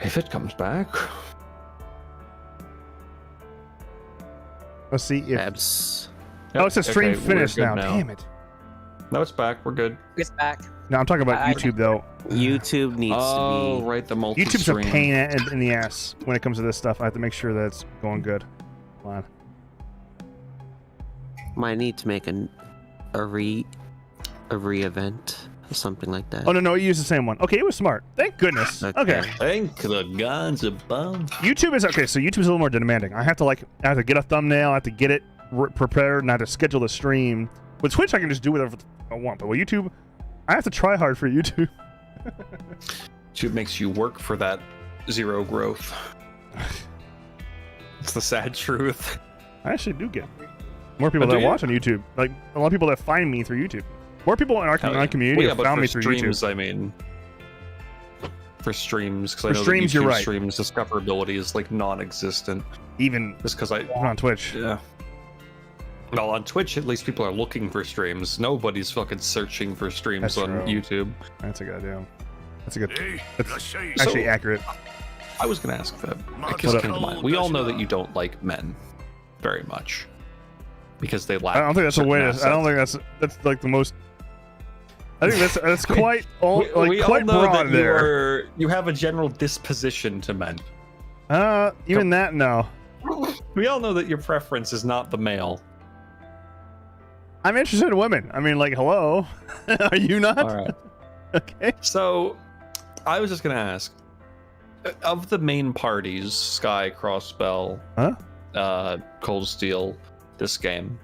If it comes back. Let's see if. Abs. Oh, it's a stream Okay, finish we're now. good Damn it. No, it's back. We're good. It's back. No, I'm talking about YouTube though. YouTube needs Oh, to be. right, the multi. YouTube's a pain in the ass when it comes to this stuff. I have to make sure that it's going good. Come on. Might need to make a re-event or something like that. Oh no, you use the same one. Okay, it was smart. Thank goodness. Okay. Thank the gods above. YouTube is okay. So YouTube's a little more demanding. I have to get a thumbnail. I have to get it prepared, and I have to schedule the stream. With Twitch, I can just do whatever I want. But with YouTube, I have to try hard for YouTube. YouTube makes you work for that zero growth. It's the sad truth. I actually do get more people that watch on YouTube. Like a lot of people that find me through YouTube. More people in our community have found me through streams, YouTube. I mean, for streams, because I know streams, that YouTube you're right. streams discoverability is like non-existent. Even just because on Twitch. Yeah. Well, on Twitch, at least people are looking for streams. Nobody's fucking searching for streams on YouTube. That's a good idea. That's a good. That's actually accurate. I was gonna ask that. Because came to mind. We all know that you don't like men very much because they lack. I don't think that's a way. I don't think that's like the most. I think that's quite we quite all know broad that there. You have a general disposition to men. Even that, no. We all know that your preference is not the male. I'm interested in women. I mean, like, hello. Are you not? All right. Okay. So, I was just gonna ask, of the main parties, Sky, Crossbell, Cold Steel, this game,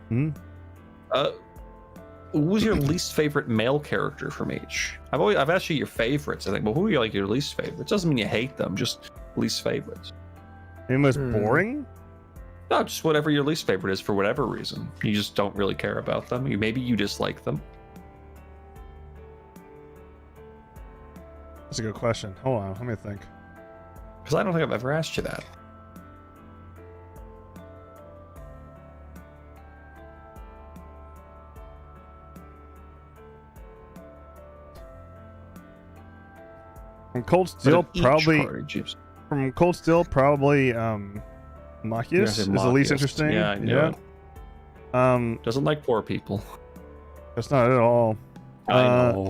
who's your least favorite male character from each? I've asked you your favorites, I think, but who are your least favorites? Doesn't mean you hate them, just least favorites. The most boring? No, just whatever your least favorite is for whatever reason. You just don't really care about them. Maybe you dislike them. That's a good question. Hold on, let me think. Because I don't think I've ever asked you that. From Cold Steel, probably. From Cold Steel, probably. Machias is the least interesting. Yeah, I know. It. Doesn't like poor people. That's not at all. I know.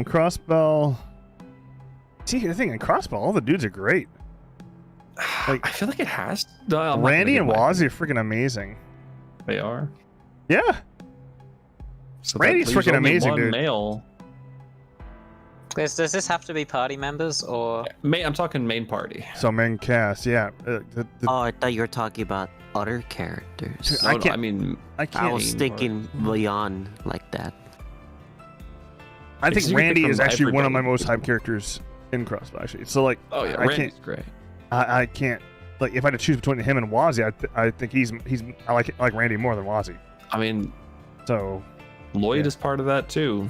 Crossbell. See, the thing in Crossbell, all the dudes are great. Like, I feel like it has. No, Randy and Wazzy are freaking amazing. They are. Yeah. So Randy's freaking amazing, dude. Male. Does this have to be party members or? I'm talking main party. So main cast, yeah. Oh, I thought you were talking about other characters. No, I mean, I was thinking beyond like that. I think Randy is actually one of my most hyped characters in Crossbell, actually. So like, oh yeah, Randy's great. I can't like if I had to choose between him and Wazzy, I think I like Randy more than Wazzy. I mean, so Lloyd is part of that too.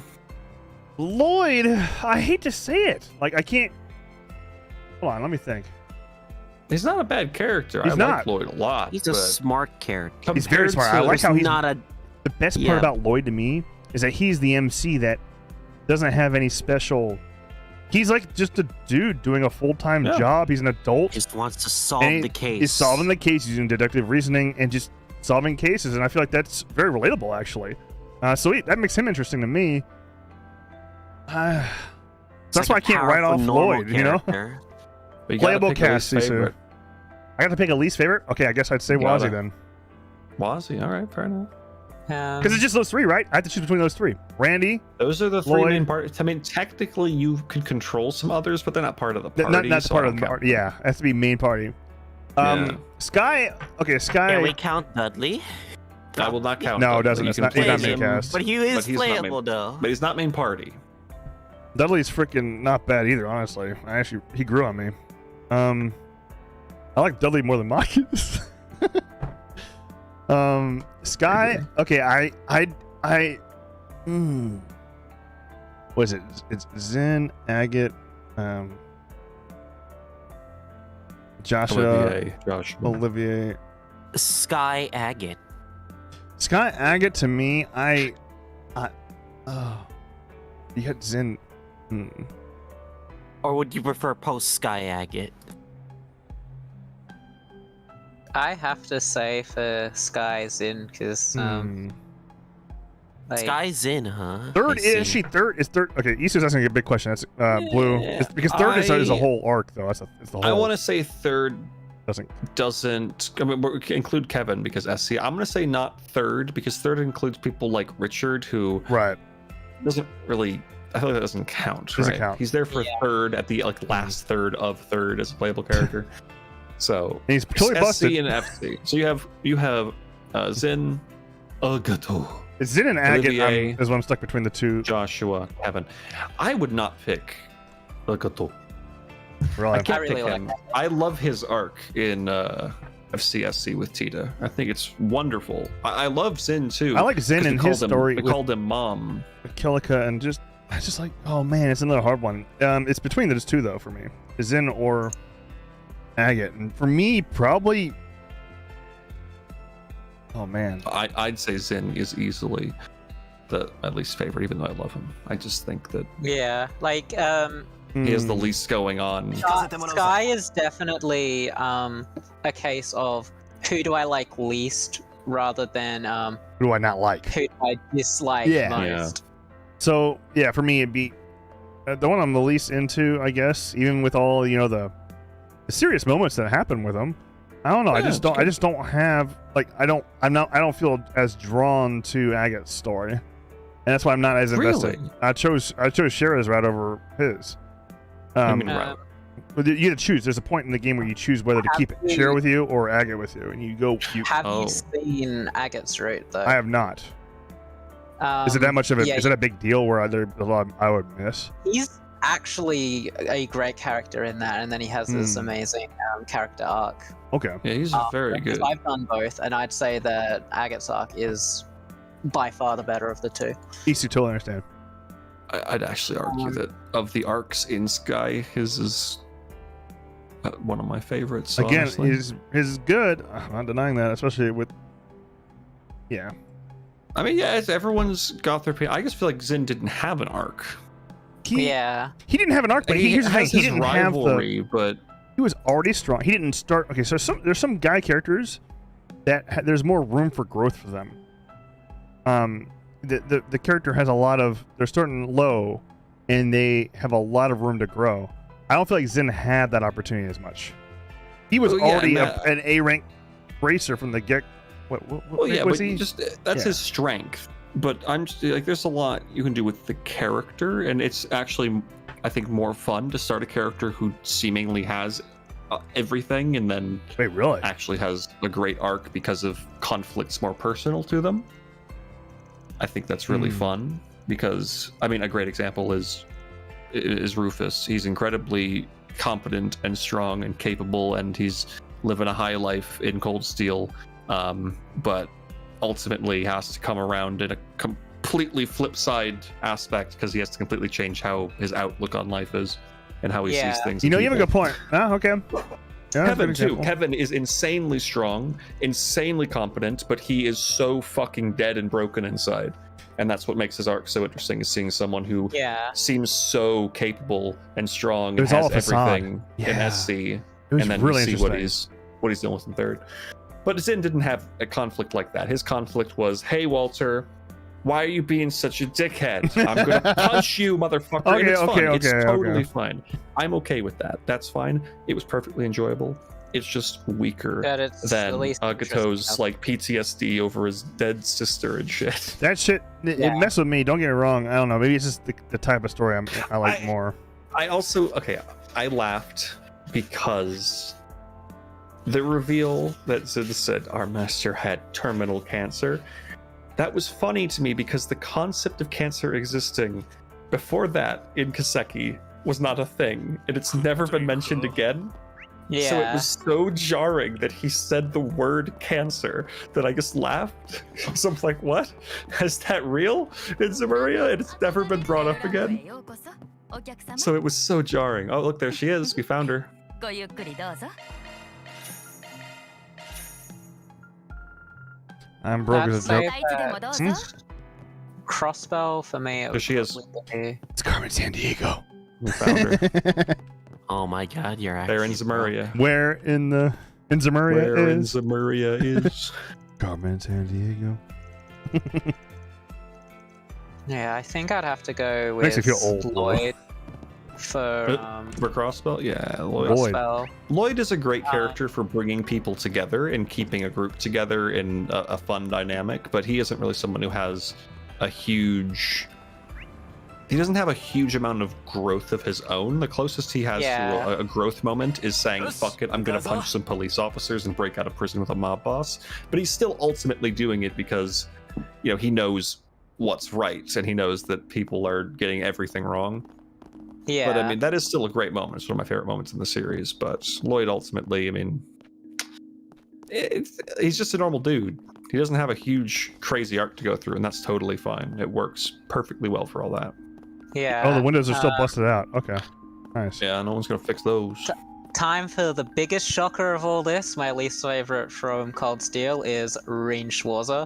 Lloyd, I hate to say it. Like, I can't. Hold on, let me think. He's not a bad character. He's not. Like Lloyd a lot. He's a smart character. He's very smart. I like how he's not a. The best part about Lloyd to me is that he's the MC that doesn't have any special. He's like just a dude doing a full-time job. He's an adult. Just wants to solve the case. He's solving the case using deductive reasoning and just solving cases, and I feel like that's very relatable, actually. So that makes him interesting to me. That's why I can't write off Lloyd, you know? Playable cast, Sisu. I got to pick a least favorite? Okay, I guess I'd say Wazzy then. Wazzy, alright, fair enough. Because it's just those three, right? I have to choose between those three. Randy. Those are the three main parties. I mean, technically you could control some others, but they're not part of the party. Not part of the party. Yeah, it has to be main party. Sky. Okay, Sky. Can we count Dudley? I will not count. No, it doesn't. He's not main cast. But he is playable, though. But he's not main party. Dudley's freaking not bad either, honestly. He grew on me. I like Dudley more than Marcus. Sky. Okay, what is it? It's Zen, Agate, Joshua, Olivier. Sky Agate. Sky Agate to me, You had Zen. Or would you prefer post Sky Agate? I have to say for Sky Zin, because like, Sky Zin, huh? Third I is see. she third? Is third? Okay, Isu's asking a big question. That's Blue. Yeah, It's because third is a whole arc though. It's the whole. I want to say third doesn't. I mean, we can include Kevin because SC. I'm gonna say not third because third includes people like Richard who Right. doesn't really. I feel like that doesn't count. Doesn't right? count. He's there for third at the last third of third as a playable character. So And he's totally SC busted. and FC. So you have Zin, Agato, Zin and Agate Olivier, is what I'm stuck between the two. Joshua, Kevin. I would not pick Agato. Really. I can't really pick like him. I love his arc in FCSC with Tita. I think it's wonderful. I love Zin too. I like Zin 'cause and we his called him- story We with called him Mom. Kilika and just I just like, oh man, it's another hard one. It's between those two though for me. Zin or Agate. And for me, probably oh man. I'd say Zin is easily the at least favorite, even though I love him. I just think that yeah, like he has the least going on. Sky is definitely a case of who do I like least rather than Who do I not like? who do I dislike Yeah. most. So yeah, for me it'd be the one I'm the least into, I guess. Even with all the serious moments that happen with him, I don't know. I Yeah, just don't. I just don't have like I don't feel as drawn to Agate's story, and that's why I'm not as invested. Really? I chose Shira's route over his. I mean, right. But you had to choose. There's a point in the game where you choose whether to keep Shira with you or Agate with you, and you go. Have Oh. you seen Agate's route though? I have not. Is it that much of a? yeah, Is it a big deal where there's a lot I would miss? He's actually a great character in that, and then he has this amazing character arc. Okay. Yeah, he's very Because good. I've done both, and I'd say that Agate's arc is by far the better of the two. Easy, totally understand. I'd actually argue that of the arcs in Sky, his is one of my favorites. Again, honestly. his good. I'm not denying that, especially with. Yeah. I mean, yeah, everyone's got their opinion. I just feel like Zin didn't have an arc. Yeah. He didn't have an arc, but He here's the thing, has he his didn't have the. rivalry, but He was already strong. He didn't start. Okay, so there's some guy characters that there's more room for growth for them. The character has a lot of. They're starting low, and they have a lot of room to grow. I don't feel like Zin had that opportunity as much. He was already an A rank racer from the get. What well, yeah, was but he? that's his strength. But I'm just like, there's a lot you can do with the character, and it's actually, I think, more fun to start a character who seemingly has everything, and then Wait, really? actually has a great arc because of conflicts more personal to them. I think that's really fun because, I mean, a great example is Rufus. He's incredibly competent and strong and capable, and he's living a high life in Cold Steel, but ultimately has to come around in a completely flip side aspect because he has to completely change how his outlook on life is and how he sees things. You and have a good people. point. Ah, okay. Yeah, Kevin good too. example. Kevin is insanely strong, insanely competent, but he is so fucking dead and broken inside. And that's what makes his arc so interesting, is seeing someone who seems so capable and strong and has everything in SC, and then really you see what he's doing with in third. But Zin didn't have a conflict like that. His conflict was, hey Walter, why are you being such a dickhead? I'm gonna punch you, motherfucker. And it's fun. It's totally fine. I'm okay with that. That's fine. It was perfectly enjoyable. It's just weaker than Agato's like PTSD over his dead sister and shit. That shit, it messed with me. Don't get me wrong. I don't know. Maybe it's just the type of story I like more. I also, I laughed because the reveal that Zid said our master had terminal cancer, that was funny to me because the concept of cancer existing before that in Kiseki was not a thing, and it's never been mentioned again. Yeah. So it was so jarring that he said the word cancer that I just laughed. So I'm like, what? Is that real in Zemuria? And it's never been brought up again? So it was so jarring. Oh, look, there she is. We found her. I'm broke as a joke. Crossbow for me. It But she is. It's Carmen San Diego. We found her. Oh my god, you're There actually in Zemuria. Where in Zemuria Where in is Zemuria is. Carmen San Diego? Yeah, I think I'd have to go Makes with me feel old. Lloyd for For Crossbow? Yeah, Lloyd. Lloyd. Crossbow. Lloyd is a great character for bringing people together and keeping a group together in a fun dynamic, but he isn't really someone who has a huge... He doesn't have a huge amount of growth of his own. The closest he has to a growth moment is saying, fuck it, I'm gonna punch some police officers and break out of prison with a mob boss. But he's still ultimately doing it because, you know, he knows what's right and he knows that people are getting everything wrong. Yeah. But I mean, that is still a great moment. It's one of my favorite moments in the series. But Lloyd ultimately, I mean, he's just a normal dude. He doesn't have a huge, crazy arc to go through, and that's totally fine. It works perfectly well for all that. Yeah. Oh, the windows are still busted out. Okay, nice. Yeah, no one's gonna fix those. Time for the biggest shocker of all this. My least favorite from Cold Steel is Reen Schwarzer.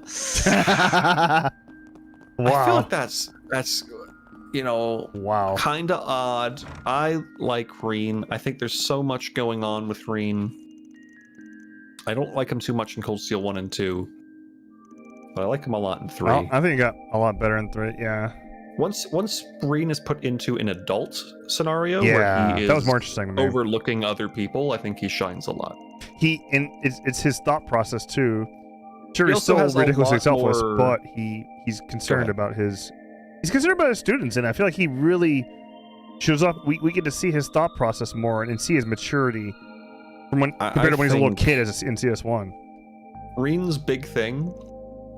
Wow. I feel like that's you know, Wow. kind of odd. I like Reen. I think there's so much going on with Reen. I don't like him too much in Cold Steel 1 and 2, but I like him a lot in 3. Well, I think it got a lot better in 3. Yeah. Once Reen is put into an adult scenario Yeah, where he is that was more interesting to me. overlooking other people, I think he shines a lot. It's his thought process too. Sure, He he's also still has a ridiculously lot selfless, more- but he's concerned about his students, and I feel like he really shows up. We get to see his thought process more and see his maturity from compared to when he's a little kid in CS1. Reen's big thing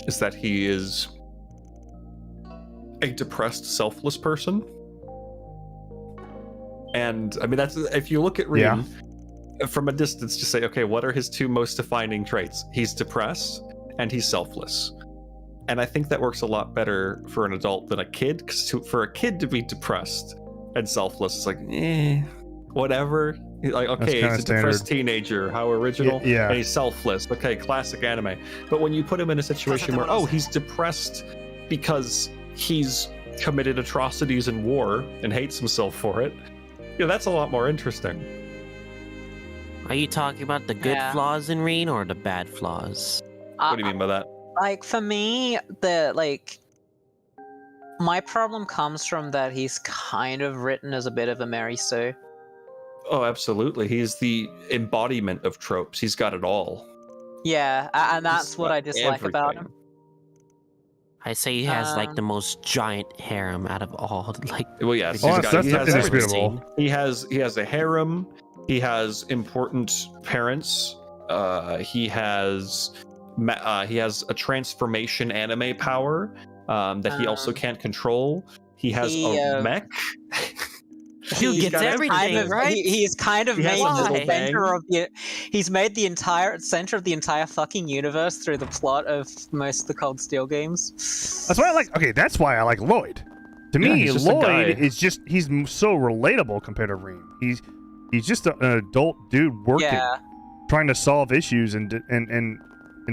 is that he is a depressed, selfless person. And I mean, that's, if you look at Reen from a distance, just say, okay, what are his two most defining traits? He's depressed and he's selfless. And I think that works a lot better for an adult than a kid, because for a kid to be depressed and selfless, it's like, whatever. Like, okay, he's a depressed teenager. How original. Yeah. And he's selfless. Okay, classic anime. But when you put him in a situation where, he's depressed because he's committed atrocities in war and hates himself for it, that's a lot more interesting. Are you talking about the good flaws in Reen or the bad flaws? What do you mean by that? Like, for me, my problem comes from that he's kind of written as a bit of a Mary Sue. Oh, absolutely. He's the embodiment of tropes. He's got it all. Yeah, and that's what I dislike about him. I say he has like the most giant harem out of all. Like, well, yeah, that's indisputable. He has a harem. He has important parents. He has a transformation anime power that he also can't control. He has a mech. He gets everything, right? He's kind of made the center of the. He's made the entire center of the entire fucking universe through the plot of most of the Cold Steel games. That's why I like. Okay, that's why I like Lloyd. To me, Lloyd is just—he's so relatable compared to Reen. He's just an adult dude working, trying to solve issues and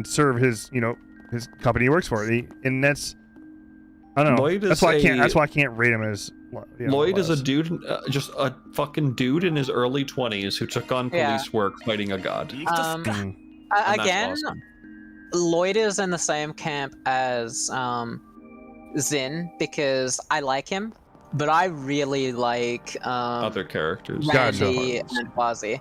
serve his his company he works for. And that's, I don't know. That's why I can't rate him as. Lloyd is a dude, just a fucking dude in his early 20s who took on police work fighting a god. Again, awesome. Lloyd is in the same camp as Zin because I like him, but I really like other characters. Randy and Quasi.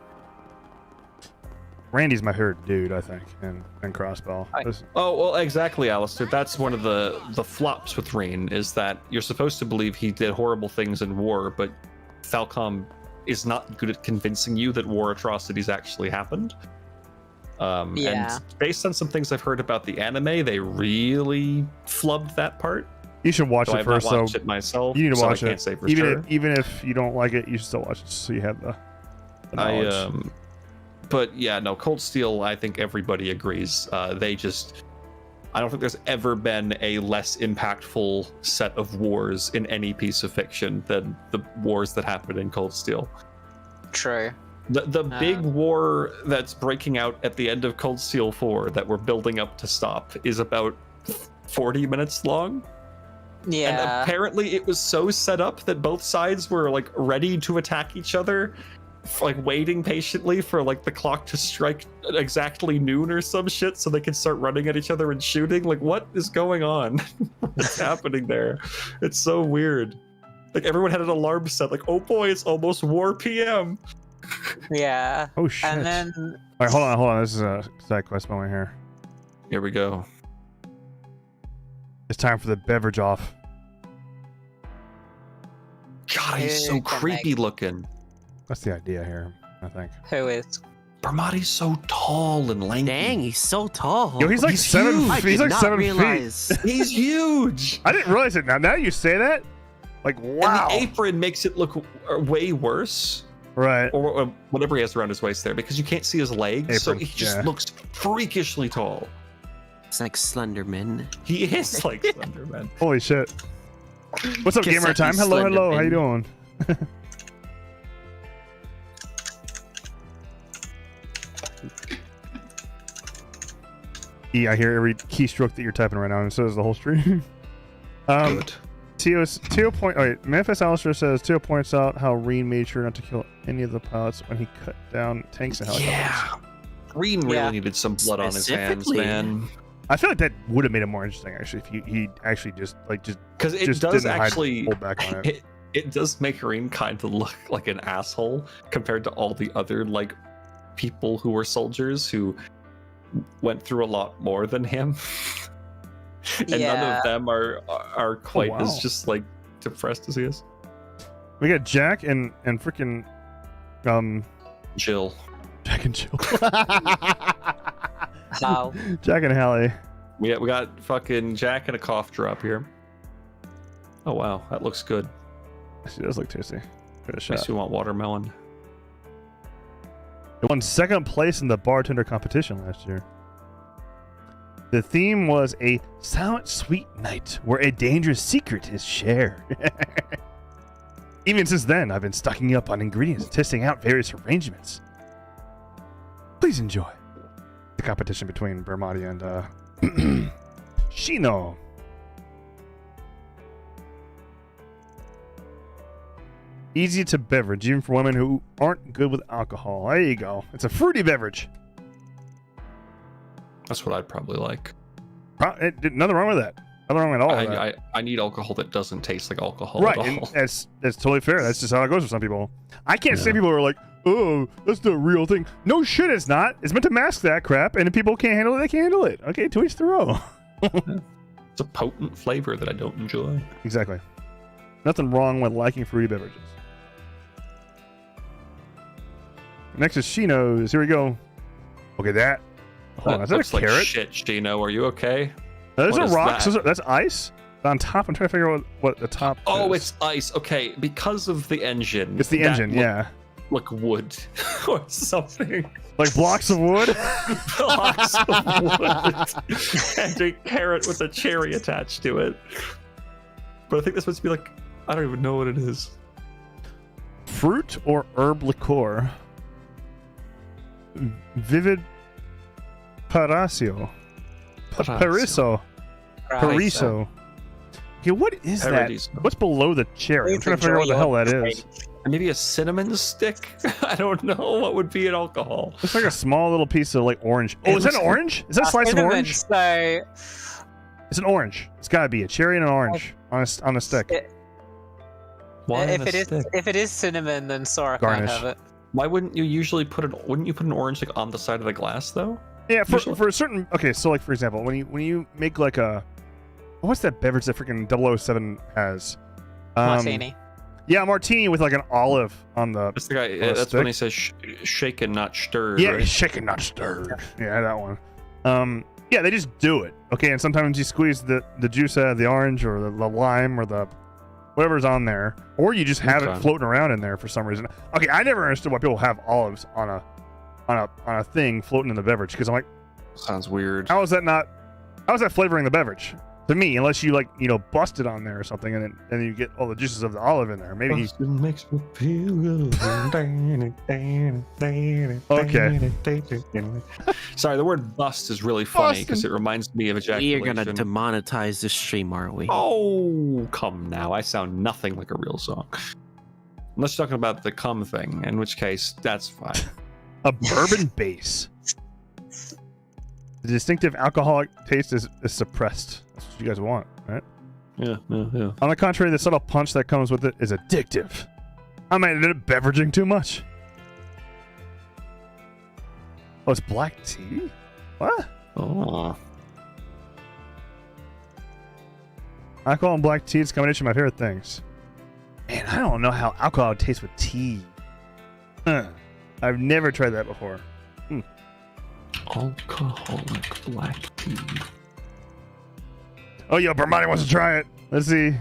Randy's my favorite dude, I think, and Crossbow. Oh, well, exactly, Alistair. That's one of the flops with Reen, is that you're supposed to believe he did horrible things in war, but Falcom is not good at convincing you that war atrocities actually happened. And based on some things I've heard about the anime, they really flubbed that part. You should watch it first, though. I've watched it myself. You need to watch it. I can't say for sure. Even if you don't like it, you should still watch it so you have the knowledge. But yeah, no, Cold Steel, I think everybody agrees. I don't think there's ever been a less impactful set of wars in any piece of fiction than the wars that happened in Cold Steel. True. The big war that's breaking out at the end of Cold Steel 4 that we're building up to stop is about 40 minutes long. Yeah. And apparently it was so set up that both sides were like ready to attack each other, like waiting patiently for like the clock to strike exactly noon or some shit so they can start running at each other and shooting. Like, what is going on? What's happening there? It's so weird. Like, everyone had an alarm set, like, oh boy, it's almost war PM. Yeah. Oh shit. And then All right, hold on. This is a side quest moment here. Here we go. It's time for the beverage off. God, he's so Hey, creepy looking. That's the idea here, I think. who is? Bermati's so tall and lanky. Dang, he's so tall. Yo, he's like He's 7 huge. I feet. did He's like not 7 realize. feet. He's huge. I didn't realize it. Now you say that, like, wow. And the apron makes it look way worse. Right. Or whatever he has around his waist there, because you can't see his legs, so Apron, he just yeah. looks freakishly tall. It's like Slenderman. He is like Slenderman. Holy shit. What's up, Gamer Kiseki Time? Hello. How you Slenderman. doing? Yeah, I hear every keystroke that you're typing right now, and so does the whole stream. Good. Teo point. Oh, wait, Memphis Alistair says Teo points out how Reen made sure not to kill any of the pilots when he cut down tanks and helicopters. Yeah. Green really Yeah. needed some blood on his hands, Specifically. man. I feel like that would have made it more interesting, actually, if he actually just Because it just does didn't actually hold back on it. it does make Green kind of look like an asshole compared to all the other like people who were soldiers who went through a lot more than him. And none Yeah. of them are quite wow. as just like depressed as he is. We got Jack and freaking Jill. Jack and Jill. How? Jack and Hallie. We got fucking Jack and a cough drop here. Oh wow, that looks good. She does look tasty. Good Makes shot. you want watermelon. It won second place in the bartender competition last year. The theme was a silent, sweet night where a dangerous secret is shared. Even since then, I've been stocking up on ingredients and testing out various arrangements. Please enjoy the competition between Bermati and Shino. Easy to beverage, even for women who aren't good with alcohol. There you go. It's a fruity beverage. That's what I'd probably like. Nothing wrong with that. Nothing wrong at all. with that. I need alcohol that doesn't taste like alcohol Right, at and all. that's totally fair. That's just how it goes for some people. I can't say people are like, oh, that's the real thing. No shit, it's not. It's meant to mask that crap, and if people can't handle it, they can't handle it. Okay, to each their own. It's a potent flavor that I don't enjoy. Exactly. Nothing wrong with liking fruity beverages. Next is Shino's. Here we go. Look at that. Hold on, is that looks a carrot? like shit, Gino. Are you okay? Those What are is rocks. that? That's ice. On top, I'm trying to figure out what the top Oh, is. it's ice. Okay, because of the engine. It's the that engine, yeah. Look wood or something. Like blocks of wood. Blocks of wood and a carrot with a cherry attached to it. But I think this must be like, I don't even know what it is. Fruit or herb liqueur. Vivid Paraiso. Pariso. Pariso. Okay, what is Paradiso. that? What's below the cherry? I'm trying to figure out what the hell that is. Maybe a cinnamon stick? I don't know what would be in alcohol. It's like a small little piece of like orange. Oh, It is that an looks- orange? Is that a slice of orange? So It's an orange. It's gotta be a cherry and an orange on a stick. Why if on a it is stick? if it is cinnamon, then Sora Garnish. can't have it. Why wouldn't you usually wouldn't you put an orange like on the side of the glass though? Yeah, Usually- for a certain. Okay, so like for example, when you make like a, what's that beverage that freaking 007 has? Martini. Yeah, a martini with like an olive on the. That's the guy. On a That's stick? when he says shaken, not stirred. Yeah, right? it's shaken not stirred. Yeah, that one. Yeah, they just do it. Okay, and sometimes you squeeze the juice out of the orange or the lime or the whatever's on there, or you just have it Okay. floating around in there for some reason. Okay, I never understood why people have olives on a thing floating in the beverage because I'm like, Sounds weird. how is that flavoring the beverage? To me, unless you like, bust it on there or something, and then you get all the juices of the olive in there. Maybe. Makes me feel good. Okay. Sorry, the word bust is really funny because it reminds me of We ejaculation. are gonna demonetize this stream, aren't we? Oh, come now. I sound nothing like a real song. Unless you're talking about the cum thing, in which case, that's fine. A bourbon base. The distinctive alcoholic taste is suppressed. That's what you guys want, right? Yeah. On the contrary, the subtle punch that comes with it is addictive. I might end up beveraging too much. Oh, it's black tea? What? Oh. Alcohol and black tea is a combination of my favorite things. Man, I don't know how alcohol tastes with tea. I've never tried that before. Alcoholic black tea. Oh, yo, Bermani wants to try it. Let's see.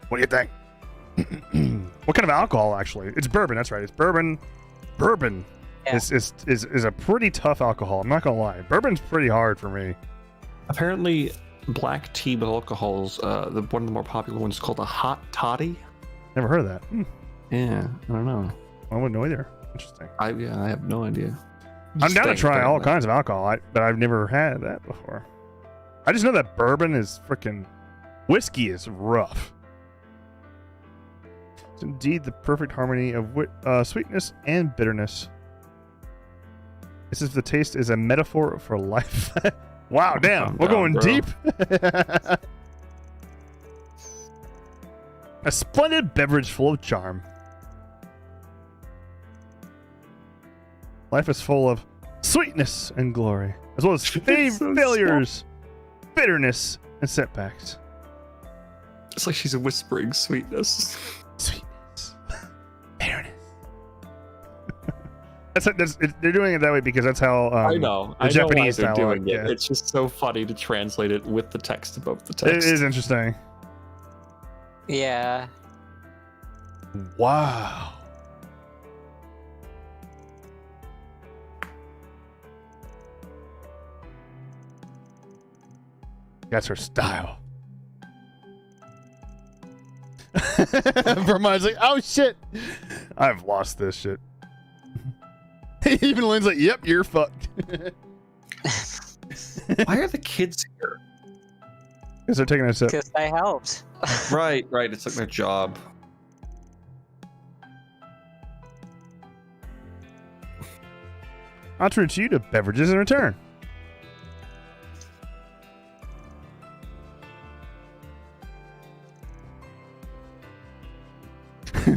What do you think? What kind of alcohol, actually? It's bourbon, that's right. It's bourbon. Bourbon is a pretty tough alcohol. I'm not going to lie. Bourbon's pretty hard for me. Apparently, black tea with alcohols, one of the more popular ones is called a hot toddy. Never heard of that. Yeah, I don't know. I wouldn't know either. Interesting. I have no idea. I'm down to Just try think all about kinds of alcohol, but I've never had that before. I just know that bourbon is freaking... Whiskey is rough. It's indeed the perfect harmony of sweetness and bitterness. This is the taste is a metaphor for life. Wow, damn. We're going deep. A splendid beverage full of charm. Life is full of sweetness and glory, as well as failures, bitterness, and setbacks. It's like she's whispering sweetness. Sweetness. Bitterness. They're doing it that way because that's how I know. the Japanese know why they're dialogue, doing it. yeah. It's just so funny to translate it with the text above the text. It is interesting. Yeah. Wow. That's her style. Vermont's like, oh shit, I've lost this shit. Even Lynn's like, yep, you're fucked. Why are the kids here? Because they're taking a sip. Because they helped. Right. It's like their job. I'll treat you to beverages in return.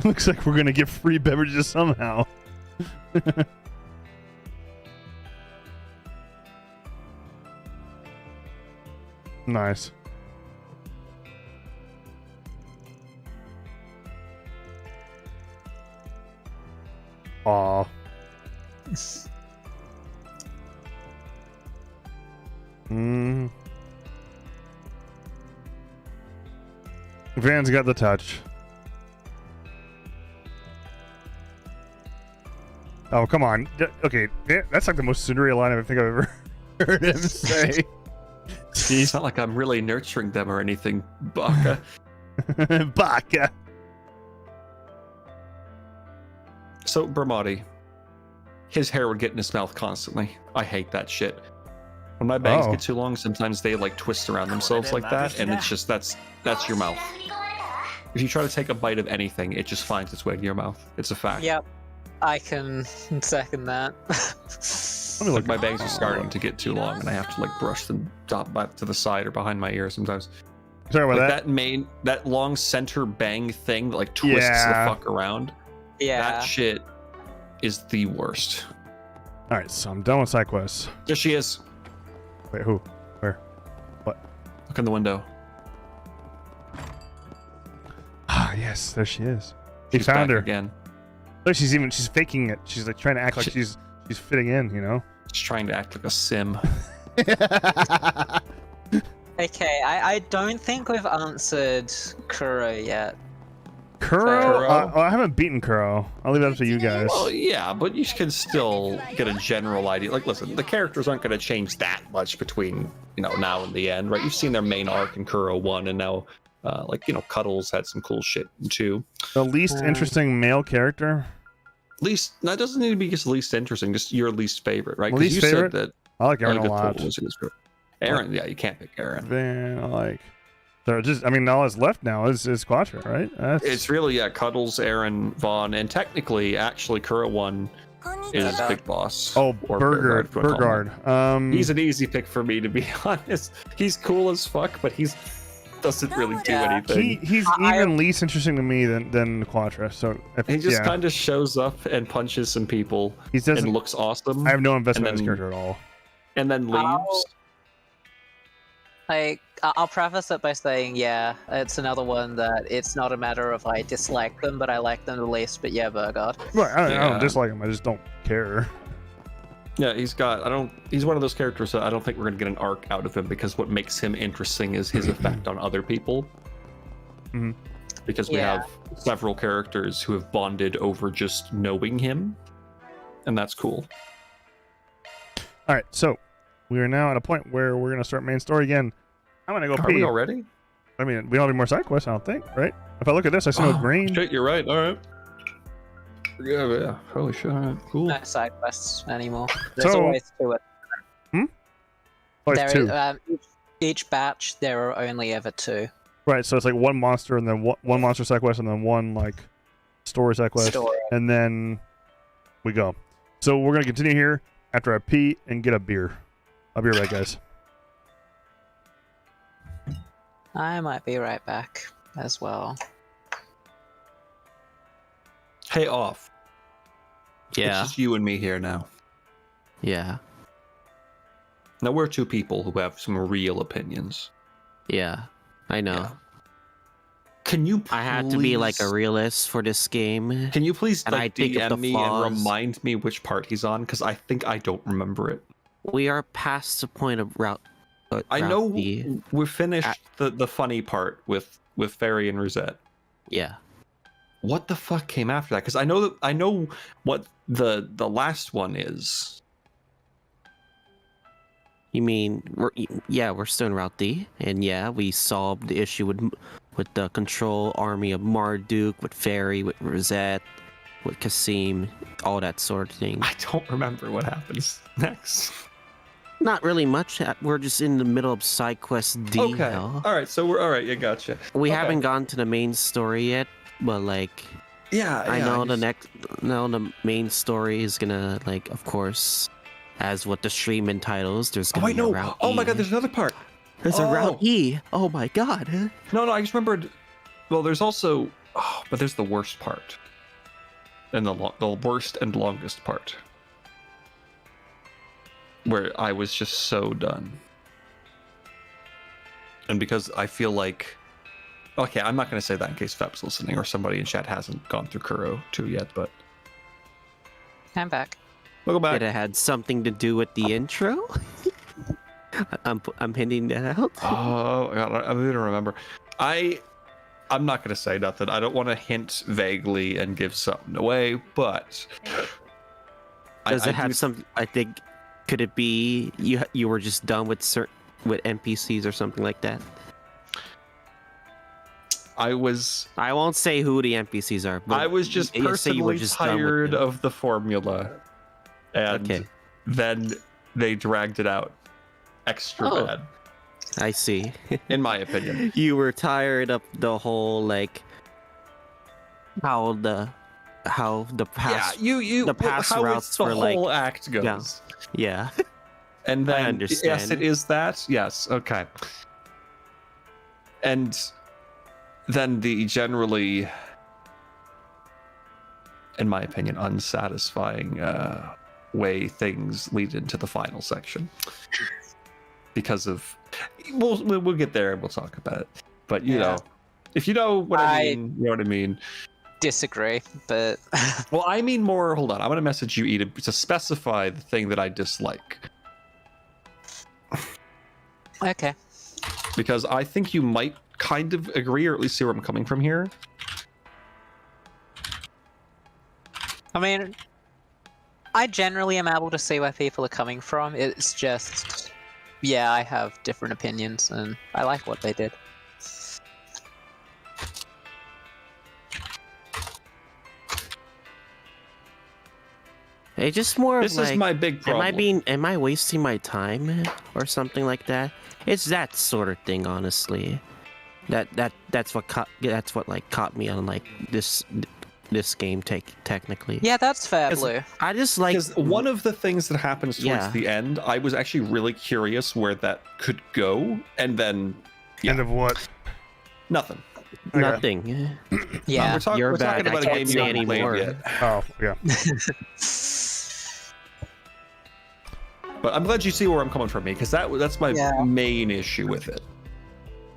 Looks like we're gonna get free beverages somehow. Nice. Aw. Van's got the touch. Oh, come on. Okay, that's like the most Cinderella line I think I've ever heard him say. It's not like I'm really nurturing them or anything, Baka. Baka. So, Bermati, his hair would get in his mouth constantly. I hate that shit. When my bangs get too long, sometimes they like twist around themselves like that, and it's just that's your mouth. If you try to take a bite of anything, it just finds its way to your mouth. It's a fact. Yep, I can second that. Like my bangs are starting to get too long, and I have to like brush them back to the side or behind my ear sometimes. Sorry about like that long center bang thing that like twists the fuck around. Yeah. That shit is the worst. All right, so I'm done with side quests. There she is. Wait, who? Where? What? Look in the window. Ah, yes, there she is. He She's found back her again. Look, she's faking it. She's like trying to act like she's fitting in, you know? She's trying to act like a sim. Okay, I don't think we've answered Kuro yet. Kuro? Kuro? I haven't beaten Kuro. I'll leave that up to you guys. Well, yeah, but you can still get a general idea. Like, listen, the characters aren't going to change that much between, now and the end, right? You've seen their main arc in Kuro 1, and now, Cuddles had some cool shit in 2. The least interesting male character? Least, that doesn't need to be just least interesting, just your least favorite, right? 'Cause Least you favorite? said that I like Aaron a Elgato lot. was your least favorite. Aaron, yeah, you can't pick Aaron. Then I like. They're just. I mean, all that's left now is Quattro, right? It's really Cuddles, Aaron, Vaughn, and technically, actually, Kuro 1 is Big Boss. Oh, or Burgard. if you wanna call him. Burgard. He's an easy pick for me, to be honest. He's cool as fuck, but he's doesn't really do anything. He's even least interesting to me than Quattro. So He just kind of shows up and punches some people and looks awesome. I have no investment in this character at all. And then leaves. I'll preface it by saying, yeah, it's another one that it's not a matter of I dislike them, but I like them the least. But yeah, Burgard. Right, I don't dislike him. I just don't care. Yeah, he's one of those characters that I don't think we're gonna get an arc out of him, because what makes him interesting is his effect on other people. Mm-hmm. Because we have several characters who have bonded over just knowing him, and that's cool. All right, so we are now at a point where we're gonna start main story again. I'm gonna go pee. Are we already? I mean, we don't have any more side quests, I don't think, right? If I look at this, I see no green. Shit, you're right. All right. Yeah. Holy shit. All right, cool. No side quests anymore. There's So- always 2 at Oh, it's two. each batch there are only ever 2. Right, so it's like one monster and then one monster side quest and then one like story side quest, and then we go. So we're gonna continue here after I pee and get a beer. I'll be right back, guys. I might be right back as well. Hey, off. Yeah. It's just you and me here now. Yeah. Now we're 2 people who have some real opinions. Yeah. I know. Yeah. Can you please... I had to be like a realist for this game. Can you please And I think of DM the me flaws. and remind me which part he's on? Because I think I don't remember it. We are past the point of route. I know D. we finished the funny part with Fairy and Rosette. Yeah. What the fuck came after that? Because I know what the last one is. You mean we're still in Route D, and yeah, we solved the issue with the control army of Marduk, with Fairy, with Rosette, with Kasim, all that sort of thing. I don't remember what happens next. Not really much. We're just in the middle of side quest D. Okay. Now. All right. So we're all right. Yeah, gotcha. We Okay. haven't gone to the main story yet, but like I know the main story is gonna, like, of course, as what the stream entitles, there's gonna be a Route Oh E. my god, there's another part. There's a Route E. Oh my god. No, I just remembered. Well, there's also, but there's the worst part, and the worst and longest part, where I was just so done. And because I feel like, okay, I'm not going to say that in case Fep's listening or somebody in chat hasn't gone through Kuro 2 yet, but I'm back. welcome back. It had something to do with the intro. I'm hinting that out. Oh god, I don't remember. I'm not going to say nothing. I don't want to hint vaguely and give something away, but Does it have some? I think. Could it be you were just done with NPCs or something like that? I won't say who the NPCs are. But I was just you say you were personally just done with tired them. of the formula, and then they dragged it out extra bad. I see. In my opinion, You were tired of the whole, like, how the past the past how routes it's the for, whole like, act goes. yeah. And then I understand. yes, it is that. Yes, okay. And then the generally, in my opinion, unsatisfying way things lead into the final section. Because of, we'll get there and we'll talk about it. But you know, if you know what I mean, you know what I mean. Disagree, but Well, I mean more. Hold on, I'm gonna message you, Eda, to specify the thing that I dislike. okay. Because I think you might kind of agree, or at least see where I'm coming from here. I mean, I generally am able to see where people are coming from. It's just, yeah, I have different opinions, and I like what they did. It's just more This of like, is my big problem. am I wasting my time or something like that? It's that sort of thing, honestly. That's what like caught me on like this game technically. Yeah, that's fair, Blue. I just like Because one of the things that happens towards the end, I was actually really curious where that could go, and then End of what? nothing. Okay. nothing. Yeah. You're we're talking bad. about I a can't game say you haven't played anymore. yet. Oh, yeah. But I'm glad you see where I'm coming from, me, because that's my Yeah. main issue with it.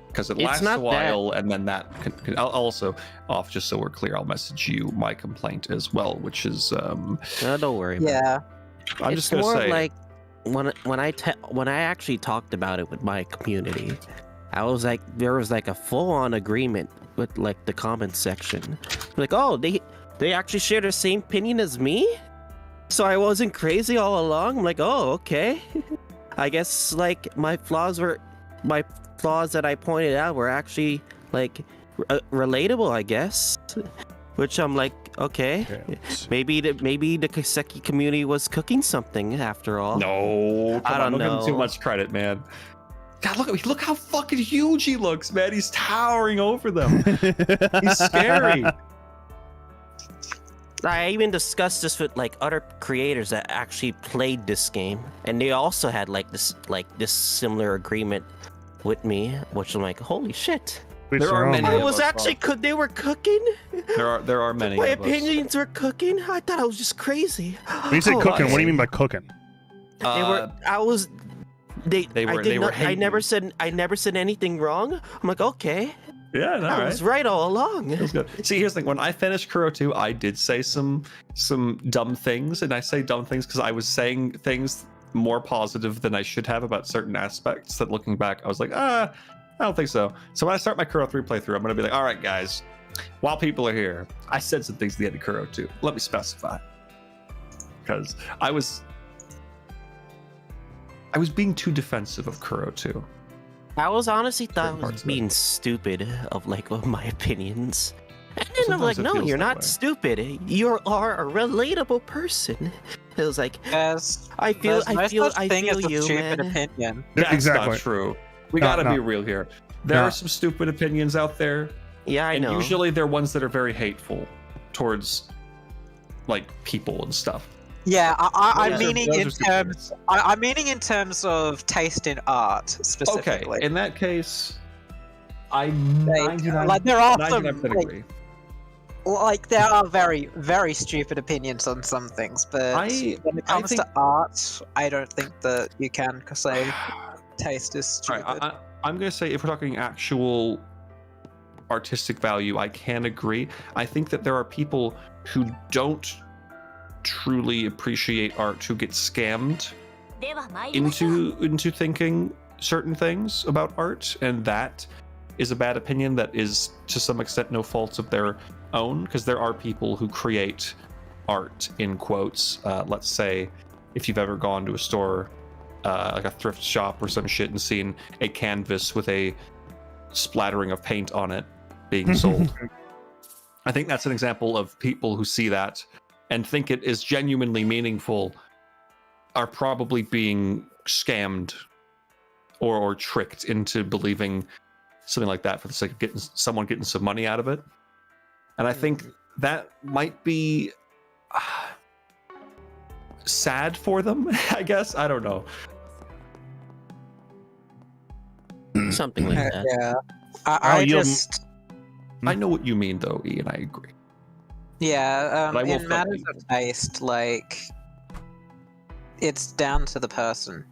Because it It's lasts not a while, and then that I'll also just so we're clear, I'll message you my complaint as well, which is No, don't worry. About it. Yeah. I'm It's just gonna more say like when I actually talked about it with my community, I was like, there was like a full-on agreement with like the comments section, like, oh, they actually share the same opinion as me, so I wasn't crazy all along. I'm like, oh, okay. I guess like my flaws that I pointed out were actually like relatable, I guess. Which I'm like, okay, maybe the Kiseki community was cooking something after all. no, I don't give him too know. much credit, man. God, look how fucking huge he looks, man. He's towering over them. He's scary. I even discussed this with like other creators that actually played this game, and they also had like this similar agreement with me, which I'm like, holy shit! Which There are are many I of was us, actually they were cooking. There are many My of us. opinions were cooking. I thought I was just crazy. When you say Oh, cooking, what do you mean by cooking? They were. I was. They were I hating. never said anything wrong. I'm like, okay, Yeah, no, I was right all along. That was good. See, here's the thing. When I finished Kuro 2, I did say some dumb things, and I say dumb things because I was saying things more positive than I should have about certain aspects that looking back, I was like, I don't think so. So when I start my Kuro 3 playthrough, I'm going to be like, all right, guys, while people are here, I said some things at the end of Kuro 2. Let me specify. Because I was being too defensive of Kuro 2. I was honestly thought I Certain was parts of being stupid of my opinions. And then I'm Sometimes like, it no, feels you're that not way. stupid. You are a relatable person. It was like, There's I feel no such thing as a you, stupid man. opinion. That's Exactly. not true. We No, gotta no. be real here. There No. are some stupid opinions out there, Yeah, I and know. usually they're ones that are very hateful towards like people and stuff. Yeah, I'm Those are- meaning those in are stupid terms. I'm meaning in terms of taste in art Okay, specifically. in that case, I Like there are some 99% like, agree. there are very very stupid opinions on some things, but when it comes think- to art, I don't think that you can say taste is All stupid. right, I'm gonna say if we're talking actual artistic value, I can agree. I think that there are people who don't truly appreciate art who get scammed into thinking certain things about art, and that is a bad opinion that is to some extent no faults of their own, because there are people who create art in quotes. Let's say if you've ever gone to a store like a thrift shop or some shit and seen a canvas with a splattering of paint on it being sold. I think that's an example of people who see that and think it is genuinely meaningful are probably being scammed or tricked into believing something like that for the sake of getting some money out of it. And I think that might be sad for them, I guess. I don't know. Something like that. Yeah, I just I know what you mean, though, Ian. I agree. yeah. But I will In matters of taste, like it's down to the person.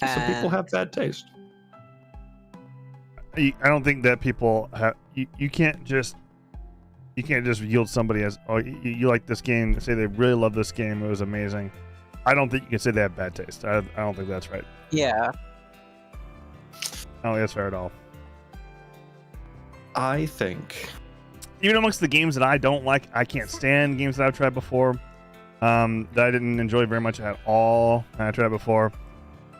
Some people have bad taste. I don't think that people have. You can't just yield somebody as, oh, you like this game, say they really love this game, it was amazing. I don't think you can say they have bad taste. I don't think that's right. Yeah. I don't think that's fair at all. I think even amongst the games that I don't like, I can't stand games that I've tried before, that I didn't enjoy very much at all. I tried before.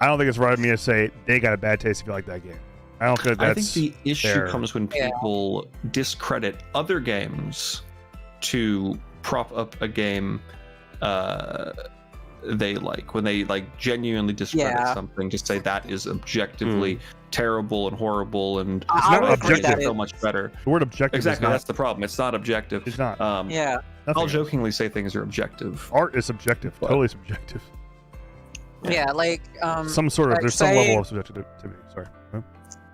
I don't think it's right of me to say they got a bad taste if you like that game. I don't think that's. I think the issue fair. comes when people discredit other games to prop up a game they like. When they like genuinely discredit something, to say that is objectively terrible and horrible, and it's not objective. So much better. The word objective. Exactly, is not, that's the problem. It's not objective. It's not. I'll jokingly say things are objective. Art is subjective. But, totally subjective. Yeah, like some sort of like there's some level of subjectivity. Sorry.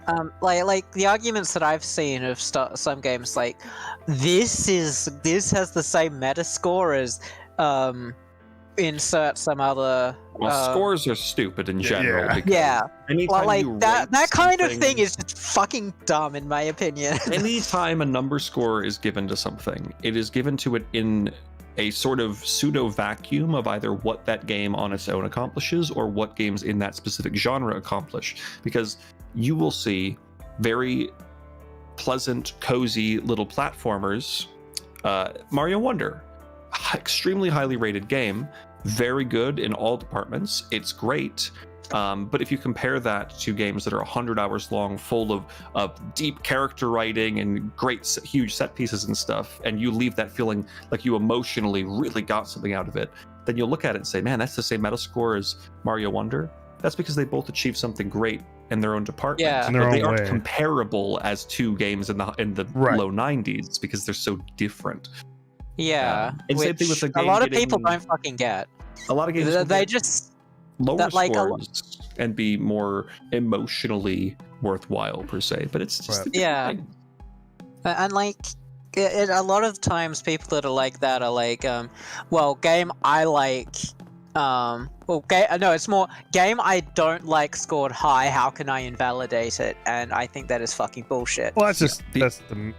Huh? Like the arguments that I've seen of some games, like this has the same meta score as insert some other. Well, scores are stupid in general. Yeah. Anytime like you that kind of thing is just fucking dumb in my opinion. Anytime a number score is given to something, it is given to it in a sort of pseudo vacuum of either what that game on its own accomplishes or what games in that specific genre accomplish. Because you will see very pleasant, cozy little platformers. Mario Wonder, extremely highly rated game, very good in all departments. It's great. But if you compare that to games that are 100 hours long, full of deep character writing and great, huge set pieces and stuff, and you leave that feeling like you emotionally really got something out of it, then you'll look at it and say, man, that's the same metascore as Mario Wonder. That's because they both achieved something great in their own department. Yeah. In their but they own aren't way. comparable as two games in the Right. low 90s because they're so different. Yeah. And same thing with the a game lot of getting- people don't fucking get. A lot of games They get just lower that, like, scores and be more emotionally worthwhile per se, but it's just Right. a different thing. And like a lot of times people that are like that are like well, game I like it's more game I don't like scored high, how can I invalidate it? And I think that is fucking bullshit. Well, that's just Yeah, that's the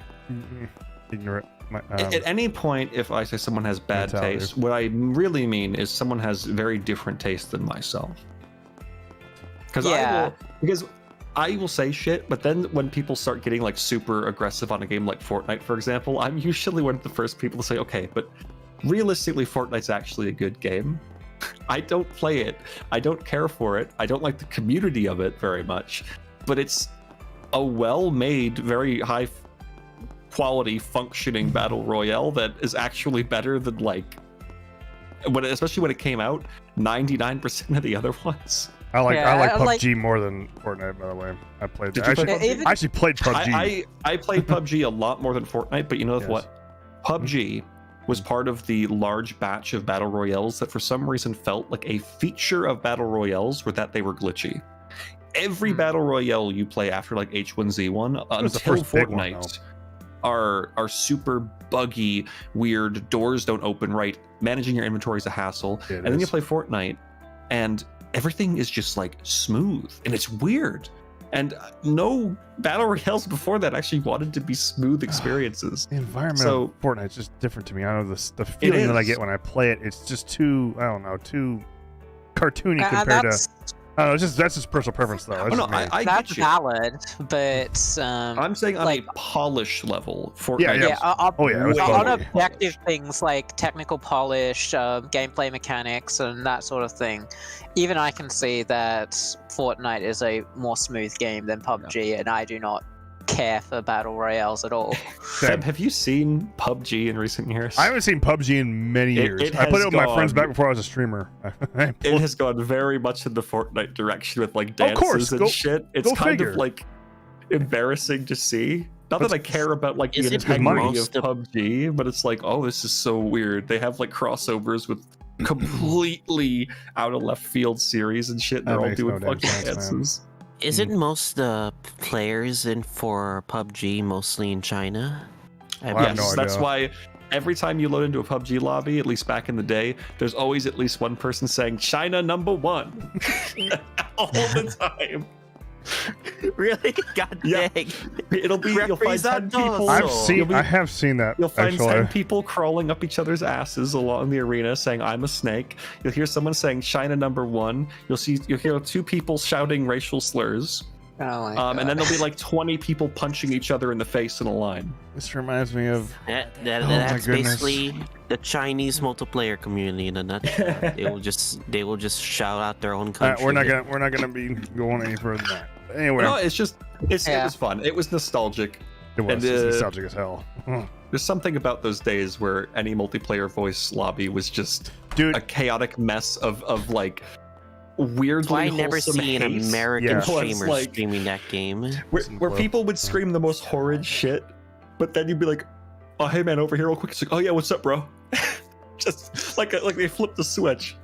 ignorant. At any point, if I say someone has bad mentality. taste, what I really mean is someone has very different taste than myself. Because I will say shit, but then when people start getting like super aggressive on a game like Fortnite, for example, I'm usually one of the first people to say, okay, but realistically, Fortnite's actually a good game. I don't play it. I don't care for it. I don't like the community of it very much, but it's a well-made, very high quality functioning battle royale that is actually better than like especially when it came out 99% of the other ones. I like I PUBG more than Fortnite. By the way, I played. Did I you play actually, PUBG? I actually played PUBG. I played PUBG a lot more than Fortnite, but you know Yes. what? PUBG was part of the large batch of battle royales that for some reason felt like a feature of battle royales were that they were glitchy. Every battle royale you play after like H1Z1 was the until first big one, Fortnite are super buggy, weird, doors don't open right, managing your inventory is a hassle. It And then you is. play Fortnite and everything is just like smooth and it's weird. And no battle royales before that actually wanted to be smooth experiences. The environment So- of Fortnite's just different to me. I don't know the feeling that I is. get when I play it. It's just too too cartoony And compared to. that's I don't know. That's just personal preference though. That's Oh, no, just me. I that's get you. valid, but I'm saying on like- a polish level, Fortnite. Yeah. yeah, Oh, yeah, it was way on totally objective things like technical polish, gameplay mechanics, and that sort of thing, even I can see that Fortnite is a more smooth game than PUBG, and I do not care for battle royales at all. Seb, have you seen PUBG in recent years? I haven't seen PUBG in many It- years. it I played it has with my friends gone- back before I was a streamer. It has gone very much in the Fortnite direction with like Of dances course, and go- shit. It's go kind figure. of like embarrassing to see. Not that I care about like the Is it integrity of most of- PUBG, but it's like, oh, this is so weird. They have like crossovers with completely out of left field series and shit. And That they're all makes doing no damn fucking sense, man. dances. Isn't most the players in for PUBG mostly in China? I have no Yes, that's idea. why every time you load into a PUBG lobby, at least back in the day, there's always at least one person saying China number one all the time. Really? God Yeah. dang. You'll find 10 Represent people. us. I have seen that. You'll find actually. 10 people crawling up each other's asses along the arena saying, I'm a snake. You'll hear someone saying China number one. You'll hear 2 people shouting racial slurs. Oh my and then there'll be like 20 people punching each other in the face in a line. This reminds me of That's goodness. basically the Chinese multiplayer community in a nutshell. they will just shout out their own country. we're not gonna be going any further than that. But anyway, No, it's just it was fun. It was nostalgic. it's nostalgic as hell. There's something about those days where any multiplayer voice lobby was just Dude, a chaotic mess of like weirdly I never wholesome see an haste. American Yeah. streamer Like- streaming that game. where people would scream the most horrid shit, but then you'd be like, "Oh, hey man, over here real quick." It's like, "Oh yeah, what's up, bro?" Just like they flipped the switch.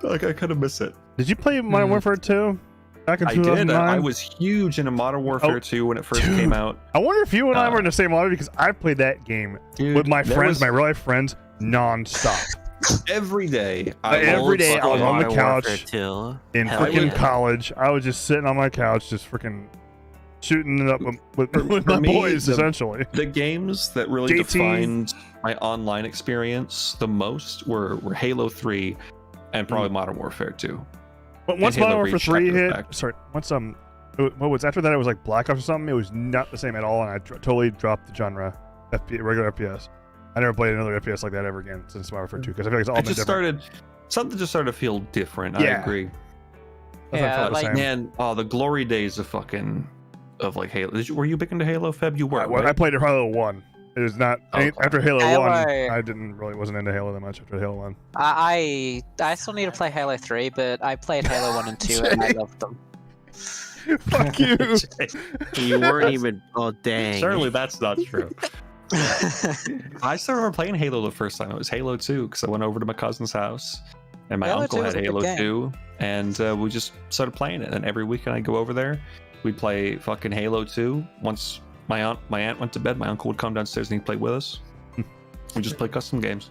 Like I kind of miss it. did you play Modern Warfare 2 back in I did. 2009? I was huge into Modern Warfare 2 when it first came out. I wonder if you and I Uh, were in the same lobby because I played that game Dude, with my there friends, was- my real life friends, non-stop. every day. Every day I was on the Modern couch Warfare 2. In Hell freaking yeah. college, I was just sitting on my couch, just freaking shooting it up with For my me, boys, the- essentially. The games that really JT. defined my online experience the most were Halo 3 and probably Modern Warfare 2. But once Halo Modern Warfare Reach 3 after the hit, fact. sorry, once what was after that? It was like Black Ops or something. It was not the same at all, and I totally dropped the genre, regular FPS. I never played another FPS like that ever again since Modern Warfare 2 because I feel like it's all It been just different. something just started to feel different. I Yeah. agree. That's Yeah, what I felt the like- same. Man, the glory days of Halo. Were you big into Halo, Feb? You were. I right? played Halo 1. It was not Okay. after Halo 1. Halo- I wasn't into Halo that much after Halo 1. I still need to play Halo 3, but I played Halo 1 and 2 and I loved them. Fuck you. You weren't even. Oh dang! Certainly, that's not true. I still remember playing Halo the first time. It was Halo 2 because I went over to my cousin's house and my Halo uncle 2 had was a good Halo game. 2, and we just started playing it. And every weekend I'd go over there, we'd play fucking Halo 2. Once my aunt went to bed, my uncle would come downstairs and he'd play with us. We just play custom games.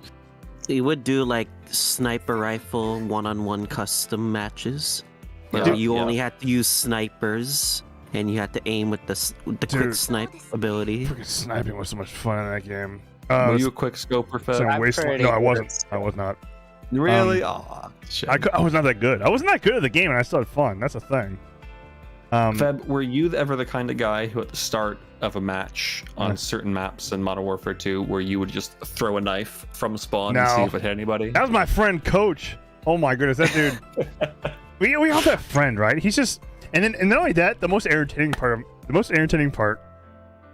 You would do like sniper rifle one-on-one custom matches. Where Yeah, you yeah. only had to use snipers, and you had to aim with the quick Dude. snipe ability. Freaking sniping was so much fun in that game. Were you a quick scoper, so Feb? I'm wasteland. pretty No, I good wasn't. at I was not. Really? Oh, shit. I was not that good. I wasn't that good at the game, and I still had fun. That's the thing. Feb, were you ever the kind of guy who at the start of a match on Yeah. certain maps in Modern Warfare 2 where you would just throw a knife from spawn and No. see if it hit anybody? That was my friend Coach. Oh my goodness, that dude. we all have that friend, right? He's just, and not only that, the most irritating part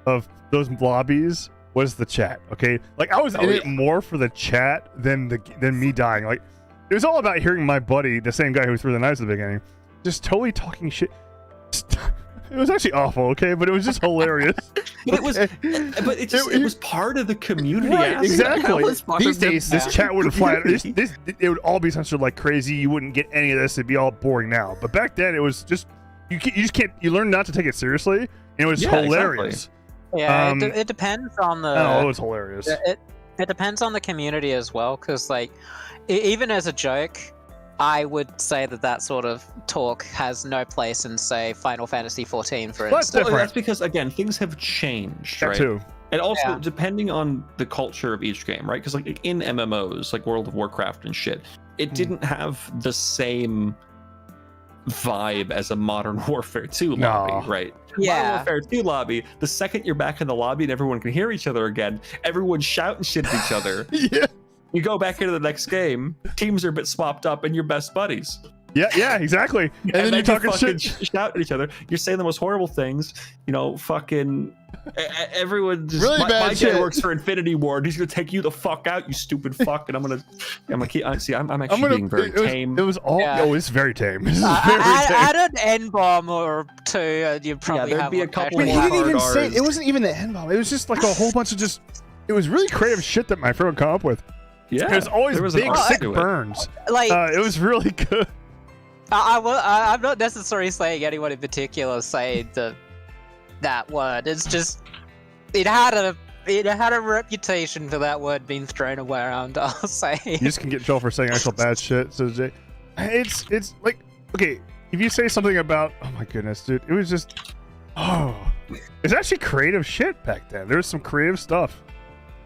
of those lobbies was the chat. Okay, like I was in it more for the chat than me dying. Like it was all about hearing my buddy, the same guy who threw the knives at the beginning, just totally talking shit. It was actually awful, okay, but it was just hilarious. But it was part of the community. Right, aspect. exactly. was part These of the days, this chat wouldn't fly. It would all be censored like crazy. You wouldn't get any of this. It'd be all boring now. But back then, it was just you just can't. You learn not to take it seriously, and it was Yeah, hilarious. Yeah, Um, it depends on the. Oh, it was hilarious. It depends on the community as well, because like, even as a joke, I would say that sort of talk has no place in, say, Final Fantasy 14, for Well, that's instance. Well, different. that's because again, things have changed, That right? too. And also Yeah. depending on the culture of each game, right? Because like in MMOs, like World of Warcraft and shit, it didn't have the same vibe as a Modern Warfare 2 lobby, No. right? Yeah. Modern Warfare 2 lobby, the second you're back in the lobby and everyone can hear each other again, everyone's shouting shit at each other. Yeah. You go back into the next game, teams are a bit swapped up and you're best buddies. Yeah, exactly. And then you're talking fucking shit. shout at each other. You're saying the most horrible things. You know, fucking everyone. Just, Really my bad guy shit. works for Infinity Ward. He's gonna take you the fuck out, you stupid fuck. And I'm gonna keep. See, I'm actually being very tame. It was all. Yeah. Oh, it's very tame. This is very tame. Add an N-bomb or two, and you'd probably there'd have be a one couple Wait, casual he more didn't even hard say. Rs. It wasn't even the end bomb. It was just like a whole bunch of just. It was really creative shit that my friend would come up with. Yeah, It was always there was an big, art sick to it. burns. Like, It was really good. I'm not necessarily saying anyone in particular saying that word. It's just it had a reputation for that word being thrown around. I'll say. You just can get in trouble for saying actual bad shit. So Jay, it's like, okay, if you say something about, oh my goodness, dude, it was just, it's actually creative shit back then. There was some creative stuff.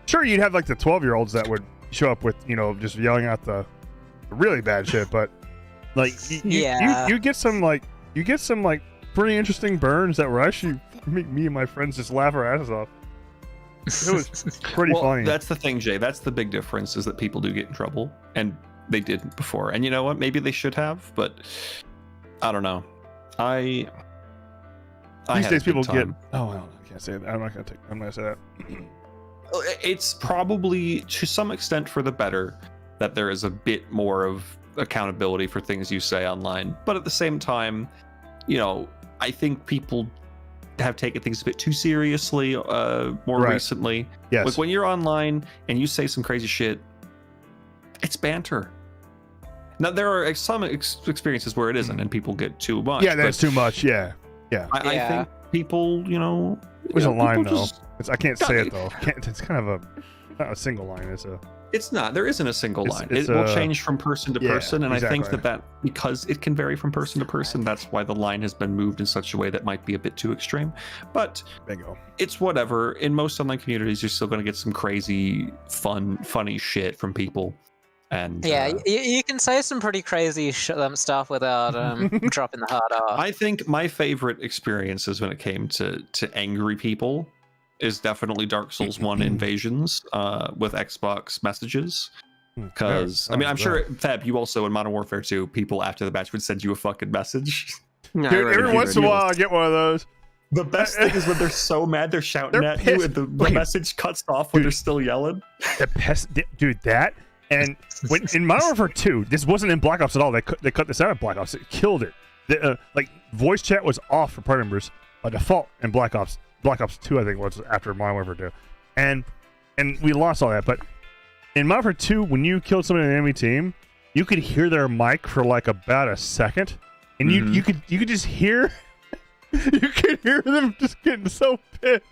Sure, you'd have like the 12-year-olds that would show up with, just yelling out the really bad shit, but like you get some pretty interesting burns that were actually make me and my friends just laugh our asses off. It was pretty funny. That's the thing, Jay. That's the big difference, is that people do get in trouble, and they didn't before. And you know what? Maybe they should have, but I don't know. These days people get. Oh, well, I can't say that. I'm not gonna say that. It's probably to some extent for the better that there is a bit more of accountability for things you say online, but at the same time, you know, I think people have taken things a bit too seriously more recently. Yes. Like when you're online and you say some crazy shit, it's banter. Now there are some experiences where it isn't, and people get too much. Yeah, that's too much. Yeah. I think people, you know, there's a line though. I can't say it though. It's kind of not a single line. It's not. There isn't a single line. It will change from person to person, and exactly. I think that because it can vary from person to person, that's why the line has been moved in such a way that might be a bit too extreme. But bingo. It's whatever. In most online communities, you're still going to get some crazy, funny shit from people. And yeah, you can say some pretty crazy stuff without dropping the hard R. I think my favorite experiences when it came to angry people is definitely Dark Souls 1 Invasions with Xbox messages. Because, I mean, I'm sure, Feb, you also in Modern Warfare 2, people after the match would send you a fucking message. Dude, every once in a while I get one of those. The best thing is when they're so mad they're shouting at you and the message cuts off when they're still yelling. Dude, that. And when in Modern Warfare 2, this wasn't in Black Ops at all. They cut this out of Black Ops. It killed it. Like voice chat was off for party members by default in Black Ops. Black Ops 2, I think, was after Modern Warfare 2, and we lost all that. But in Modern Warfare 2, when you killed somebody in an enemy team, you could hear their mic for like about a second, and you could just hear you could hear them just getting so pissed.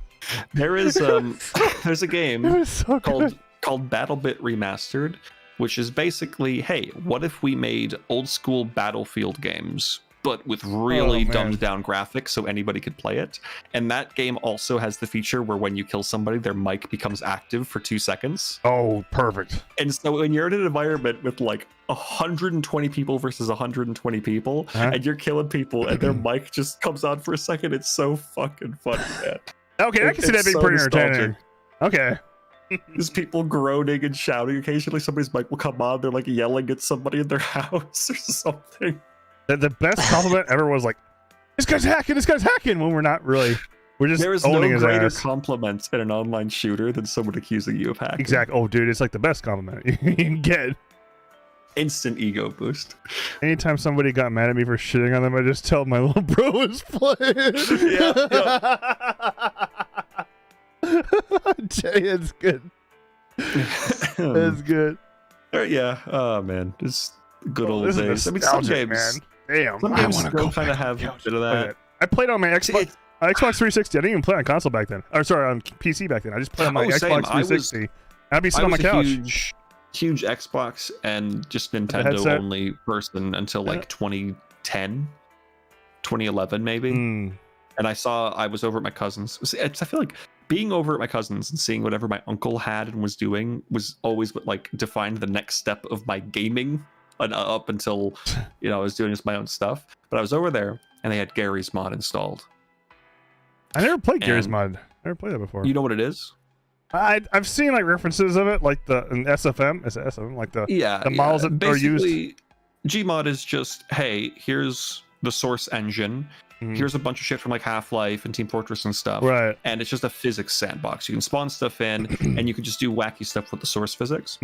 There is there's a game called BattleBit Remastered, which is basically, hey, what if we made old school Battlefield games, but with really dumbed down graphics so anybody could play it? And that game also has the feature where when you kill somebody, their mic becomes active for 2 seconds. Oh, perfect. And so when you're in an environment with like 120 people versus 120 people, and you're killing people and their mic just comes on for a second, it's so fucking funny, man. Okay, I can see that being pretty entertaining. Okay. There's people groaning and shouting. Occasionally somebody's mic will come on, they're like yelling at somebody in their house or something. The best compliment ever was like, this guy's hacking, when we're not really. We're just there is no greater compliment in an online shooter than someone accusing you of hacking. Exactly. Oh, dude, it's like the best compliment you can get. Instant ego boost. Anytime somebody got mad at me for shitting on them, I just tell my little bro was playing. Jay, it's good. It's good. Yeah. Oh man, it's good old days. I mean, some games, man. Damn, some games still kind of have a bit of that. I played on my Xbox 360. I didn't even play on console back then. Or sorry, on PC back then. I just played on my Xbox 360. I'd be sitting on my couch. Huge Xbox and just Nintendo only person until like 2010, 2011 maybe. And I was over at my cousin's. I feel like being over at my cousin's and seeing whatever my uncle had and was doing was always what like defined the next step of my gaming up until, you know, I was doing just my own stuff. But I was over there and they had Gary's mod installed. I never played Gary's mod. Never played that before. You know what it is? I've seen like references of it, like in SFM. Is it SFM? Like the models that are used. Gmod is just, hey, here's the source engine. Here's a bunch of shit from like Half-Life and Team Fortress and stuff. Right. And it's just a physics sandbox. You can spawn stuff in and you can just do wacky stuff with the source physics.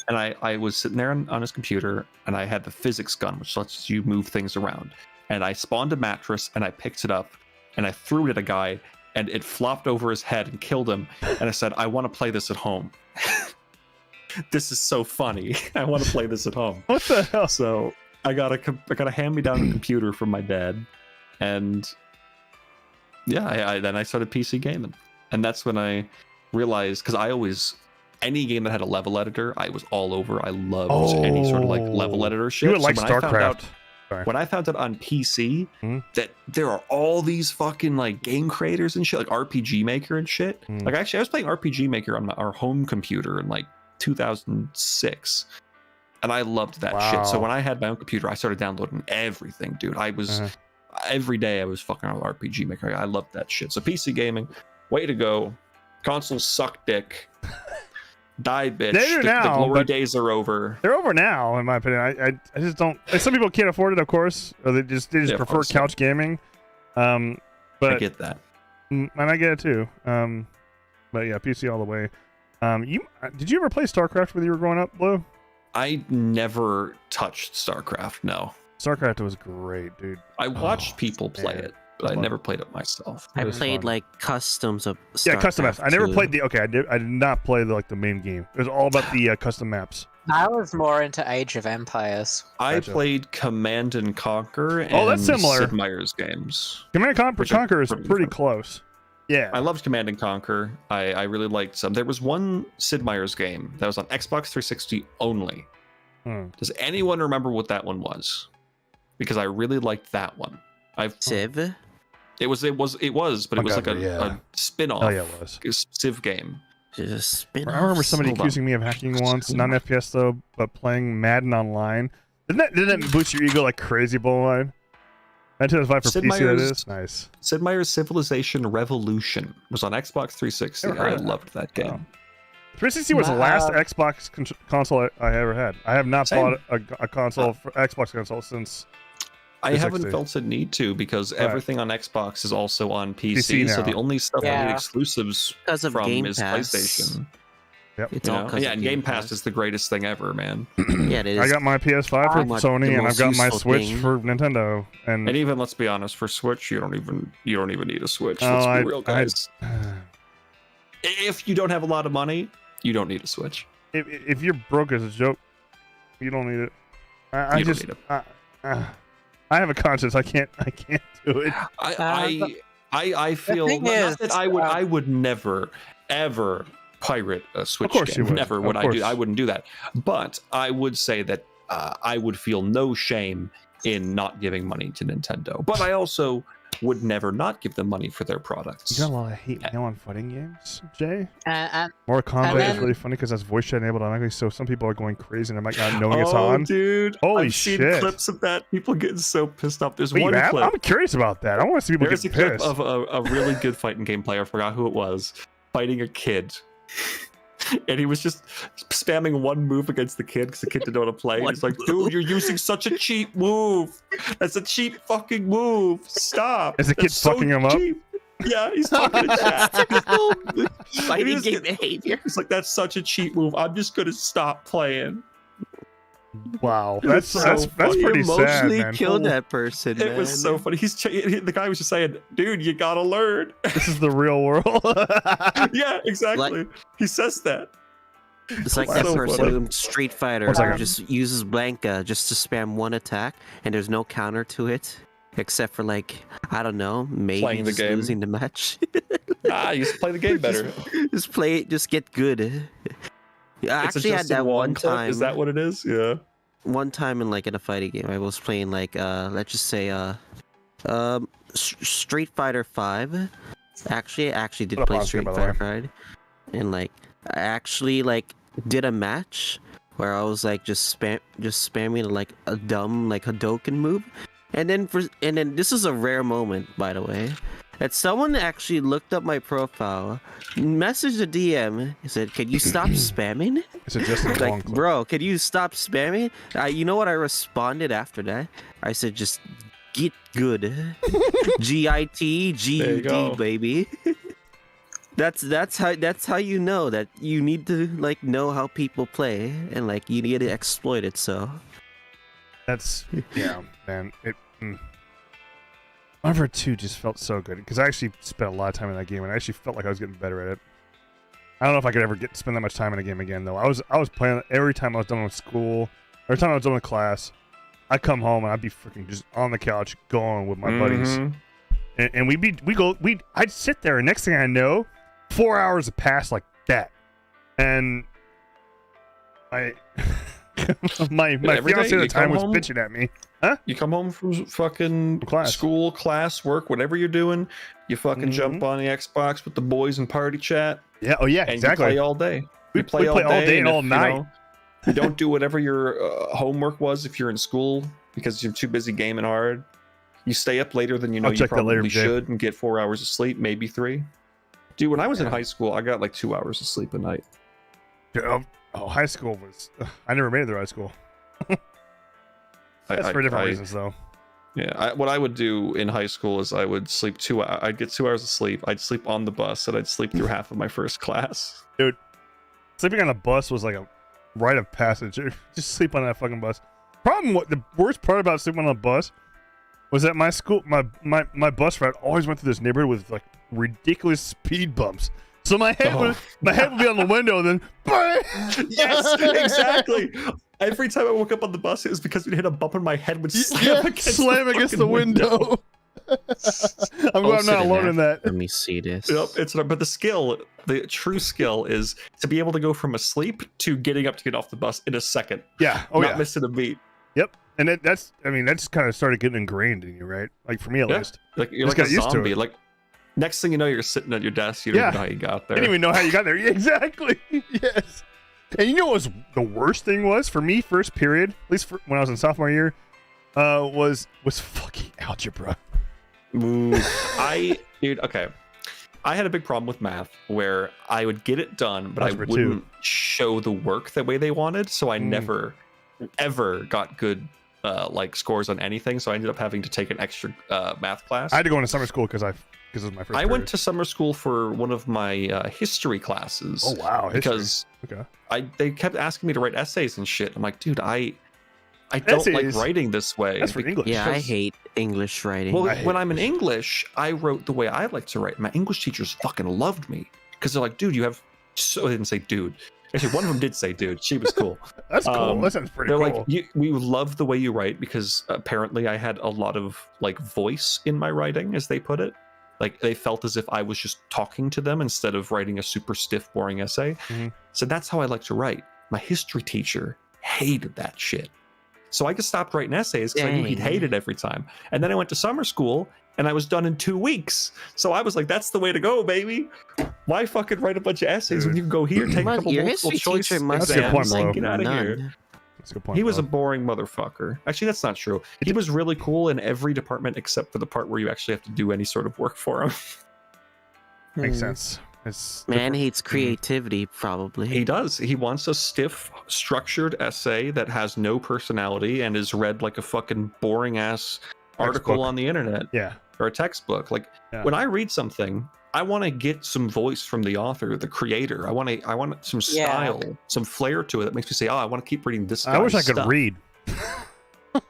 And I was sitting there on his computer and I had the physics gun, which lets you move things around. And I spawned a mattress and I picked it up and I threw it at a guy and it flopped over his head and killed him. And I said, I want to play this at home. This is so funny. I want to play this at home. What the hell? So I got a hand-me-down computer from my dad. And yeah, then I started PC gaming. And that's when I realized, because any game that had a level editor, I was all over. I loved any sort of like level editor shit. You would like StarCraft. When I found out on PC that there are all these fucking like game creators and shit, like RPG Maker and shit. Like actually, I was playing RPG Maker on our home computer in like 2006, and I loved that shit. So when I had my own computer, I started downloading everything, dude. every day I was fucking on RPG Maker. I loved that shit. So PC gaming, way to go. Consoles suck dick. Die, bitch. They do The now, glory but days are over. they're over now, in my opinion. I just don't. Like, some people can't afford it, of course, or they just Yeah, prefer of couch gaming. But I get that. and I get it too. But yeah, PC all the way. Did you ever play StarCraft when you were growing up, Blue? I never touched StarCraft. No, StarCraft was great, dude. I watched people play man. it, but I never played it myself. I It was played fun. like customs of Yeah, custom maps. I never StarCraft played 2. the. Okay, I did not play the main game. It was all about the custom maps. I was more into Age of Empires. I Gotcha. played Command and Conquer and Oh, that's similar. Sid Meier's games. Command and Which are Conquer is pretty pretty fun. close. Yeah. I loved Command and Conquer. I really liked some. There was one Sid Meier's game that was on Xbox 360 only. Does anyone remember what that one was? Because I really liked that one. Civ. It was, but it was like a spin-off Oh yeah, it was. Civ game. Just spin I remember somebody Hold on. accusing me of hacking once, not an FPS though, but playing Madden online. Didn't that boost your ego like crazy, Bullline? 1995 for Sid PC, that Meier's- is nice. Sid Meier's Civilization Revolution was on Xbox 360. Never heard I of that. loved that game. Wow. 360 was the last Xbox console I ever had. I have not Same. bought a console, for Xbox console since. I 360. haven't felt a need to because Right. everything on Xbox is also on PC PC. So now. the only stuff I Yeah. need exclusives Because of from Game is Pass. PlayStation. Yep. It's You all know? because Yeah, of and Game Pass is the greatest thing ever, man. Yeah, it is. I got my PS5 for Pretty much Sony, the and I've most got my useful Switch thing. for Nintendo. And And even let's be honest, for Switch, you don't even need a Switch. Oh, Let's I- be real, guys. If you don't have a lot of money, you don't need a Switch. if you're broke as a joke, you don't need it. I You don't just need I have a conscience. I can't do it. I feel thing not is, that I would never ever pirate a Switch course game. you would. Never Of would I course. do. I wouldn't do that. But I would say that I would feel no shame in not giving money to Nintendo. But I also would never not give them money for their products. You got a lot of hate mail on fighting games, Jay. And Mortal Kombat And is then- really funny because that's voice chat enabled automatically, so some people are going crazy and I might not knowing it's Oh, on. dude! Holy I've seen shit. clips of that. People getting so pissed off. There's Wait, one you have? clip. I'm curious about that. I want to see people There's a get clip pissed. of a really good fighting game player. I forgot who it was, fighting a kid. And he was just spamming one move against the kid because the kid didn't know how to play. One He's like, move. dude, you're using such a cheap move. That's a cheap fucking move. Stop. Is the kid That's so fucking him up? cheap." Yeah, he's talking to chat. Fighting He was game getting- behavior. He's like, that's such a cheap move. I'm just gonna stop playing. Wow, It that's was so funny. pretty sad, Emotionally man. killed that person. It was so funny. The guy was just saying, dude, you gotta learn. This is the real world. Yeah, exactly. He says that. It's like That's that so person funny. in Street Fighter One second. who just uses Blanca just to spam one attack, and there's no counter to it, except for like I don't know, maybe Playing the just game. losing the match. You just play the game better. Just play it, just get good. I It's actually had Justin that Wong one clip? time. Is that what it is? Yeah. One time in like in a fighting game, I was playing like let's just say Street Fighter 5. Actually, I actually did What up, play Oscar, Street by the Fighter 5, and like I actually like did a match where I was like just spamming like a dumb like Hadoken move, and then this is a rare moment, by the way, that someone actually looked up my profile, messaged a DM, and said, "Can you stop spamming?" It's a Justin Wong Like, clip. bro, can you stop spamming? You know what I responded after that? I said, just get good. GIT, There you go. GUD, baby. That's how you know that you need to like know how people play and like you need to exploit it. So That's yeah, man. However, 2 just felt so good because I actually spent a lot of time in that game and I actually felt like I was getting better at it. I don't know if I could ever spend that much time in a game again though. I was playing it every time I was done with school, every time I was done with class. I'd come home and I'd be freaking just on the couch going with my buddies, Mhm. and I'd sit there and next thing I know, 4 hours have passed like that, and my Every day fiance at the you time come was home? bitching at me. You come home from fucking Class. school, class, work, whatever you're doing. You fucking jump on the Xbox with the boys and party chat, Yeah, oh yeah, and exactly. you play all day. We You play all day and all if, night. You don't do whatever your homework was if you're in school because you're too busy gaming hard. You stay up later than you know I'll you check that later, probably Jay. should and get 4 hours of sleep, maybe 3. Dude, when I was in high school, I got like 2 hours of sleep a night. High school was. I never made it through high school. That's for different reasons, though. Yeah, what I would do in high school is I would sleep I'd get 2 hours of sleep. I'd sleep on the bus, and I'd sleep through half of my first class. Dude, sleeping on a bus was like a rite of passage. Just sleep on that fucking bus. The worst part about sleeping on a bus was that my school, my bus ride always went through this neighborhood with like ridiculous speed bumps. So my head would be on the window, and then Yes, exactly. Every time I woke up on the bus, it was because it hit a bump and my head would slam against the window. I'm not alone in that. Let me see this. Yep, but the true skill is to be able to go from asleep to getting up to get off the bus in a second. Yeah. Not missing a beat. Yep. And that's kind of started getting ingrained in you, right? Like for me at least. Like you're Just like a got used to zombie. it. Like next thing you know, you're sitting at your desk. You don't even know how you got there. I didn't even know how you got there. Exactly. Yes. And you know what was the worst thing was for me? First period, at least when I was in sophomore year, was fucking algebra. Dude, okay. I had a big problem with math where I would get it done, but Algebra I wouldn't show the work the way they wanted. So I never, ever got good scores on anything. So I ended up having to take an extra math class. I had to go into summer school because it was my first. I went to summer school for one of my history classes. Oh wow! Because they kept asking me to write essays and shit. I'm like, dude, I don't like writing this way. That's for English. Yeah, I hate English writing. Well, when I'm in English, I wrote the way I like to write. My English teachers fucking loved me because they're like, dude, you have. So they didn't say dude. Actually, one of them did say dude. She was cool. That's cool. That sounds pretty cool. They're like, we love the way you write because apparently I had a lot of like voice in my writing, as they put it. Like they felt as if I was just talking to them instead of writing a super stiff, boring essay. Mm-hmm. So that's how I like to write. My history teacher hated that shit. So I just stopped writing essays because I knew he'd hate it every time. And then I went to summer school and I was done in 2 weeks. So I was like, that's the way to go, baby. Why fucking write a bunch of essays when you can go here, take a couple multiple choice exams, and get out of here? That's a good point. He was a boring motherfucker. Actually, that's not true. He was really cool in every department except for the part where you actually have to do any sort of work for him. Makes sense. Man hates creativity, probably. He does. He wants a stiff, structured essay that has no personality and is read like a fucking boring ass article on the internet. Yeah. Or a textbook. Like when I read something, I want to get some voice from the author, the creator. I want some style, some flair to it that makes me say, "Oh, I want to keep reading this." I wish I could read.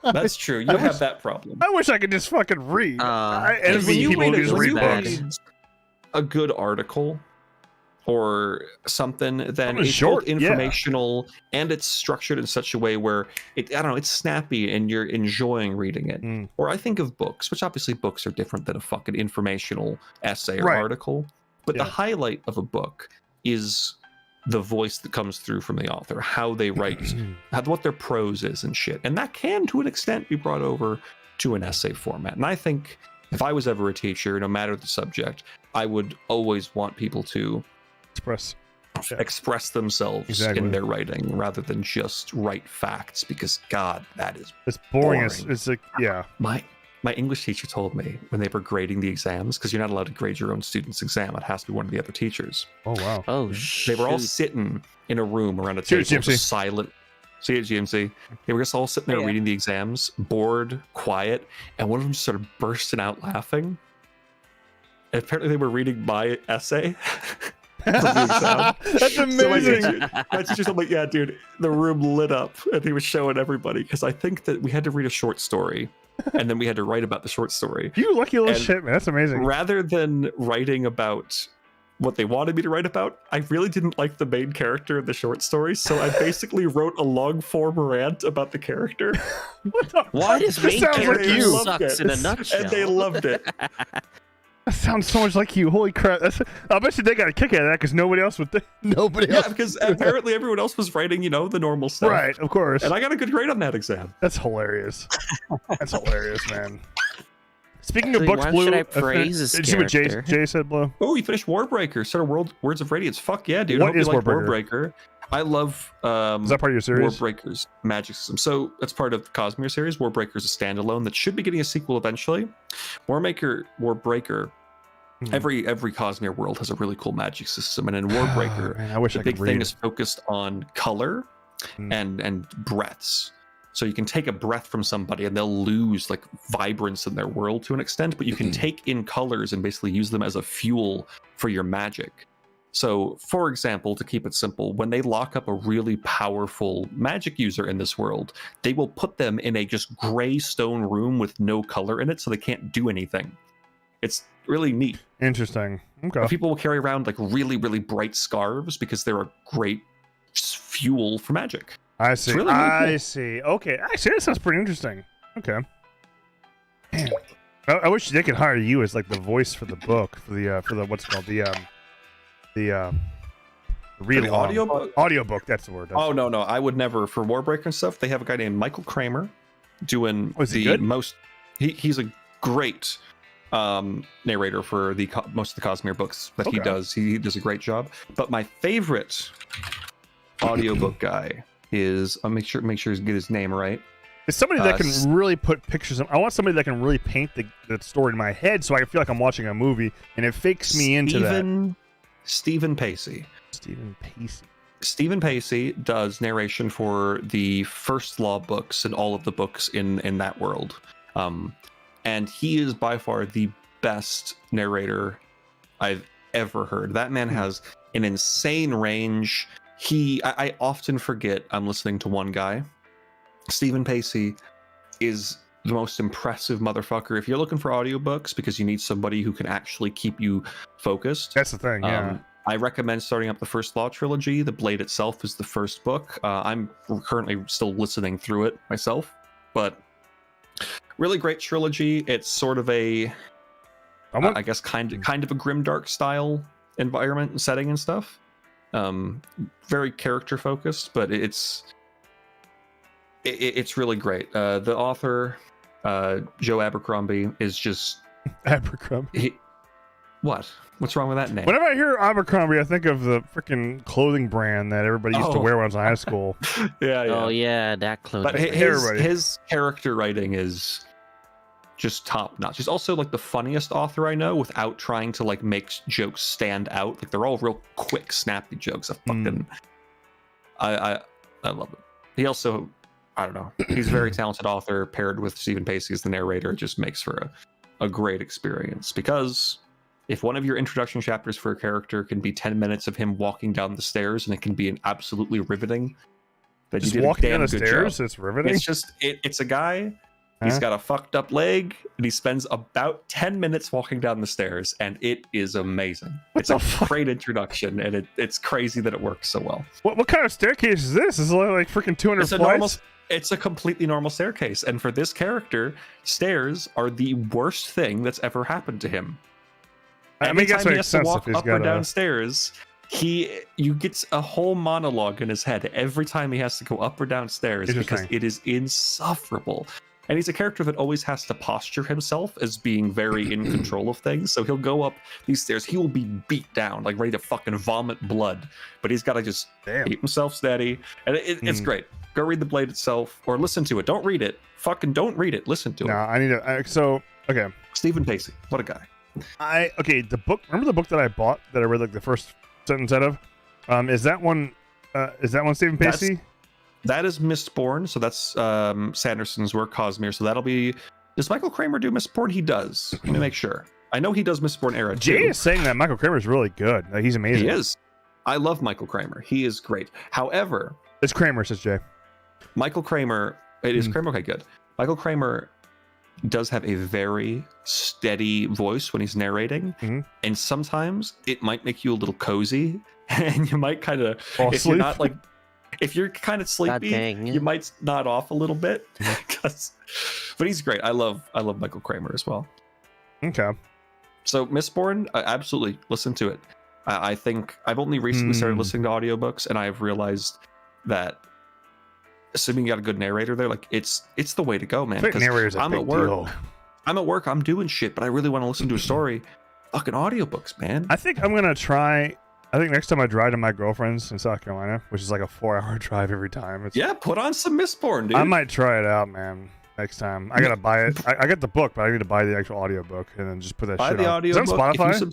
That's true. You have that problem. I wish I could just fucking read. I envy people who just read books. A good article or something, then it's short, informational, and it's structured in such a way where it's snappy and you're enjoying reading it. Or I think of books, which obviously books are different than a fucking informational essay or article, but the highlight of a book is the voice that comes through from the author, how they write, what their prose is and shit. And that can, to an extent, be brought over to an essay format. And I think if I was ever a teacher, no matter the subject, I would always want people to express themselves in their writing rather than just write facts, because God, that is boring. It's like, my English teacher told me when they were grading the exams, because you're not allowed to grade your own student's exam, it has to be one of the other teachers. Oh wow. Oh They were all sitting in a room around a table, just silent. See it, GMC. They were just all sitting there reading the exams, bored, quiet, and one of them just started bursting out laughing. And apparently they were reading my essay. That's amazing. So my teacher's like, yeah, dude, the room lit up, and he was showing everybody, because I think that we had to read a short story, and then we had to write about the short story. You lucky little shit, man. That's amazing. Rather than writing about what they wanted me to write about, I really didn't like the main character in the short story, so I basically wrote a long form rant about the character. Why does main character sucks in a nutshell? And they loved it. That sounds so much like you. Holy crap. I bet you they got a kick out of that because nobody else would. Yeah, because apparently everyone else was writing, the normal stuff. Right, of course. And I got a good grade on that exam. That's hilarious. That's hilarious, man. Speaking of books, why Blue, should I praise this did you see what Jay said, Blue? Oh, you finished Warbreaker. Words of Radiance. Fuck yeah, dude. What is Warbreaker? I love Is that part of your series? Warbreaker's magic system. So that's part of the Cosmere series. Warbreaker's a standalone that should be getting a sequel eventually. Warbreaker. Every Cosmere world has a really cool magic system, and in Warbreaker, Man, I wish the I could big thing read. is focused on color and breaths. So you can take a breath from somebody and they'll lose like vibrance in their world to an extent, but you can take in colors and basically use them as a fuel for your magic. So, for example, to keep it simple, when they lock up a really powerful magic user in this world, they will put them in a just gray stone room with no color in it, so they can't do anything. It's really neat. Interesting. Okay. But people will carry around like really, really bright scarves because they're a great fuel for magic. I see. Really, really cool. I see. Okay. Actually, that sounds pretty interesting. Okay. Man. I wish they could hire you as like the voice for the book for the what's it called the read The along. audiobook? Audiobook. That's the word. Oh no, I would never. For Warbreaker and stuff, they have a guy named Michael Kramer doing is he the good? most. He's a great narrator for the most of the Cosmere books that he Okay. does. He does a great job. But my favorite audiobook guy is I'll make sure to get his name right. It's somebody that S- can really put pictures in. I want somebody that can really paint the story in my head so I feel like I'm watching a movie and it fakes me into that. Stephen Pacey. Stephen Pacey. Stephen Pacey does narration for the First Law books and all of the books in that world. And he is by far the best narrator I've ever heard. That man has an insane range. I often forget I'm listening to one guy. Stephen Pacey is the most impressive motherfucker. If you're looking for audiobooks because you need somebody who can actually keep you focused, That's the thing, yeah. I recommend starting up the First Law trilogy. The Blade itself is the first book. I'm currently still listening through it myself, but really great trilogy. It's sort of a, I guess, kind of a grimdark style environment and setting and stuff. Very character focused, but it's really great. The author, Joe Abercrombie, is just Abercrombie. What's wrong with that name? Whenever I hear Abercrombie, I think of the freaking clothing brand that everybody used to wear when I was in high school. yeah. Oh yeah, that clothing. But Everybody. his character writing is just top notch. He's also like the funniest author I know without trying to like make jokes stand out. Like they're all real quick, snappy jokes. I love it. He also, I don't know, he's a very talented author paired with Stephen Pacey as the narrator. It just makes for a great experience, because if one of your introduction chapters for a character can be 10 minutes of him walking down the stairs and it can be an absolutely riveting, then Just you did walking a damn down the good stairs, job. it's riveting. It's just it's a guy. He's got a fucked up leg, and he spends about 10 minutes walking down the stairs, and it is amazing. It's a great introduction, and it's crazy that it works so well. What kind of staircase is this? Is it like freaking 200 flights? It's a completely normal staircase, and for this character, stairs are the worst thing that's ever happened to him. I mean, I guess Anytime it he makes has to sense walk if he's up or got downstairs, you get a whole monologue in his head every time he has to go up or downstairs, because it is insufferable. And he's a character that always has to posture himself as being very in control of things. So he'll go up these stairs, he will be beat down, like ready to fucking vomit blood, but he's got to just keep himself steady. And it's great. Go read The Blade itself, or listen to it. Don't read it. Fucking don't read it. Listen to it. No, I need to. Okay. Stephen Pacey, what a guy. The book. Remember the book that I bought that I read like the first sentence out of? Is that one Stephen Pacey? That is Mistborn, so that's Sanderson's work, Cosmere. So that'll be. Does Michael Kramer do Mistborn? He does. Let me make sure. I know he does Mistborn era too. Jay is saying that Michael Kramer is really good. Like, he's amazing. He is. I love Michael Kramer. He is great. However, it's Kramer, says Jay. Michael Kramer. It is Kramer. Okay, good. Michael Kramer does have a very steady voice when he's narrating, and sometimes it might make you a little cozy, and you might kind of, if you're kind of sleepy, you might nod off a little bit. But he's great. I love Michael Kramer as well. Okay. So Mistborn, absolutely listen to it. I think I've only recently started listening to audiobooks, and I've realized that assuming you got a good narrator there, like it's the way to go, man. Because I'm at work. I'm at work. I'm doing shit, but I really want to listen to a story. Fucking audiobooks, man. I think I'm gonna try I think next time I drive to my girlfriend's in South Carolina, which is like a 4-hour drive every time. Yeah, put on some Mistborn, dude. I might try it out, man. Next time, I gotta buy it. I got the book, but I need to buy the actual audiobook and then just put that shit on. Is that on Spotify?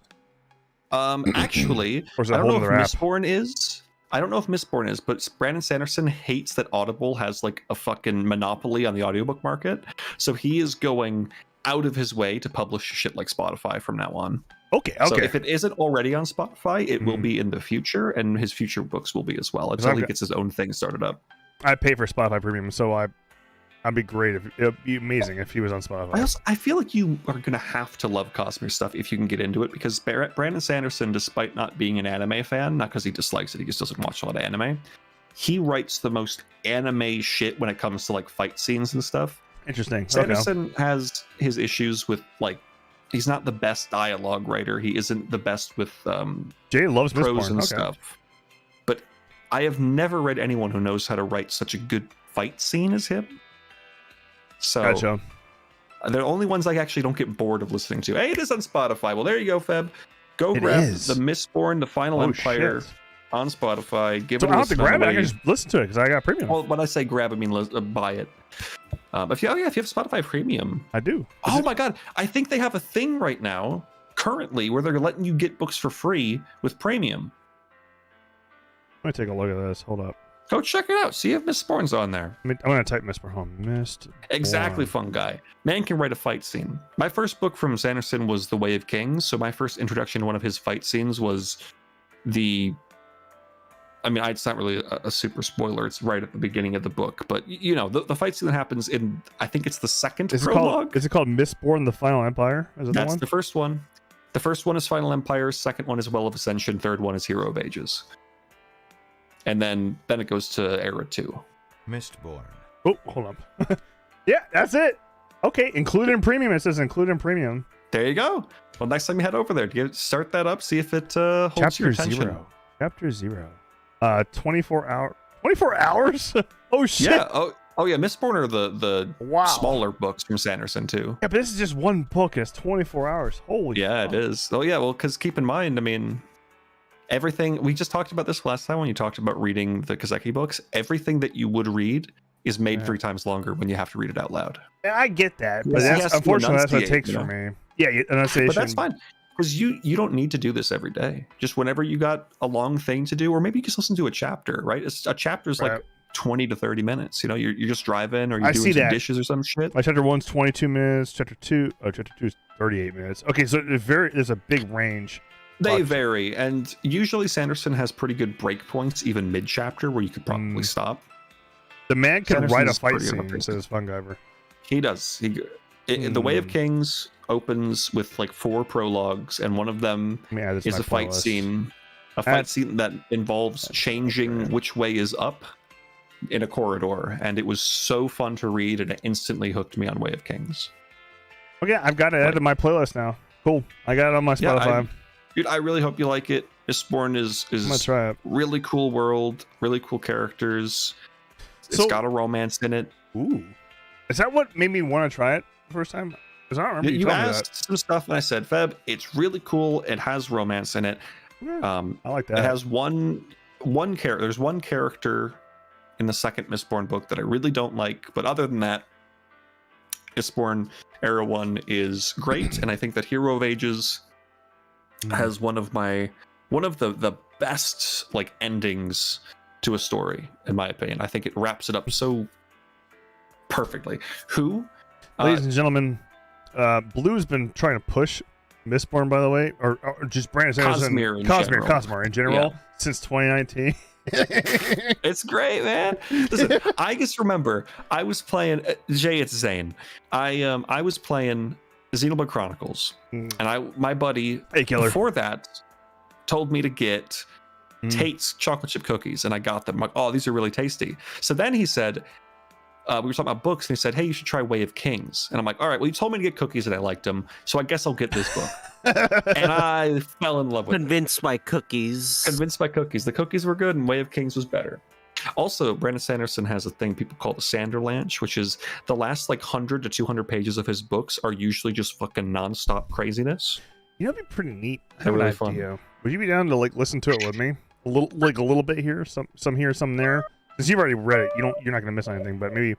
Actually, or is I it don't know if their app? Mistborn is. I don't know if Mistborn is, but Brandon Sanderson hates that Audible has like a fucking monopoly on the audiobook market. So he is going out of his way to publish shit like Spotify from now on. Okay. So if it isn't already on Spotify, it will be in the future, and his future books will be as well until he gets his own thing started up. I pay for Spotify Premium, so I'd be great if it'd be amazing if he was on Spotify. I feel like you are gonna have to love Cosmere stuff if you can get into it, because Brandon Sanderson, despite not being an anime fan, not because he dislikes it, he just doesn't watch a lot of anime, he writes the most anime shit when it comes to like fight scenes and stuff. Interesting. Sanderson has his issues with like, he's not the best dialogue writer. He isn't the best with Jay loves prose Mistborn. and stuff. But I have never read anyone who knows how to write such a good fight scene as him. So Gotcha. they're the only ones I actually don't get bored of listening to. Hey, it is on Spotify. Well, there you go, Feb. Go grab the Mistborn, the Final Empire on Spotify. Give it a listen. I don't have to grab it. I can just listen to it because I got premium. Well, when I say grab, I mean buy it. If you have Spotify Premium, I do. My god, I think they have a thing right now, currently, where they're letting you get books for free with Premium. Let me take a look at this. Hold up. Go check it out. See if Mistborn's on there. I'm gonna type Mistborn home. Mistborn. Exactly, fun guy. Man can write a fight scene. My first book from Sanderson was The Way of Kings, so my first introduction to one of his fight scenes was it's not really a super spoiler. It's right at the beginning of the book, but you know, the fight scene that happens in, I think it's the second prologue. Is it called Mistborn: The Final Empire? Is it That's the first one. The first one is Final Empire. Second one is Well of Ascension. Third one is Hero of Ages. And then it goes to Era 2. Mistborn. Oh, hold up. Yeah, that's it. Okay, included in premium. It says included in premium. There you go. Well, next time you head over there, start that up. See if it holds your attention. Chapter 0. 24 hours? Oh shit. Yeah. Oh yeah. Mistborn are the smaller books from Sanderson too. Yeah, but this is just one book. And it's 24 hours. Holy. Yeah, fuck. it is. Oh yeah. Well, because keep in mind, everything we just talked about this last time when you talked about reading the Kiseki books. Everything that you would read is made 3 times longer when you have to read it out loud. Yeah, I get that, but unfortunately that's what it takes for me. Yeah, enunciation. But that's fine, because you don't need to do this every day. Just whenever you got a long thing to do, or maybe you just listen to a chapter. Right, a chapter is like 20 to 30 minutes. You know, you're just driving or you're doing some dishes or some shit. My chapter 1's 22 minutes. Chapter 2 is 38 minutes. Okay, so there's a big range. They vary, and usually Sanderson has pretty good break points, even mid-chapter, where you could probably stop. The man can write a fight scene, says Fungiver. He does. The Way of Kings opens with like 4 prologues, and one of them is a fight scene. A fight scene that involves changing which way is up in a corridor, and it was so fun to read, and it instantly hooked me on Way of Kings. Okay, I've got it added to my playlist now. Cool. I got it on my Spotify. Dude, I really hope you like it. Mistborn is I'm gonna try it. Really cool world, really cool characters. It's got a romance in it. Ooh, is that what made me want to try it the first time? Because I don't remember you asked some stuff, and I said, "Feb, it's really cool. It has romance in it. I like that. It has one character. There's one character in the second Mistborn book that I really don't like, but other than that, Mistborn Era 1 is great, and I think that Hero of Ages has one of the best like endings to a story, in my opinion. I think it wraps it up so perfectly. Ladies and gentlemen, Blue's been trying to push Mistborn, by the way, or just Brandon Sanderson, Cosmere in general, since 2019. It's great, man. Listen, I just remember I was playing Jay. It's Zane. I was playing Xenoblade Chronicles, and my buddy before that told me to get Tate's chocolate chip cookies, and I got them. I'm like, oh, these are really tasty. So then he said, we were talking about books, and he said, hey, you should try Way of Kings. And I'm like, all right, well, you told me to get cookies, and I liked them, so I guess I'll get this book. And I fell in love with Convinced by cookies. Convinced by cookies. The cookies were good, and Way of Kings was better. Also, Brandon Sanderson has a thing people call the Sanderlanche, which is the last like 100 to 200 pages of his books are usually just fucking nonstop craziness. You know, it'd be pretty neat. I They're have really an idea. Would you be down to like listen to it with me? A little bit here, some here, some there. Since you've already read it, you're not gonna miss anything. But maybe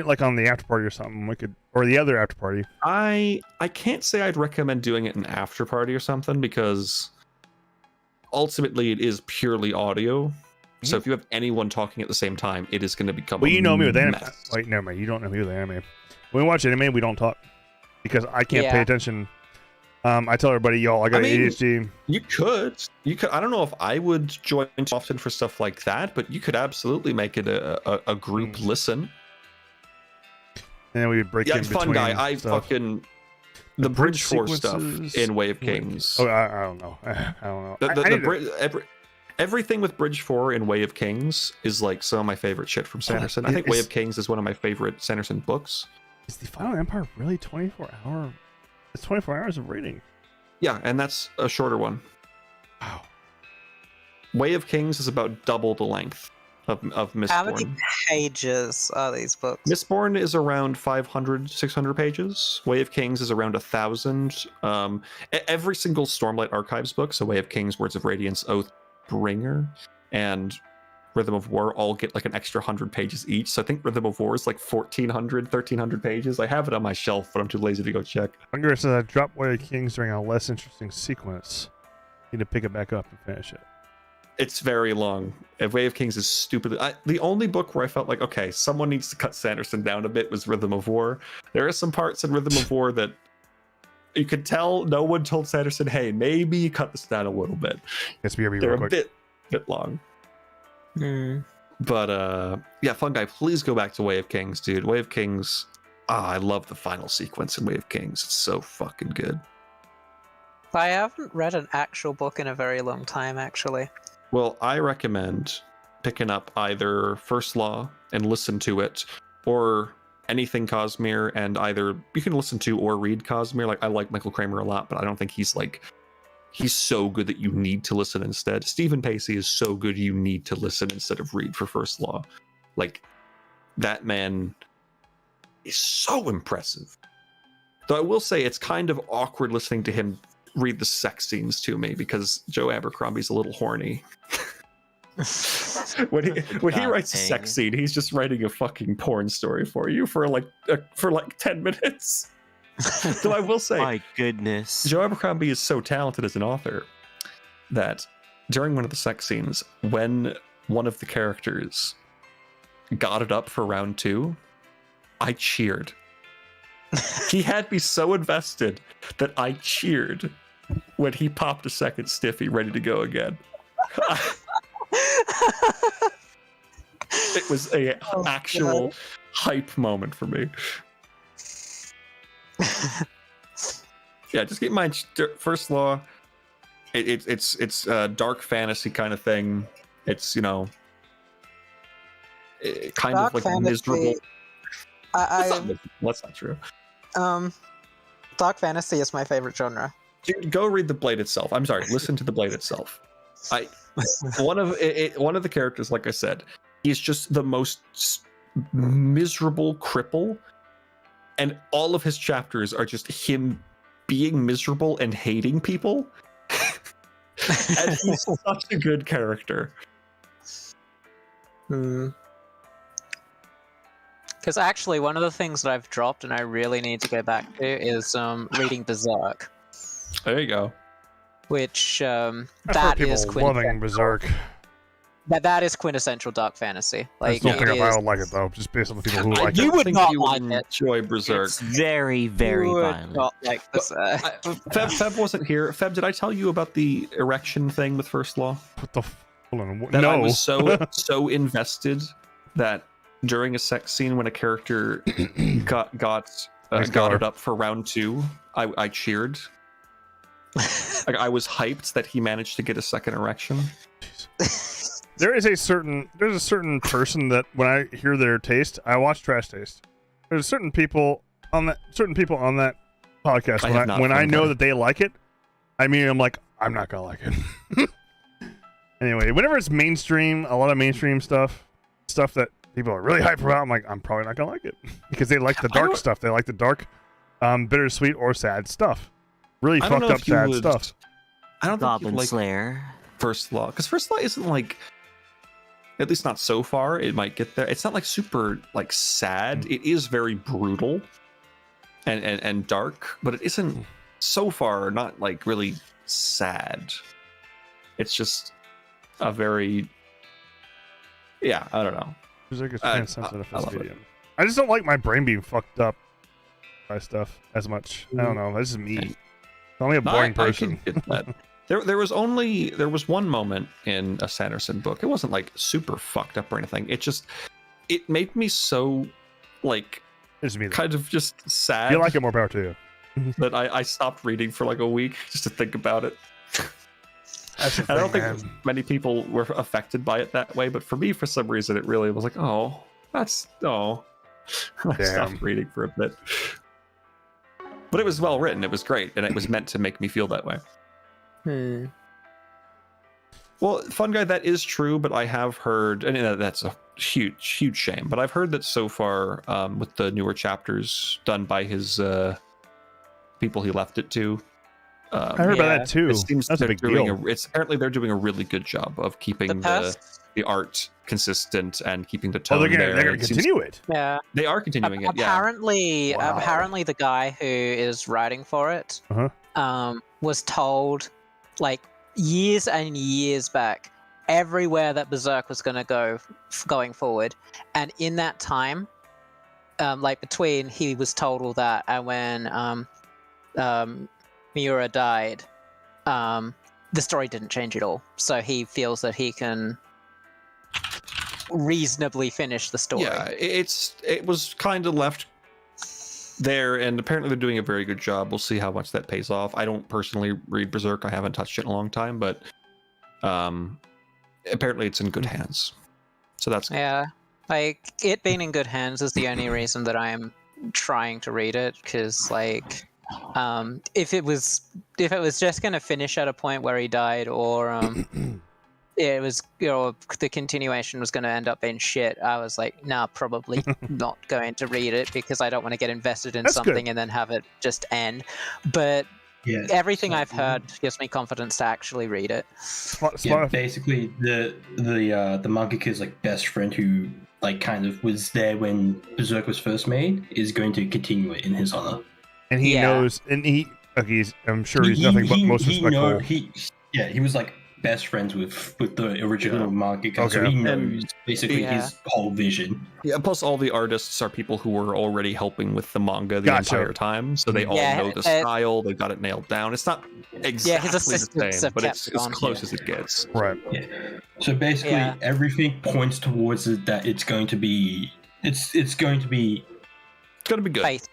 like on the after party or something, we could, or the other after party. I can't say I'd recommend doing it in after party or something because ultimately it is purely audio. So if you have anyone talking at the same time, it is going to become. Well, you know me with anime. Mess. Wait, never mind. You don't know me with anime. When we watch anime, we don't talk because I can't pay attention. I tell everybody, y'all, I got ADHD. You could. I don't know if I would join often for stuff like that, but you could absolutely make it a group listen. And then we would break in between. Fun guy. I stuff. fucking the Bridge 4 stuff in Way of Kings. Oh, I don't know. I don't know. Everything with Bridge 4 in Way of Kings is like some of my favorite shit from Sanderson. I think Way of Kings is one of my favorite Sanderson books. Is the Final Empire really 24 hour? It's 24 hours of reading. Yeah, and that's a shorter one. Wow. Way of Kings is about double the length of Mistborn. How many pages are these books? Mistborn is around 500, 600 pages. Way of Kings is around 1,000. Every single Stormlight Archives book, so Way of Kings, Words of Radiance, Oathbringer, and Rhythm of War all get like an extra 100 pages each. So I think Rhythm of War is like 1,400, 1,300 pages. I have it on my shelf, but I'm too lazy to go check. Hunger says I dropped Way of Kings during a less interesting sequence. Need to pick it back up and finish it. It's very long. Way of Kings is stupid. The only book where I felt like, okay, someone needs to cut Sanderson down a bit was Rhythm of War. There are some parts in Rhythm of War that you could tell no one told Sanderson, hey, maybe cut this down a little bit. They're a bit long. But yeah, Fun Guy, please go back to Way of Kings, dude. Way of Kings, I love the final sequence in Way of Kings. It's so fucking good. I haven't read an actual book in a very long time, actually. Well, I recommend picking up either First Law and listen to it, or anything Cosmere, and either you can listen to or read Cosmere. Like, I like Michael Kramer a lot, but I don't think he's so good that you need to listen instead. Stephen Pacey is so good you need to listen instead of read for First Law. Like, that man is so impressive. Though I will say it's kind of awkward listening to him read the sex scenes to me because Joe Abercrombie's a little horny. when he writes a sex scene, he's just writing a fucking porn story for you for like 10 minutes. So I will say, my goodness, Joe Abercrombie is so talented as an author that during one of the sex scenes, when one of the characters got it up for round 2, I cheered. He had me so invested that I cheered when he popped a second stiffy ready to go again. It was a actual hype moment for me. Yeah, just keep in mind, First Law, it's a dark fantasy kind of thing. It's, kind Dark of like fantasy, miserable. That's not true. Dark fantasy is my favorite genre. Dude, go read The Blade itself. I'm sorry, listen to The Blade itself. One of the characters, like I said, he's just the most miserable cripple, and all of his chapters are just him being miserable and hating people. And he's such a good character. Because actually, one of the things that I've dropped and I really need to go back to is reading Berserk. There you go. Which I've that heard people is loving Berserk. That is quintessential dark fantasy. I Like, still think I don't like it though, just based on the people who like it. You would not like would it. enjoy Berserk. it's very, very You would violent. not like Berserk. Feb wasn't here. Feb, did I tell you about the erection thing with First Law? What the? Hold on. That No. I was so invested that during a sex scene when a character got it up for round 2, I cheered. Like, I was hyped that he managed to get a second erection. There's a certain person that when I hear their taste, I watch Trash Taste. There's certain people on that podcast when I know that they like it. I mean, I'm like, I'm not gonna like it. Anyway, whenever it's mainstream, a lot of mainstream stuff that people are really hyped about, I'm like, I'm probably not gonna like it because they like the dark stuff. They like the dark, bittersweet or sad stuff. Really fucked up sad stuff. I don't think Goblin you'd like Slayer. First Law, because First Law isn't like, at least not so far. It might get there. It's not like super like sad. It is very brutal and dark, but it isn't so far not like really sad. It's just a very, yeah, I don't know. Music is I transcendental love it. medium. I just don't like my brain being fucked up by stuff as much. I don't know. That's just me. I'm only a boring person. I can get that. There was one moment in a Sanderson book. It wasn't like super fucked up or anything. It made me so like It's me. kind of just sad. If you like it, more power to you. That I stopped reading for like a week just to think about it. That's the I don't thing, think man. many people were affected by it that way, but for me, for some reason, it really was like, oh, that's I stopped reading for a bit. But it was well written. It was great, and it was meant to make me feel that way. Well, Fun Guy, that is true, but I have heard, and that's a huge shame, but I've heard that so far, with the newer chapters done by his people he left it to, I heard about that too. it seems That's a they're big doing deal. apparently they're doing a really good job of keeping the art consistent and keeping the tone Oh, they're there. gonna continue it. Yeah. They are continuing it. Yeah. Apparently, the guy who is writing for it, was told, like years and years back, everywhere that Berserk was going to go going forward, and in that time, like between he was told all that and when Miura died, the story didn't change at all. So he feels that he can reasonably finish the story. Yeah, it was kind of left there, and apparently they're doing a very good job. We'll see how much that pays off. I don't personally read Berserk. I haven't touched it in a long time, but apparently it's in good hands. So that's good. Yeah, like it being in good hands is the only reason that I am trying to read it, because like if it was just going to finish at a point where he died, or it was, the continuation was going to end up being shit, I was like, nah, probably not going to read it, because I don't want to get invested in That's something good. and then have it just end. But everything I've heard gives me confidence to actually read it. Yeah, basically the mangaka's like best friend, who like kind of was there when Berserk was first made, is going to continue it in his honor. And he knows, and I'm sure he's nothing but most respectful. He was like best friends with the original mangaka, so he knows basically his whole vision. Yeah, plus all the artists are people who were already helping with the manga the entire time, so they all know the style. They've got it nailed down. It's not exactly the same, but it's as close as it gets. Right. Yeah. So basically, everything points towards it that it's going to be good. Faithful.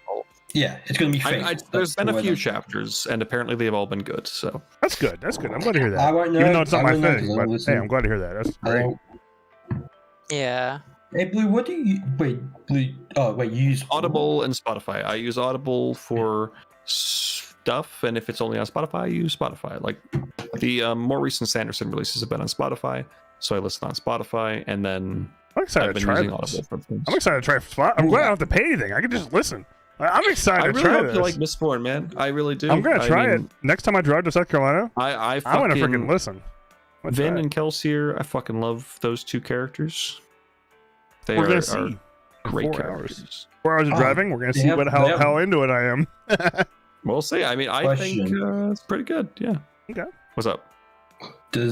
Yeah, it's going to be faithful. There's been a few chapters, and apparently they've all been good. So that's good. That's good. I'm glad to hear that. I won't know, even though it's not my know, thing, but hey, I'm glad to hear that. That's great. Yeah. Hey, Blue, what do you Blue? Oh, wait, you use Audible and Spotify. I use Audible for stuff, and if it's only on Spotify, I use Spotify. Like the more recent Sanderson releases have been on Spotify, so I listen on Spotify, and then I'm excited to try this. I'm excited to try Spotify. I'm glad I don't have to pay anything. I can just listen. I'm excited to try this. I really hope you like Mistborn, man. I really do. I'm gonna try it next time I drive to South Carolina. I want to freaking listen. Vin and Kelsier, I fucking love those two characters. They We're are gonna see. great 4 characters. hours. 4 hours of driving. We're gonna see how into it I am. We'll see. I mean, I think it's pretty good. Yeah. Okay. What's up? Do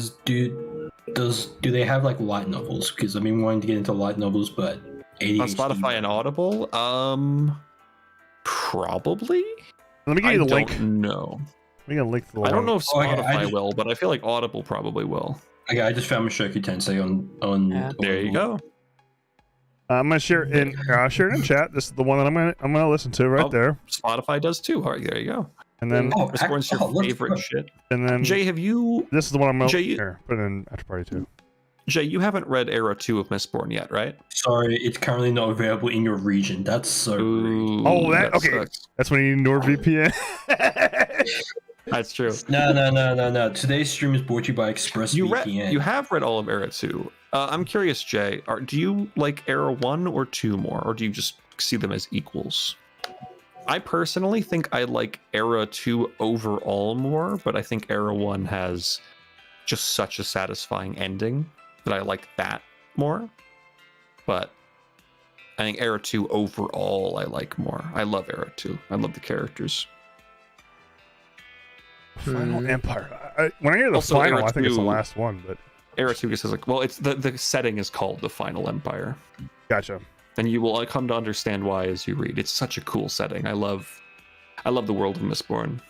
they have like light novels? Because I've been wanting to get into light novels, but ADHD. On Spotify and Audible, probably. Let me give you the link. No. We got a link to the I don't know if Spotify just, will, but I feel like Audible probably will. Okay, I just found Mushoku Tensei on There you go. I'm gonna share it in chat. This is the one that I'm gonna listen to right there. Spotify does too. All right, there you go. And then Mistborn's your favorite shit. And then Jay, have you? This is the one I'm gonna Jay, put in After Party 2. Jay, you haven't read Era 2 of Mistborn yet, right? Sorry, it's currently not available in your region. That's so rude. Oh, that okay. Sucks. That's when you need NordVPN. That's true. No. Today's stream is brought to you by ExpressVPN. You have read all of Era 2. I'm curious, Jay. Do you like Era 1 or 2 more, or do you just see them as equals? I personally think I like Era 2 overall more, but I think Era 1 has just such a satisfying ending that I like that more. But I think Era 2 overall I like more. I love Era 2. I love the characters. Final Empire. When I hear the Also, final, Era I think it's the 2 last one, but Era 2 just says like, well, it's the setting is called the Final Empire. gotcha. And you will come to understand why as you read. It's such a cool setting. I love the world of Mistborn.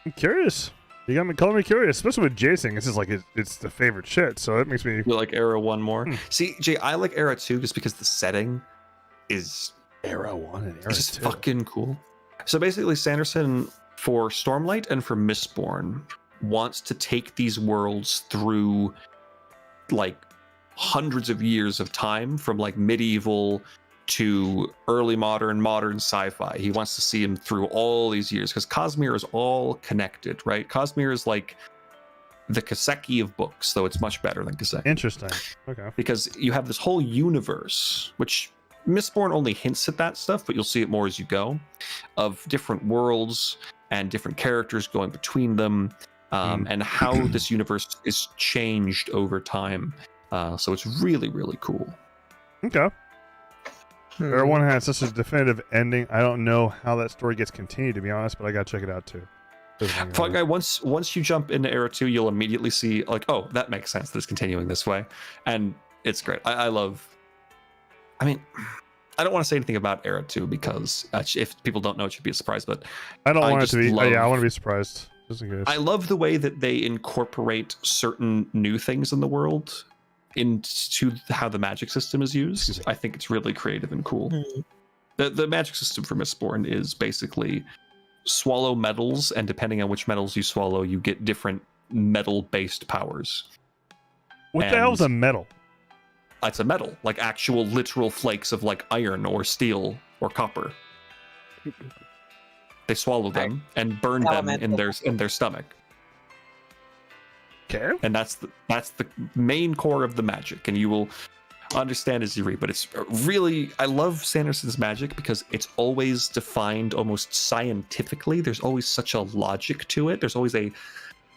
I'm curious. You got me calling me curious, especially with Jason. It's just like it's the favorite shit, so it makes me. You like Era 1 more? See, Jay, I like Era 2 just because the setting is Era 1 and Era it's just 2. fucking cool. So basically, Sanderson, for Stormlight and for Mistborn, wants to take these worlds through like hundreds of years of time, from like medieval to early modern sci-fi. He wants to see him through all these years because Cosmere is all connected, right? Cosmere is like the Kiseki of books, though it's much better than Kiseki. Interesting. Okay. Because you have this whole universe, which Mistborn only hints at that stuff, but you'll see it more as you go, of different worlds and different characters going between them, and how this universe is changed over time. So it's really, really cool. Okay. Era 1 had such a definitive ending. I don't know how that story gets continued, to be honest, but I gotta check it out too. Fall Guy, once you jump into Era 2, you'll immediately see like, oh, that makes sense that it's continuing this way, and it's great. I love. I mean, I don't want to say anything about Era 2 because if people don't know, it should be a surprise. But I don't want it just to be. love- Yeah, I want to be surprised. Just in case. I love the way that they incorporate certain new things in the world into how the magic system is used. I think it's really creative and cool. The magic system for Mistborn is basically swallow metals, and depending on which metals you swallow, you get different metal-based powers. What the hell is a metal? It's a metal, like actual literal flakes of like iron or steel or copper. They swallow them and burn them in their stomach. Okay. And that's the main core of the magic, and you will understand as you read. But it's really, I love Sanderson's magic because it's always defined almost scientifically. There's always such a logic to it. There's always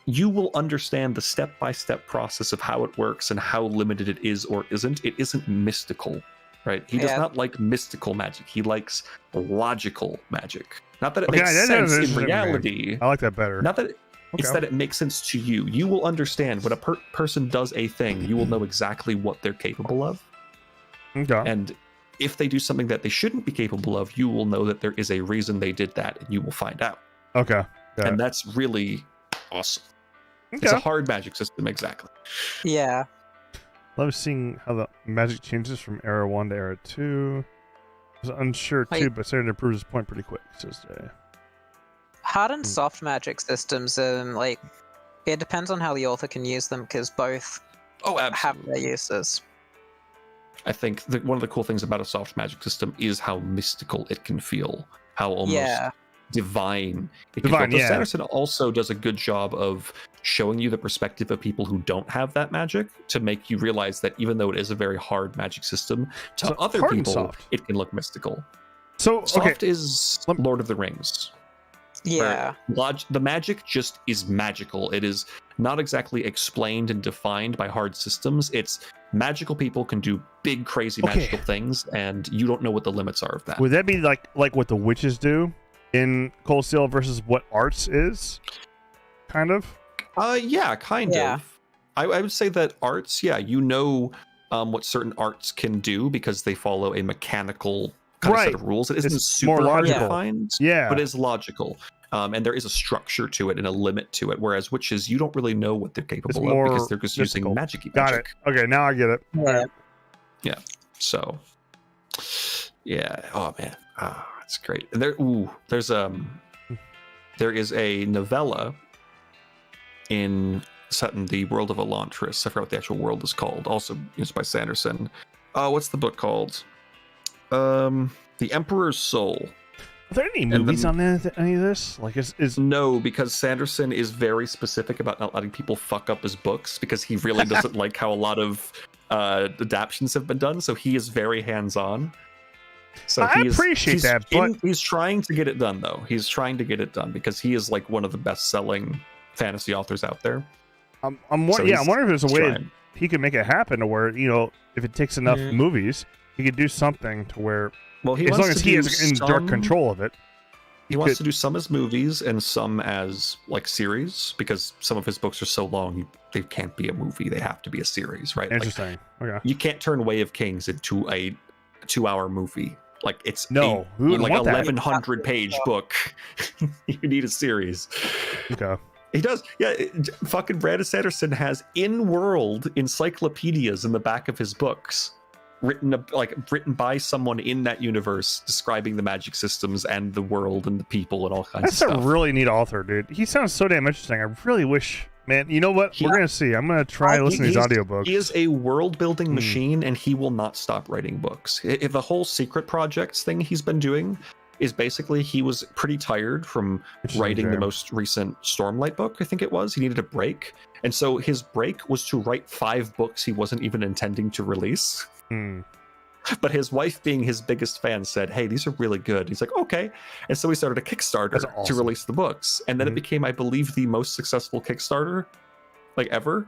you will understand the step-by-step process of how it works and how limited it is or isn't. It isn't mystical, right? He does not like mystical magic. He likes logical magic. Not that it makes sense in reality. I like that better. Not that it's that it makes sense to you. You will understand when a person does a thing. You will know exactly what they're capable of. Okay. And if they do something that they shouldn't be capable of, you will know that there is a reason they did that, and you will find out. Okay. And that's really awesome. Okay. It's a hard magic system, exactly. Yeah. Love seeing how the magic changes from Era 1 to Era 2. I was unsure too, but Sarah proves his point pretty quick, says Jay. Hard and soft magic systems, and like, it depends on how the author can use them, because both have their uses. I think one of the cool things about a soft magic system is how mystical it can feel, how almost divine it can feel. Yeah. Sanderson also does a good job of showing you the perspective of people who don't have that magic, to make you realize that even though it is a very hard magic system, to other people it can look mystical. So soft is Lord of the Rings. Yeah. The magic just is magical. It is not exactly explained and defined by hard systems. It's magical people can do big, crazy magical things, and you don't know what the limits are of that. Would that be like what the witches do in Cold Steel versus what arts is? Kind of? Yeah, kind of. I would say that arts, you know what certain arts can do because they follow a mechanical kind of set of rules. It isn't super hard to find, but it's logical. And there is a structure to it and a limit to it. Whereas witches, you don't really know what they're capable of because they're just using magic. Got it. Okay, now I get it. Yeah. So, yeah. Oh man, it's great. And there is a novella set in the world of Elantris. I forgot what the actual world is called. Also used by Sanderson. What's the book called? The Emperor's Soul. Are there any movies on any of this? Like, is no, because Sanderson is very specific about not letting people fuck up his books because he really doesn't like how a lot of adaptions have been done. So he is very hands-on. So I appreciate that, but he's trying to get it done, though. He's trying to get it done because he is like one of the best-selling fantasy authors out there. I'm wondering if there's a way he could make it happen to where, you know, if it takes enough movies, he could do something to where, as long as he is in direct control of it. He wants to do some as movies and some as like series, because some of his books are so long they can't be a movie; they have to be a series, right? Interesting. Like, okay. You can't turn Way of Kings into a 2-hour movie. Like it's like 1,100 page book. You need a series. Okay. He does. Yeah. Fucking Brandon Sanderson has in-world encyclopedias in the back of his books. Written by someone in that universe, describing the magic systems and the world and the people and all kinds of stuff. That's a really neat author, dude. He sounds so damn interesting. I really wish, man. You know what? We're gonna see. I'm gonna try listening to these audiobooks. He is a world-building machine, and he will not stop writing books. The whole secret projects thing he's been doing is basically he was pretty tired from writing the most recent Stormlight book. I think it was. He needed a break, and so his break was to write 5 books he wasn't even intending to release. But his wife, being his biggest fan, said, "Hey, these are really good." He's like, "Okay," and so he started a Kickstarter to release the books, and then it became, I believe, the most successful Kickstarter like ever.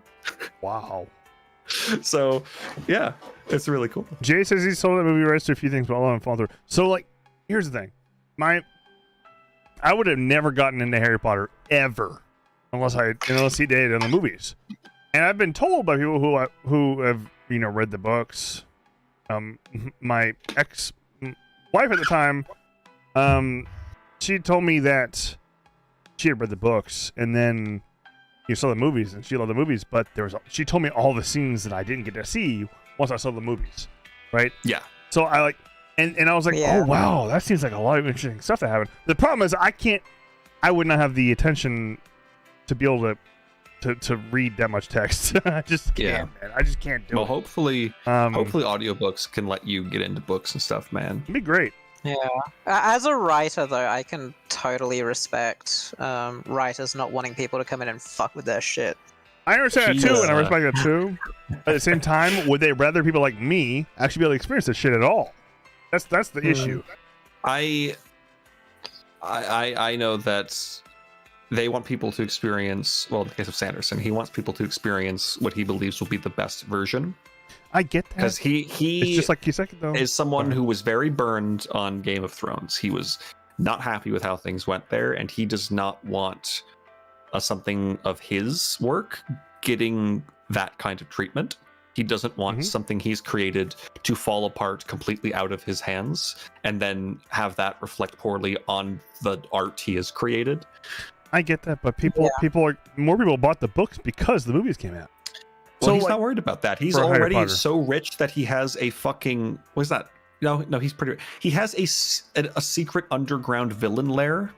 Wow. So yeah, it's really cool. Jay says he sold that movie rights to a few things, but all of them fall through. So, like, here's the thing: I would have never gotten into Harry Potter ever unless he did in the movies. And I've been told by people who have read the books. My ex-wife at the time, she told me that she had read the books and then you saw the movies and she loved the movies, but she told me all the scenes that I didn't get to see once I saw the movies, right? Yeah. So I and I was like, oh wow, that seems like a lot of interesting stuff that happened. The problem is I would not have the attention to be able to read that much text. I just can't, man. I just can't do it. Well, hopefully audiobooks can let you get into books and stuff, man. It'd be great. Yeah. As a writer, though, I can totally respect writers not wanting people to come in and fuck with their shit. I understand that too, and I respect that too. But at the same time, would they rather people like me actually be able to experience this shit at all? That's the issue. I know that they want people to experience, well, in the case of Sanderson, he wants people to experience what he believes will be the best version. I get that. Because he it's just like Kiseki, though. Is someone who was very burned on Game of Thrones. He was not happy with how things went there, and he does not want something of his work getting that kind of treatment. He doesn't want something he's created to fall apart completely out of his hands and then have that reflect poorly on the art he has created. I get that, but more people bought the books because the movies came out. Well, so he's not worried about that. He's already so rich that he has a fucking, what is that? No, he's pretty. He has a secret underground villain lair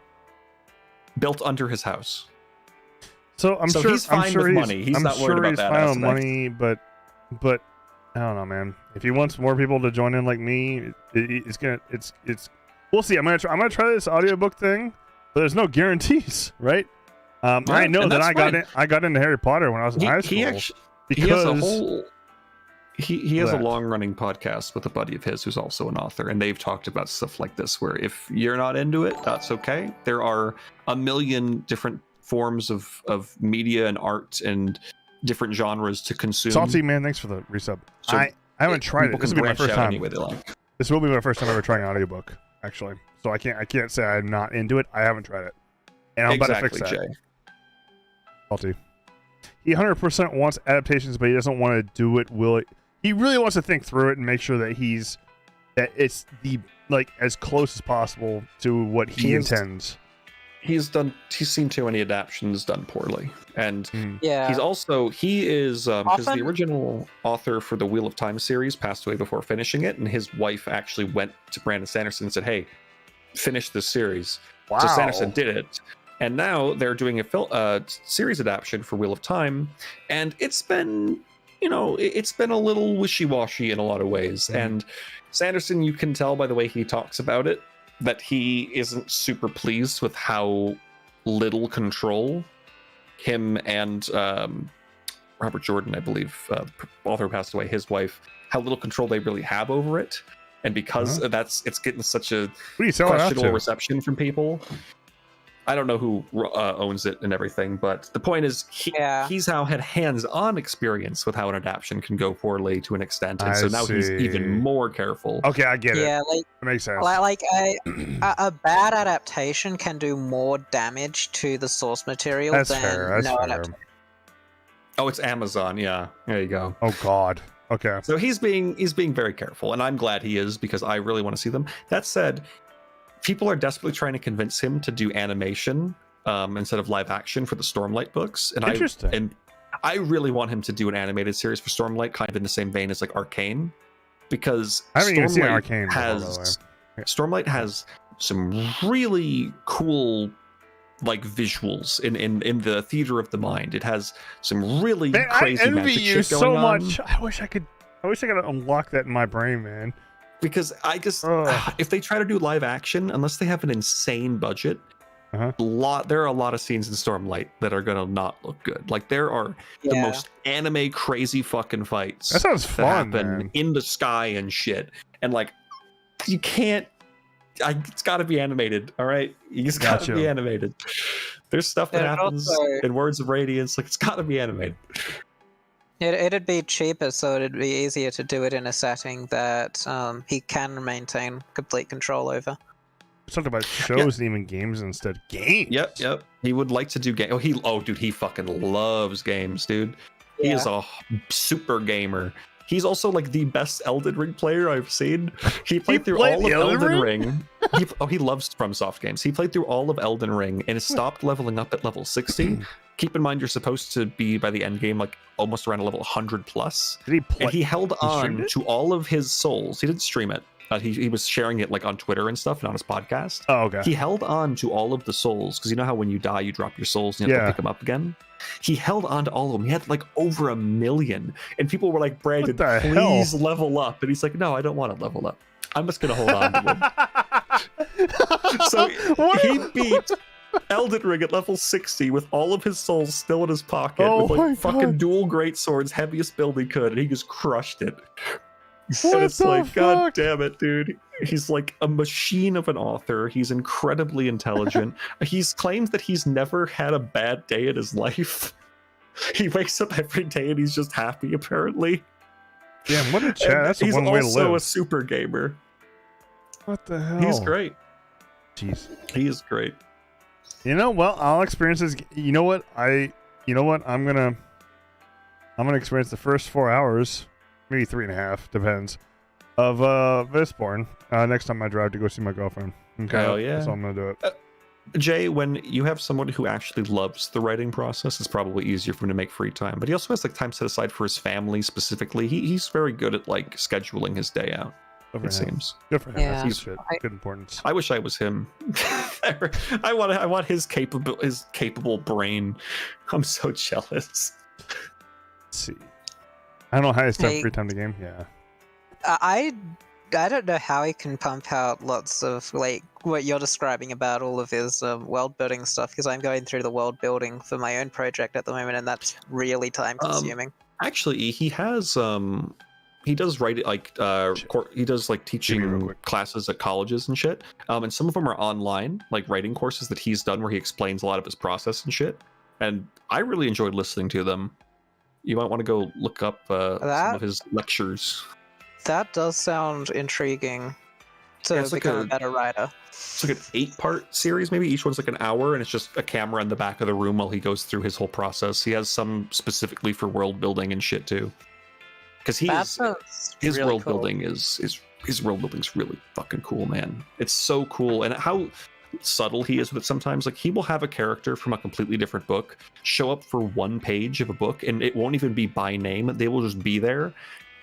built under his house. So I'm sure he's fine with money. He's not worried about that. Fine with money, but I don't know, man. If he wants more people to join in like me, it's. We'll see. I'm gonna try this audiobook thing. But there's no guarantees, right? I know that I got into Harry Potter when I was in high school. He has a long-running podcast with a buddy of his who's also an author, and they've talked about stuff like this, where if you're not into it, that's okay. There are a million different forms of media and art and different genres to consume. Salty man, thanks for the resub. So I haven't tried it. This will be my first time. This will be my first time ever trying an audiobook, actually. So I can't say I'm not into it. I haven't tried it, and I'm about to fix that. Jay. Salty. He 100% wants adaptations, but he doesn't want to do it. He really wants to think through it and make sure that it's as close as possible to what he intends. He's seen too many adaptions done poorly, and he is because the original author for the Wheel of Time series passed away before finishing it, and his wife actually went to Brandon Sanderson and said, "Hey, finish this series." Wow. So Sanderson did it, and now they're doing a series adaptation for Wheel of Time, and it's been a little wishy-washy in a lot of ways. And Sanderson, you can tell by the way he talks about it that he isn't super pleased with how little control him and Robert Jordan, I believe, the author passed away, his wife, how little control they really have over it. and because it's getting such a What are you selling out questionable to? reception from people. I don't know who owns it and everything, but the point is he's now had hands-on experience with how an adaptation can go poorly to an extent, and so now he's even more careful. Okay, I get it. Yeah, like That makes sense. like a bad adaptation can do more damage to the source material That's than fair. That's no fair. adaptation. Oh, it's Amazon. Yeah, there you go. Oh God. Okay. So he's being very careful, and I'm glad he is because I really want to see them. That said, people are desperately trying to convince him to do animation instead of live action for the Stormlight books, and Interesting. I really want him to do an animated series for Stormlight, kind of in the same vein as like Arcane, because I haven't even seen Stormlight Arcane before, by the way. Stormlight has some really cool like visuals in the theater of the mind. It has some really crazy I envy magic you shit going so on. much. I wish I could unlock that in my brain, man. Because I just Ugh. if they try to do live action, unless they have an insane budget, there are a lot of scenes in Stormlight that are gonna not look good. Like there are the most anime crazy fucking fights That sounds fun, happen man. in the sky and shit, and like you can't. It's got to be animated, all right. You just got to be animated. There's stuff that happens in Words of Radiance, like it's got to be animated. It'd be cheaper, so it'd be easier to do it in a setting that he can maintain complete control over. Talking about shows and even games instead. Games. Yep. He would like to do game. Dude, he fucking loves games, dude. He is a super gamer. He's also like the best Elden Ring player I've seen. He played through all of Elden Ring. He loves FromSoft games. He played through all of Elden Ring and has stopped leveling up at level 60. Keep in mind, you're supposed to be by the end game like almost around a level 100 plus. Did he play? And he held on to all of his souls. He didn't stream it. He was sharing it like on Twitter and stuff and on his podcast. Oh, okay. He held on to all of the souls because you know how when you die you drop your souls and you have to pick them up again. He held on to all of them. He had like over 1 million, and people were like, "Brandon, please level up." And he's like, "No, I don't want to level up. I'm just gonna hold on to them." So he beat Elden Ring at level 60 with all of his souls still in his pocket, with like fucking dual great swords, heaviest build he could, and he just crushed it. And it's like, God damn it, dude. He's like a machine of an author. He's incredibly intelligent. He's claimed that he's never had a bad day in his life. He wakes up every day and he's just happy, apparently. Damn, what a chat. That's he's one way to live. He's also a super gamer. What the hell? He's great. Jeez. He is great. You know, well, I'll experience this. You know what? I'm gonna experience the first 4 hours, maybe 3.5, depends, of Mistborn next time I drive to go see my girlfriend. Okay, hell yeah. That's how I'm gonna do it. Jay, when you have someone who actually loves the writing process, it's probably easier for him to make free time. But he also has like time set aside for his family specifically. He's very good at like scheduling his day out. It seems good for him. Yeah. That's good importance. I wish I was him. I want his capable brain. I'm so jealous. Let's see. I don't know how he's have free time to game. Yeah. I don't know how he can pump out lots of like what you're describing about all of his world building stuff, because I'm going through the world building for my own project at the moment, and that's really time consuming. Actually, he has he does write like he does like teaching classes at colleges and shit, and some of them are online, like writing courses that he's done where he explains a lot of his process and shit, and I really enjoyed listening to them. You might want to go look up some of his lectures. That does sound intriguing to become a better writer. It's like an 8-part series, maybe. Each one's like an hour, and it's just a camera in the back of the room while he goes through his whole process. He has some specifically for world building and shit too. Because his really world cool. building his world building's really fucking cool, man. It's so cool, and how subtle he is with it sometimes. Like he will have a character from a completely different book show up for 1 page of a book, and it won't even be by name. They will just be there,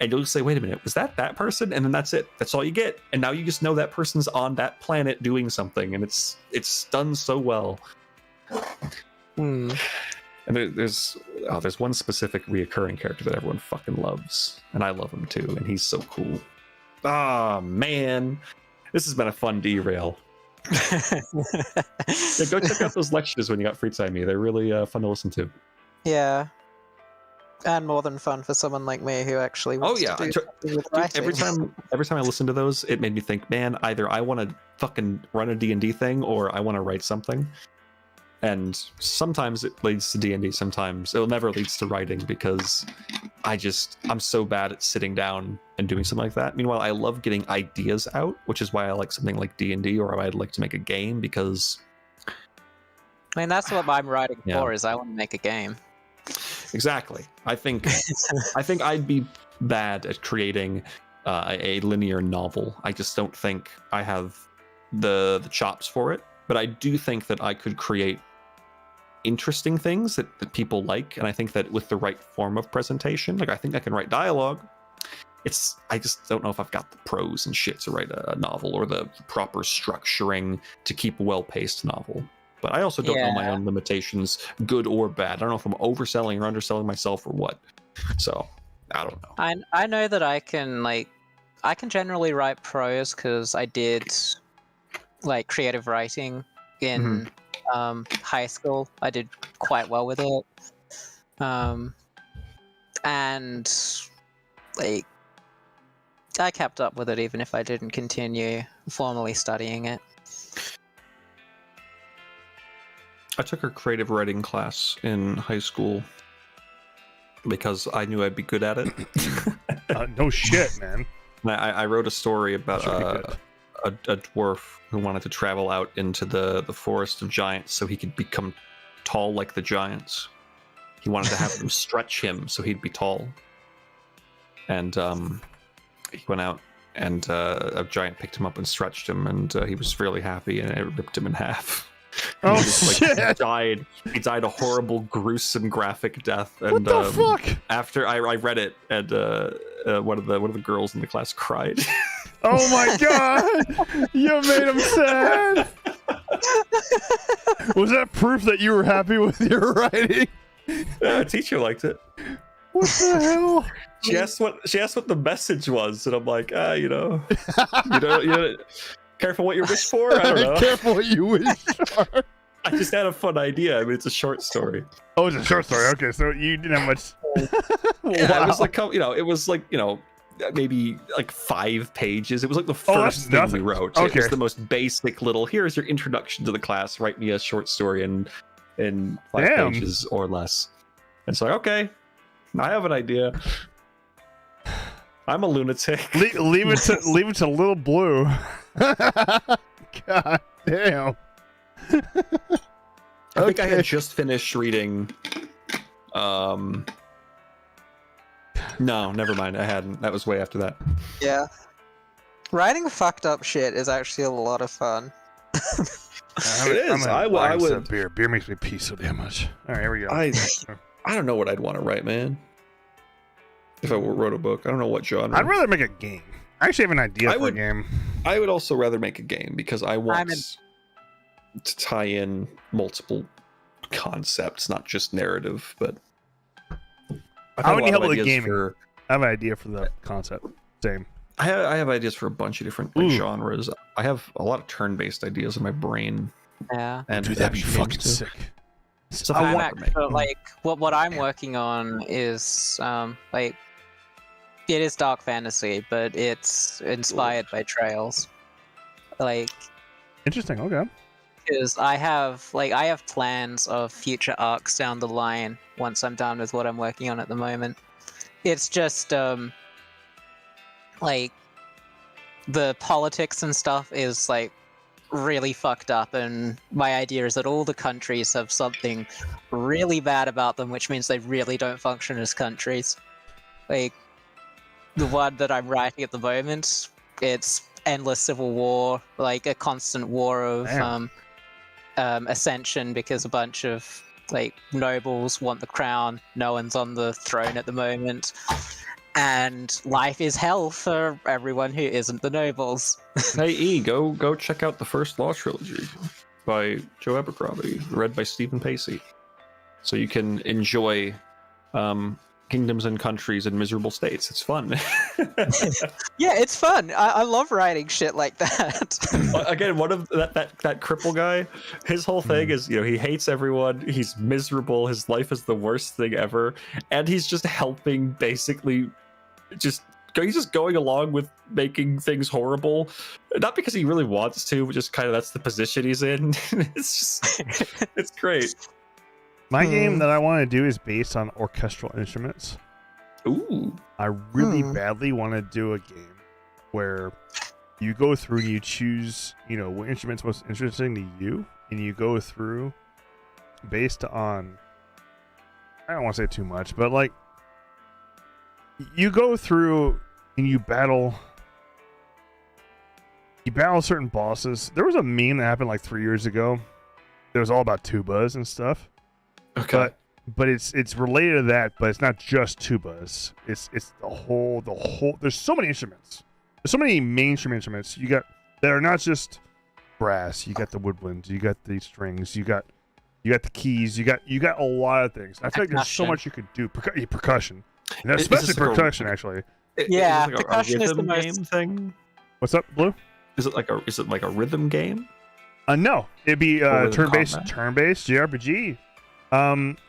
and you'll just say, wait a minute, was that person? And then that's it. That's all you get. And now you just know that person's on that planet doing something, and it's done so well. And there's one specific reoccurring character that everyone fucking loves, and I love him too, and he's so cool. Ah, man, this has been a fun derail. Yeah, go check out those lectures when you got free time. They're really fun to listen to. Yeah. And more than fun for someone like me who actually Oh wants yeah, to do something with writing. every time I listen to those, it made me think, man, either I want to fucking run a D&D thing, or I want to write something. And sometimes it leads to D&D, sometimes it never leads to writing, because I'm so bad at sitting down and doing something like that. Meanwhile, I love getting ideas out, which is why I like something like D&D, or I'd like to make a game, because I mean, that's what I'm writing for, is I want to make a game. Exactly. I think I'd be bad at creating a linear novel. I just don't think I have the chops for it. But I do think that I could create interesting things that people like, and I think that with the right form of presentation, like I think I can write dialogue. I just don't know if I've got the prose and shit to write a novel, or the proper structuring to keep a well-paced novel. But I also don't know my own limitations, good or bad. I don't know if I'm overselling or underselling myself or what. So I don't know. I know that I can generally write prose, because I did like creative writing in high school. I did quite well with it, and like I kept up with it even if I didn't continue formally studying it. I took a creative writing class in high school because I knew I'd be good at it. No shit, man. I wrote a story about a dwarf who wanted to travel out into the forest of giants so he could become tall like the giants. He wanted to have them stretch him so he'd be tall. And he went out, and a giant picked him up and stretched him, and he was really happy, and it ripped him in half. Oh shit! He died a horrible, gruesome, graphic death. And what the fuck? After I read it, and one of the girls in the class cried. Oh my god! You made him sad. Was that proof that you were happy with your writing? Yeah, teacher liked it. What the hell? She asked what the message was, and I'm like, you know, careful what you wish for. I don't know. Careful what you wish for. I just had a fun idea. I mean, it's a short story. Oh, it's a short story. Okay, so you didn't have much. Yeah, it was like, it was like, maybe like 5 pages. It was like the first thing we wrote. Okay. It was the most basic little, here's your introduction to the class. Write me a short story in 5 pages or less. And so, okay, I have an idea. I'm a lunatic. Leave it to Little Blue. God damn. I think I had just finished reading. No, never mind. I hadn't. That was way after that. Yeah. Writing fucked up shit is actually a lot of fun. It is. I would. Beer makes me pee so damn much. All right, here we go. I don't know what I'd want to write, man. If I wrote a book, I don't know what genre. I'd rather make a game. I actually have an idea for a game. I would also rather make a game because I want to tie in multiple concepts, not just narrative. But how would you help with the gaming? I have an idea for the concept. Same. I have ideas for a bunch of different genres. I have a lot of turn-based ideas in my brain. Yeah. And dude, that'd be fucking sick. So what I'm working on is it is dark fantasy, but it's inspired by Trails. Interesting. Okay. Because I have plans of future arcs down the line once I'm done with what I'm working on at the moment. It's just the politics and stuff is really fucked up, and my idea is that all the countries have something really bad about them, which means they really don't function as countries. The one that I'm writing at the moment, it's endless civil war, a constant war of ascension, because a bunch of nobles want the crown. No one's on the throne at the moment, and life is hell for everyone who isn't the nobles. Hey E, go check out the first Law trilogy by Joe Abercrombie, read by Stephen Pacey, so you can enjoy kingdoms and countries and miserable states. It's fun. Yeah, it's fun. I love writing shit like that. Again, one of that cripple guy, his whole thing is, he hates everyone. He's miserable. His life is the worst thing ever, and he's just helping, basically, he's just going along with making things horrible, not because he really wants to, but just kind of that's the position he's in. It's great. My game that I want to do is based on orchestral instruments. Ooh. I really badly want to do a game where you go through and you choose, what instrument's most interesting to you, and you go through based on, I don't want to say too much, but like, you go through and you battle certain bosses. There was a meme that happened like 3 years ago. It was all about tubas and stuff. Okay. But it's related to that, but it's not just tubas. It's the whole. There's so many instruments. There's so many mainstream instruments you got that are not just brass. You got the woodwinds. You got the strings. You got the keys. You got a lot of things. I feel like there's so much you could do. Percussion, and especially percussion, actually. Yeah, is percussion is the most game thing. What's up, Blue? Is it like a rhythm game? No, it'd be turn-based combat? JRPG.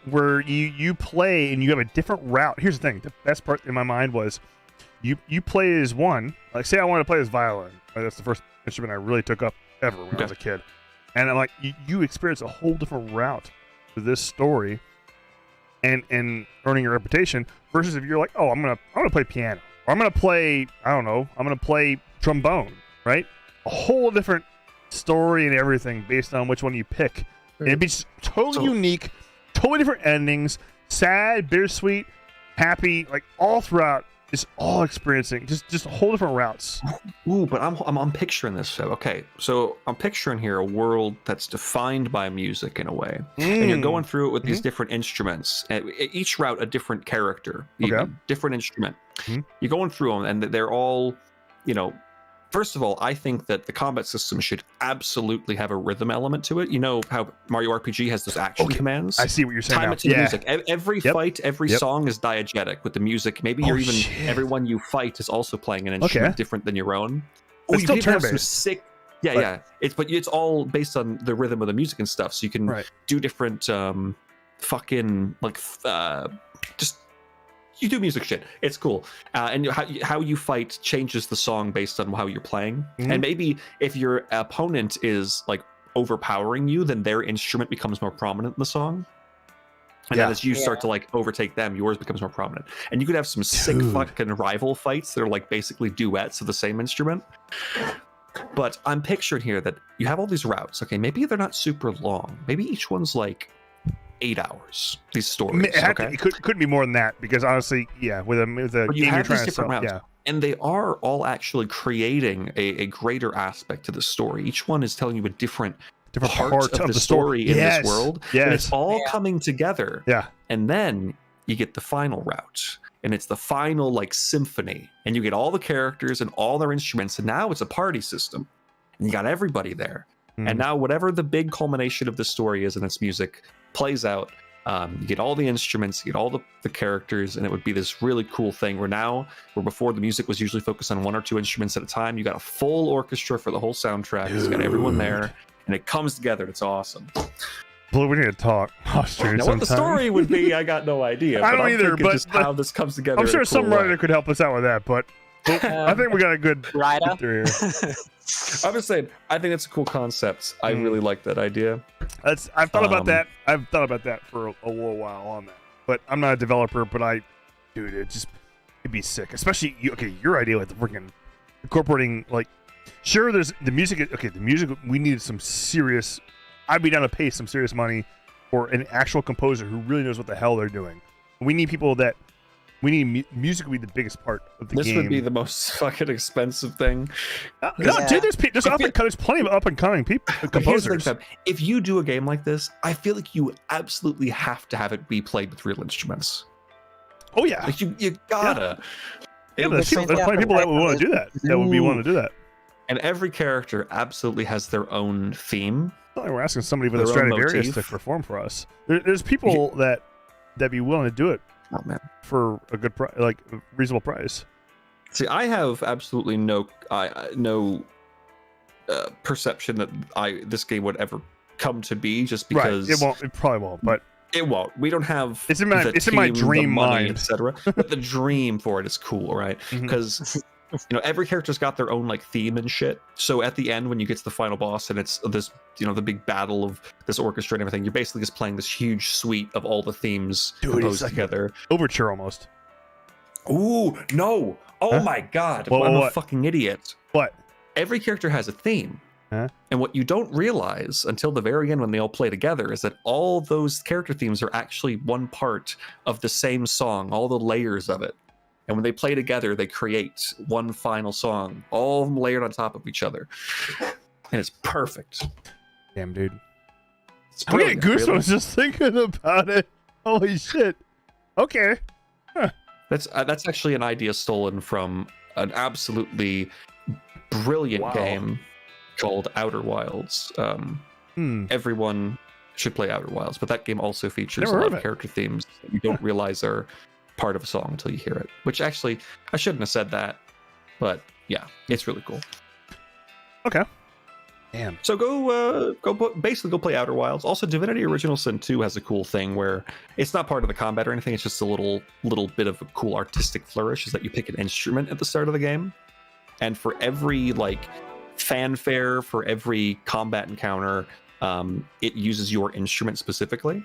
Where you play and you have a different route. Here's the thing: the best part in my mind was you play as one. Like, say I wanted to play as violin. Right? That's the first instrument I really took up ever when I was a kid. And I'm like, you experience a whole different route to this story, and earning your reputation. Versus if you're like, oh, I'm gonna play piano, or I'm gonna play, I don't know, I'm gonna play trombone. Right? A whole different story and everything based on which one you pick. And it'd be totally unique, totally different endings, sad, bittersweet, happy, like all throughout, just all experiencing, just whole different routes. Ooh, but I'm picturing this. So, okay, so I'm picturing here a world that's defined by music in a way, and you're going through it with these different instruments, and each route a different character, different instrument. You're going through them, and they're all, First of all, I think that the combat system should absolutely have a rhythm element to it. You know how Mario RPG has those action commands? I see what you're saying. Time it to the music. Every fight, every song is diegetic with the music. Maybe everyone you fight is also playing an instrument different than your own. It's still turn-based. Sick. Yeah. It's all based on the rhythm of the music and stuff. So you can do different just. You do music shit. It's cool. And how you fight changes the song based on how you're playing. And maybe if your opponent is like overpowering you, then their instrument becomes more prominent in the song. And then as you start to like overtake them, yours becomes more prominent. And you could have some sick fucking rival fights that are like basically duets of the same instrument. But I'm picturing here that you have all these routes. Okay, maybe they're not super long. Maybe each one's like 8 hours. These stories. It couldn't be more than that, because honestly, with a game you're trying to sell, and they are all actually creating a greater aspect to the story. Each one is telling you a different part of the story in this world. And it's all coming together. And then you get the final route, and it's the final like symphony, and you get all the characters and all their instruments, and now it's a party system, and you got everybody there. And now whatever the big culmination of the story is in its music plays out. You get all the instruments, you get all the characters, and it would be this really cool thing where before the music was usually focused on one or two instruments at a time, you got a full orchestra for the whole soundtrack. It's got everyone there, and it comes together. It's awesome. Blue, we need to talk. Now, what the story would be, I got no idea. I don't either, but just how this comes together. I'm sure some cool writer could help us out with that, but I think we got a good writer here. I'm just saying, I think it's a cool concept. I really like that idea. I've thought about that. I've thought about that for a little while on that. But I'm not a developer, but it'd be sick. Especially, your idea with the freaking incorporating, like, sure, there's the music. Okay, the music, we needed some serious, I'd be down to pay some serious money for an actual composer who really knows what the hell they're doing. We need people that, music would be the biggest part of the game. This would be the most fucking expensive thing. Dude, there's plenty of up and coming composers. If you do a game like this, I feel like you absolutely have to have it be played with real instruments. Oh yeah, like you gotta. There's plenty of people that would want to do that. That would be willing to do that. And every character absolutely has their own theme. We're asking somebody with a Stradivarius to perform for us. There's people that'd be willing to do it. Oh man. for a good price, like a reasonable price. See, I have absolutely no perception that this game would ever come to be, just because Right. It probably won't, but it won't. We don't have it's in my the dream money, mind. etc. But the dream for it is cool, right? Because every character's got their own like theme and shit. So at the end, when you get to the final boss and it's this, the big battle of this orchestra and everything, you're basically just playing this huge suite of all the themes composed like together. Overture almost. Ooh, no! Oh my god! I'm a fucking idiot. What? Every character has a theme. Huh? And what you don't realize until the very end when they all play together is that all those character themes are actually one part of the same song, all the layers of it. And when they play together, they create one final song, all of them layered on top of each other. And it's perfect. Damn, dude. I'm getting goosebumps just thinking about it. Holy shit. Okay. Huh. That's actually an idea stolen from an absolutely brilliant game called Outer Wilds. Everyone should play Outer Wilds, but that game also features a lot of character themes that you don't realize are part of a song until you hear it. Which actually, I shouldn't have said that, but yeah, it's really cool. Okay. Damn. So basically go play Outer Wilds. Also, Divinity Original Sin 2 has a cool thing where it's not part of the combat or anything. It's just a little bit of a cool artistic flourish. Is that you pick an instrument at the start of the game, and for every like fanfare, for every combat encounter, it uses your instrument specifically.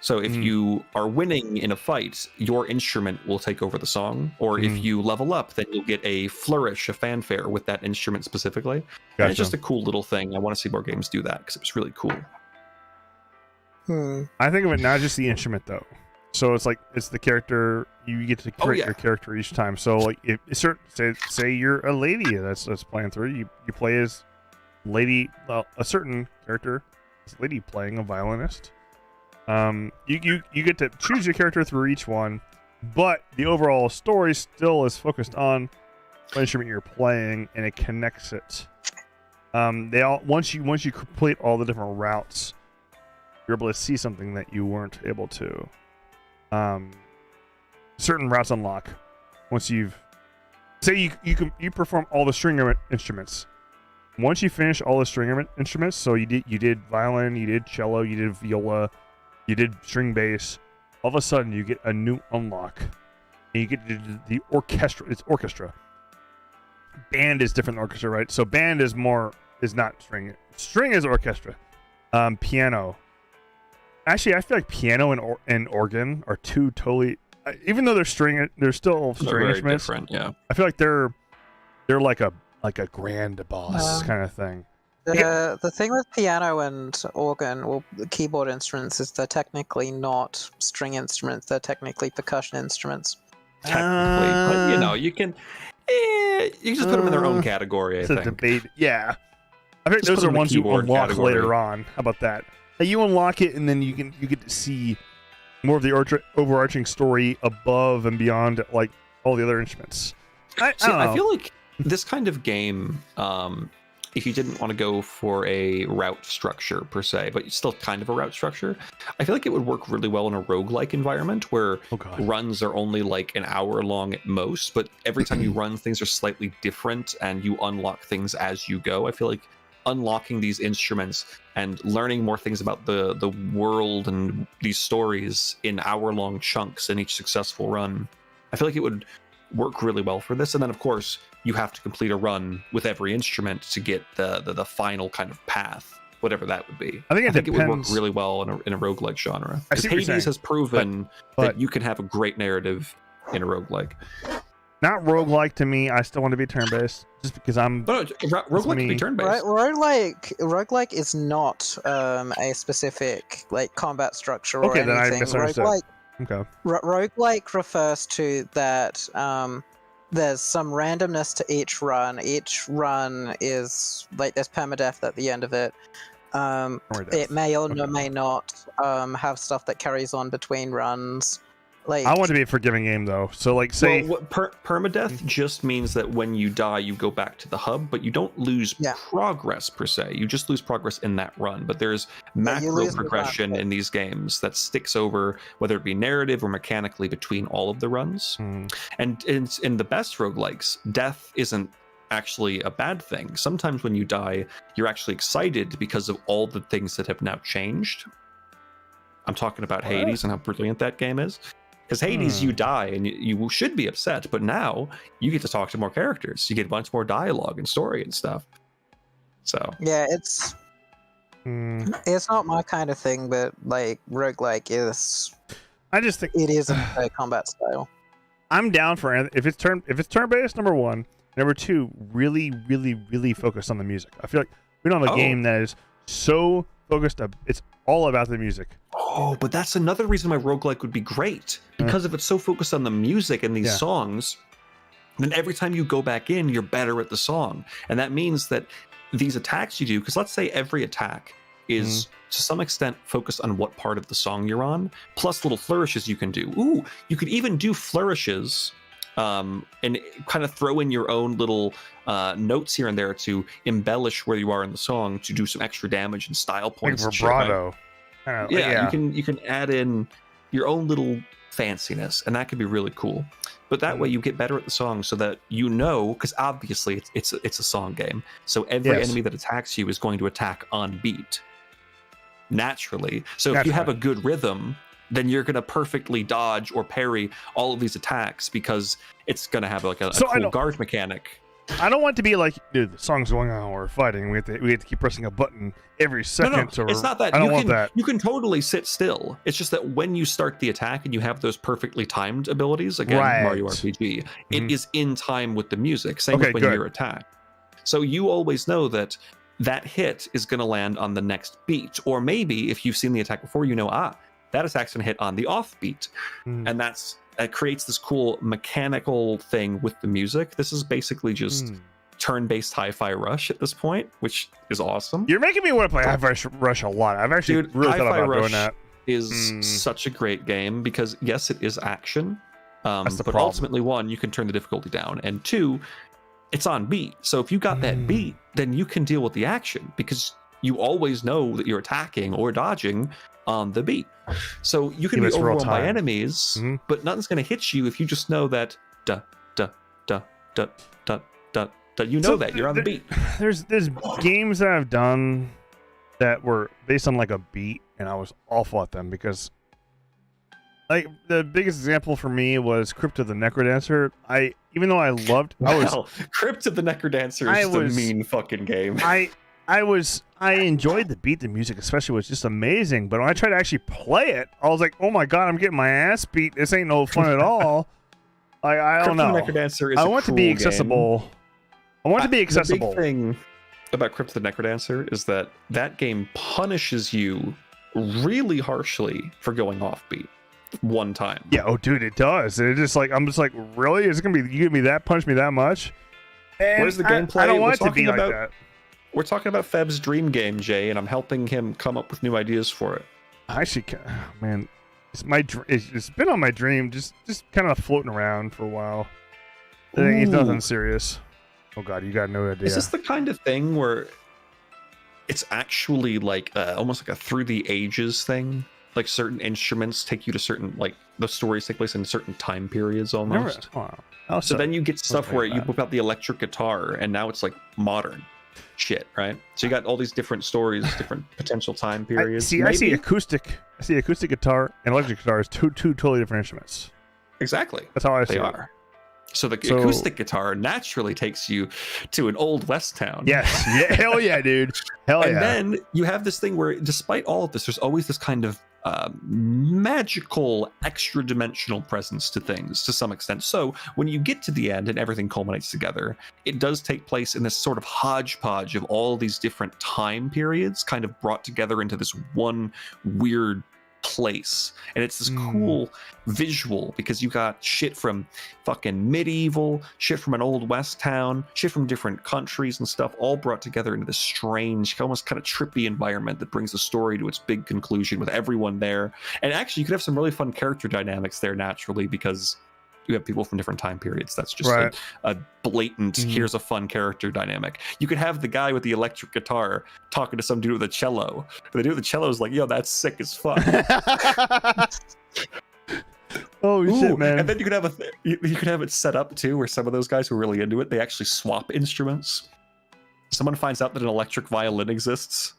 So if you are winning in a fight, your instrument will take over the song, or if you level up, then you'll get a flourish, a fanfare with that instrument specifically. Gotcha. And it's just a cool little thing. I want to see more games do that because it was really cool. I think of it not just the instrument though. So it's like it's the character, you get to create your character each time. So like if say you're a lady that's playing through, you play as lady, a certain character, this lady playing a violinist. You get to choose your character through each one, but the overall story still is focused on what instrument you're playing, and it connects it. Once you complete all the different routes, you're able to see something that you weren't able to. Certain routes unlock once you perform all the string instruments. Once you finish all the string instruments, so you did violin, you did cello, you did viola, you did string bass, all of a sudden you get a new unlock, and you get the orchestra. It's orchestra. Band is different than orchestra, right? So band is not string. String is orchestra. Piano. Actually, I feel like piano and organ are two totally. Even though they're still string instruments. Different, yeah. I feel like they're like a grand boss kind of thing. The thing with piano and organ, or keyboard instruments, is they're technically not string instruments. They're technically percussion instruments. Technically, but you can just put them in their own category. It's a debate. Yeah, I think those are ones you unlock later on. How about that? You unlock it, and then you get to see more of the overarching story above and beyond like all the other instruments. I feel like this kind of game, if you didn't want to go for a route structure per se, but still kind of a route structure, I feel like it would work really well in a roguelike environment where runs are only like an hour long at most, but every time you run, things are slightly different and you unlock things as you go. I feel like unlocking these instruments and learning more things about the world and these stories in hour-long chunks in each successful run, I feel like it would work really well for this. And then of course you have to complete a run with every instrument to get the final kind of path, whatever that would be. I think it would work really well in a roguelike genre. Because Hades has proven that you can have a great narrative in a roguelike. Not roguelike to me. I still want to be turn-based, just because I'm. No, roguelike can be turn-based. Roguelike is not a specific like combat structure or anything. Then I misunderstood. Roguelike refers to that. There's some randomness to each run. Each run is like there's permadeath at the end of it. It may or may not have stuff that carries on between runs. Like, I want to be a forgiving game though. So like, say, well, permadeath just means that when you die, you go back to the hub, but you don't lose progress per se. You just lose progress in that run. But there's macro progression in these games that sticks over, whether it be narrative or mechanically, between all of the runs. And in the best roguelikes, death isn't actually a bad thing. Sometimes when you die, you're actually excited because of all the things that have now changed. I'm talking about Hades and how brilliant that game is. Because Hades, you die and you should be upset, but now you get to talk to more characters. You get much more dialogue and story and stuff. So yeah, it's not my kind of thing, but like roguelike is. I just think it is a combat style. I'm down for if it's turn based. Number one, number two, really focused on the music. I feel like we don't have a game that is so focused. It's all about the music. Oh, but that's another reason why roguelike would be great. Because if it's so focused on the music and these songs, then every time you go back in, you're better at the song. And that means that these attacks you do, because let's say every attack is to some extent focused on what part of the song you're on, plus little flourishes you can do. Ooh, you could even do flourishes and kind of throw in your own little notes here and there to embellish where you are in the song to do some extra damage and style points. Like vibrato. You can add in your own little fanciness, and that could be really cool. But that way you get better at the song, so that because obviously it's a song game, so every enemy that attacks you is going to attack on beat naturally. So if you have a good rhythm, then you're going to perfectly dodge or parry all of these attacks, because it's going to have like a cool guard mechanic. I don't want to be like, dude, the song's going on, we're fighting, we have to keep pressing a button every second. No, it's not that. I don't want that. You can totally sit still. It's just that when you start the attack and you have those perfectly timed abilities, again, Mario RPG, it is in time with the music. Same with when you're attacked. So you always know that hit is going to land on the next beat. Or maybe if you've seen the attack before, you know, that attack's going to hit on the off beat. And it creates this cool mechanical thing with the music. This is basically just turn-based Hi-Fi Rush at this point, which is awesome. You're making me want to play Hi-Fi Rush a lot. I've actually really thought about doing that. Is such a great game because yes, it is action, but ultimately, one, you can turn the difficulty down, and two, it's on beat. So if you got that beat, then you can deal with the action because you always know that you're attacking or dodging on the beat. So you can be overwhelmed by enemies, but nothing's going to hit you if you just know that you know that you're on the beat. There's games that I've done that were based on like a beat, and I was awful at them because, like, the biggest example for me was Crypt of the Necrodancer. Even though I Crypt of the Necrodancer is a mean fucking game. I enjoyed the beat. The music especially was just amazing. But when I tried to actually play it, I was like, oh my god, I'm getting my ass beat. This ain't no fun at all. I don't know. Crypt of the Necrodancer is I want to be accessible. Game. I want to be accessible. The big thing about Crypt of the Necrodancer is that game punishes you really harshly for going offbeat one time. Yeah, oh dude, it does. It just like I'm just like, really? Is it gonna be you give me that, punch me that much? And where's the gameplay? I don't want it to be like that. We're talking about Feb's dream game, Jay, and I'm helping him come up with new ideas for it. Actually, man, it's been on my dream, just kind of floating around for a while. It's nothing serious. Oh god, you got no idea. Is this the kind of thing where it's actually like almost like a through the ages thing? Like certain instruments take you to certain, like the stories take place in certain time periods almost. So then you get stuff where you whip out the electric guitar, and now it's like modern shit, right? So you got all these different stories, different potential time periods. I see acoustic guitar and electric guitar as two totally different instruments. Exactly. That's how I see they it. are. So the acoustic guitar naturally takes you to an old West town. Yes. Yeah. Hell yeah, dude. Hell yeah. And then you have this thing where, despite all of this, there's always this kind of magical, extra-dimensional presence to things to some extent. So when you get to the end and everything culminates together, it does take place in this sort of hodgepodge of all these different time periods kind of brought together into this one weird place, and it's this cool visual because you got shit from fucking medieval, shit from an old west town, shit from different countries and stuff, all brought together into this strange, almost kind of trippy environment that brings the story to its big conclusion with everyone there. And actually, you could have some really fun character dynamics there naturally because you have people from different time periods. That's just a blatant, here's a fun character dynamic. You could have the guy with the electric guitar talking to some dude with a cello. But the dude with the cello is like, yo, that's sick as fuck. Oh shit, man. And then you could have you could have it set up too, where some of those guys who are really into it, they actually swap instruments. Someone finds out that an electric violin exists.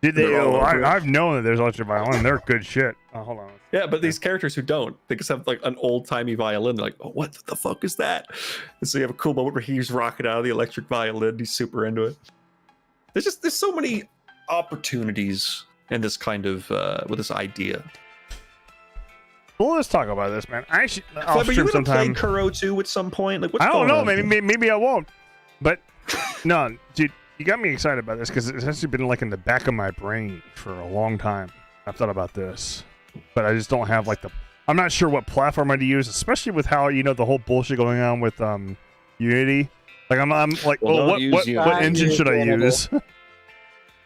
Did they? I've known that there's electric violin. They're good shit. Oh, hold on. Yeah, but these characters who don't, they just have like an old-timey violin. They're like, oh, what the fuck is that? And so you have a cool moment where he's rocking out of the electric violin. He's super into it. There's so many opportunities in this kind of with this idea. Well, let's talk about this, man. I'll But you stream gonna play sometime. Kuro 2 at some point? Like, what's I don't going know. on? Maybe I won't. But no, dude, you got me excited about this because it's actually been like in the back of my brain for a long time. I've thought about this, but I just don't have like I'm not sure what platform I'd use, especially with how the whole bullshit going on with Unity. Like I'm like, what engine should I use?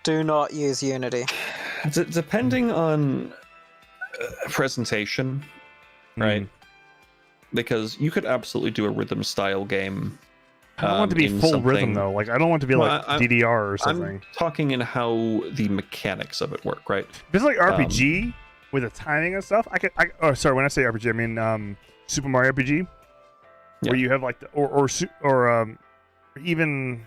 Do not use Unity. Depending on presentation, right? Because you could absolutely do a rhythm style game. I don't want it to be full rhythm though. Like I don't want it to be like DDR or something. I'm talking in how the mechanics of it work, right? If it's like RPG with the timing and stuff, oh, sorry. When I say RPG, I mean Super Mario RPG, where you have like or even.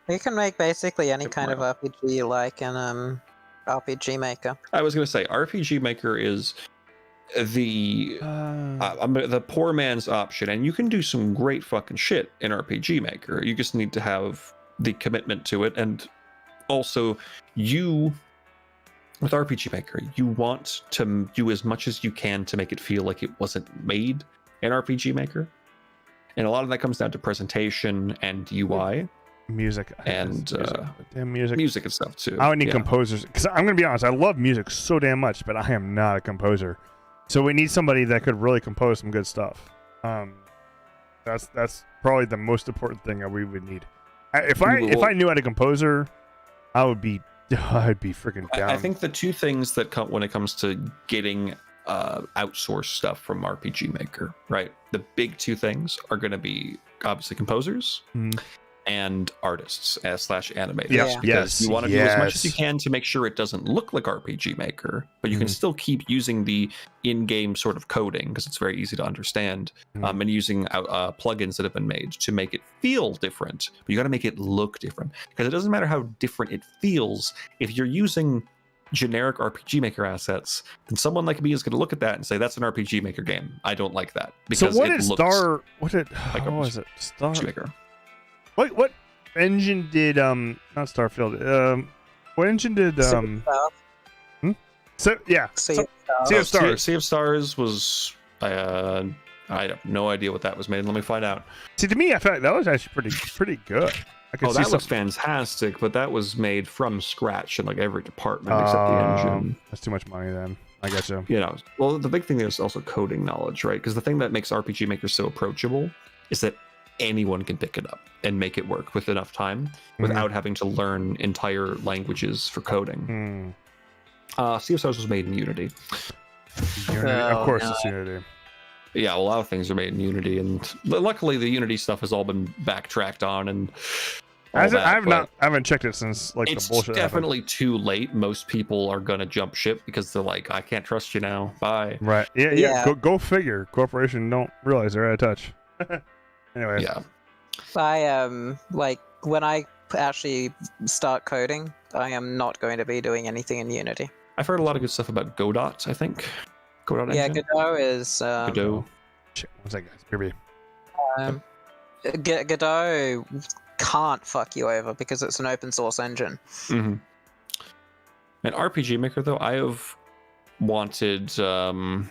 You can make basically any kind of RPG like an RPG Maker. I was gonna say RPG Maker is the poor man's option, and you can do some great fucking shit in RPG Maker. You just need to have the commitment to it, and also with RPG Maker, you want to do as much as you can to make it feel like it wasn't made in RPG Maker, and a lot of that comes down to presentation and UI. Music and damn music and stuff too. I would need composers because I'm gonna be honest, I love music so damn much, but I am not a composer. So we need somebody that could really compose some good stuff. That's probably the most important thing that we would need. If I knew how to composer, I'd be freaking down. I think the two things that come when it comes to getting outsourced stuff from RPG Maker, right? The big two things are going to be obviously composers. And artists / animators. Yeah. Because you want to do as much as you can to make sure it doesn't look like RPG Maker, but you can still keep using the in-game sort of coding because it's very easy to understand, and using plugins that have been made to make it feel different. But you got to make it look different because it doesn't matter how different it feels. If you're using generic RPG Maker assets, then someone like me is going to look at that and say that's an RPG Maker game. I don't like that because what it is looks like was it? Star RPG Maker. What engine did not Starfield? What engine did Sea of Stars. Sea of Stars was I have no idea what that was made. Let me find out. See, to me, I felt like that was actually pretty good. That was fantastic, but that was made from scratch in like every department except the engine. That's too much money then. I guess so. Well, the big thing is also coding knowledge, right? Because the thing that makes RPG Maker so approachable is that anyone can pick it up and make it work with enough time without having to learn entire languages for coding. Sea of Stars was made in Unity. Of course, it's Unity. Yeah, a lot of things are made in Unity, and luckily the Unity stuff has all been backtracked on. And I haven't checked it since the bullshit. It's definitely too late. Most people are gonna jump ship because they're like, I can't trust you now. Bye. Right. Yeah. Go figure. Corporation don't realize they're out of touch. Anyway. Yeah. I when I actually start coding, I am not going to be doing anything in Unity. I've heard a lot of good stuff about Godot, I think. Godot yeah, engine? Godot is... Godot. Shit, one second, guys. Godot can't fuck you over because it's an open source engine. And RPG Maker, though, I have wanted to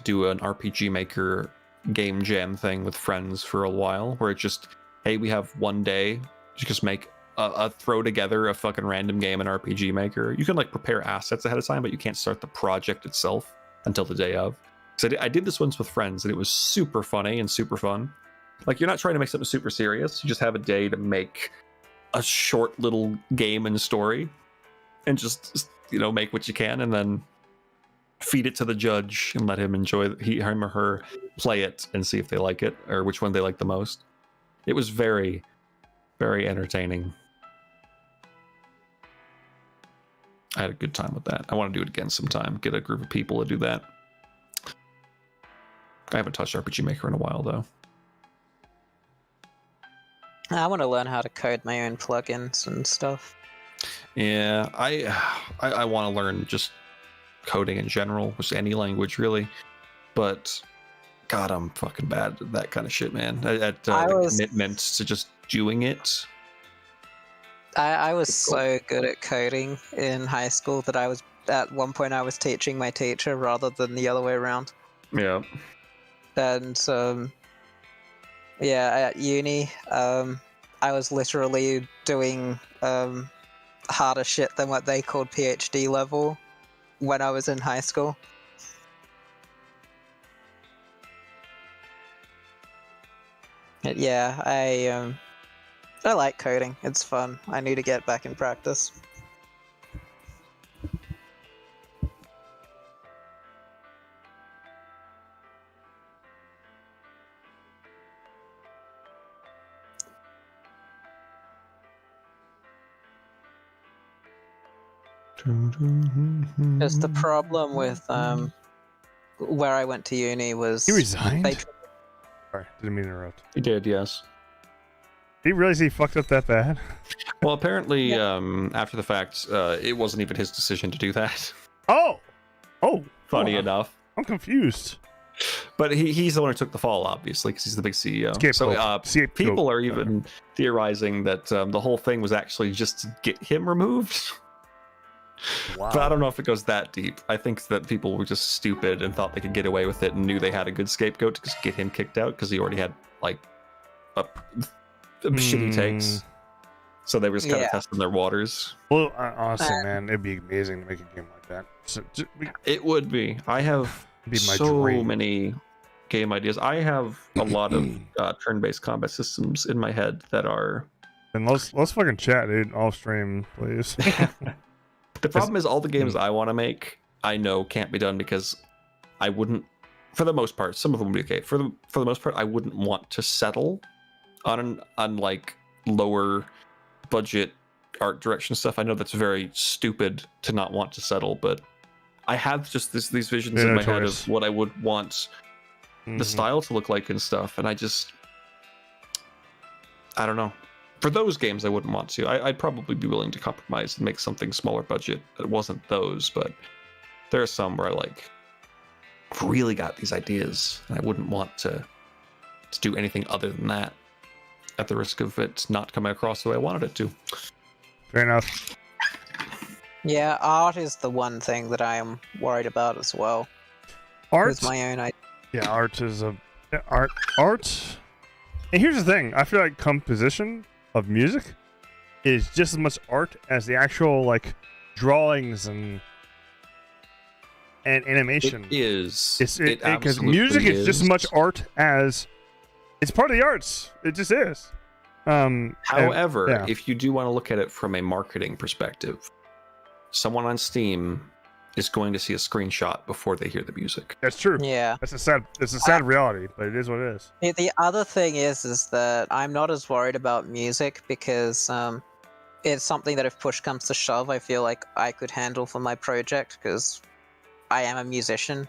do an RPG Maker game jam thing with friends for a while, where it's just, hey, we have one day to just make throw together a fucking random game in RPG Maker. You can like prepare assets ahead of time, but you can't start the project itself until the day of. So I did this once with friends, and it was super funny and super fun. Like, you're not trying to make something super serious. You just have a day to make a short little game and story, and just make what you can, and then feed it to the judge and let him enjoy him or her play it and see if they like it or which one they like the most. It was very, very entertaining. I had a good time with that. I want to do it again sometime. Get a group of people to do that. I haven't touched RPG Maker in a while, though. I want to learn how to code my own plugins and stuff. Yeah, I want to learn just coding in general, just any language really. But God, I'm fucking bad at that kind of shit, man. At commitment to just doing it. I was so good at coding in high school that at one point I was teaching my teacher rather than the other way around. Yeah. And at uni, I was literally doing harder shit than what they called PhD level when I was in high school. But yeah, I like coding. It's fun. I need to get back in practice. Because the problem with where I went to uni was he resigned. Sorry, didn't mean to interrupt. He did, yes. Did he realize he fucked up that bad? Well, apparently, after the fact, it wasn't even his decision to do that. Oh! Funny enough. I'm confused. But he's the one who took the fall, obviously, because he's the big CEO. Scapegoat. People are even theorizing that the whole thing was actually just to get him removed. Wow. But I don't know if it goes that deep. I think that people were just stupid and thought they could get away with it and knew they had a good scapegoat to just get him kicked out because he already had, like, shitty takes. So they were just kind of testing their waters. Well, honestly, man, it'd be amazing to make a game like that. It would be. I have many game ideas. I have a lot of turn-based combat systems in my head that are... And let's fucking chat, dude. Off stream, please. The problem is all the games I want to make, I know can't be done because I wouldn't, for the most part, some of them would be okay. For the most part, I wouldn't want to settle on like lower budget art direction stuff. I know that's very stupid to not want to settle, but I have just these visions in my head of what I would want the style to look like and stuff, and I don't know. For those games, I wouldn't want to. I'd probably be willing to compromise and make something smaller budget that wasn't those, but there are some where I like really got these ideas, and I wouldn't want to do anything other than that at the risk of it not coming across the way I wanted it to. Fair enough. Yeah, art is the one thing that I am worried about as well. Art? It's my own idea. Yeah, art is art. And here's the thing. I feel like composition of music is just as much art as the actual like drawings and animation. It is. Because music is just as much art as it's part of the arts. It just is. However, if you do want to look at it from a marketing perspective, someone on Steam is going to see a screenshot before they hear the music. That's true. Yeah. It's a sad reality, but it is what it is. The other thing is that I'm not as worried about music because it's something that if push comes to shove, I feel like I could handle for my project because I am a musician.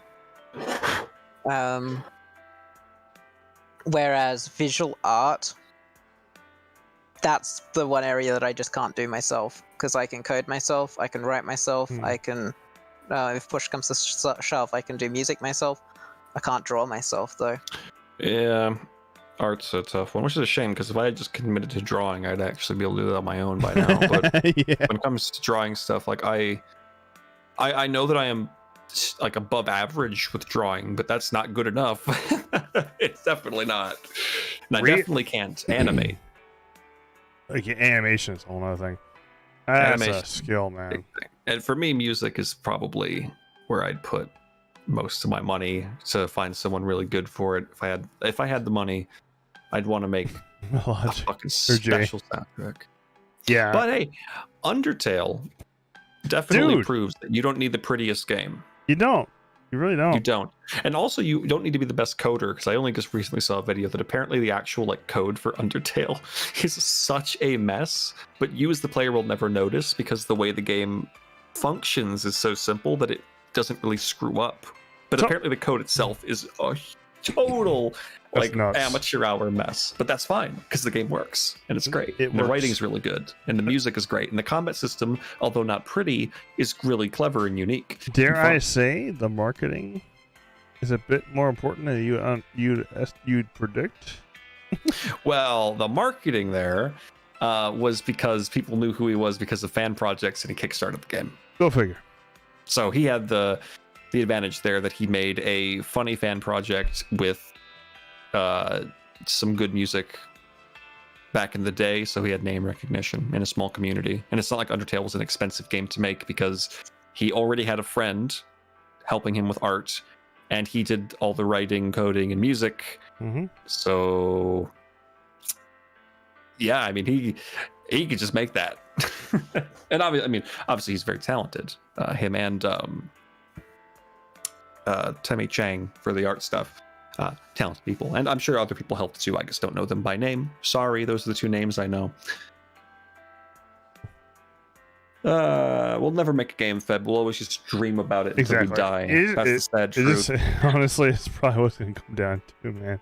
Whereas visual art, that's the one area that I just can't do myself because I can code myself, I can write myself, I can... if push comes to shove, I can do music myself. I can't draw myself, though. Yeah, art's a tough one, which is a shame, because if I had just committed to drawing, I'd actually be able to do that on my own by now. But when it comes to drawing stuff, like I know that I am like above average with drawing, but that's not good enough. It's definitely not. And I definitely can't animate. Like animation is a whole other thing. That's a Animation. skill, man. Big thing. And for me, music is probably where I'd put most of my money to find someone really good for it. If I had the money, I'd want to make a fucking special soundtrack. Yeah. But hey, Undertale definitely Dude. proves that you don't need the prettiest game. You don't. You really don't. You don't. And also, you don't need to be the best coder, because I only just recently saw a video that apparently the actual like code for Undertale is such a mess, but you as the player will never notice because the way the game functions is so simple that it doesn't really screw up. But So- apparently the code itself is a total That's like nuts. amateur hour mess. But that's fine because the game works and it's great. It And the works. writing's really good and the music is great and the combat system, although not pretty, is really clever and unique. Dare and fun. I say the marketing is a bit more important than you'd predict? Well, the marketing there was because people knew who he was because of fan projects, and he kickstarted the game. Go figure. So he had the advantage there that he made a funny fan project with some good music back in the day, so he had name recognition in a small community. And it's not like Undertale was an expensive game to make because he already had a friend helping him with art, and he did all the writing, coding, and music. Mm-hmm. So yeah, I mean he could just make that. And obviously he's very talented. Him and Temi Chang for the art stuff. Talented people, and I'm sure other people helped too. I just don't know them by name. Sorry, those are the two names I know. We'll never make a game, Fed. We'll always just dream about it until we die. That's the sad truth. Honestly, it's probably what's going to come down to, man.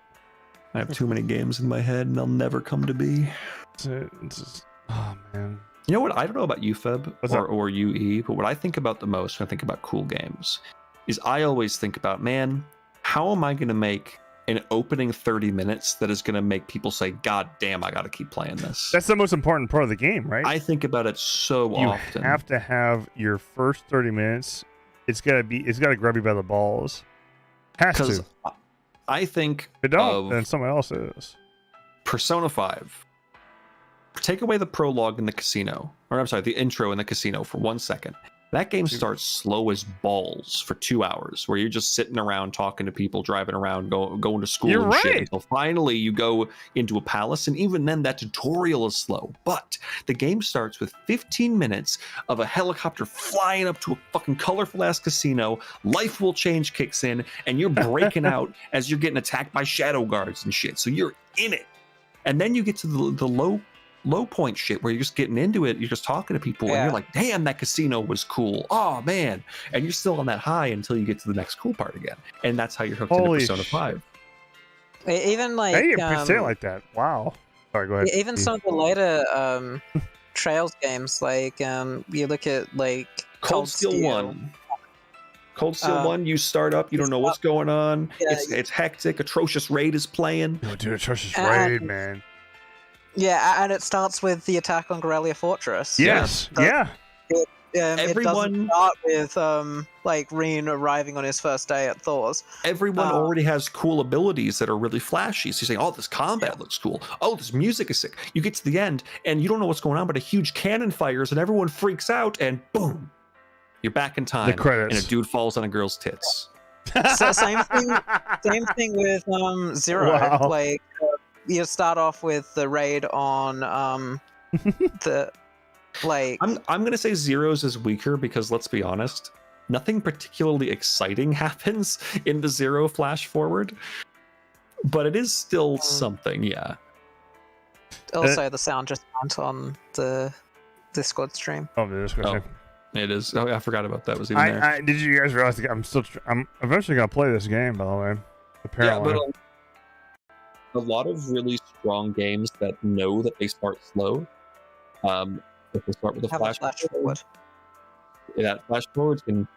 I have too many games in my head, and they'll never come to be. It's just, oh man. You know what? I don't know about you, Feb, What's up? or UE, but what I think about the most when I think about cool games is I always think about, man, how am I going to make an opening 30 minutes that is going to make people say, God damn, I got to keep playing this? That's the most important part of the game, right? I think about it so you often. have to have your first 30 minutes. It's got to grab you by the balls. Has Because to. I think If it don't, of then someone else is. Persona 5. Take away the prologue in the casino, or I'm sorry, the intro in the casino for 1 second. That game starts slow as balls for 2 hours, where you're just sitting around talking to people, driving around, going to school You're and shit, right. until finally you go into a palace, and even then that tutorial is slow. But the game starts with 15 minutes of a helicopter flying up to a fucking colorful ass casino, life will change kicks in, and you're breaking out as you're getting attacked by shadow guards and shit. So you're in it. And then you get to the low point shit where you're just getting into it, you're just talking to people, and you're like, damn, that casino was cool, oh man, and you're still on that high until you get to the next cool part again, and that's how you're hooked into Persona 5. Even like Hey, you can say it like that. Wow. Sorry, go ahead. even some of the later Trails games, like you look at like Cold Steel 1. Cold Steel 1, you start up, you don't know what's going on, Yeah, it's hectic, Atrocious Raid is playing. Oh, dude, Atrocious Raid, man. Yeah, and it starts with the attack on Gorelia Fortress. Yes. Yeah. It doesn't Everyone- start with like Reen arriving on his first day at Thor's. Everyone already has cool abilities that are really flashy. So you're saying, oh, this combat looks cool. Oh, this music is sick. You get to the end, and you don't know what's going on, but a huge cannon fires, and everyone freaks out, and boom, you're back in time. The credits. And a dude falls on a girl's tits. So same thing with Zero. Wow. Like you start off with the raid on the like. I'm gonna say Zero's is weaker because, let's be honest, nothing particularly exciting happens in the Zero flash forward, but it is still something. Yeah. Also, the sound just went on the Discord stream. Oh, the Discord. Oh, it is. Oh, I forgot about that. Was even there. Did you guys realize I'm eventually gonna play this game, by the way. Apparently. Yeah, but a lot of really strong games that know that they start slow, if they start with a Have a flash forward. that flash forward can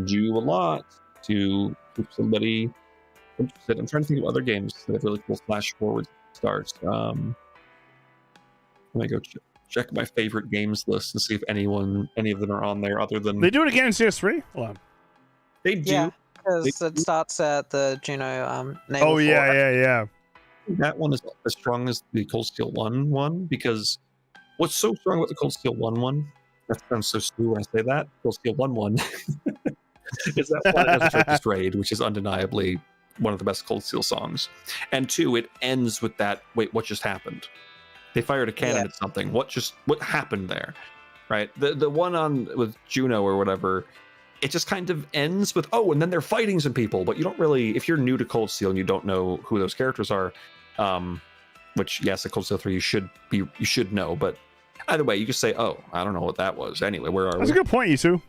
do a lot to keep somebody interested. I'm trying to think of other games that have really cool flash forward starts. Let me go check my favorite games list and see if any of them are on there other than They do it again in CS3? Hold on. they do. Yeah, because it starts at the Juno naval Oh, fort. yeah. That one is as strong as the Cold Steel 1 because What's so strong about the Cold Steel 1-1? That sounds so stupid when I say that. Cold Steel 1-1 is that one it has a Turkish Raid, which is undeniably one of the best Cold Steel songs. And 2, it ends with that, wait, what just happened? They fired a cannon at something. What happened there? Right? The one on with Juno or whatever, it just kind of ends with, oh, and then they're fighting some people, but you don't really, if you're new to Cold Steel and you don't know who those characters are, which yes, at Cold Steel 3 you should know, but either way, you just say, oh, I don't know what that was. Anyway, where are we? That's a good point, Yisu.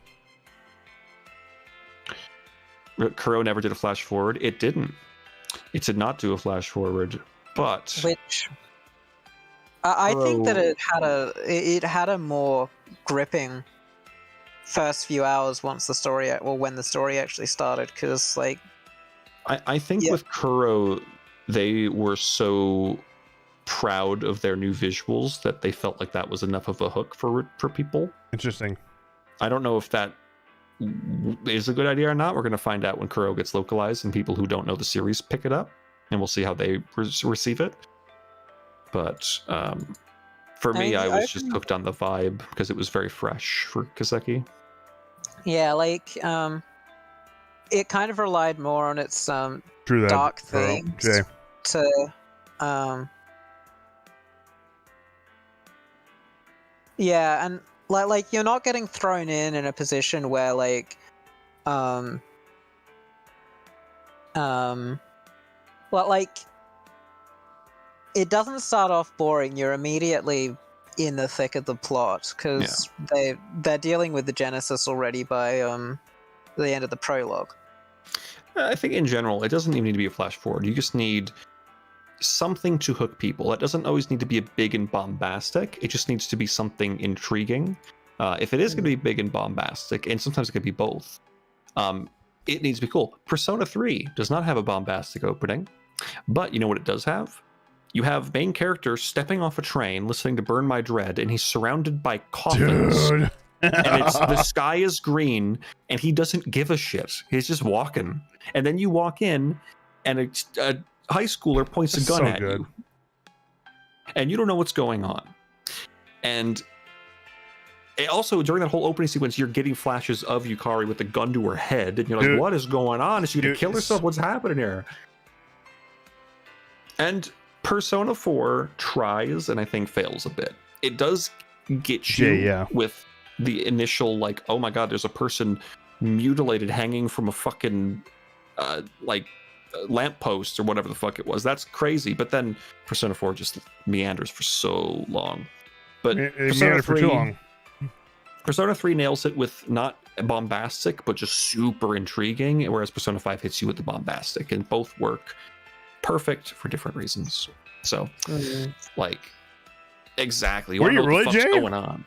Kuro never did a flash forward. It didn't. It did not do a flash forward, but which I think that it had a more gripping first few hours once the story, or when the story actually started, because like I think with Kuro, they were so proud of their new visuals that they felt like that was enough of a hook for people. Interesting. I don't know if that is a good idea or not. We're going to find out when Kuro gets localized and people who don't know the series pick it up, and we'll see how they receive it. But for me, I was just hooked on the vibe because it was very fresh for Kiseki. Yeah, like it kind of relied more on its True that, dark Kuro. themes Okay. to yeah, and like you're not getting thrown in a position where like well, like it doesn't start off boring. You're immediately in the thick of the plot because they're dealing with the Genesis already by the end of the prologue. I think in general, it doesn't even need to be a flash forward. You just need something to hook people. It doesn't always need to be a big and bombastic. It just needs to be something intriguing. If it is going to be big and bombastic, and sometimes it could be both, it needs to be cool. Persona 3 does not have a bombastic opening, but you know what it does have? You have main character stepping off a train, listening to Burn My Dread, and he's surrounded by coffins. Dude. And the sky is green, and he doesn't give a shit. He's just walking. And then you walk in, and a high schooler points a gun at you. And you don't know what's going on. And also, during that whole opening sequence, you're getting flashes of Yukari with the gun to her head, and you're like, what is going on? Is she going to kill herself? What's happening here? And Persona 4 tries, and I think fails a bit. It does get you with the initial, like, oh my god, there's a person mutilated hanging from a fucking, lamppost or whatever the fuck it was. That's crazy. But then Persona 4 just meanders for so long. But it meandered for too long. Persona 3 nails it with not bombastic, but just super intriguing, whereas Persona 5 hits you with the bombastic, and both work perfect for different reasons. So, like, exactly. Were you really, what's Jay? going on?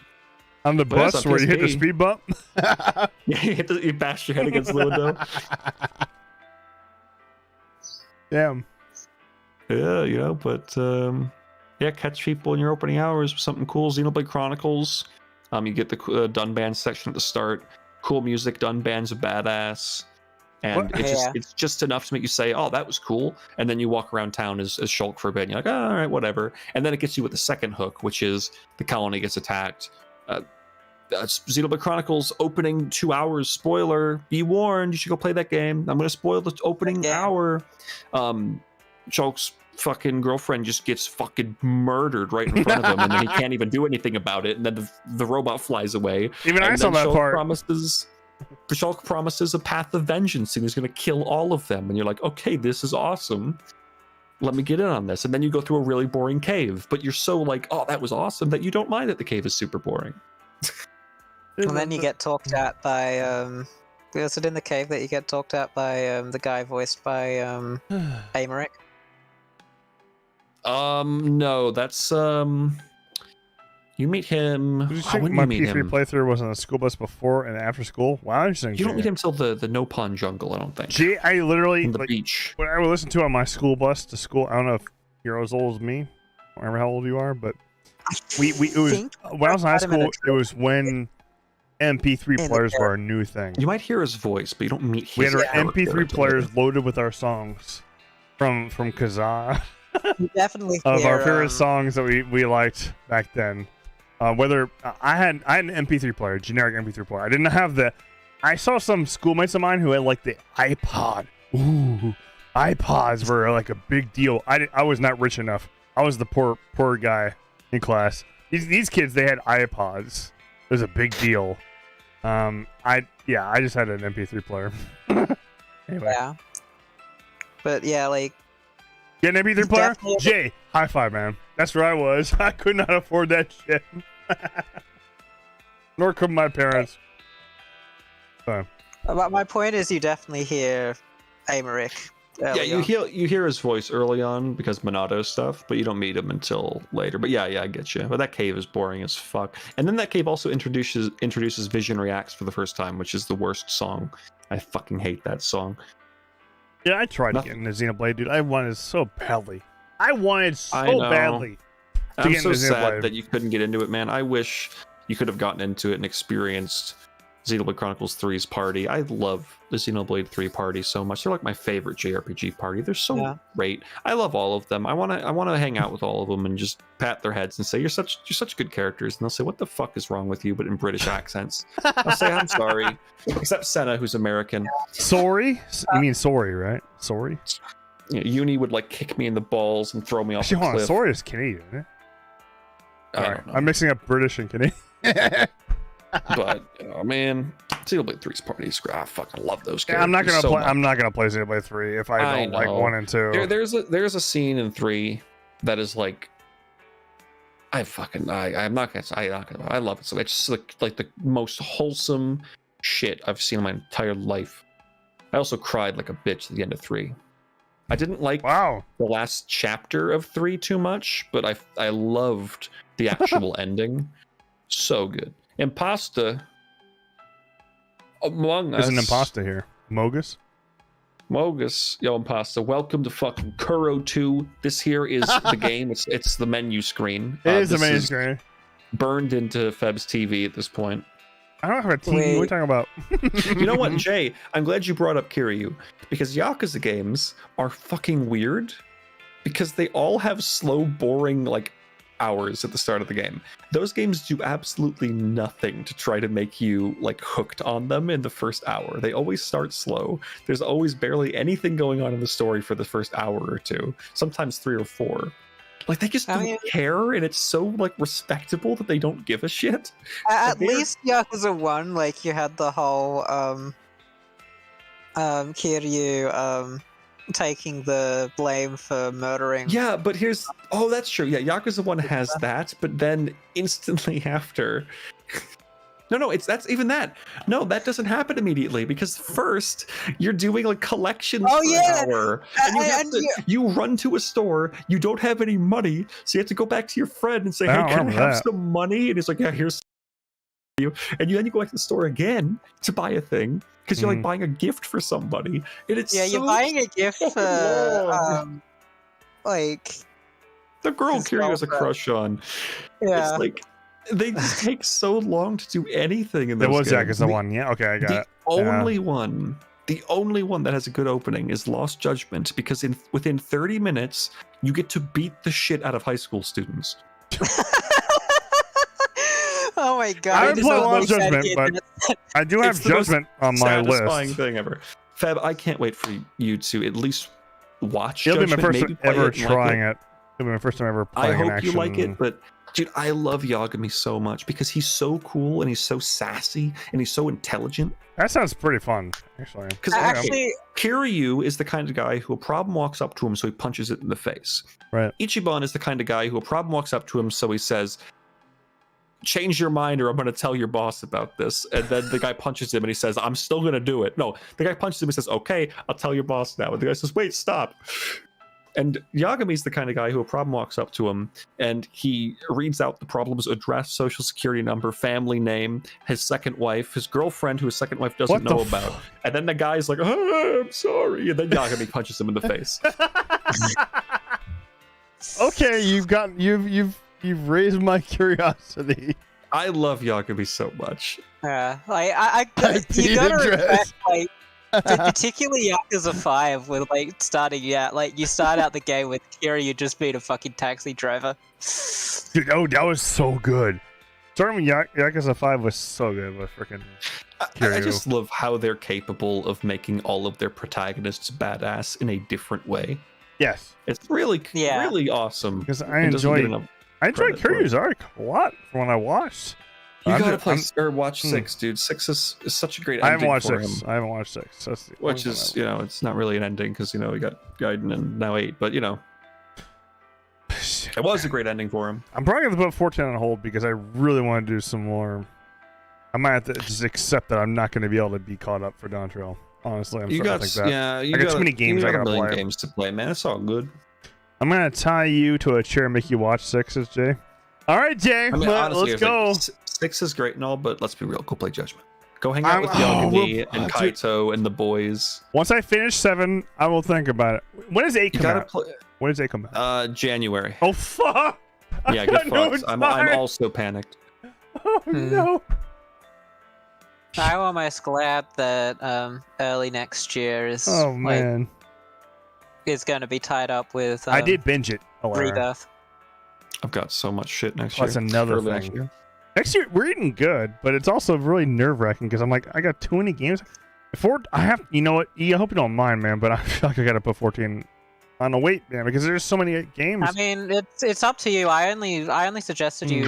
On the bus where you hit the speed bump? Yeah, you bashed your head against the window. Damn. Yeah, but catch people in your opening hours with something cool. Xenoblade Chronicles. You get the Dunban section at the start. Cool music. Dunban's a badass. And it's just enough to make you say, oh, that was cool. And then you walk around town as Shulk for a bit, and you're like, oh, all right, whatever. And then it gets you with the second hook, which is the colony gets attacked. Xenoblade Chronicles opening 2 hours. Spoiler, be warned, you should go play that game. I'm going to spoil the opening hour. Shulk's fucking girlfriend just gets fucking murdered right in front of him, and then he can't even do anything about it. And then the robot flies away. Even I saw that part. Shulk promises a path of vengeance, and he's going to kill all of them. And you're like, okay, this is awesome. Let me get in on this. And then you go through a really boring cave, but you're so like, oh, that was awesome, that you don't mind that the cave is super boring. And then you get talked at by is it in the cave that you get talked at by the guy voiced by Amaric? No, that's you meet him. Did you think my P3 playthrough was on a school bus before and after school? Wow, interesting. You don't meet him till the Nopon jungle, I don't think. Gee, I literally on the beach. When I would listen to on my school bus to school. I don't know if you're as old as me, I don't remember how old you are, but it was when I was in high school. It was when MP3 players were a new thing. You might hear his voice, but you don't meet his. We had our MP3 players loaded with our songs from Kazaa. You definitely of our favorite songs that we liked back then. Whether I had an MP3 player, generic MP3 player. I didn't have the. I saw some schoolmates of mine who had like the iPod. Ooh, iPods were like a big deal. I was not rich enough. I was the poor guy in class. These kids, they had iPods. It was a big deal. I just had an MP3 player. Anyway. Yeah. But yeah, like. Get an MP3 player? Jay, high five, man. That's where I was. I could not afford that shit. Nor could my parents. So. My point is, you definitely hear Amaric. Yeah, you hear his voice early on because Minato stuff, but you don't meet him until later. But yeah, I get you. But that cave is boring as fuck. And then that cave also introduces Vision Reacts for the first time, which is the worst song. I fucking hate that song. Yeah, I tried to get into Xenoblade, dude. I wanted so badly. Badly. I'm so sad that you couldn't get into it, man. I wish you could have gotten into it and experienced Xenoblade Chronicles 3's party. I love the Xenoblade 3 party so much. They're like my favorite JRPG party. They're so great. I love all of them. I want to hang out with all of them and just pat their heads and say you're such good characters. And they'll say, "What the fuck is wrong with you?" But in British accents. I'll say, "I'm sorry." Except Senna, who's American. Sorry? You mean sorry, right? Sorry. You know, Uni would like kick me in the balls and throw me off the cliff. Sorry is Canadian, isn't it? I don't know. I'm mixing up British and Canadian. But oh man, Xenoblade 3's party is great. I fucking love those characters. I'm not gonna play Xenoblade 3 if I don't like 1 and 2. There's a scene in 3 that is like I love it. So it's just like the most wholesome shit I've seen in my entire life. I also cried like a bitch at the end of 3. I didn't like the last chapter of 3 too much, but I loved the actual ending. So good. Impasta among us. There's an Impasta here. Mogus, yo, Impasta. Welcome to fucking Kuro 2. This here is the game. It's the menu screen. It is the menu screen. Burned into Feb's TV at this point. I don't have a TV. What are you talking about? You know what, Jay? I'm glad you brought up Kiryu, because Yakuza games are fucking weird because they all have slow, boring, like, hours at the start of the game. Those games do absolutely nothing to try to make you like hooked on them in the first hour. They always start slow. There's always barely anything going on in the story for the first hour or two, sometimes 3 or 4. Like they just don't care, and it's so like respectable that they don't give a shit. At least Yakuza 1, like you had the whole Kiryu taking the blame for murdering. Yeah, but that's true. Yeah, Yakuza 1 has that, but then instantly after that's even that. No, that doesn't happen immediately, because first you're doing like collections for an hour, and you run to a store, you don't have any money, so you have to go back to your friend and say, "Hey, can I have some money?" And he's like, "Yeah, here's you." And then you go back to the store again to buy a thing, because you're like buying a gift for somebody, and it's you're buying a gift for like the girl Kiryu has a crush on. Yeah, it's like they just take so long to do anything in those games. There was Yakuza 1, yeah. Okay, I got it. The only one that has a good opening is Lost Judgment, because within 30 minutes you get to beat the shit out of high school students. Oh my god! I haven't played Lost Judgment, but I do have Judgment on my list. Satisfying thing ever. Feb, I can't wait for you to at least watch. It'll Judgment, be my first time ever trying it. It'll be my first time ever playing I hope action. you like it, but dude, I love Yagami so much because he's so cool and he's so sassy and he's so intelligent. That sounds pretty fun, actually. Because actually, Kiryu is the kind of guy who a problem walks up to him, so he punches it in the face. Right. Ichiban is the kind of guy who a problem walks up to him, so he says, "Change your mind or I'm going to tell your boss about this." And then the guy punches him and he says, "I'm still going to do it." No, the guy punches him and says, "Okay, I'll tell your boss now." And the guy says, "Wait, stop." And Yagami's the kind of guy who a problem walks up to him and he reads out the problem's address, social security number, family name, his second wife, his girlfriend who his second wife doesn't know about. And then the guy's like, "Oh, I'm sorry." And then Yagami punches him in the face. Okay, you've raised my curiosity. I love Yagami so much. Yeah, like you gotta respect, like, particularly Yakuza 5, with like starting out, like you start out the game with Kiryu just being a fucking taxi driver. Dude, that was so good. starting with Yakuza 5 was so good with freaking I just love how they're capable of making all of their protagonists badass in a different way. Yes, it's really awesome. Because I enjoyed Kiryu's arc a lot from when I watched. You gotta watch 6, dude. 6 is such a great ending. I haven't watched 6. Which is, it's not really an ending because we got Gaiden and now 8, but it was a great ending for him. I'm probably gonna put 14 on hold because I really want to do some more. I might have to just accept that I'm not going to be able to be caught up for Dawn Trail. Honestly, I'm starting to think that. Yeah, I got too many games I gotta play. Games to play, man. It's all good. I'm gonna tie you to a chair and make you watch 6s, Jay. All right, Jay. Honestly, let's go. 6 is great and all, but let's be real. Go play Judgment. Go hang out with Yagami and Kaito and the boys. Once I finish 7, I will think about it. When does 8 come out? When does 8 come out? January. Oh fuck! Yeah, get fucked. I'm also panicked. Oh no. I'm almost glad that early next year is is going to be tied up with. I did binge it. Rebirth. I've got so much shit next year. That's another thing. Next year we're eating good, but it's also really nerve wracking because I'm like, I got too many games. I have, you know what? I hope you don't mind, man, but I feel like I gotta put 14 on the weight, man, because there's so many games. I mean, it's up to you. I only suggested you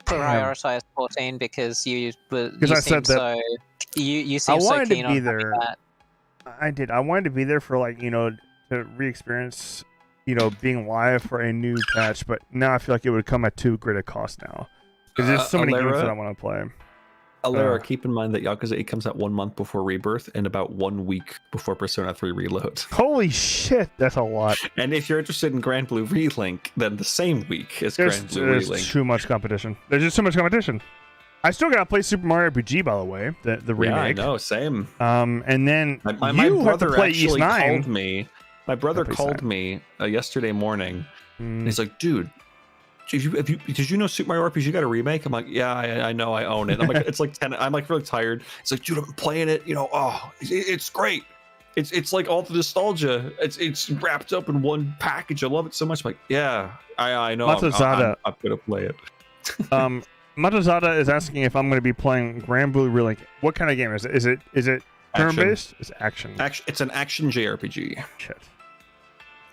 prioritize 14 because you seem so. You seem so keen on that. I did. I wanted to be there for to re-experience, being live for a new patch, but now I feel like it would come at too great a cost now. Because there's so many games that I want to play. Alera, keep in mind that Yakuza 8 comes out 1 month before Rebirth and about 1 week before Persona 3 Reload. Holy shit, that's a lot. And if you're interested in Grand Blue Relink, then the same week as Grand Blue Relink. There's too much competition. There's just too much competition. I still gotta play Super Mario RPG, by the way, the remake. Yeah, I know, same. And then my brother play actually East 9. called me. My brother called me yesterday morning, and he's like, "Dude, did you know Super Mario RPG got a remake?" I'm like, "Yeah, I know, I own it." I'm like, "It's like 10." I'm like really tired. It's like, "Dude, I've been playing it. It's great. It's like all the nostalgia. It's wrapped up in one package. I love it so much." I'm like, "Yeah, I know. I'm gonna play it." Matozada is asking if I'm going to be playing Grand Blue Relink. What kind of game is it? Is it turn-based? It's action. It's an action JRPG. Shit.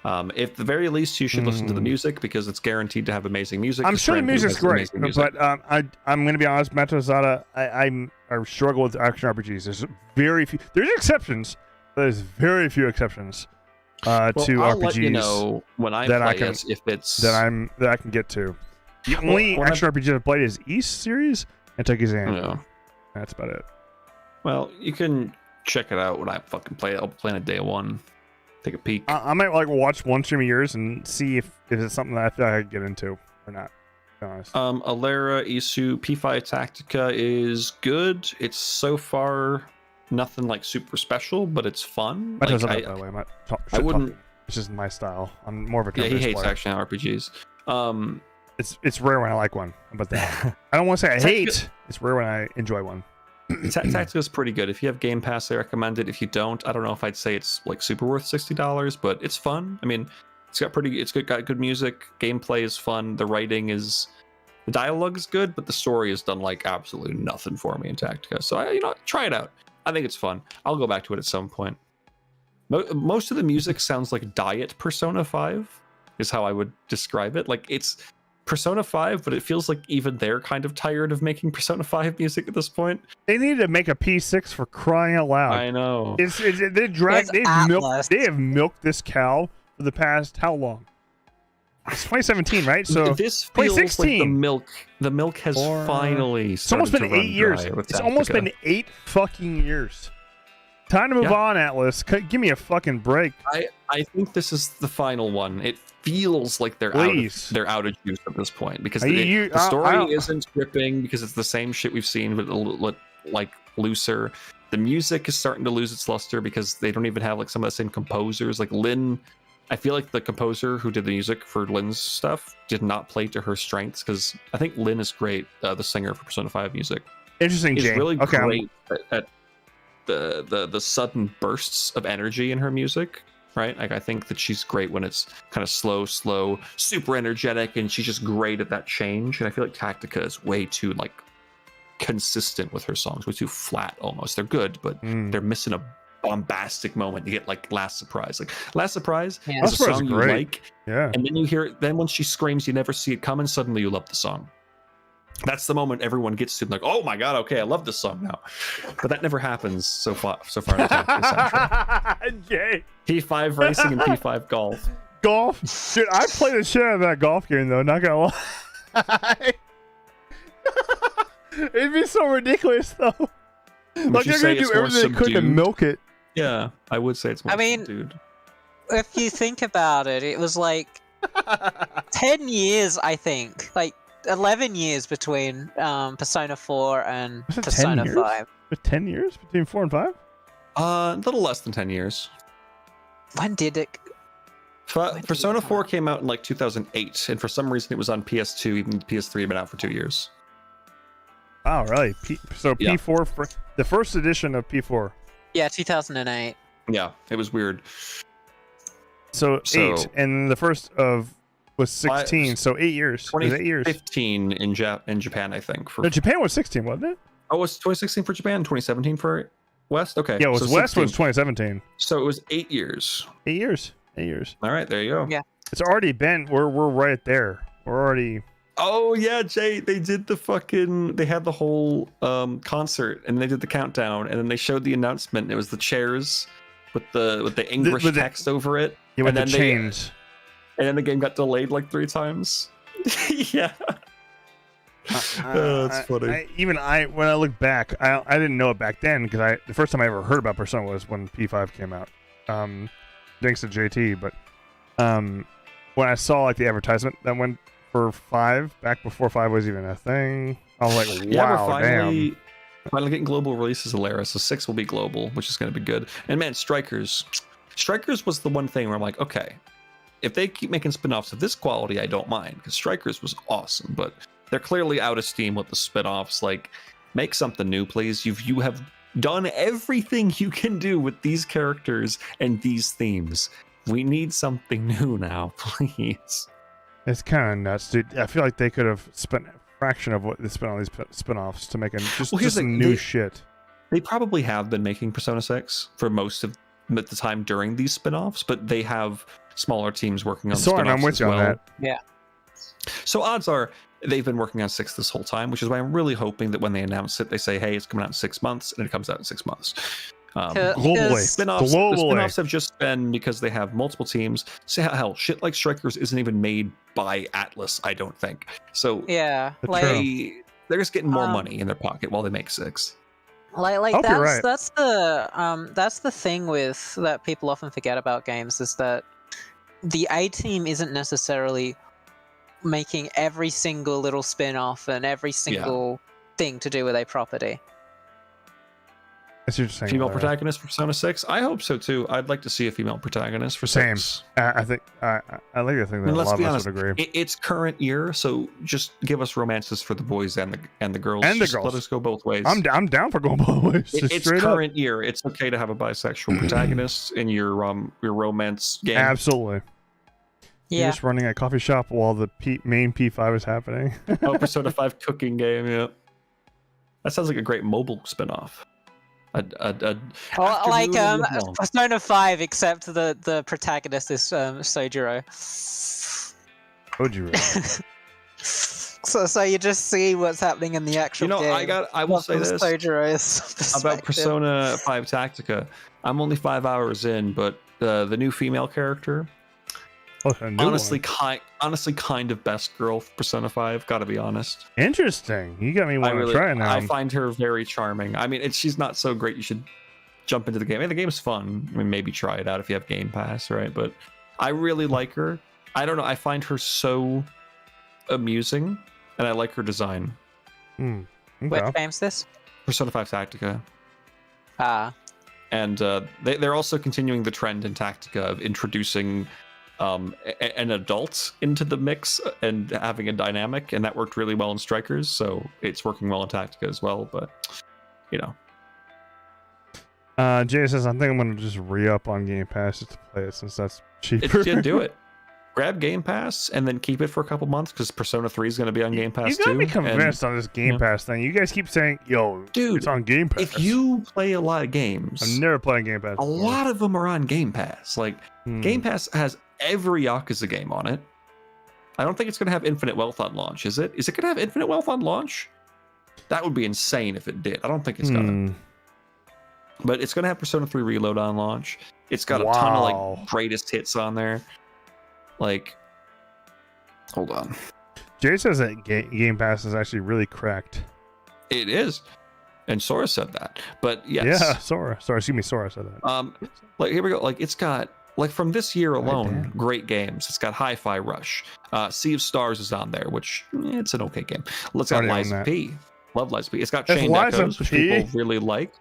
At the very least, you should listen to the music because it's guaranteed to have amazing music. I'm sure the music's great, but I'm going to be honest, Matozada, I struggle with action RPGs. There's very few. There's exceptions. There's very few exceptions to RPGs. I'll let you know when I play it if it's that I can get to. The only action RPG I've played is East series and Tokizan. Yeah. That's about it. Well, you can check it out when I fucking play it. I'll play on it day 1. Take a peek. I might watch one stream of yours and see if it's something that I feel like I could get into or not. To be honest. Alera Isu P5 Tactica is good. It's so far nothing like super special, but it's fun. By the way, I wouldn't. It's just my style. I'm more of a he hates action RPGs. It's rare when I like one. How about that? I don't want to say I hate. It's rare when I enjoy one. Tactica is pretty good. If you have Game Pass, I recommend it. If you don't, I don't know if I'd say it's like super worth $60, but it's fun. I mean, got good music. Gameplay is fun. The dialogue is good, but the story has done like absolutely nothing for me in Tactica. So try it out. I think it's fun. I'll go back to it at some point. Most of the music sounds like Diet Persona 5 is how I would describe it. Like it's Persona 5, but it feels like even they're kind of tired of making Persona 5 music at this point. They need to make a P6 for crying out loud. I know. They have milked this cow for the past how long? It's 2017, right? So this feels 2016. Like the milk has finally It's almost been 8 years. It's almost been 8 fucking years. Time to move on, Atlas. Give me a fucking break. I think this is the final one. It feels like they're out of juice at this point because the story isn't gripping because it's the same shit we've seen, but like looser. The music is starting to lose its luster because they don't even have like some of the same composers. Like Lynn, I feel like the composer who did the music for Lynn's stuff did not play to her strengths because I think Lynn is great, the singer for Persona 5 music. Interesting, Jay. She's really great at the sudden bursts of energy in her music. right? Like I think that she's great when it's kind of slow, super energetic, and she's just great at that change. And I feel like Tactica is way too like consistent with her songs, way too flat almost. They're good, but they're missing a bombastic moment. You get like Last Surprise. Like Last Surprise Yeah. is a song you great. like, Yeah. and then you hear it. Then when she screams, you never see it coming. Suddenly you love the song. That's the moment everyone gets to, like, oh my god, okay, I love this song now. But that never happens so far in the soundtrack. Jay. P5 racing and P5 golf. Golf, dude. I played the shit out of that golf game though. Not gonna lie. It'd be so ridiculous though. Like they're gonna do everything they could to milk it. Yeah, I would say it's more subdued. If you think about it, it was like 10 years, I think. Like 11 years between Persona 4 and Persona 5. 10 years between 4 and 5? A little less than 10 years. When did it? Persona 4 came out in like 2008, and for some reason it was on PS2, even PS3 had been out for 2 years. Oh, really? P4, for the first edition of P4. Yeah, 2008. Yeah, it was weird. So 8, and the first of was 16, so 8 years. 8 years. 2015 in Japan, I think. No, Japan was 16, wasn't it? Oh, it was 2016 for Japan, 2017 for West? Okay. Yeah, it was so West 16. was 2017. So it was 8 years. 8 years. 8 years. All right, there you go. Yeah. It's already been, we're right there. We're already... Oh, yeah, Jay, they did they had the whole concert, and they did the countdown, and then they showed the announcement. It was the chairs with the English text over it. Yeah, with and the then chains. And then the game got delayed like 3 times. Yeah. That's funny. When I look back, I didn't know it back then because the first time I ever heard about Persona was when P5 came out. Thanks to JT, but when I saw like the advertisement that went for 5 back before 5 was even a thing, I was like, wow, we're finally getting global releases of Lara, so 6 will be global, which is going to be good. And man, Strikers was the one thing where I'm like, okay, if they keep making spin-offs of this quality, I don't mind, because Strikers was awesome, but they're clearly out of steam with the spin-offs. Like, make something new, please. You have done everything you can do with these characters and these themes. We need something new now, please. It's kind of nuts, dude. I feel like they could have spent a fraction of what they spent on these spin-offs to make just some new shit. They probably have been making Persona 6 for most of the time during these spin-offs, but they have smaller teams working on the spin-offs I'm with as you well. on that. Yeah. So odds are they've been working on 6 this whole time, which is why I'm really hoping that when they announce it, they say, hey, it's coming out in 6 months, and it comes out in 6 months. Globally. The spin-offs have just been because they have multiple teams. So hell, shit like Strikers isn't even made by Atlas, I don't think. So yeah, they're just getting more money in their pocket while they make 6. Like that's the thing with that people often forget about games, is that the A team isn't necessarily making every single little spin-off and every single thing to do with a property. That's what you're saying. Female protagonist for Persona 6? I hope so too. I'd like to see a female protagonist for 6. I think I like to think that a lot of us would agree. It's current year, so just give us romances for the boys and the girls. And the girls. Let us go both ways. I'm down for going both ways. It's current year. It's okay to have a bisexual protagonist in your romance game. Absolutely. Yeah. You're just running a coffee shop while the main P5 is happening. Oh, Persona 5 cooking game. Yeah, that sounds like a great mobile spin-off. Persona 5, except the protagonist is Sojiro. So you just see what's happening in the actual game. I will say this Sojiro's about Persona 5 Tactica. I'm only 5 hours in, but the new female character, honestly kind of best girl for Persona 5, gotta be honest. Interesting. You got me wanting to try it now. I find her very charming. I mean, she's not so great. You should jump into the game. I mean, the game's fun. I mean, maybe try it out if you have Game Pass, right? But I really like her. I don't know. I find her so amusing, and I like her design. Okay. Which game's this? Persona 5 Tactica. And they're also continuing the trend in Tactica of introducing an adult into the mix and having a dynamic, and that worked really well in Strikers, so it's working well in Tactica as well. But Jay says, I think I'm gonna just re-up on Game Pass just to play it since that's cheaper. Do it. Grab Game Pass and then keep it for a couple months because Persona 3 is going to be on Game Pass You gotta too. be convinced on this Game Pass thing. You guys keep saying, "Yo, dude, it's on Game Pass." If you play a lot of games, I'm never playing Game Pass. A lot of them are on Game Pass. Like Game Pass has every Yakuza game on it. I don't think it's going to have Infinite Wealth on launch. Is it? Is it going to have Infinite Wealth on launch? That would be insane if it did. I don't think it's gonna. But it's going to have Persona 3 Reload on launch. It's got a ton of like greatest hits on there. Like, hold on. Jay says that Game Pass is actually really cracked. It is, and Sora said that. But yes, yeah, Sora. Sorry, excuse me, Sora said that. Like here we go. Like it's got like from this year alone, great games. It's got Hi-Fi Rush. Sea of Stars is on there, which it's an okay game. Let's got Liza P. Love Liza P. It's got Chained Echoes, which people really like.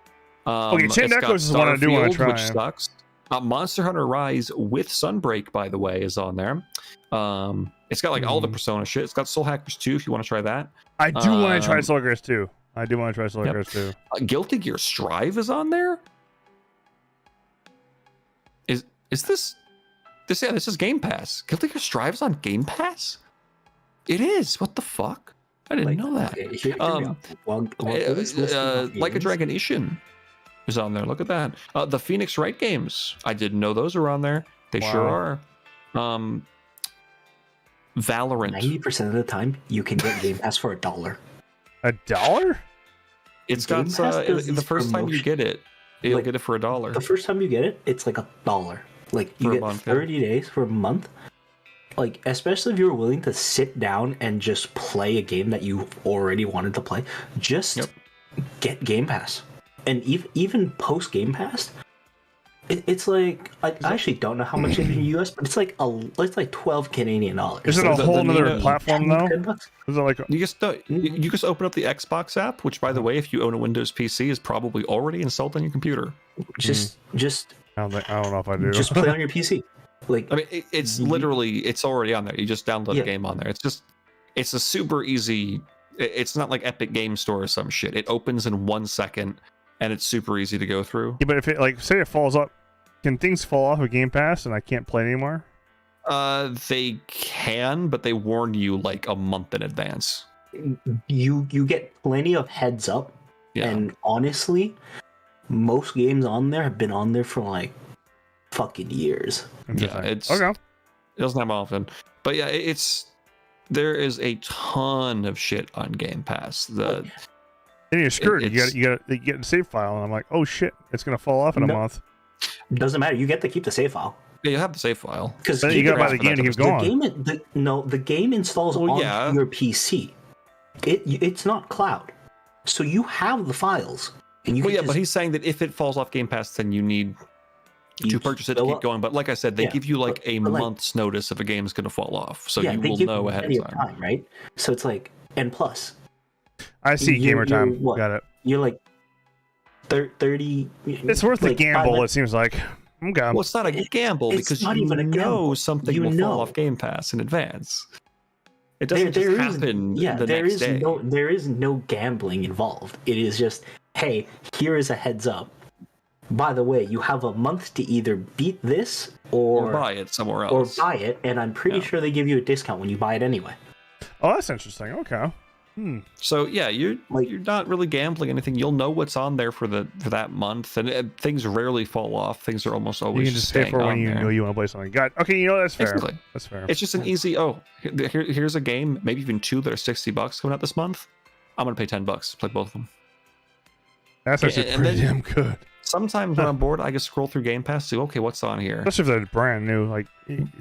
Okay, Chained Echoes is one I do want to try. Which sucks. Monster Hunter Rise with Sunbreak, by the way, is on there. It's got like all the Persona shit. It's got Soul Hackers 2 if you want to try that. I do want to try Soul Hackers 2. I do want to try Soul Hackers 2. Guilty Gear Strive is on there. Is this? Yeah, this is Game Pass. Guilty Gear Strive is on Game Pass. It is. What the fuck? I didn't know that. Like a Dragon Ishin is on there. Look at that. The Phoenix Wright games. I didn't know those are on there. They sure are. Valorant. 90% of the time, you can get Game Pass for $1. $1? It's got the first time you get it, you'll get it for $1. The first time you get it, it's like $1. Like you get 30 days for a month. Like, especially if you're willing to sit down and just play a game that you already wanted to play, just get Game Pass. And even post Game Pass, it's like I actually don't know how much it is in the US, but it's like 12 Canadian dollars. Is it a whole other platform though? Is it like you just open up the Xbox app, which by the way, if you own a Windows PC, is probably already installed on your computer. Just I don't know if I do. Just play on your PC. Like, I mean, it's literally it's already on there. You just download the game on there. It's a super easy. It's not like Epic Game Store or some shit. It opens in 1 second, and it's super easy to go through. Yeah, but if it say it falls up, can things fall off of Game Pass and I can't play anymore? They can, but they warn you like a month in advance. You get plenty of heads up, and honestly, most games on there have been on there for like fucking years. Yeah, it's okay. It doesn't happen often, but yeah, there is a ton of shit on Game Pass. Then you're screwed. You get a save file, and I'm like, oh shit, it's gonna fall off in a month. Doesn't matter. You get to keep the save file. Yeah, you have the save file because you got to buy the game to keep going. The game installs on your PC. It's not cloud, so you have the files. And you but he's saying that if it falls off Game Pass, then you need to purchase it to keep going. But like I said, they give you like a month's notice if a game is going to fall off, so you will know ahead of time, right? So it's like, and plus, I see gamer time. Got it. You're like 30. It's worth the gamble. It seems like. Okay. Well, it's not a gamble because you know something will fall off Game Pass in advance. It doesn't just happen the next day. There is no gambling involved. It is just, hey, here is a heads up. By the way, you have a month to either beat this or buy it somewhere else. Or buy it, and I'm pretty sure they give you a discount when you buy it anyway. Oh, that's interesting. Okay. So yeah, you're not really gambling anything. You'll know what's on there for that month, and things rarely fall off. Things are almost always. You can just stay for when you know you want to play something. Okay, that's fair. Exactly. That's fair. It's just an easy. Here's a game, maybe even two that are $60 coming out this month. I'm gonna pay $10 to play both of them. That's actually pretty damn good. Sometimes when I'm bored, I just scroll through Game Pass. See, okay, what's on here? Especially if they're brand new. Like,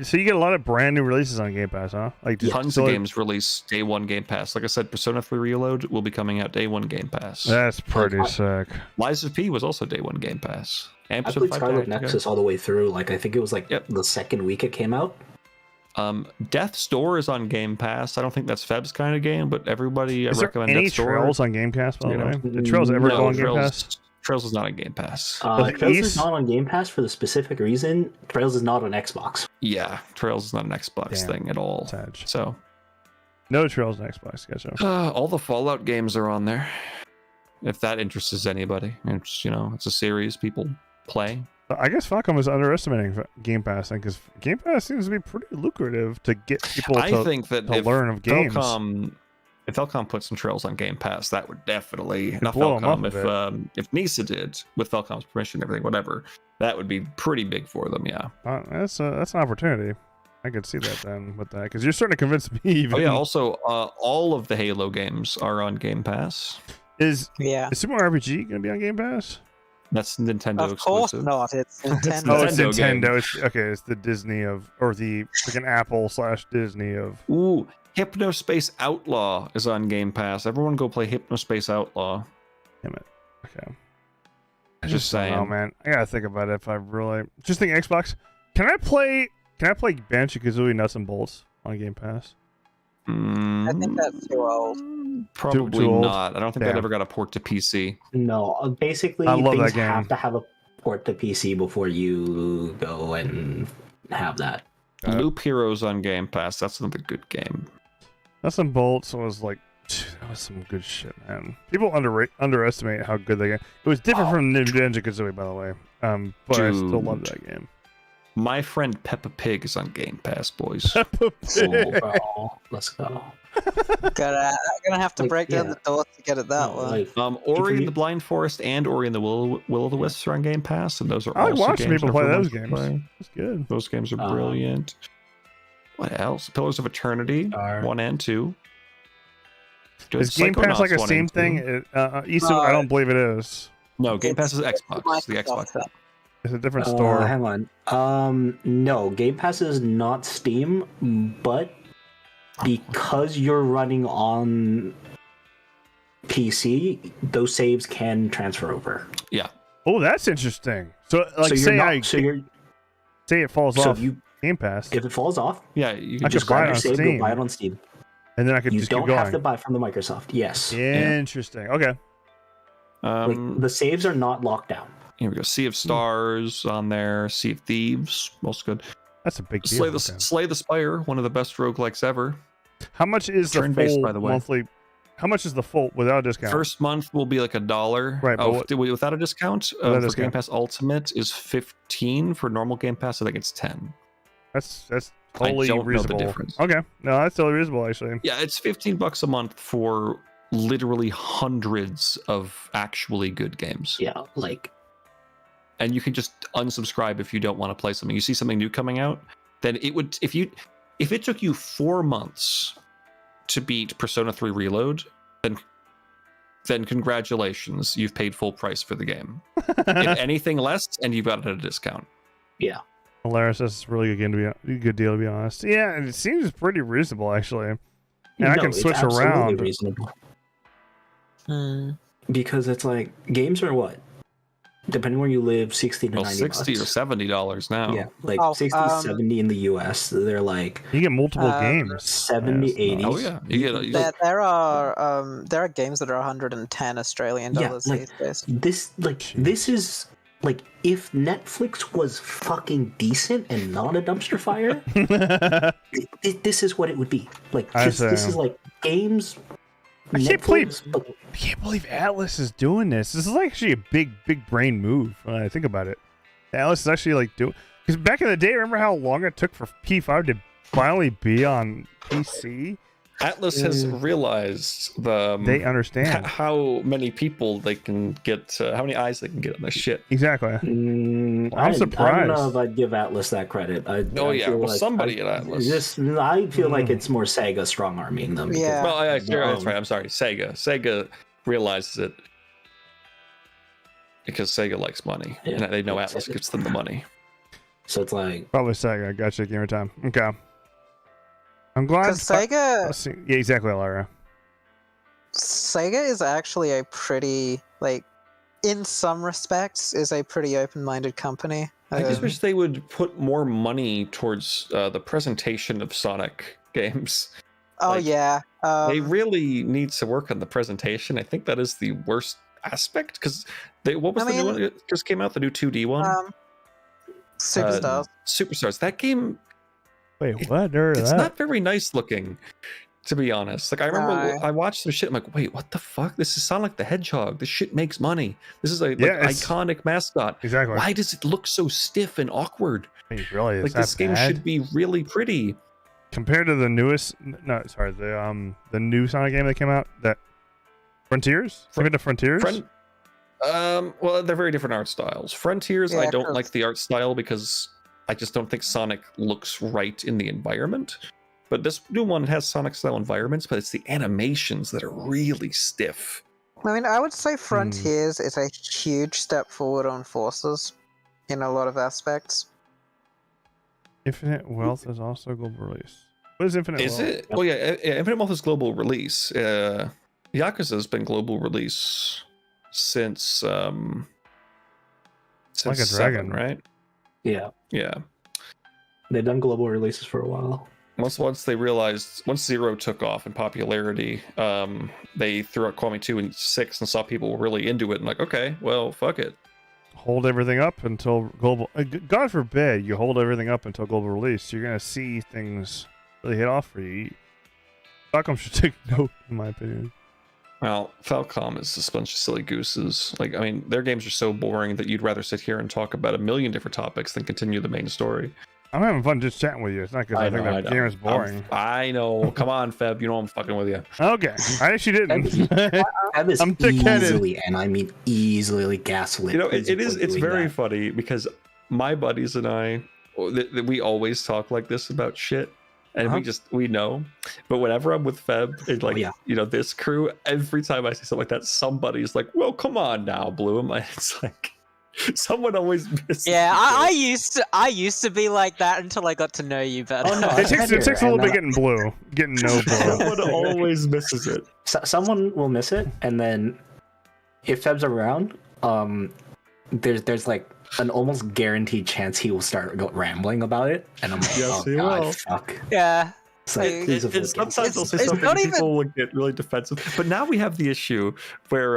so you get a lot of brand new releases on Game Pass, huh? Like tons of games release day one Game Pass. Like I said, Persona 3 Reload will be coming out day one Game Pass. That's pretty sick. Liza P was also day one Game Pass. I played Scarlet Nexus all the way through. Like I think it was like the second week it came out. Death's Door is on Game Pass. I don't think that's Feb's kind of game, but everybody I recommend Death's Door. Trails on Game Pass, by the way? Did Trails ever go on Game Pass? Trails is not on Game Pass. Trails is not on Game Pass for the specific reason Trails is not on Xbox. Yeah, Trails is not an Xbox thing at all. So no Trails on Xbox. Gotcha. All the Fallout games are on there. if that interests anybody. It's it's a series people play. I guess Falcom is underestimating Game Pass, because Game Pass seems to be pretty lucrative to get people I think that to learn of games. If Falcom put some trails on Game Pass, that would definitely not blow them Falcom. up If Nisa did with Falcom's permission, everything, whatever, that would be pretty big for them. Yeah. That's an opportunity. I could see that then with that, because you're starting to convince me. Even. Oh yeah. Also, all of the Halo games are on Game Pass. Is Super Mario RPG going to be on Game Pass? That's Nintendo Of course exclusive. not. It's Nintendo. Oh, it's Nintendo Nintendo. It's the Disney or the freaking Apple/Disney of. Ooh, Hypnospace Outlaw is on Game Pass. Everyone go play Hypnospace Outlaw. Damn it. Okay. Just saying. Oh man, I gotta think about it. If I really just think Xbox, can I play Banjo-Kazooie Nuts and Bolts on Game Pass? I think that's too old. Probably too old? not. I don't think that ever got a port to PC. No, basically, I love things that game. have to have a port to PC before you go and have that. Loop Heroes on Game Pass. That's another good game. Nuts and Bolts was like, that was some good shit, man. People underestimate how good that game. It was different from Banjo-Kazooie, by the way. But I still love that game. My Friend Peppa Pig is on Game Pass, boys. Peppa Pig. Oh, let's go. I'm gonna have to break down the door to get it that one. Ori and the Blind Forest and Ori and the Will o' the Wisps are on Game Pass, and those are I like also watching games people play everyone those should games. play. That's good. Those games are brilliant. What else? Pillars of Eternity 1 and 2. Is Game Pass like a Steam thing? Issa, I don't believe it is. No, Game Pass is Xbox. It's the Xbox. It's a different store. Hang on. No, Game Pass is not Steam, but because you're running on PC, those saves can transfer over. Yeah. Oh, that's interesting. So, like, say it falls off Game Pass. If it falls off, yeah, you can just grab your save, go buy it on Steam. And then I could just keep going. You don't have to buy from the Microsoft. Yes. Interesting. Okay. The saves are not locked down. Here we go. Sea of Stars on there. Sea of Thieves, most good. That's a big deal. Slay the Spire, one of the best roguelikes ever. How much is the full by the way. Monthly? How much is the full without a discount? First month will be like $1. Right. Without a discount, for Game Pass Ultimate is $15. For normal Game Pass, I think it's $10. That's totally reasonable. Know the difference. Okay. No, that's totally reasonable actually. Yeah, it's $15 a month for literally hundreds of actually good games. Yeah, and you can just unsubscribe if you don't want to play something. You see something new coming out, then it would if it took you 4 months to beat Persona 3 Reload, then congratulations, you've paid full price for the game. If anything less, and you've got it at a discount. Yeah. Hilarious. That's a really good deal to be honest. Yeah, and it seems pretty reasonable actually. And I can switch around. Reasonable. Because it's like games are what? Depending where you live, $60 to $90. $60 or $70 now. Yeah, like 60, 70 in the US. They're like you get multiple games. 70, 80. Oh yeah, you get there are games that are 110 Australian dollars these days. This is like if Netflix was fucking decent and not a dumpster fire, this is what it would be. Like this is like games. I can't believe Atlas is doing this. This is actually a big brain move when I think about it. Atlas is actually like doing, because back in the day, remember how long it took for P5 to finally be on PC? Atlas has realized they understand how many people they can get, how many eyes they can get on this shit. Exactly. I'm surprised. I don't know if I'd give Atlas that credit. Somebody at Atlas. I feel like it's more Sega strong arming them. Yeah. Well, that's right. I'm sorry. Sega realizes it because Sega likes money, and they know Atlas gets them the money. So it's like probably Sega. Gotcha. Gamer time. Okay. I'm glad. Because Sega. Yeah, exactly, Lyra. Sega is actually a pretty, in some respects, is a pretty open-minded company. I just wish they would put more money towards the presentation of Sonic games. Oh, yeah. They really need to work on the presentation. I think that is the worst aspect, because what was the new one that just came out? The new 2D one? Superstars. Superstars. That game... Wait, what? It's not very nice looking. To be honest, like I remember I watched some shit. I'm like, wait, what the fuck? This is Sonic the Hedgehog. This shit makes money. This is a iconic mascot. Exactly. Why does it look so stiff and awkward? Really, like this game should be really pretty. Compared to the newest, the new Sonic game that came out, that Frontiers. Compared to Frontiers. Well, they're very different art styles. Frontiers, I don't like the art style because I just don't think Sonic looks right in the environment. But this new one has Sonic-style environments, but it's the animations that are really stiff. I mean, I would say Frontiers is a huge step forward on Forces in a lot of aspects. Infinite Wealth is also global release. What is Infinite Wealth? Is it? Well, yeah, Infinite Wealth is global release. Yakuza's been global release since Like a 7, Dragon, right? Yeah. Yeah. They've done global releases for a while. Once they realized, once Zero took off in popularity, they threw out Kwame 2 and 6 and saw people were really into it and like, okay, well, fuck it. Hold everything up until global. God forbid you hold everything up until global release. You're gonna see things really hit off for you. Falcom should take note, in my opinion. Well, Falcom is a bunch of silly gooses. Like, I mean, their games are so boring that you'd rather sit here and talk about a million different topics than continue the main story. I'm having fun just chatting with you. It's not because I think that game is boring. I know. Come on, Feb. You know I'm fucking with you. Okay. I actually didn't. Feb is I'm thick-headed. easily, and I mean easily, gaslit. You know, it's very funny because my buddies and I, we always talk like this about shit. And we know. But whenever I'm with Feb and like, you know, this crew, every time I say something like that, somebody's like, well, come on now, Bloom. It's like, someone always misses. Yeah, I used to be like that until I got to know you better. Oh, no, it takes a little bit getting no blue. Someone always misses it. Someone will miss it, and then if Feb's around, there's like an almost guaranteed chance he will start rambling about it, and I'm like, yes, oh god, fuck. Yeah. It's like, sometimes they'll say something and people will get really defensive. But now we have the issue where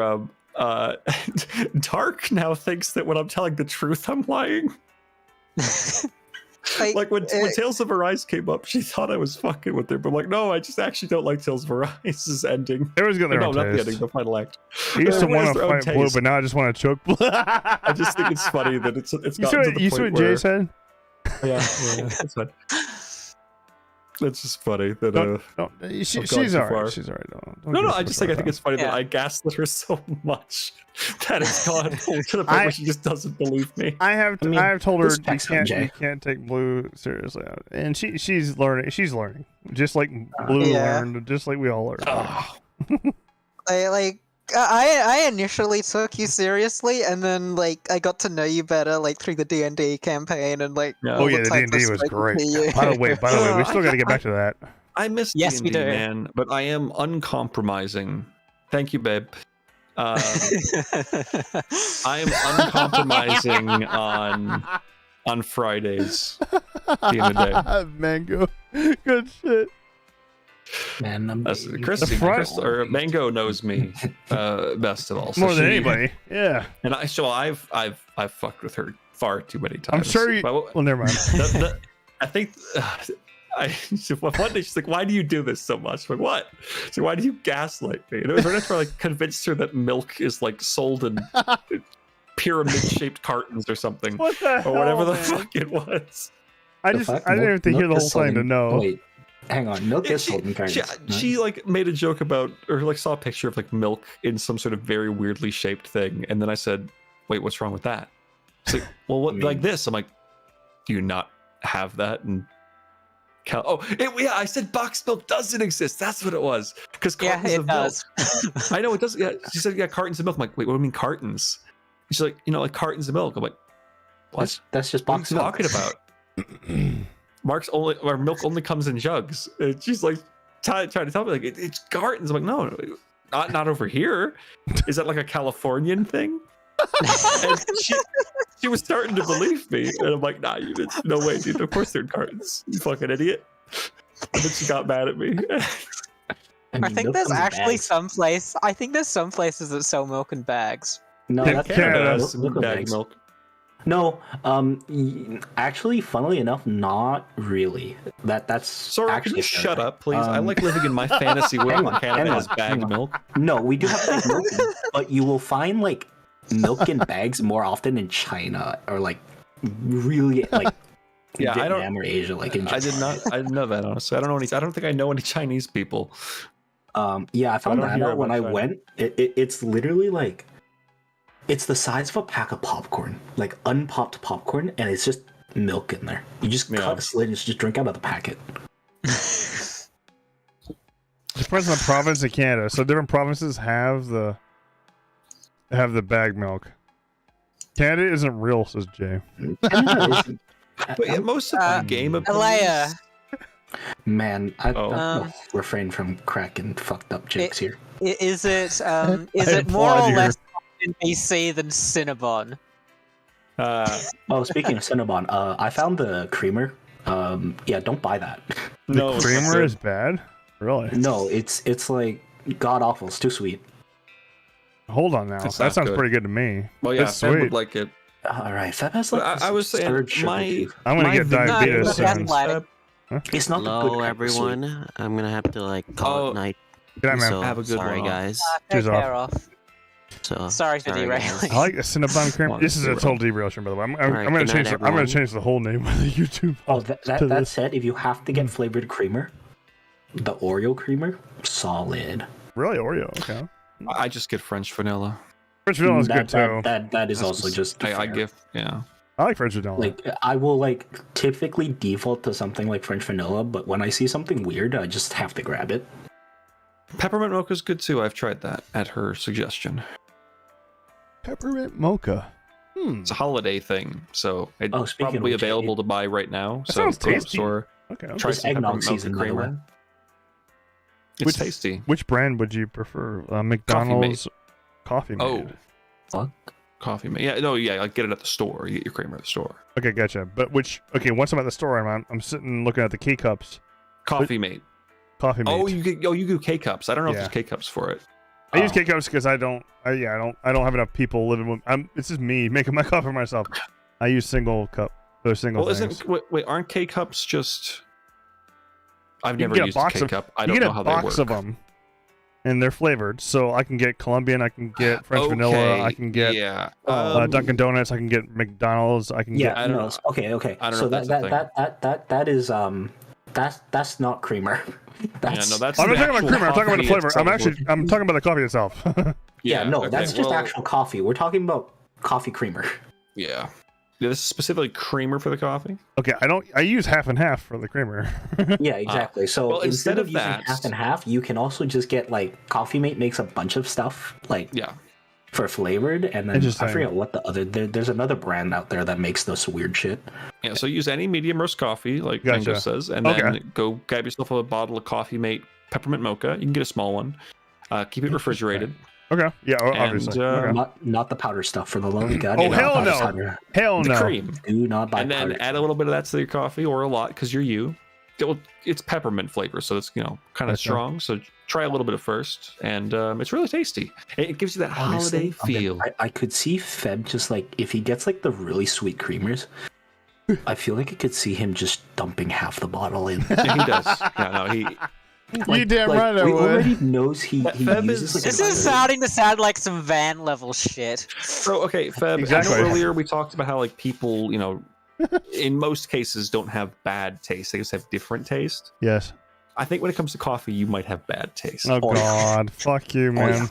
Dark now thinks that when I'm telling the truth, I'm lying. Like when Tales of Arise came up, she thought I was fucking with her, but I'm like, no, I just actually don't like Tales of Arise's ending. Everyone's got their own not taste. the ending, the final act. I used to want to fight Blue, but now I just want to choke Blue. I just think it's funny that it's gotten to the point you see what Jay said? Yeah, that's fine. It's just funny that she's alright. She's alright. No, I just think I think it's funny that I gaslit her so much that it's gone to the point where she just doesn't believe me. I have told her you can't take Blue seriously, and she's learning. She's learning, just like Blue learned, just like we all learned. I initially took you seriously, and then like I got to know you better like through the D&D campaign, and like the D&D was great. By the way, we still got to get back to that. I miss D&D, man, but I am uncompromising. Thank you, babe. I am uncompromising on Fridays. The end of the day. Mango, good shit. Man, Mango knows me best of all. So more than anybody, yeah. And I've fucked with her far too many times. I'm sure you. Well, never mind. I think one day she's like, "Why do you do this so much?" I'm like, what? So why do you gaslight me? And it was right after I like convinced her that milk is like sold in pyramid-shaped cartons or something, what the hell, or whatever the fuck it was. I didn't have to hear the whole thing to know. Wait. Hang on, milk is sold in cartons. She like made a joke about, or like saw a picture of like milk in some sort of very weirdly shaped thing, and then I said, "Wait, what's wrong with that?" She's like, "Well, what like this?" I'm like, "Do you not have that?" And I said boxed milk doesn't exist. That's what it was. Because cartons of milk. I know it does. Yeah, she said, "Yeah, cartons of milk." I'm like, "Wait, what do you mean cartons?" And she's like, "Like cartons of milk." I'm like, "What? That's just boxed milk." What are you talking about? Milk only comes in jugs. And she's like trying to tell me like it's cartons. I'm like, no, not over here. Is that like a Californian thing? And she was starting to believe me, and I'm like, nah, no way, dude. Of course they're in cartons. You fucking idiot. And then she got mad at me. I think there's actually some place. I think there's some places that sell milk in bags. No, that's Canada has some bag milk. No, actually, funnily enough, not really. That's Sorry, actually can you shut up, please? I like living in my fantasy world where Canada has bagged milk. No, we do have bagged milk, but you will find like milk in bags more often in China or like really like Vietnam or Asia. Like in Japan. I didn't know that, honestly. I don't think I know any Chinese people. Yeah, I found that out when I went. It's literally like. It's the size of a pack of popcorn, like unpopped popcorn, and it's just milk in there. You just cut a slit and just drink out of the packet. Depends on the province of Canada. So different provinces have the bag milk. Canada isn't real, says Jay. But yeah, most of the game of Alea. Man, I refrain from cracking fucked up jokes here. Is it more or less in BC than Cinnabon? Speaking of Cinnabon, I found the creamer. Yeah, don't buy that. The creamer is bad? Really? No, it's like god awful. It's too sweet. Hold on now. That sounds pretty good to me. Well, yeah, it's Feb sweet. would like it. All right, Feb has like I was saying I'm gonna get diabetes soon. It's not Hello, the good everyone. I'm gonna have to like call it night. Good night, man. So, Have a good sorry, one. guys. Take care off. So Sorry for derailing. I like the Cinnabon cream. This is a total derail stream, by the way. I'm gonna change. I'm gonna change the whole name of the YouTube. Oh, that said, if you have to get flavored creamer, the Oreo creamer, solid. Really, Oreo? Okay. I just get French vanilla. French vanilla is good too. That is also just. I give. Yeah. I like French vanilla. Like I will like typically default to something like French vanilla, but when I see something weird, I just have to grab it. Peppermint mocha is good too. I've tried that at her suggestion. Peppermint mocha. It's a holiday thing, so it's speaking probably of which, available to buy right now. That so sounds go to the tasty. store. Okay. Try It's some eggnog peppermint mocha season, by the way. creamer. It's tasty. Which brand would you prefer? McDonald's Coffee Mate. Fuck. Coffee Mate. Yeah, no, yeah, like get it at the store. You get your creamer at the store. Okay, gotcha. But once I'm at the store, I'm sitting looking at the K cups. Coffee Mate. Coffee Mate. Oh, you do K cups. I don't know if there's K cups for it. I use K cups because I don't have enough people living with. It's just me making my coffee myself. I use single cup. Those single things. Wait, aren't K cups just? I've never get used a K cup. I don't know how they work. You get a box of them, and they're flavored. So I can get Colombian, I can get French vanilla, I can get Dunkin' Donuts, I can get McDonald's, I can get. I don't know. Okay. I don't so know if that is that's not creamer. That's I'm not talking about creamer. I'm talking about the flavor. I'm talking about the coffee itself. That's just actual coffee. We're talking about coffee creamer. Yeah. This is specifically creamer for the coffee. Okay, I use half and half for the creamer. Yeah, exactly. So instead of using that, half and half, you can also just get like Coffee Mate makes a bunch of stuff like for flavored, and then I forget what the other. There's another brand out there that makes this weird shit. Yeah, so use any medium roast coffee, like Mango says, and then go grab yourself a bottle of Coffee Mate peppermint mocha. You can get a small one. Keep it refrigerated. Okay. Yeah, obviously. Not the powder stuff for the love of God. Oh, hell no. Hell no. The cream. Do not buy powder. And then add a little bit of that to your coffee, or a lot, because you're you. It's peppermint flavor, so it's kind of strong. So try a little bit at first, and it's really tasty. It gives you that holiday feel. I could see Feb just like if he gets like the really sweet creamers. I feel like I could see him just dumping half the bottle in. Yeah, he does. Yeah, no, he. You damn right I we would. already knows he uses This is starting to sound like some van level shit. So okay, Feb. Exactly. I know earlier we talked about how like people, in most cases don't have bad taste. They just have different taste. Yes. I think when it comes to coffee, you might have bad taste. Oh God, fuck you, man.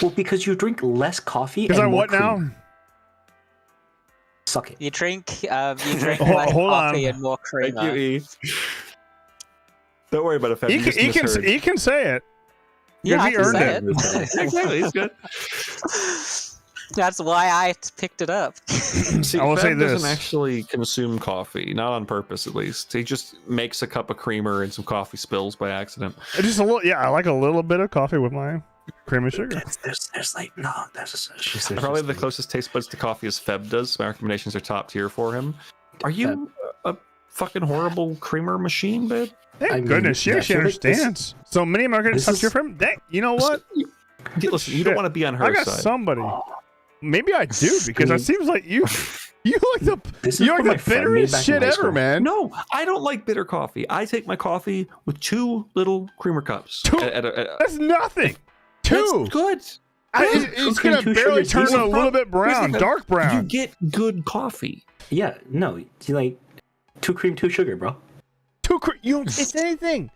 Well, because you drink less coffee. Because I what now? Suck it. You drink less coffee and more creamer. Thank you, E. Don't worry about it, Feb. He can say it. Yeah, he earned it. Exactly, he's good. That's why I picked it up. See, I will say Feb this. doesn't actually consume coffee, not on purpose at least. He just makes a cup of creamer and some coffee spills by accident. Just a little, I like a little bit of coffee with my cream and sugar. There's like no, there's probably the closest taste buds to coffee as Feb does. My recommendations are top tier for him. Are you a fucking horrible creamer machine, babe? Thank goodness, she understands. So many Americans touch your friend. You know what? Listen, you don't want to be on her I got side. somebody. Maybe I do because it seems like you. You like the bitterest shit ever, man. No, I don't like bitter coffee. I take my coffee with 2 little creamer cups. That's nothing. 2. That's good. It's gonna barely turn a little bit brown, dark brown. You get good coffee. Yeah, no, you like 2 cream, 2 sugar, bro. 2 cream. You don't taste anything.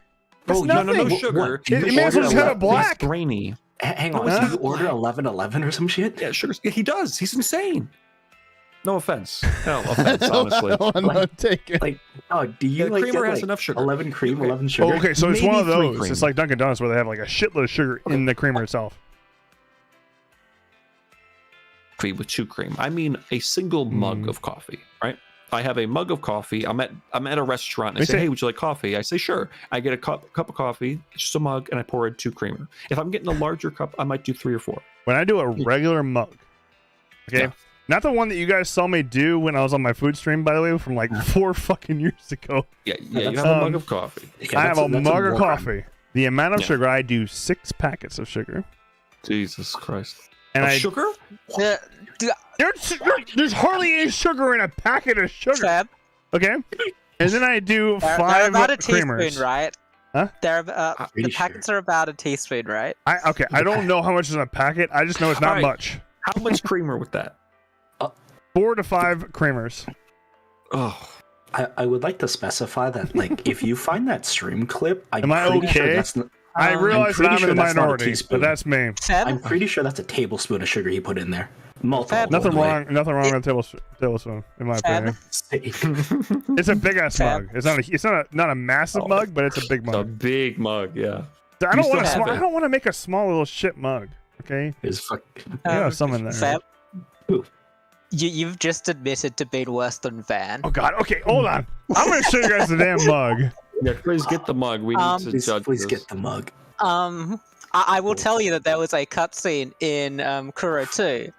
Bro, no sugar. It may as well just have it black. It's grainy. Hang on, do you order 1111 or some shit? Yeah, sugar. He does. He's insane. No offense. No offense, honestly. Like, oh, do you like creamer get, has like, enough sugar. 11 cream, 11 sugar? Oh, okay, so it's Maybe one of 3 those. cream. It's like Dunkin' Donuts where they have like a shitload of sugar in the creamer itself. Coffee with 2 cream. I mean a single mug of coffee, right? I have a mug of coffee. I'm at a restaurant and I say, hey, would you like coffee? I say, sure. I get a cup of coffee, just a mug, and I pour in 2 creamer. If I'm getting a larger cup, I might do 3 or 4. When I do a regular mug, okay, Yeah. not the one that you guys saw me do when I was on my food stream, by the way, from like 4 fucking years ago. Yeah, you have a mug of coffee. I have a mug of war coffee. The amount of sugar, I do 6 packets of sugar. Jesus Christ. And sugar? There's hardly any sugar in a packet of sugar. Fab, Okay, and then I do they're 5 about a creamers. teaspoon, right? Huh? They're Pretty the packets are about a teaspoon, right? I don't know how much is in a packet. I just know it's not Alright. much. How much creamer with that? 4 to 5 creamers. Oh, I would like to specify that, like, if you find that stream clip, Am I okay? I realize that I'm in the minority, but that's me. Fab, I'm pretty sure that's a tablespoon of sugar he put in there. Multiple. Nothing by wrong. Nothing wrong with a tablespoon, in my opinion. the way. It's a big ass Fab. mug. It's not a massive mug, but it's a big a mug. big mug, yeah. I don't want still have it. I don't want to make a small little shit mug. Okay, Is fuck. yeah, some in there. Fab, Ooh. you've just admitted to being worse than Van. Oh God. Okay, hold on. I'm gonna show you guys the damn mug. Yeah, please get the mug. We need to judge Please this. get the mug. I will tell you that there was a cutscene in Kuro 2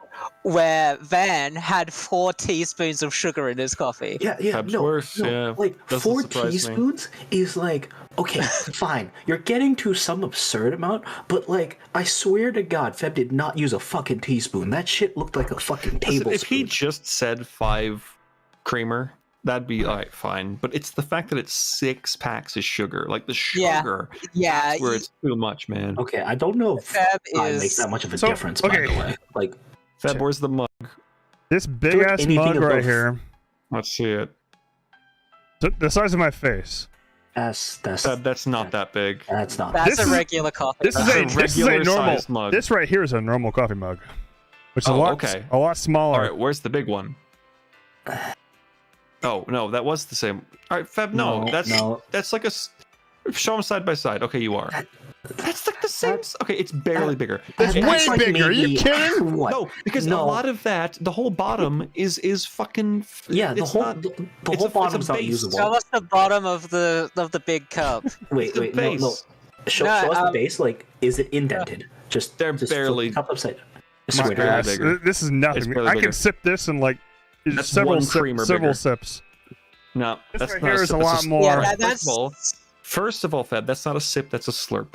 where Van had 4 teaspoons of sugar in his coffee. Yeah, Perhaps worse, yeah. Like, Doesn't 4 surprise me. teaspoons is like, okay, fine. You're getting to some absurd amount, but like, I swear to God, Feb did not use a fucking teaspoon. That shit looked like a fucking Listen, tablespoon. if he just said 5 creamer, that'd be all right, fine. But it's the fact that it's 6 packs of sugar. Like the sugar. Yeah, That's where it's too much, man. Okay, I don't know if Fab it is makes that much of a So, difference, okay. by the way. Like, Feb, where's the mug? This big Do ass anything mug right above- here, Let's see it. the size of my face. that's Feb, that's not that big. that's not. that's This a is- regular coffee. This is That's a a this is a regular normal sized mug. This right here is a normal coffee mug, which is Oh, a lot okay. smaller. All right, where's the big one? Oh no, that was the same. All right, Feb, no, that's like a. Show them side by side. Okay, you are. That's like the same. Okay, it's barely bigger. It's That's way like bigger. Are you maybe- kidding? What? No, because No. a lot of that, the whole bottom is fucking. Yeah, the it's whole not- the it's whole a bottom's not base. usable. Show us the bottom of the big cup. Wait, the wait, no, no. base. Show No, us the base. Like, is it indented? They're just barely- flip top upside. My It's barely ass. bigger. This is It's nothing. barely I bigger. can sip this in like That's several one creamer bigger. sips. No, This that's right not here is sip, a that's lot more. Yeah, Alright, that's First of all, Feb, that's not a sip. That's a slurp.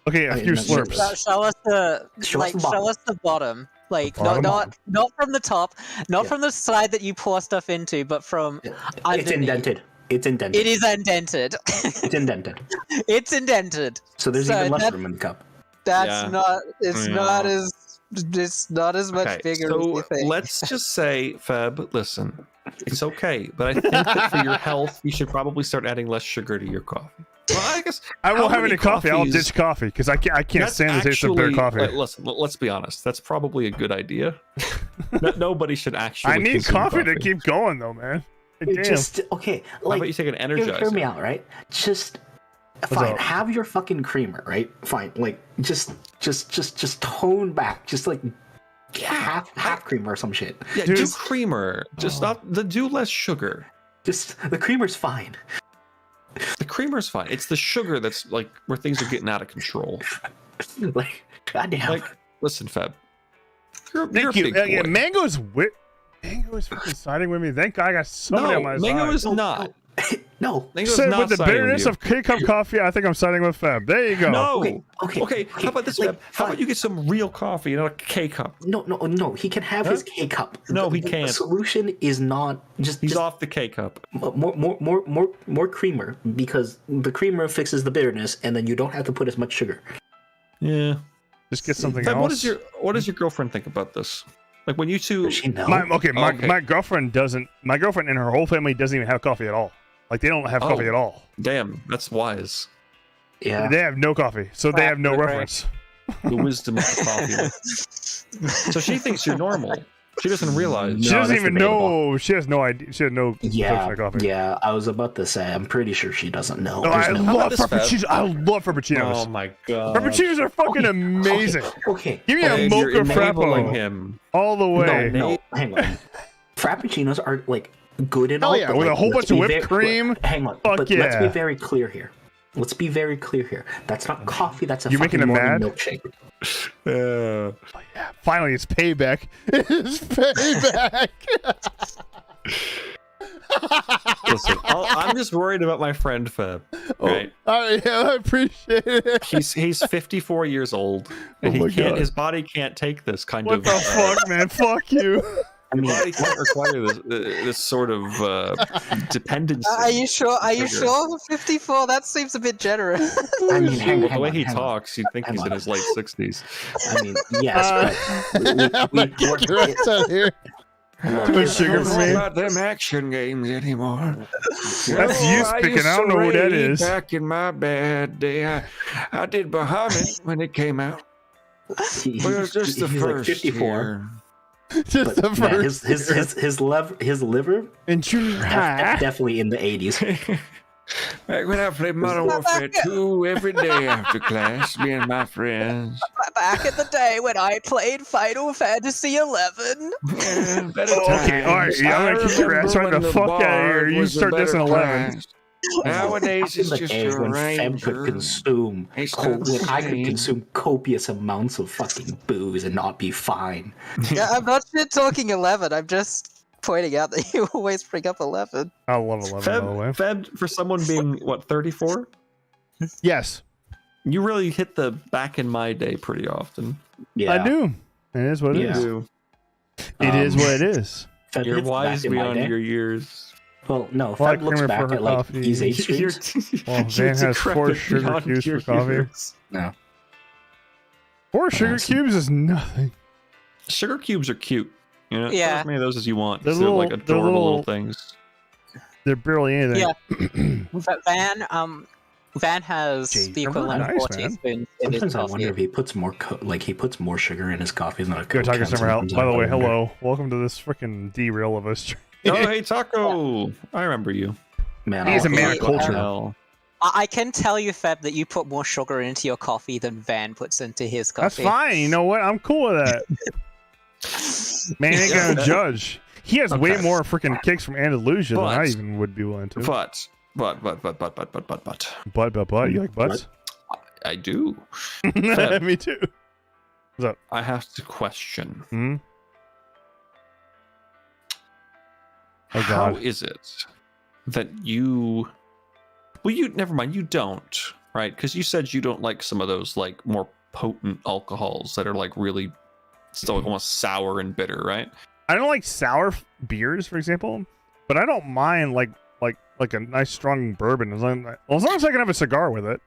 Okay, a Okay, few no, slurps. show us the Show us the bottom. show us the bottom. Like Bottom. not from the top, not Yeah. from the side that you pour stuff into, but from It's underneath. indented. It's indented. It is indented. It's indented. It's indented. So there's So even less that- room in the cup. That's Yeah. not. It's Yeah. not as. It's not as much Okay, bigger as so you think. let's just say, Feb, listen, it's okay, but I think that for your health, you should probably start adding less sugar to your coffee. Well, I guess I won't how have many any coffee. I'll coffees- ditch coffee because I can't That's stand the taste of bitter coffee. Listen, let's be honest. That's probably a good idea. Nobody should actually. I need consume coffee to keep going though, man. Damn. Just okay. How Like, about you take an hear Energizer? me out, right? Just fine. up? Have your fucking creamer, right? Fine. Like, just tone back. Just like half creamer or some shit. Yeah, Dude. do creamer. Just not do less sugar. Just the creamer's fine. The creamer's fine. It's the sugar that's like where things are getting out of control. Like, goddamn. Like, listen, Feb. You're a Thank you. big boy. Yeah, Mango's fucking siding with me. Thank God I got somebody on my No, Mango side. is not. No. Said with the bitterness of K-Cup coffee, I think I'm siding with Feb. There you go. No. Okay. How about this, Feb? How about you get some real coffee, not a K-Cup? No. He can have his K-Cup. No, he can't. The solution is not He's off the K-Cup. More creamer, because the creamer fixes the bitterness, and then you don't have to put as much sugar. Yeah. Just get something Feb, else. what does your girlfriend think about this? Like when you two. Does she know? My girlfriend doesn't. My girlfriend and her whole family doesn't even have coffee at all. Like they don't have coffee at all. Damn, that's wise. Yeah. They have no coffee, so they have no reference. The wisdom of the coffee. So she thinks you're normal. She doesn't realize. She doesn't even know. She has no idea. She has no. Coffee. Yeah. I was about to say. I'm pretty sure she doesn't know. No, I love frappuccinos. I love frappuccinos. Oh my god. Frappuccinos are fucking amazing. Okay. Give me a mocha frappo him all the way. No, hang on. Frappuccinos are like good and all. Yeah, with a whole bunch of whipped cream. Hang on. But let's be very clear here. That's not coffee. That's a fucking morning milkshake. Oh, yeah. Finally, it's payback. It's payback. Listen, I'm just worried about my friend Feb. Right? I appreciate it. He's 54 years old, and his body can't take this kind of. What the fuck, man? Fuck you. I mean, body can't require this sort of dependency. Are you sure? 54? That seems a bit generous. I mean, the way he talks, you'd think he's in his late 60s. I mean, yes, but here. No sugar for me. About them action games anymore. That's you speaking. I don't know who that is. Back in my bad day, I did Bahamut when it came out. But it was just the first 54. year. Just the first. His liver and junior high. Definitely in the 80s. Back when I played Modern Warfare 2 every day after class, me and my friends. Back in the day when I played Final Fantasy 11. Yeah, okay, all right. I'm gonna keep your ass right the fuck out of here. You start this in 11. Nowadays, it's just a when Feb could consume, when I could consume copious amounts of fucking booze and not be fine. Yeah, I'm not shit talking 11. I'm just pointing out that you always bring up 11. I love 11, by the way. Feb, for someone being, 34? Yes. You really hit the back in my day pretty often. Yeah. I do. It is what it is. It is what it is. Feb You're wise beyond your years. Well, no, Feb looks back at like these age streams. Well, Van has 4 sugar cubes for coffee. No. 4 sugar cubes is nothing. Sugar cubes are cute. You know, yeah. as many of those as you want. They're like adorable little things. They're barely anything. Yeah. But Van has the equivalent of 4 teaspoons in his Sometimes I coffee. wonder if he puts more sugar in his coffee than a Coke. Go Taco Summer Help. By the way, hello. Welcome to this freaking derail of us. Oh, hey, Taco. I remember you. Man, he's a man of culture. I can tell you, Feb, that you put more sugar into your coffee than Van puts into his coffee. That's fine. You know what? I'm cool with that. Man ain't gonna judge. He has way more freaking kicks from Andalusia than I even would be willing to. But. Butt. You like butts? I do. Me too. What's up? I have to question. Oh, how God. is it that you... Well, never mind. You don't, right? Because you said you don't like some of those like more potent alcohols that are like really still almost sour and bitter, right? I don't like sour beers, for example, but I don't mind like a nice strong bourbon as long as I can have a cigar with it.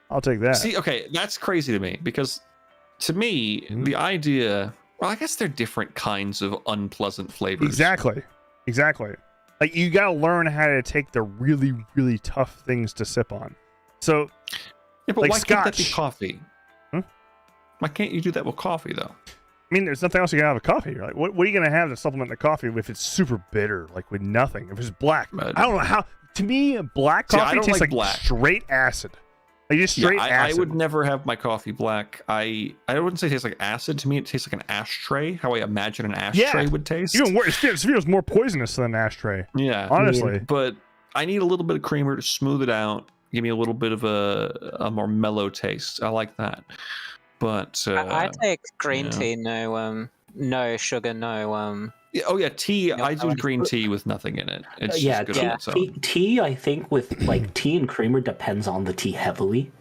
I'll take that. See, okay, that's crazy to me because to me the idea. Well, I guess they're different kinds of unpleasant flavors. Exactly. Like you gotta learn how to take the really, really tough things to sip on. So, yeah, but like why Scotch. can't that be coffee? Why can't you do that with coffee though? I mean, there's nothing else you can have with coffee. You're like, what are you gonna have to supplement the coffee if it's super bitter, like with nothing? If it's black, I don't know how. To me, black coffee tastes like black. Straight acid. Like just straight acid. I would never have my coffee black. I wouldn't say it tastes like acid. To me, it tastes like an ashtray. How I imagine an ashtray would taste. Even worse, it feels more poisonous than an ashtray. Yeah, honestly. But I need a little bit of creamer to smooth it out. Give me a little bit of a more mellow taste. I like that. But I take green tea, no sugar, no Oh yeah, tea. I do green tea with nothing in it. It's just good on its own. Tea. I think with like tea and creamer depends on the tea heavily.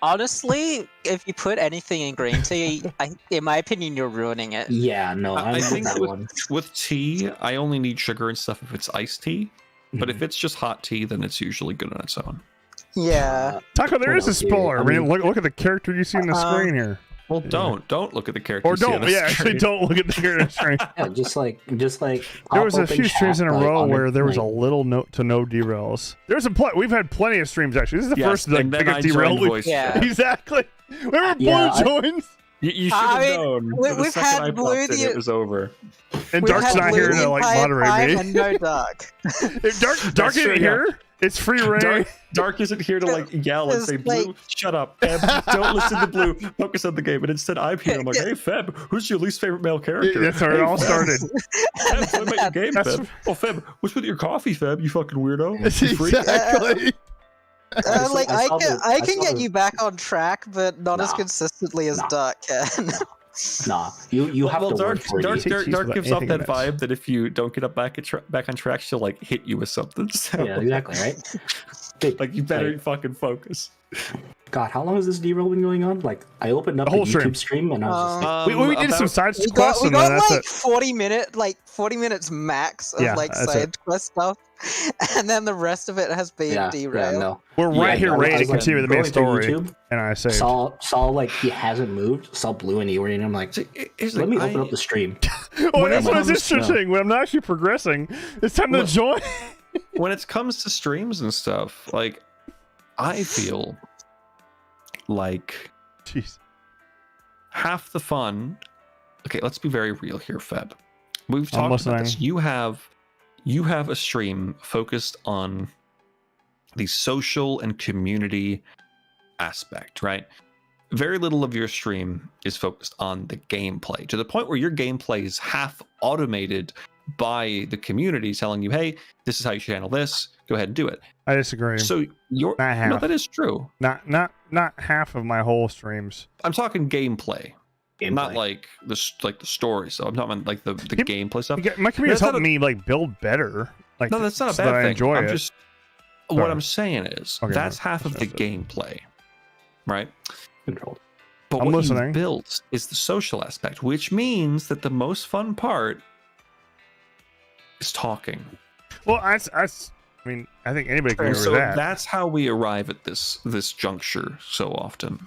Honestly, if you put anything in green tea, in my opinion, you're ruining it. Yeah, no, I think that one. With tea, I only need sugar and stuff if it's iced tea. But if it's just hot tea, then it's usually good on its own. Yeah. Taco, there is a spoiler. I mean, look at the character you see on the screen here. Well, don't look at the character. Or don't, actually don't look at the character screen. Yeah, just like. There was a few streams in a row where there was a little to no derails. There's we've had plenty of streams actually. This is the first biggest derail. Yeah, exactly. Remember Blue joins? You should have known. We've had Blue. It was over. And Dark's not here to like moderate me. And no Dark. If Dark isn't here, it's free reign. Dark isn't here to like yell and say, "Blue, shut up, Feb, don't listen to Blue, focus on the game." But instead, I'm here. I'm like, "Hey, Feb, who's your least favorite male character?" That's how it all started. Feb, what about your game, Feb? Oh, Feb, what's with your coffee, Feb? You fucking weirdo. Exactly. I can get you back on track, but not as consistently as Dark can. Nah, you have to Dark gives off that else. vibe that if you don't get up back on track, she'll like hit you with something. So, Yeah, exactly, right? like you better fucking focus. God, how long has this derail been going on? Like, I opened up The whole the YouTube stream and I was just like, we did some side quests. We and got that's like it. 40 minutes max of Yeah, like that's side quest stuff, and then the rest of it has been derailed. Yeah, no. We're right here ready to I was, continue the main going through story. YouTube, And I say, saw like he hasn't moved, saw Blue and Eeyore, and I'm like, let me open up the stream. oh, that's what's interesting. When I'm not actually progressing, it's time to join. When it comes to streams and stuff, like I feel like Jeez. half the fun. Okay, let's be very real here, Feb. We've talked about this. You have a stream focused on the social and community aspect, right? Very little of your stream is focused on the gameplay, to the point where your gameplay is half automated by the community telling you, hey, this is how you should handle this. Go ahead and do it. I disagree. So no, that is true. Not half of my whole streams. I'm talking gameplay. Not like the story. So I'm talking like the gameplay stuff. My community is helping me like build better. Like, no, that's not a so bad that thing. I enjoy it. Just what I'm saying is that's half of the gameplay, right? Controlled. But what you built is the social aspect, which means that the most fun part is talking. Well, I mean, I think anybody can agree with that. That's how we arrive at this juncture so often.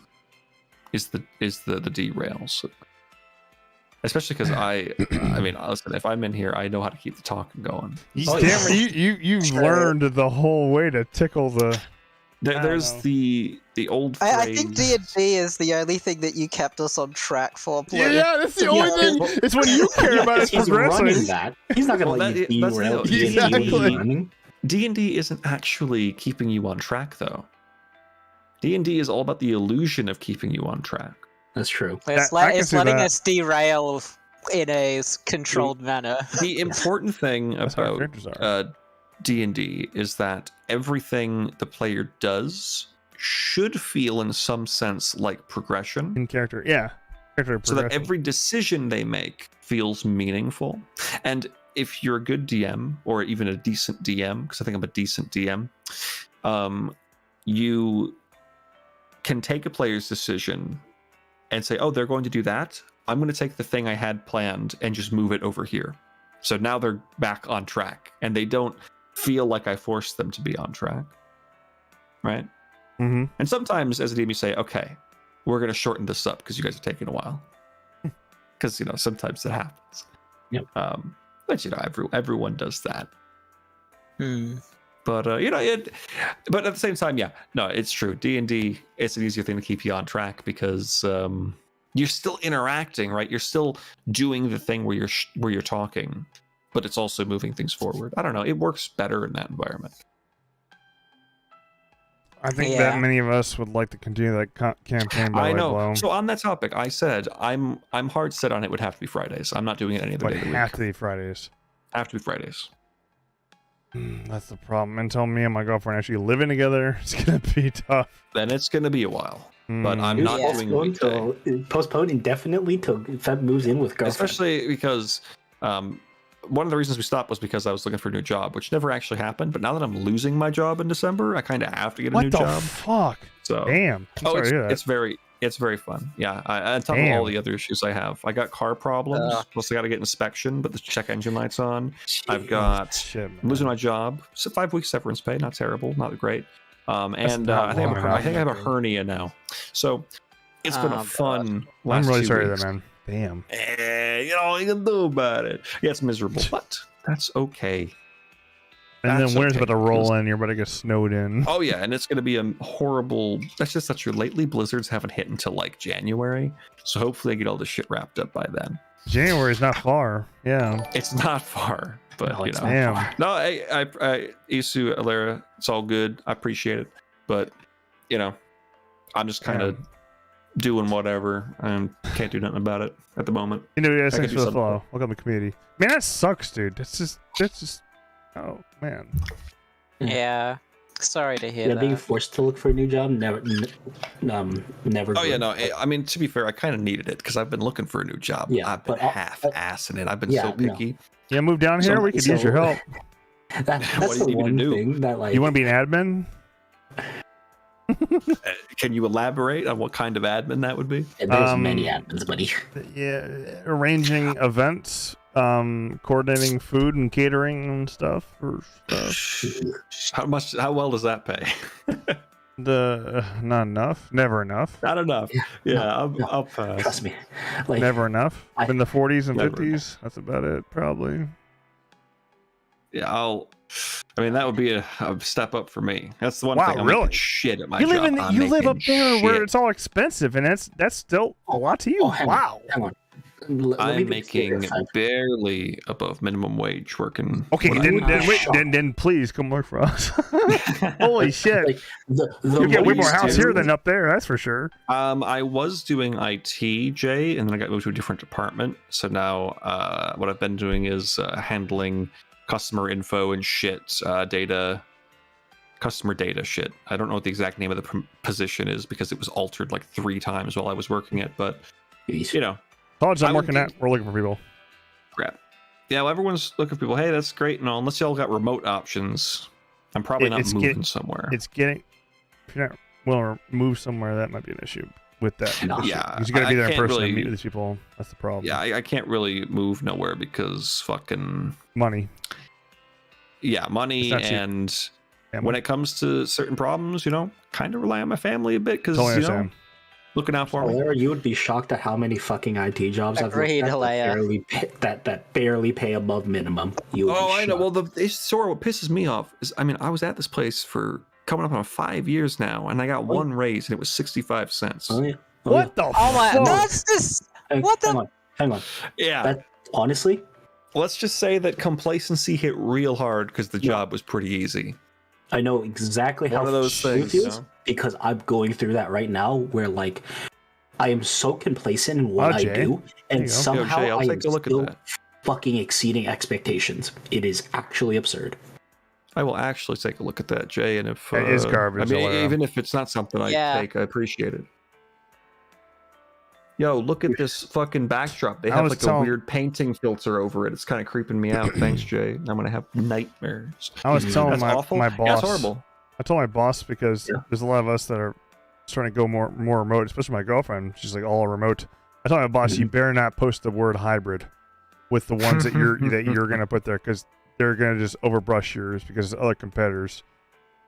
Is the derails, especially because I mean, listen, if I'm in here, I know how to keep the talking going. You've learned the whole way to tickle the. There's the old phrase. I think D&D is the only thing that you kept us on track for. Yeah, that's the only thing. It's when you care about is progressing. That. He's not gonna let you derail. Exactly. D&D isn't actually keeping you on track, though. D&D is all about the illusion of keeping you on track. That's true. It's letting us derail in a controlled manner. The important thing about D&D is that everything the player does should feel in some sense like progression. In character, yeah. So that every decision they make feels meaningful. And if you're a good DM, or even a decent DM, because I think I'm a decent DM, you can take a player's decision and say, oh, they're going to do that. I'm going to take the thing I had planned and just move it over here. So now they're back on track, and they don't feel like I forced them to be on track. Right? Mm-hmm. And sometimes as a DM, you say, okay, we're going to shorten this up because you guys are taking a while. Because, sometimes it happens. Yep. But, everyone does that. But, but at the same time, yeah, no, it's true. D&D, it's an easier thing to keep you on track because you're still interacting, right? You're still doing the thing where you're talking, but it's also moving things forward. I don't know. It works better in that environment. I think that many of us would like to continue that campaign. I know. So on that topic, I said I'm hard set on it would have to be Fridays. I'm not doing it any other day of the week. Have to be Fridays. Have to be Fridays. That's the problem. Until me and my girlfriend actually living together, it's gonna be tough. Then it's gonna be a while. But I'm not doing weekday. Postpone indefinitely till Feb moves in with girlfriend. Especially because one of the reasons we stopped was because I was looking for a new job, which never actually happened. But now that I'm losing my job in December, I kind of have to get a new job. What the fuck? So damn. It's very fun. Yeah, on top of all the other issues I have, I got car problems. Plus, I got to get inspection, but the check engine light's on. I've got losing my job. So 5 weeks severance pay, not terrible, not great. And I think I have a hernia now. So it's been a fun. I'm really sorry, weeks. man. Damn. You know what you can do about it. Yeah, it's miserable, but that's okay. And then winter's about to roll in. You're about to get snowed in. Oh yeah, and it's going to be a horrible. That's just true. Lately, blizzards haven't hit until like January, so hopefully I get all this shit wrapped up by then. January's not far. Yeah, it's not far, but no, you know. Damn. No, I Isu, Alera, it's all good. I appreciate it, but you know, I'm just kind of doing whatever. I can't do nothing about it at the moment. You know, yeah, thanks for the follow. Welcome to the community. Man, that sucks, dude. That's just. Oh man. Yeah. Sorry to hear that. Being forced to look for a new job never. Oh yeah, no. I mean, to be fair, I kind of needed it because I've been looking for a new job. Yeah, I've been half-assing it. I've been so picky. Yeah, move down here. We could use your help. That's what do you the need me one to do? thing that like. You want to be an admin? Can you elaborate on what kind of admin that would be? There's many admins, buddy. Yeah, arranging events, coordinating food and catering and stuff. How well does that pay? Not enough. Never enough. Not enough. I'll pass. Trust me. Like, never enough. In the 40s and 50s. That's about it, probably. Yeah, I mean, that would be a step up for me. That's the one thing. I'm really? making shit at my You job. live up there where it's all expensive, and that's still a lot to you. Hang on. I'm making barely above minimum wage working. Okay, then please come work for us. Holy shit! Like, you get way more house here than up there. That's for sure. I was doing IT, Jay, and then I got moved to a different department. So now, what I've been doing is handling customer info and shit, customer data shit. I don't know what the exact name of the position is because it was altered like 3 times while I was working it, but you know. College I'm working at, we're looking for people. Crap. Yeah, well, everyone's looking for people. Hey, that's great and all. Unless y'all got remote options, I'm probably not moving somewhere. If you're not willing to move somewhere, that might be an issue with that. No. Yeah. Because you got to be there in person and meet with these people. That's the problem. Yeah, I can't really move nowhere because fucking money. Yeah, money and when it comes to certain problems, you know, kind of rely on my family a bit because, you know, looking out for me. You would be shocked at how many fucking IT jobs I've looked at that barely pay above minimum. I know. Well, what pisses me off is, I mean, I was at this place for coming up on 5 years now, and I got one raise, and it was 65 cents. What the fuck? That's just... Hang on. Yeah. Honestly... Let's just say that complacency hit real hard because the job was pretty easy. I know exactly how those things feels because I'm going through that right now where like I am so complacent in what I do and somehow I am still fucking exceeding expectations. It is actually absurd. I will actually take a look at that, Jay, and if it is garbage. I mean, even if it's not something I take, I appreciate it. Yo, look at this fucking backdrop. They have like a weird painting filter over it. It's kind of creeping me out. Thanks, Jay. I'm gonna have nightmares. I was telling my boss. Yeah, that's horrible. I told my boss because there's a lot of us that are trying to go more remote, especially my girlfriend. She's like all remote. I told my boss, you better not post the word hybrid with the ones that you're gonna put there because they're gonna just overbrush yours because there's other competitors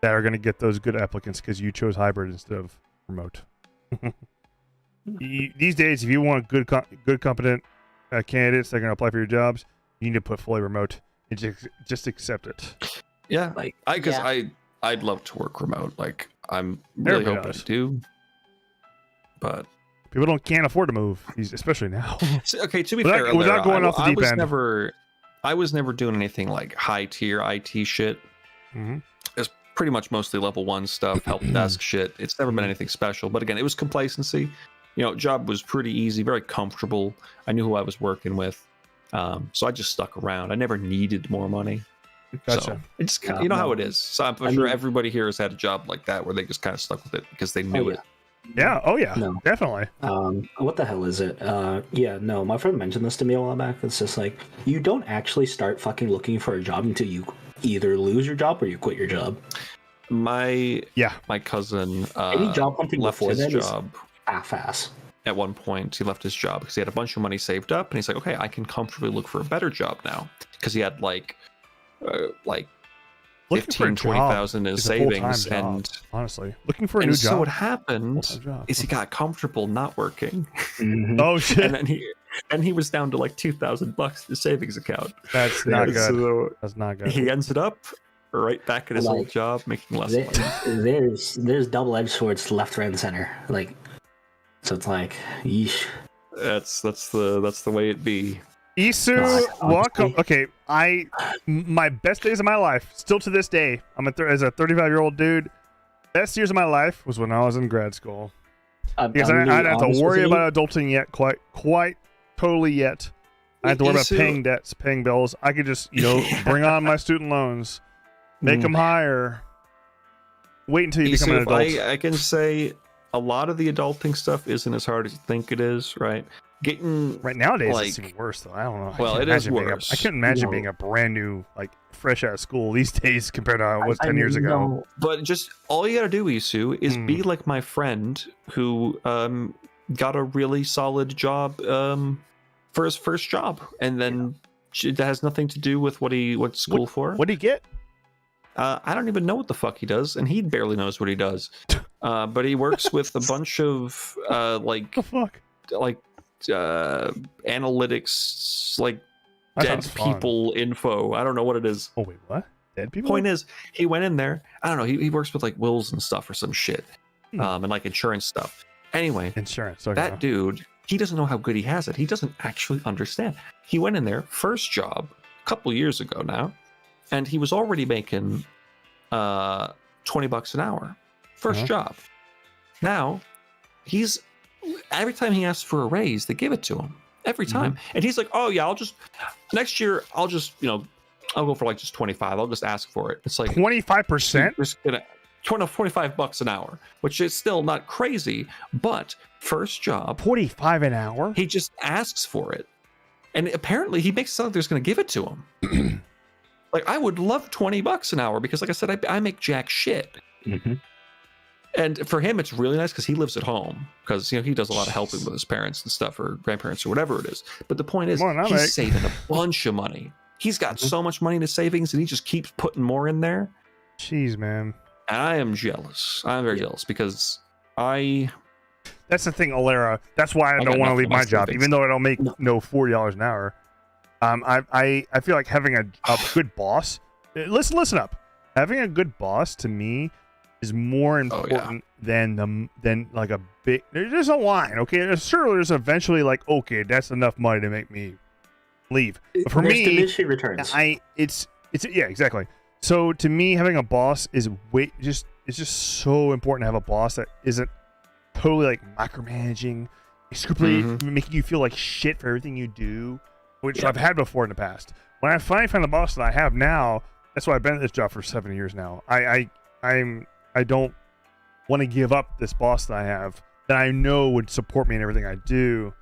that are gonna get those good applicants because you chose hybrid instead of remote. These days, if you want good competent candidates that are going to apply for your jobs, you need to put fully remote and just accept it. Yeah, I'd love to work remote. Like I'm really hoping to do, but people can't afford to move, especially now. Okay, to be fair, without going off the deep end, I was never doing anything like high tier IT shit. Mm-hmm. It's pretty much mostly level 1 stuff, help desk shit. It's never been anything special. But again, it was complacency. You know, job was pretty easy, very comfortable. I knew who I was working with, so I just stuck around. I never needed more money. Gotcha. So it's kind of, you know how it is. So I'm sure everybody here has had a job like that where they just kind of stuck with it because they knew it. Yeah. Oh yeah. No. Definitely. What the hell is it? Yeah, no, my friend mentioned this to me a while back. It's just like, you don't actually start fucking looking for a job until you either lose your job or you quit your job. My cousin Any job hunting left before his that job is half-ass. at one point. He left his job because he had a bunch of money saved up, and he's like, okay, I can comfortably look for a better job now, because he had like Looking for a 15, 20,000 in is a full-time savings, job, and honestly, looking for a new and so job. what happened Full-time job. is he got comfortable not working, Oh shit. and then he was down to like $2,000 in his savings account. That's not good. So That's not good. he ended up right back at his old job, making less money. There's double-edged swords left, right, and center. Like, so it's like, yeesh. That's the way it be. Isu, welcome. Okay, my best days of my life, still to this day, as a 35-year-old dude, best years of my life was when I was in grad school. Because I didn't have to worry about adulting yet, quite totally yet. I had to worry about paying debts, paying bills. I could just, bring on my student loans, make them higher, wait until you become an adult. I can say a lot of the adulting stuff isn't as hard as you think it is, right? Right nowadays, it's even worse though. I don't know. Well, it is worse. I can't imagine being a brand new, fresh out of school these days compared to how it was 10 years ago. But just all you gotta do, Isu, is be like my friend who got a really solid job for his first job, and then that has nothing to do with what he went to school for. What did he get? I don't even know what the fuck he does, and he barely knows what he does. But he works with a bunch of what the fuck? Analytics, dead people info. I don't know what it is. Oh wait, what? Dead people? Point is, he went in there. I don't know. He works with wills and stuff or some shit, and insurance stuff. Anyway, insurance. That dude, he doesn't know how good he has it. He doesn't actually understand. He went in there, first job, a couple years ago now, and he was already making $20 an hour. First job. Now, every time he asks for a raise, they give it to him. Every time. And he's like, oh yeah, next year, I'll go for just 25. I'll just ask for it. It's like 25%? Just gonna $25 an hour, which is still not crazy, but first job. 45 an hour? He just asks for it. And apparently he makes it sound like they're going to give it to him. I would love $20 an hour because, like I said, I make jack shit. And for him, it's really nice because he lives at home because he does a lot of helping with his parents and stuff, or grandparents or whatever it is. But the point is, he's saving a bunch of money. He's got so much money in his savings, and he just keeps putting more in there. Jeez, man. And I am jealous. I'm very jealous because That's the thing, Alera. That's why I don't want to leave my job, even though I don't make $40 an hour. I feel like having a good boss. Listen up. Having a good boss to me is more important than a big. There's a line, okay. Sure, there's eventually okay, that's enough money to make me leave. But for me, diminishing returns. It's exactly. So to me, having a boss is it's just so important to have a boss that isn't totally micromanaging, scrupulous, making you feel like shit for everything you do, which I've had before in the past. When I finally find the boss that I have now, that's why I've been at this job for 7 years now. I don't want to give up this boss that I have that I know would support me in everything I do,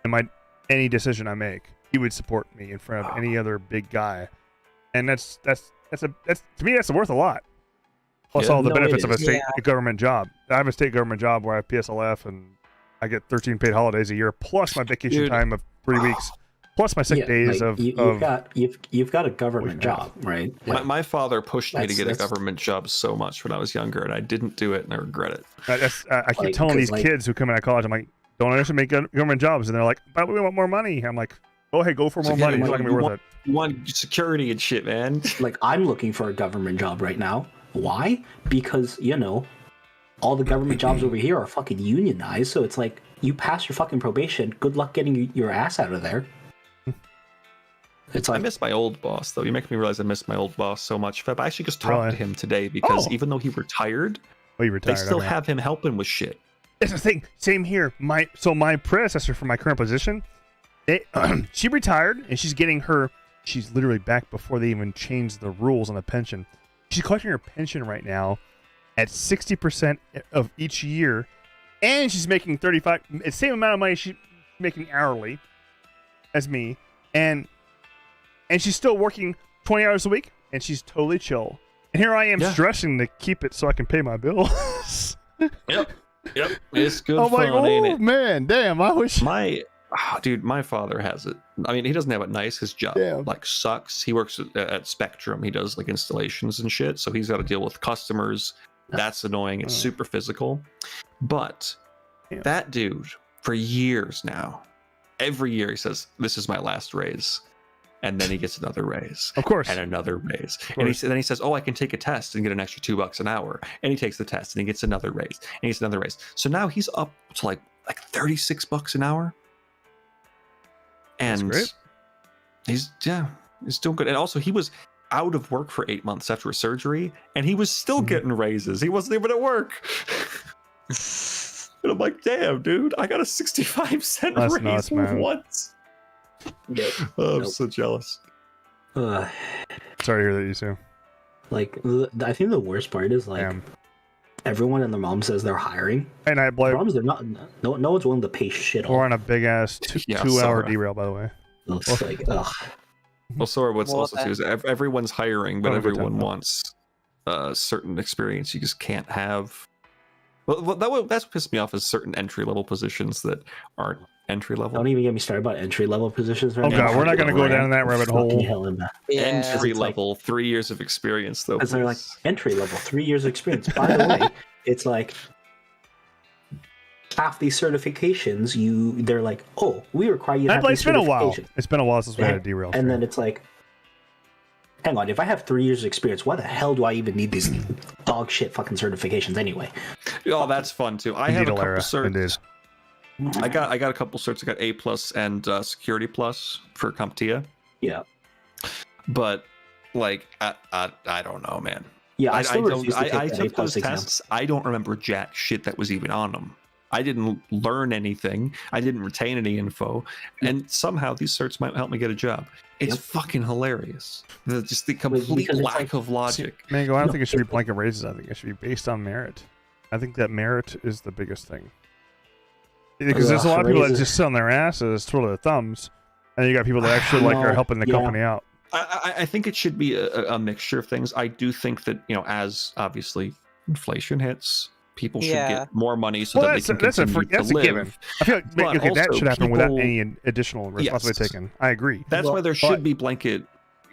and any decision I make, he would support me in front of any other big guy, and that's to me that's worth a lot. Plus all the benefits of a state government job. I have a state government job where I have PSLF and I get 13 paid holidays a year, plus my vacation time of 3 weeks, plus my sick days you've got a government job, right? My father pushed me to get a government job so much when I was younger, and I didn't do it, and I regret it. I keep telling these kids who come out of college, I'm like, don't underestimate government jobs, and they're like, but we want more money. I'm like, go ahead, go for more money. It's not gonna be worth it. You want security and shit, man. I'm looking for a government job right now. Why? Because all the government jobs over here are fucking unionized, so it's like you pass your fucking probation. Good luck getting your ass out of there. I miss my old boss, though. You make me realize I miss my old boss so much. I actually just talked to him today because even though he retired, they still have him helping with shit. That's the thing. Same here. My predecessor for my current position, she retired and she's literally back before they even changed the rules on the pension. She's collecting her pension right now at 60% of each year and she's making 35, the same amount of money she's making hourly as me, and she's still working 20 hours a week, and she's totally chill. And here I am stressing to keep it so I can pay my bills. Yep. It's good I'm fun, like, ain't oh it? man, damn! I wish Dude, my father has it. I mean, he doesn't have it nice. His job like sucks. He works at Spectrum. He does like installations and shit. So he's got to deal with customers. That's annoying. It's super physical. But that dude, for years now, every year he says, "This is my last raise." And then he gets another raise, of course, and another raise, and then he says, "Oh, I can take a test and get an extra $2 an hour." And he takes the test, and he gets another raise, and he gets another raise. So now he's up to like $36 an hour, and he's doing good. And also, he was out of work for 8 months after a surgery, and he was still getting raises. He wasn't even at work. And I'm like, "Damn, dude, I got a 65-cent raise nuts, man. once." Yep. I'm so jealous. Sorry to hear that, you too. Like, I think the worst part is like everyone and their mom says they're hiring. And I blame. Problems they're not. No one's willing to pay shit. We're on a big ass 2-hour derail, by the way. It's like, ugh. Well, Sora, what's also too is everyone's hiring, but everyone time, wants certain experience you just can't have. Well, that's what pissed me off is certain entry level positions that aren't entry level. Don't even get me started about entry level positions. Right God, we're not going to go down that rabbit hole. Entry level, 3 years of experience though. Because they're like entry level, 3 years of experience. By the way, it's like half these certifications. They're like, oh, we require you to have these certifications. It's been a while since we had a derail. And then it's like, hang on, if I have 3 years of experience, why the hell do I even need these dog shit fucking certifications anyway? Oh, that's fun too. I have a couple certs. I got a couple certs. I got A+ and Security Plus for CompTIA. Yeah. But like, I don't know, man. Yeah, I took those tests. I don't remember jack shit that was even on them. I didn't learn anything. I didn't retain any info, and somehow these certs might help me get a job. It's fucking hilarious. Just the complete lack of logic. Mango, I don't think it should be blanket raises. I think it should be based on merit. I think that merit is the biggest thing. Because there's a lot of people that just sit on their asses, twirl their thumbs, and you got people that actually are helping the company out. I think it should be a mixture of things. I do think that, as obviously inflation hits, people should get more money so that they can continue to live. Given. I feel like that should happen without any additional responsibility taken. I agree. That's why there should be blanket,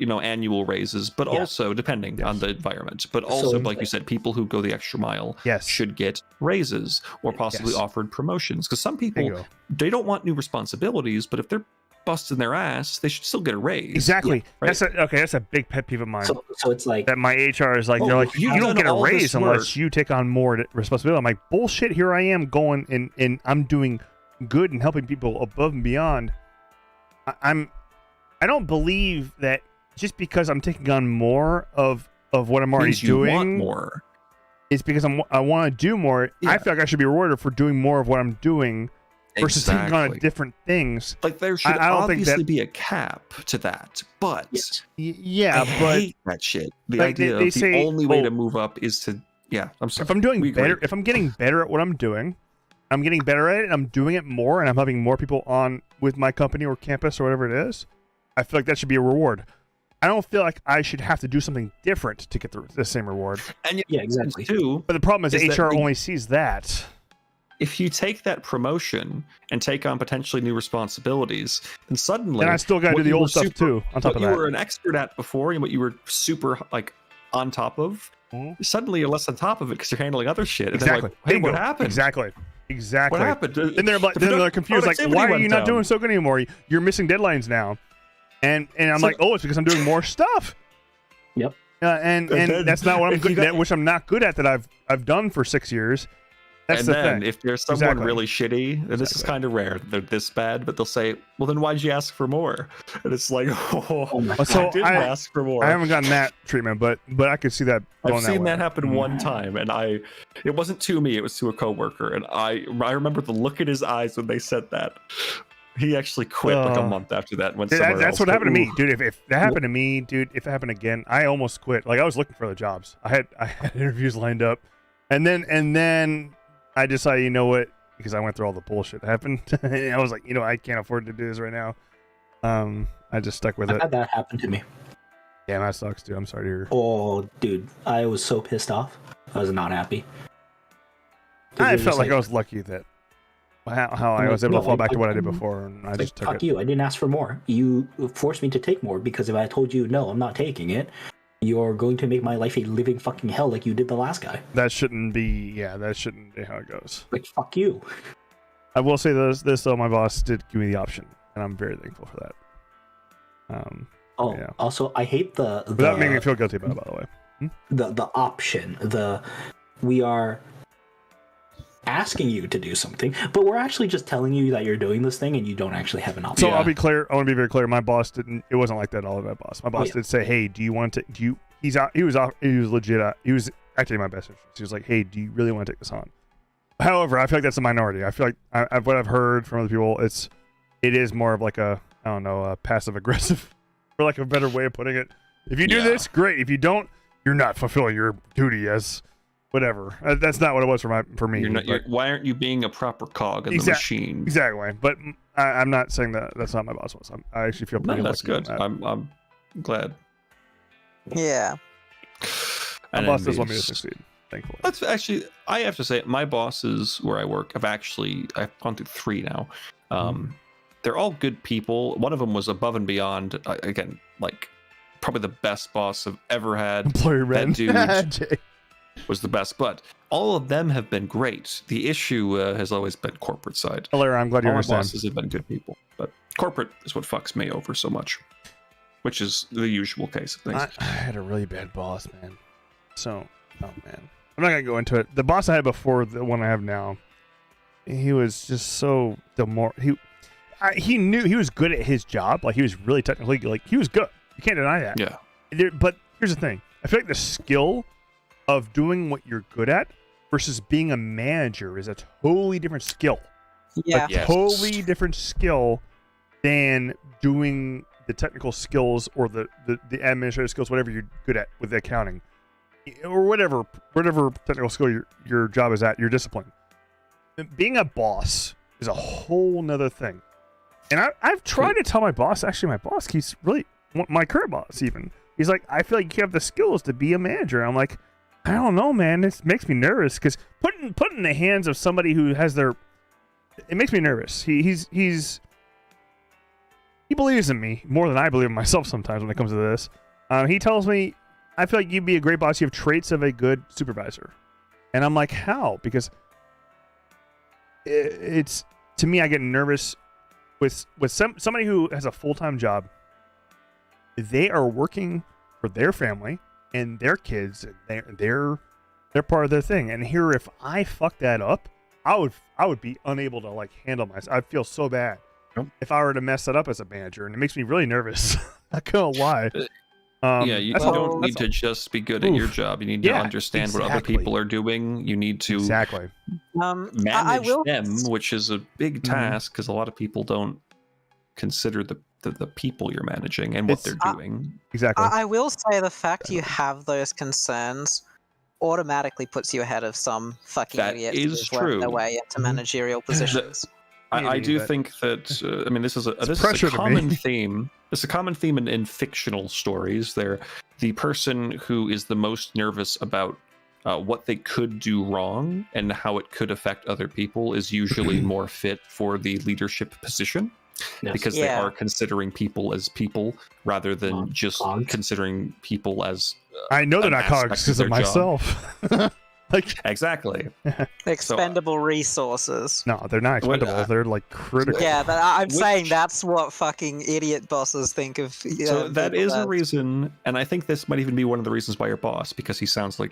annual raises, but also depending on the environment. But also, like you said, people who go the extra mile should get raises or possibly offered promotions. Because some people, they don't want new responsibilities, but if they're busting their ass, they should still get a raise. Exactly. Yeah, right? That's a big pet peeve of mine. So it's like that my HR is like, they're like, you don't get a raise unless you take on more responsibility. I'm like, bullshit. Here I am going and I'm doing good and helping people above and beyond. I don't believe that just because I'm taking on more of what I'm already doing, want more. It's because I want to do more. Yeah. I feel like I should be rewarded for doing more of what I'm doing versus taking on different things. Like there should obviously be a cap to that, but I hate that shit. The idea of the only way to move up is to I'm sorry. If I'm doing better, if I'm getting better at what I'm doing, I'm getting better at it. I'm doing it more, and I'm having more people on with my company or campus or whatever it is. I feel like that should be a reward. I don't feel like I should have to do something different to get the same reward. And exactly. Too, but the problem is HR only sees that. If you take that promotion and take on potentially new responsibilities, then suddenly... And I still got to do the old stuff too, on top of that. What you were an expert at before and what you were super, on top of, suddenly you're less on top of it because you're handling other shit. And exactly. Hey, what happened? Exactly. What happened? Then they're confused, like, why are you not doing so good anymore? You're missing deadlines now. And I'm like, it's because I'm doing more stuff. Yep. And that's not what I'm good at, which I'm not good at that I've done for 6 years. That's the thing. If there's someone really shitty, and this is kind of rare, they're this bad, but they'll say, well, then why'd you ask for more? And it's like, I didn't ask for more. I haven't gotten that treatment, but I could see that going I've seen that happen one time, and it wasn't to me, it was to a coworker, and I remember the look in his eyes when they said that. He actually quit a month after that and went somewhere else. That's what happened to me, dude. If that happened to me, dude, if it happened again, I almost quit. Like, I was looking for other jobs. I had interviews lined up, and then I decided, you know what? because I went through all the bullshit that happened. And I was like, I can't afford to do this right now. I just stuck with it. Had that happen to me. Yeah, that sucks, dude. I'm sorry to hear. Oh, dude, I was so pissed off. I was not happy. I felt like I was lucky that how I was able to fall back to what I did before, and I just took fuck it. You. I didn't ask for more. You forced me to take more because if I told you no, I'm not taking it, you're going to make my life a living fucking hell like you did the last guy. That shouldn't be. Yeah, that shouldn't be how it goes. Like fuck you. I will say this though. My boss did give me the option, and I'm very thankful for that. Yeah. Also, I hate the without making me feel guilty about it, by the way. The option. We are asking you to do something, but we're actually just telling you that you're doing this thing and you don't actually have an option. So I'll be clear. I want to be very clear. My boss didn't. It wasn't like that at all. My boss. My boss did say, "Hey, do you want to? Do you?" He's out. He was legit. He was actually in my best interest. He was like, "Hey, do you really want to take this on?" However, I feel like that's a minority. I feel like what I've heard from other people, it is more of like a passive aggressive, for like a better way of putting it. If you do this, great. If you don't, you're not fulfilling your duty as whatever. That's not what it was for me. Why aren't you being a proper cog in the machine? Exactly. But I'm not saying that that's not my boss was. I actually feel pretty. No, that's good. I'm glad. Yeah. My boss does want me to succeed. Thankfully. That's actually, I have to say, my bosses where I work, I've gone through 3 now. They're all good people. One of them was above and beyond. Again, like probably the best boss I've ever had. Employee that dude was the best, but all of them have been great. The issue has always been corporate side. Larry, I'm glad you understand. All my bosses have been good people, but corporate is what fucks me over so much, which is the usual case of things. I had a really bad boss, man. So, oh man, I'm not gonna go into it. The boss I had before, the one I have now, he was just so he knew he was good at his job. Like he was really technically he was good. You can't deny that. Yeah. But here's the thing. I feel like the skill of doing what you're good at versus being a manager is a totally different skill. Yeah. Totally different skill than doing the technical skills or the administrative skills, whatever you're good at with the accounting or whatever technical skill your job is at, your discipline. Being a boss is a whole nother thing. And I've tried to tell my boss, he's really my current boss even. He's like, I feel like you have the skills to be a manager. And I'm like, I don't know, man. It makes me nervous because put in the hands of somebody who has it makes me nervous. He believes in me more than I believe in myself sometimes when it comes to this. He tells me, I feel like you'd be a great boss. You have traits of a good supervisor. And I'm like, how? Because it's to me, I get nervous with somebody who has a full-time job. They are working for their family and their kids, and they're part of their thing. And here, if I fuck that up, I would be unable to like handle myself. I'd feel so bad if I were to mess that up as a manager, and it makes me really nervous. Not gonna lie. You don't need to just be good at your job. You need to understand what other people are doing. You need to manage them, which is a big task because a lot of people don't consider the people you're managing and what they're doing. Exactly. I will say the fact you have those concerns automatically puts you ahead of some fucking idiots who work their way into managerial positions. I do think that this is a common theme. It's a common theme in fictional stories. The person who is the most nervous about what they could do wrong and how it could affect other people is usually more fit for the leadership position. Yes. Because they are considering people as people rather than just considering people as I know they're not cogs because of myself. Exactly. Expendable resources. No, they're not expendable. They're like critical. Yeah, I'm saying that's what fucking idiot bosses think of. So that is a reason, and I think this might even be one of the reasons why your boss, because he sounds like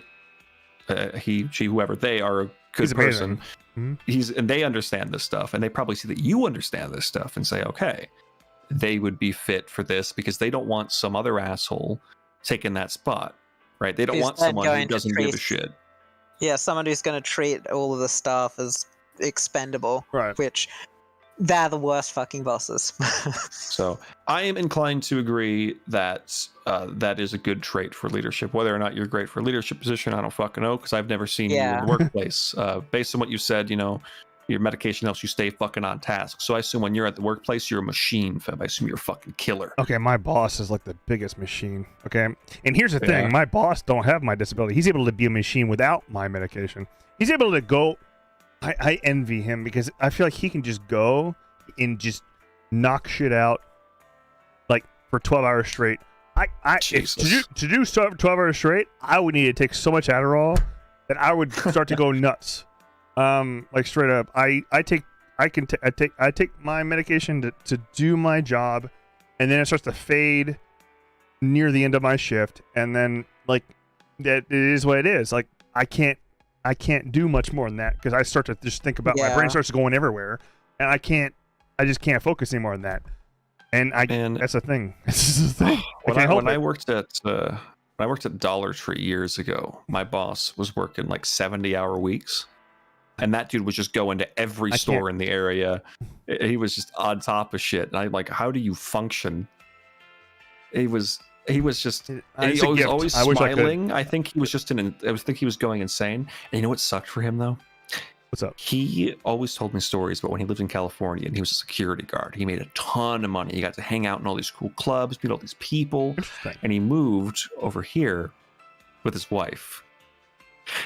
he, she, whoever they are a good person. And they understand this stuff, and they probably see that you understand this stuff and say, okay, they would be fit for this because they don't want some other asshole taking that spot, right? They don't want someone who doesn't give a shit. Yeah, someone who's going to treat all of the staff as expendable, which they're the worst fucking bosses. So I am inclined to agree that that is a good trait for leadership. Whether or not you're great for a leadership position, I don't fucking know because I've never seen you in the workplace. Based on what you said, Your medication helps you stay fucking on task. So I assume when you're at the workplace, you're a machine, fam. I assume you're a fucking killer. Okay, my boss is like the biggest machine. Okay, and here's the thing: my boss don't have my disability. He's able to be a machine without my medication. He's able to go. I envy him because I feel like he can just go and just knock shit out like for 12 hours straight. To do 12 hours straight, I would need to take so much Adderall that I would start to go nuts. Like straight up, I take my medication to do my job, and then it starts to fade near the end of my shift, and then like that it is what it is. Like I can't do much more than that because I start to just think about my brain starts going everywhere, and I just can't focus anymore on that. And that's a thing. This is a thing. When I worked at Dollar Tree years ago, my boss was working like 70-hour weeks. And that dude was just going to every store in the area. He was just on top of shit. And I'm like, how do you function? He was just, he was always smiling. I think he was just I think he was going insane. And you know what sucked for him though? What's up? He always told me stories about when he lived in California and he was a security guard. He made a ton of money. He got to hang out in all these cool clubs, meet all these people. And he moved over here with his wife.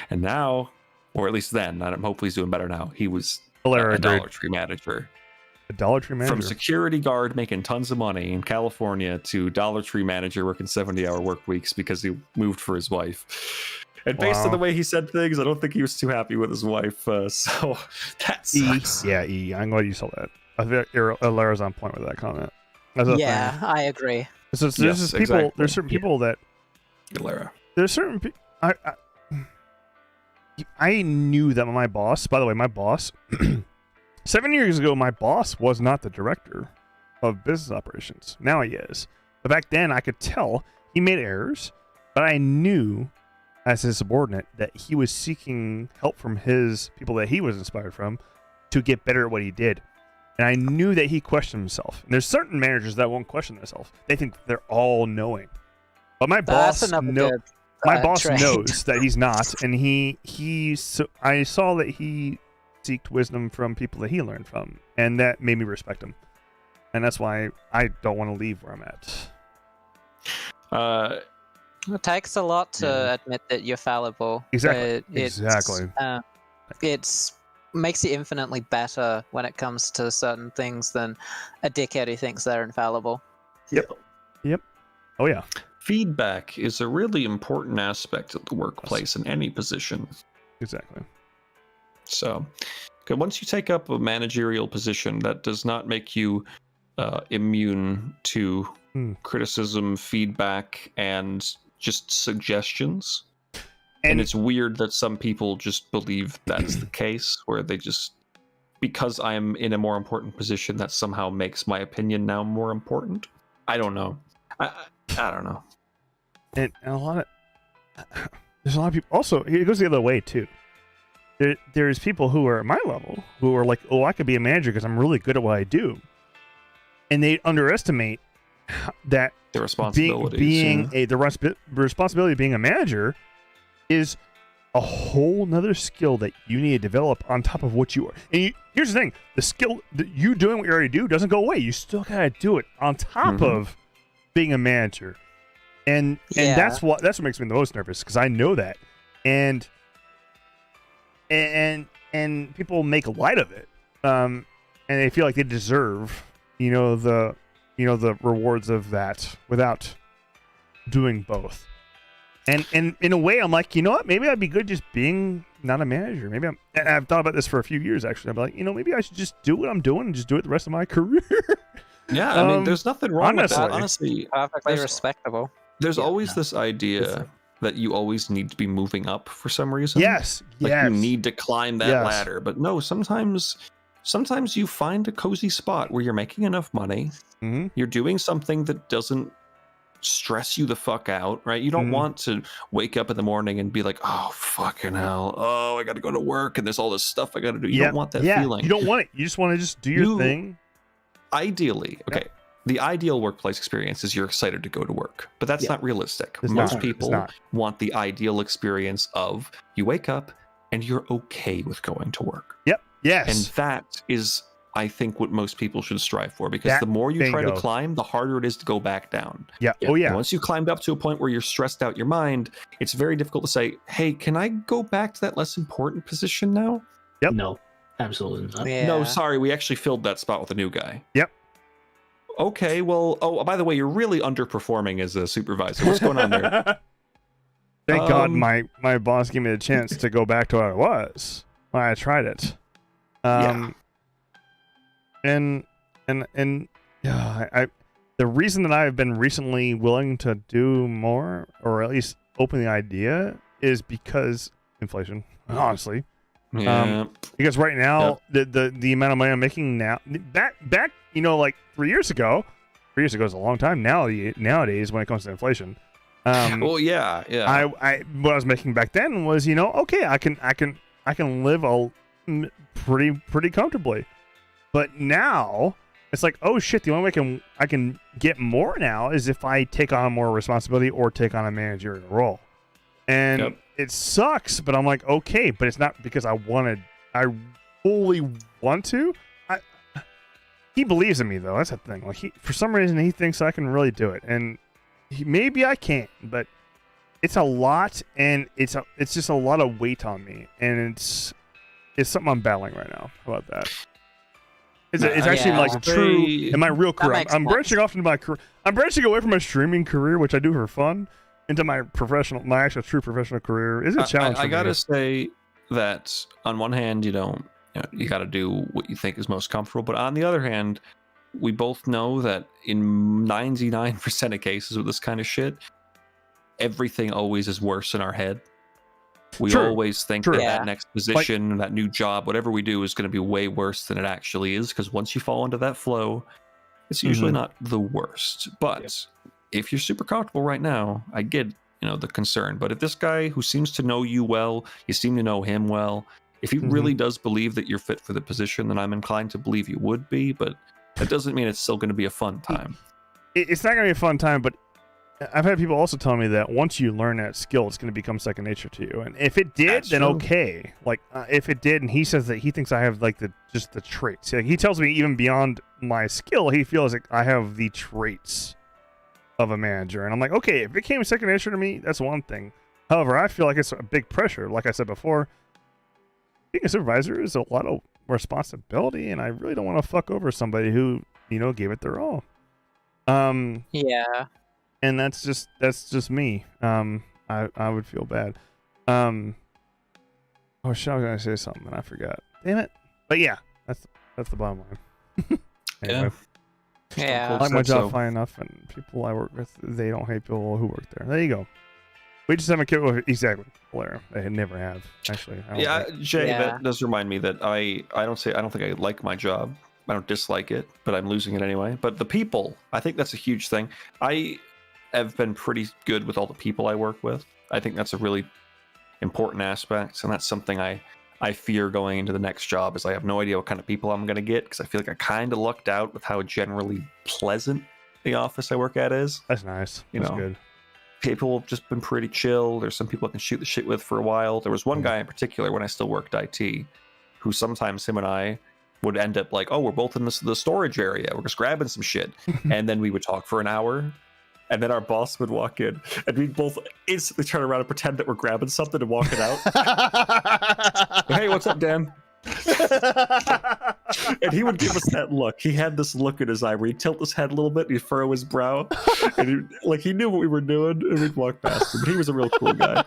And now, or at least then, and hopefully he's doing better now, he was a Dollar Tree manager. A Dollar Tree manager? From security guard making tons of money in California to Dollar Tree manager working 70-hour work weeks because he moved for his wife. And based on the way he said things, I don't think he was too happy with his wife. So that sucks. I'm glad you saw that. I think Lara's on point with that comment. Yeah, I agree. So there's certain people that... Lara. There's certain people... I knew that my boss, by the way, 7 years ago, my boss was not the director of business operations. Now he is. But back then, I could tell he made errors, but I knew as his subordinate that he was seeking help from his people that he was inspired from to get better at what he did. And I knew that he questioned himself. And there's certain managers that won't question themselves. They think they're all knowing. But my boss knows that he's not, and I saw that he seeked wisdom from people that he learned from, and that made me respect him. And that's why I don't want to leave where I'm at. It takes a lot to admit that you're fallible. Exactly. It makes you infinitely better when it comes to certain things than a dickhead who thinks they're infallible. Yep. Oh yeah. Feedback is a really important aspect of the workplace in any position. Exactly. So, once you take up a managerial position, that does not make you immune to criticism, feedback, and just suggestions. And it's weird that some people just believe that's the case, where they just, because I'm in a more important position, that somehow makes my opinion now more important. I don't know. I don't know. And there's a lot of people. Also, it goes the other way too. There's people who are at my level who are like, "Oh, I could be a manager because I'm really good at what I do," and they underestimate that the responsibilities. The responsibility of being a manager is a whole nother skill that you need to develop on top of what you are. And here's the thing: the skill that you doing what you already do doesn't go away. You still gotta do it on top of being a manager. And that's what makes me the most nervous, because I know that, and people make light of it, and they feel like they deserve, the rewards of that without doing both. And in a way, I'm like, you know what? Maybe I'd be good just being not a manager. Maybe I've thought about this for a few years actually. I'm like, maybe I should just do what I'm doing and just do it the rest of my career. Yeah, I mean, there's nothing wrong with that. Honestly, perfectly respectable. There's always this idea that you always need to be moving up for some reason. Yes. You need to climb that ladder. But no, sometimes you find a cozy spot where you're making enough money. Mm-hmm. You're doing something that doesn't stress you the fuck out, right? You don't want to wake up in the morning and be like, oh, fucking hell. Oh, I got to go to work and there's all this stuff I got to do. You don't want that feeling. You don't want it. You just want to just do your thing. Ideally, okay. The ideal workplace experience is you're excited to go to work, but that's not realistic. Most people want the ideal experience of you wake up and you're okay with going to work. Yep. Yes. And that is, I think, what most people should strive for, because the more you try to climb, the harder it is to go back down. Yeah. Oh, yeah. And once you climbed up to a point where you're stressed out your mind, it's very difficult to say, hey, can I go back to that less important position now? Yep. No, absolutely not. Yeah. No, sorry, we actually filled that spot with a new guy. Yep. Okay, well, oh, by the way, you're really underperforming as a supervisor. What's going on there? Thank God my boss gave me the chance to go back to what I was when I tried it. And yeah, the reason that I've been recently willing to do more, or at least open the idea, is because inflation, honestly. Yeah. Because right now, the amount of money I'm making now, back, like 3 years ago is a long time now. Nowadays, when it comes to inflation, well, yeah. I what I was making back then was, okay, I can live pretty comfortably, but now it's like, oh shit, the only way I can get more now is if I take on more responsibility or take on a managerial role, and it sucks, but I'm like, okay, but it's not because I fully want to. He believes in me, though. That's the thing. Like, for some reason, he thinks I can really do it, and maybe I can't. But it's a lot, and it's just a lot of weight on me, and it's something I'm battling right now. How about that? It's actually like true in my real career. I'm branching off into my career. I'm branching away from my streaming career, which I do for fun, into my actual true professional career. Is a challenge. I gotta say that on one hand, you got to do what you think is most comfortable. But on the other hand, we both know that in 99% of cases with this kind of shit, everything always is worse in our head. We always think that next position, that new job, whatever we do is going to be way worse than it actually is. Because once you fall into that flow, it's usually not the worst. But if you're super comfortable right now, I get, the concern. But if this guy who seems to know you well, you seem to know him well, if he really does believe that you're fit for the position, then I'm inclined to believe you would be, but that doesn't mean it's still going to be a fun time. It's not going to be a fun time, but I've had people also tell me that once you learn that skill, it's going to become second nature to you. And if it did, then okay. Like, if it did, and he says that he thinks I have, like, the traits. Like, he tells me even beyond my skill, he feels like I have the traits of a manager. And I'm like, okay, if it became second nature to me, that's one thing. However, I feel like it's a big pressure. Like I said before, being a supervisor is a lot of responsibility, and I really don't want to fuck over somebody who, gave it their all. Yeah. And that's just me. I would feel bad. Oh shit, I was gonna say something and I forgot. Damn it. But yeah, that's the bottom line. Anyway. Yeah. I like my job fine enough, and people I work with, they don't hate people who work there. There you go. We just haven't killed exactly Blair. They never have, actually. Jay, that does remind me that I don't think I like my job. I don't dislike it, but I'm losing it anyway. But the people, I think that's a huge thing. I have been pretty good with all the people I work with. I think that's a really important aspect, and that's something I fear going into the next job, is I have no idea what kind of people I'm going to get, because I feel like I kind of lucked out with how generally pleasant the office I work at is. That's nice. That's good. People have just been pretty chill. There's some people I can shoot the shit with for a while. There was one guy in particular when I still worked IT, who sometimes him and I would end up like, oh, we're both in the storage area. We're just grabbing some shit. And then we would talk for an hour. And then our boss would walk in, and we'd both instantly turn around and pretend that we're grabbing something and walking out. Hey, what's up, Dan? And he would give us that look. He had this look in his eye where he'd tilt his head a little bit, and he'd furrow his brow, and he knew what we were doing, and we'd walk past him. But he was a real cool guy.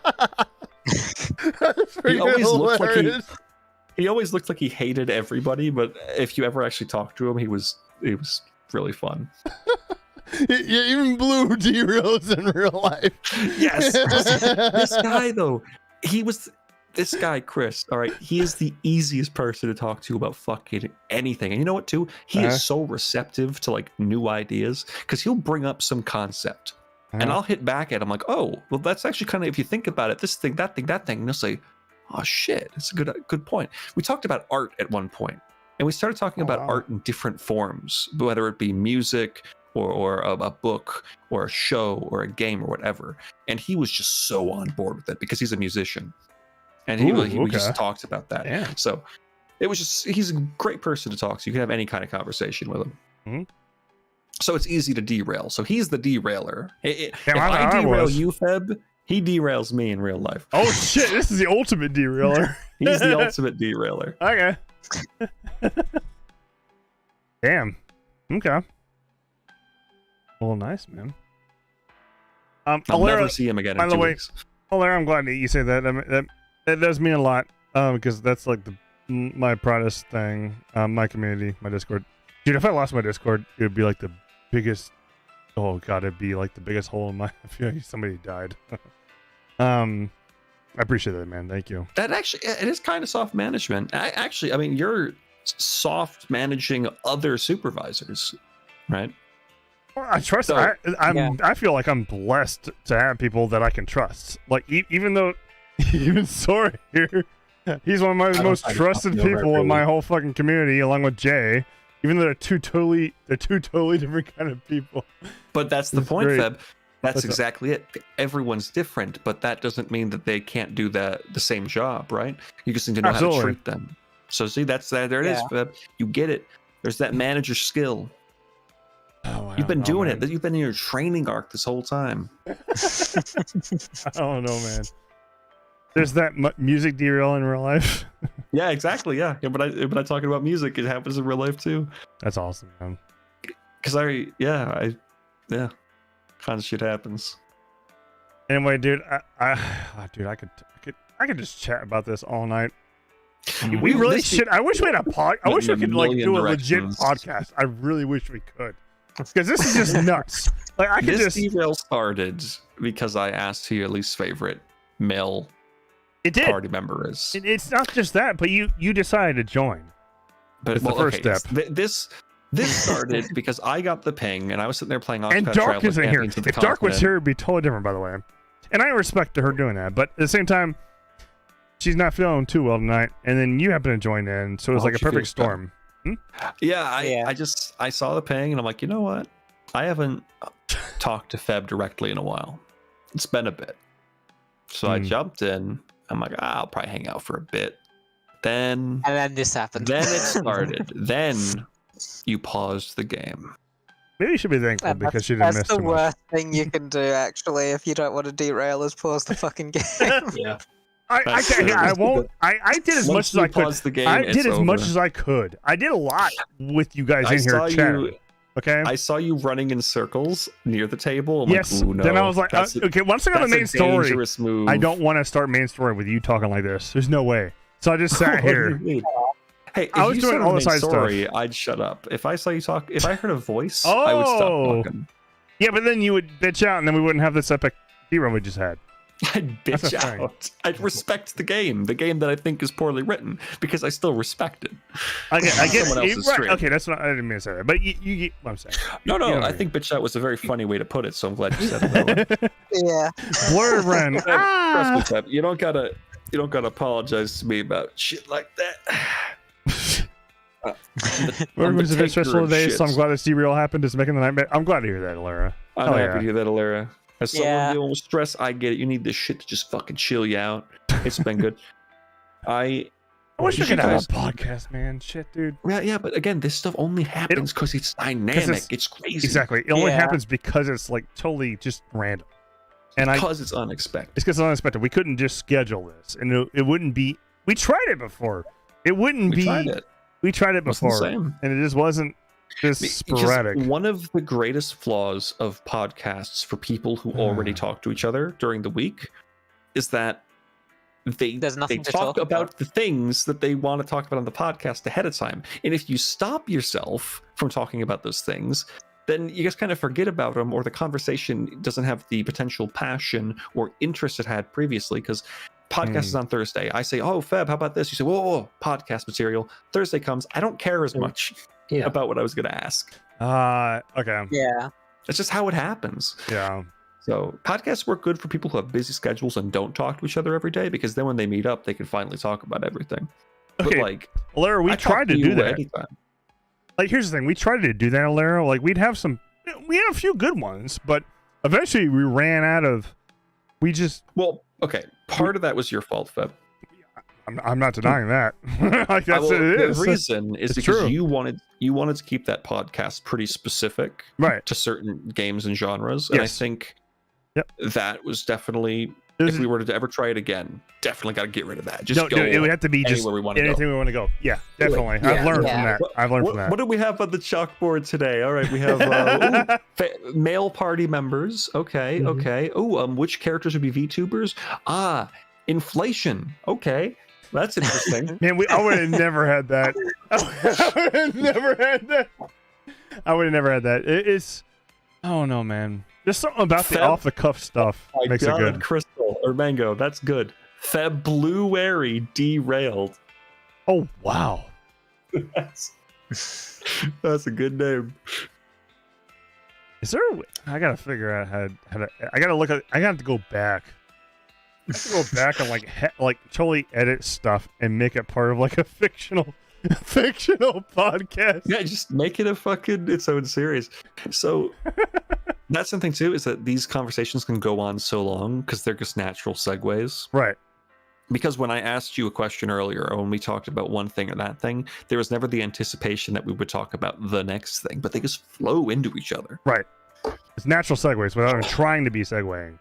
He always looked like he hated everybody, but if you ever actually talked to him, he was really fun. You even blew Derails in real life. Yes. This guy, though, this guy, Chris, all right, he is the easiest person to talk to about fucking anything. And you know what, too? He is so receptive to, like, new ideas, because he'll bring up some concept. And I'll hit back at him like, oh, well, that's actually kind of, if you think about it, this thing, that thing, that thing. And he'll say, oh, shit, that's a good point. We talked about art at one point, and we started talking about art in different forms, whether it be music or a book or a show or a game or whatever. And he was just so on board with it because he's a musician. And he just talks about that. Yeah. So it was just he's a great person to talk to. You can have any kind of conversation with him. Mm-hmm. So it's easy to derail. So he's the derailer. If Damn, I derail you, Feb, he derails me in real life. Oh shit! This is the ultimate derailer. He's the ultimate derailer. Okay. Damn. Okay. Well, nice, man. I'll Alera, never see him again by in the 2 way, weeks. Alera, I'm glad that you say that. I mean, that does mean a lot. Because that's like my proudest thing. My community, my Discord. Dude, if I lost my Discord, it would be like the biggest. Oh god, it'd be like the biggest hole in my. I feel like somebody died. I appreciate that, man. Thank you. That actually, it is kind of soft management. I mean, you're soft managing other supervisors, right? Well, I trust. So, I feel like I'm blessed to have people that I can trust. Like even though, even Sora here, he's one of my most trusted people in my whole fucking community, along with Jay. Even though they're two totally different kind of people. But that's the point, great. Feb. That's exactly it. Everyone's different, but that doesn't mean that they can't do the same job, right? You just need to know how to treat them. So see, that's that. There it is, Feb. You get it. There's that manager skill. Oh, You've been doing it. You've been in your training arc this whole time. I don't know, man. There's that music derail in real life. Yeah, exactly. Yeah, but I'm talking about music. It happens in real life too. That's awesome, man. Because kind of shit happens. Anyway, dude, I could just chat about this all night. We really should. I wish we had a pod. I wish we could like do a legit podcast. I really wish we could, because this is just nuts. Like I could this derail started because I asked who your least favorite male party member is. It's not just that, but you decided to join. But the first step. This started because I got the ping and I was sitting there playing Octopath and Dark Traveler isn't here. If Dark was here, it'd be totally different, by the way. And I respect her doing that, but at the same time, she's not feeling too well tonight. And then you happen to join in, so it was like a perfect storm. Yeah, I saw the ping and I'm like, you know what? I haven't talked to Feb directly in a while. It's been a bit. So I jumped in. I'm like, I'll probably hang out for a bit. And then this happened. Then it started. Then you paused the game. Maybe you should be thankful because she didn't miss That's the worst thing you can do, actually, if you don't want to derail is pause the fucking game. Yeah. I won't. I did as much as I could. I did as much as I could. I did a lot with you guys in here chatting. Okay. I saw you running in circles near the table. I'm yes. Like, ooh, no, then I was like, okay, once I got the main story, move. I don't want to start main story with you talking like this. There's no way. So I just sat here. Hey, I was doing all the side stuff. I'd shut up. If I saw you talk, if I heard a voice, I would stop talking. Yeah, but then you would bitch out, and then we wouldn't have this epic hero we just had. I'd bitch out. I'd respect the game that I think is poorly written, because I still respect it. I get right. Okay, that's what I didn't mean to say that, but you get what I'm saying. No, I think bitch out was a very funny way to put it, so I'm glad you said it that way. Yeah. Blur Ren. Trust me, Pep, you don't gotta apologize to me about shit like that. It was a bit stressful today, so I'm glad this derail happened. It's making the nightmare. I'm glad to hear that, Alara. I'm happy to hear that, Alara. As someone dealing with stress, I get it. You need this shit to just fucking chill you out. It's been good. I wish we could have a podcast, man. Shit, dude. Yeah, but again, this stuff only happens because it's dynamic. It's crazy. Exactly. It only happens because it's like totally just random. And because it's unexpected. It's because it's unexpected. We couldn't just schedule this, and it wouldn't be. We tried it before. It wouldn't be. We tried it before, and it just wasn't just sporadic. One of the greatest flaws of podcasts for people who already talk to each other during the week is that they talk about the things that they want to talk about on the podcast ahead of time. And if you stop yourself from talking about those things, then you just kind of forget about them, or the conversation doesn't have the potential passion or interest it had previously, because podcast is on Thursday. I say, oh, Feb, how about this? You say, whoa, podcast material. Thursday comes. I don't care as much about what I was going to ask. Okay. Yeah. That's just how it happens. Yeah. So podcasts work good for people who have busy schedules and don't talk to each other every day, because then when they meet up, they can finally talk about everything. Okay. But like, Alara, we tried to do that. Anytime. Like, here's the thing. We tried to do that, Alara. Like, we had a few good ones, but eventually we ran out of, Well, okay. Part of that was your fault, Feb. I'm not denying that. Like that's what it is. The reason is It's because true. you wanted to keep that podcast pretty specific, Right. to certain games and genres, and I Yes. think Yep. that was definitely. If we were to ever try it again, definitely got to get rid of that. Just go. Dude, it would have to be just anywhere we want to anything go. we want to go. Yeah, definitely. Yeah. I've learned Yeah. from that. I've learned from that. What do we have on the chalkboard today? All right, we have male party members. Okay, Mhm. okay. Oh, which characters would be VTubers? Inflation. Okay, that's interesting. Man, I would have never had that. I would have never had that. I would have never had that. It's, I don't know, man. There's something about the Feb- off the cuff stuff My makes it God, good. Crystal or Mango. That's good. February derailed. Oh wow. That's a good name. Is there? I gotta figure out how to. I gotta look at. I got to go back. I have to go back and like totally edit stuff and make it part of like a fictional podcast. Yeah, just make it its own series. So that's something too, is that these conversations can go on so long because they're just natural segues. Right. Because when I asked you a question earlier, or when we talked about one thing or that thing, there was never the anticipation that we would talk about the next thing, but they just flow into each other. Right. It's natural segues without even trying to be segueing.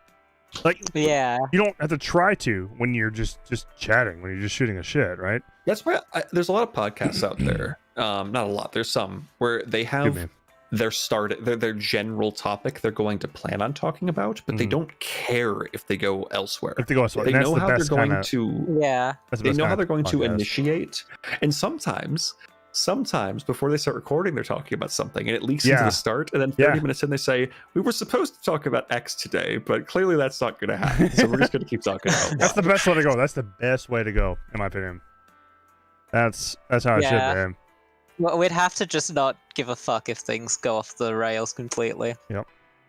Like, Yeah. you don't have to try to when you're just chatting, when you're just shooting a shit, right? That's why there's a lot of podcasts out there. Not a lot. There's some where they have their general topic they're going to plan on talking about, but they don't care if they go elsewhere. If they go elsewhere, They and that's know the how they're best going kinda, to. Yeah. that's the They best know how kind they're of going to podcast. initiate, and sometimes before they start recording, they're talking about something, and it leaks into Yeah. the start, and then 30 minutes in, they say, "We were supposed to talk about X today, but clearly that's not going to happen. So we're just going to keep talking about Y." That's the best way to go. That's the best way to go, in my opinion. That's how it should, Yeah. man. Well, we'd have to just not give a fuck if things go off the rails completely.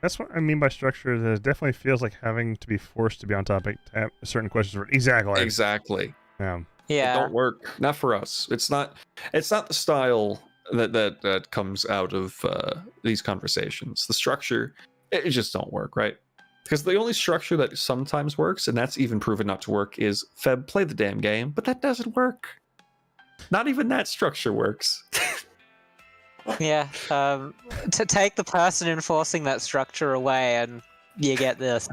That's what I mean by structure. That it definitely feels like having to be forced to be on topic to have certain questions. Exactly. Exactly. Yeah. It Yeah. don't work. Not for us. It's not the style that comes out of these conversations. The structure, it just don't work, right? Because the only structure that sometimes works, and that's even proven not to work, is Feb, play the damn game, but that doesn't work. Not even that structure works. Yeah. To take the person enforcing that structure away, and you get this.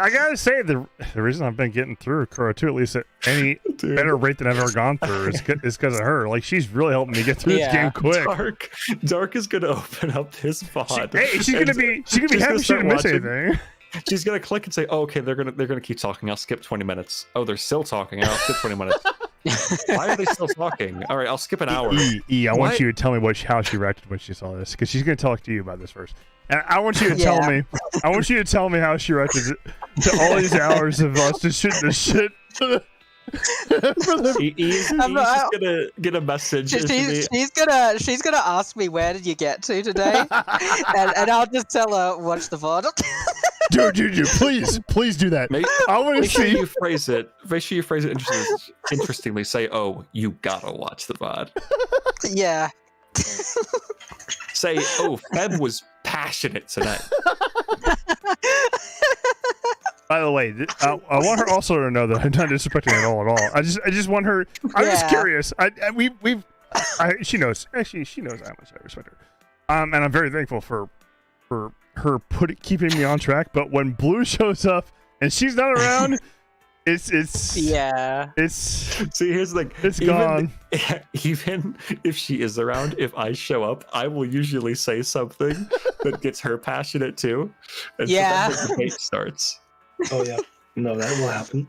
I gotta say, the reason I've been getting through Kuro 2, at least at any Dude. better rate than I've ever gone through, is because of her. Like, she's really helping me get through this Yeah. game quick. Dark is gonna open up his VOD. She's gonna be happy she start didn't miss watching. anything. She's gonna click and say, "Oh, okay, they're gonna keep talking. I'll skip 20 minutes. Oh, they're still talking. I'll skip 20 minutes. Why are they still talking? All right, I'll skip an hour." I want What? you to tell me how she reacted when she saw this, because she's gonna talk to you about this first. And I want you to tell Yeah. me. I want you to tell me how she reacted to all these hours of us just shooting the shit. He's just gonna get a message. She's gonna ask me, where did you get to today? and I'll just tell her, watch the VOD. Dude, please do that. I want to Make sure see. you phrase it. Make sure you phrase it interestingly. Say, "Oh, you gotta watch the VOD." Yeah. Say, "Oh, Feb was passionate tonight." By the way, I want her also to know that I'm not disrespecting her at all. I just want her. I'm just Yeah. curious. She knows. Actually, she knows how much I respect her. And I'm very thankful for her keeping me on track. But when Blue shows up and she's not around, it's Yeah. See, here's the thing. It's gone. Even if she is around, if I show up, I will usually say something that gets her passionate too. And Yeah. so then the debate starts. Oh yeah, no, that will happen.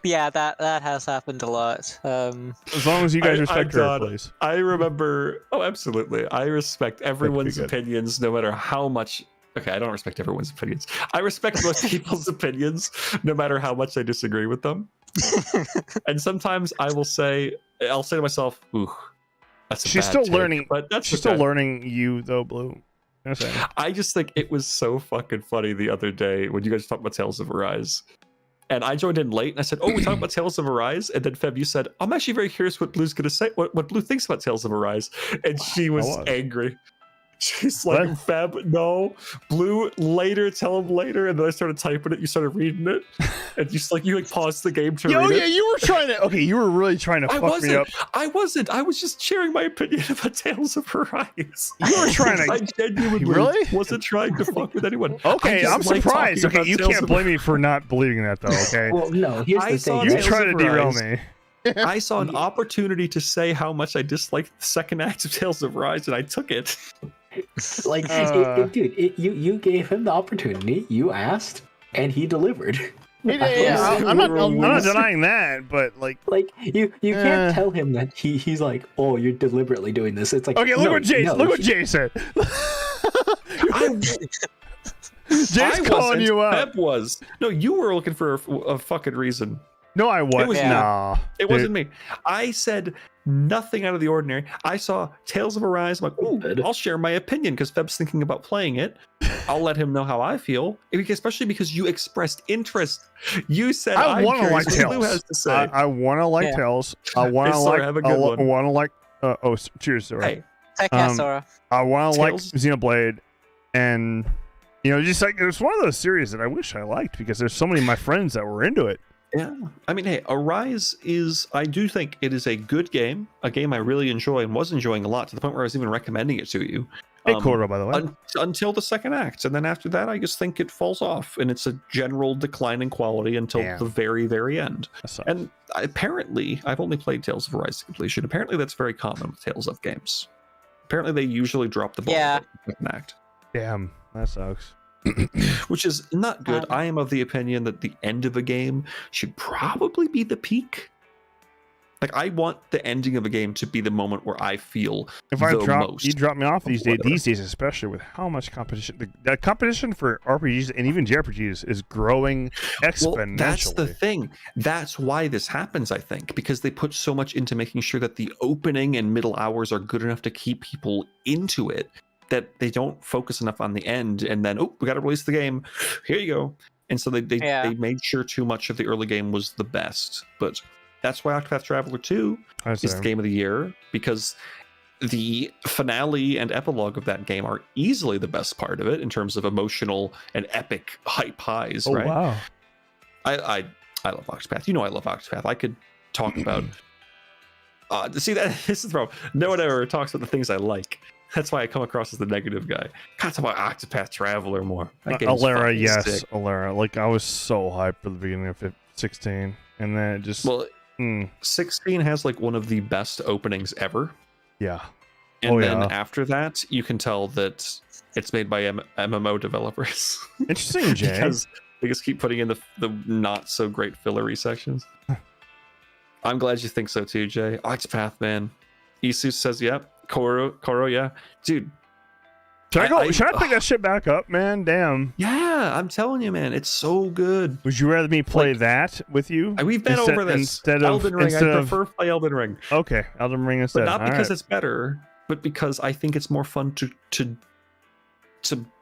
Yeah, that has happened a lot. As long as you guys respect her, God, please. I remember. Oh, absolutely. I respect everyone's good. opinions, no matter how much. Okay, I don't respect everyone's opinions. I respect most people's opinions, no matter how much I disagree with them. And sometimes I'll say to myself, "Ooh, that's a She's bad still take," learning. but that's She's okay. still learning you though, Blue. I'm saying. I just think it was so fucking funny the other day when you guys talked about Tales of Arise. And I joined in late and I said, "Oh, we talked about Tales of Arise." And then Feb, you said, "I'm actually very curious what Blue's gonna say, what Blue thinks about Tales of Arise." And she was was. angry. She's like, Feb, no. Blue, later, tell him later. And then I started typing it. You started reading it. And you paused the game to read it. You were trying to. Okay, you were really trying to fuck me up. I wasn't. I was just sharing my opinion about Tales of Arise. You were trying to. I genuinely wasn't trying to fuck with anyone. Okay, I'm surprised. Okay, you can't blame me for not believing that, though, okay? Well, no, here's the thing. You're trying to derail me. I saw an opportunity to say how much I disliked the second act of Tales of Rise, and I took it. Like, you gave him the opportunity. You asked, and he delivered. I'm not denying that, but you can't tell him that he's like, oh, you're deliberately doing this. It's like, okay, look what Jay said. Jay's calling you out. Pep was. No, you were looking for a fucking reason. No, I wasn't. Nah. It wasn't me. I said nothing out of the ordinary. I saw Tales of Arise. I'm like, ooh, I'll share my opinion because Feb's thinking about playing it. I'll let him know how I feel, especially because you expressed interest. You said I want to like Tales. Has to say. I want to like Tales. I want to like. Have a good one. I want to like. Cheers, Sora. Hey, take care, Sora. I want to like Xenoblade, and just like it's one of those series that I wish I liked because there's so many of my friends that were into it. Yeah, I mean, hey, Arise I do think it is a good game, a game I really enjoy and was enjoying a lot to the point where I was even recommending it to you. Hey, Kuro, by the way. Until the second act. And then after that, I just think it falls off and it's a general decline in quality until the very, very end. And apparently, I've only played Tales of Arise to completion. Apparently, that's very common with Tales of games. Apparently, they usually drop the ball in the second act. Damn, that sucks. Which is not good. I am of the opinion that the end of a game should probably be the peak. Like, I want the ending of a game to be the moment where I feel you drop me off these days, especially with how much competition. The competition for RPGs and even JRPGs is growing exponentially. Well, that's the thing. That's why this happens, I think, because they put so much into making sure that the opening and middle hours are good enough to keep people into it, that they don't focus enough on the end and then, we got to release the game. Here you go. And so they made sure too much of the early game was the best. But that's why Octopath Traveler 2 is the game of the year, because the finale and epilogue of that game are easily the best part of it in terms of emotional and epic hype highs, right? Wow. I love Octopath. I love Octopath. I could talk about... see, this is the problem. No one ever talks about the things I like. That's why I come across as the negative guy. Can't talk about Octopath Traveler more. Alara, yes, Alara. Like, I was so hyped for the beginning of 16, and then it just... 16 has like one of the best openings ever. Yeah. And then after that, you can tell that it's made by MMO developers. Interesting, Jay. Because they just keep putting in the not so great fillery sections. I'm glad you think so too, Jay. Octopath, man. Isu says, yep. Kuro, yeah. Dude. Should I pick that shit back up, man? Damn. Yeah, I'm telling you, man. It's so good. Would you rather me play that with you? We've been over this. Instead of Elden Ring, I prefer play Elden Ring. Okay, Elden Ring instead. But not because it's better, but because I think it's more fun to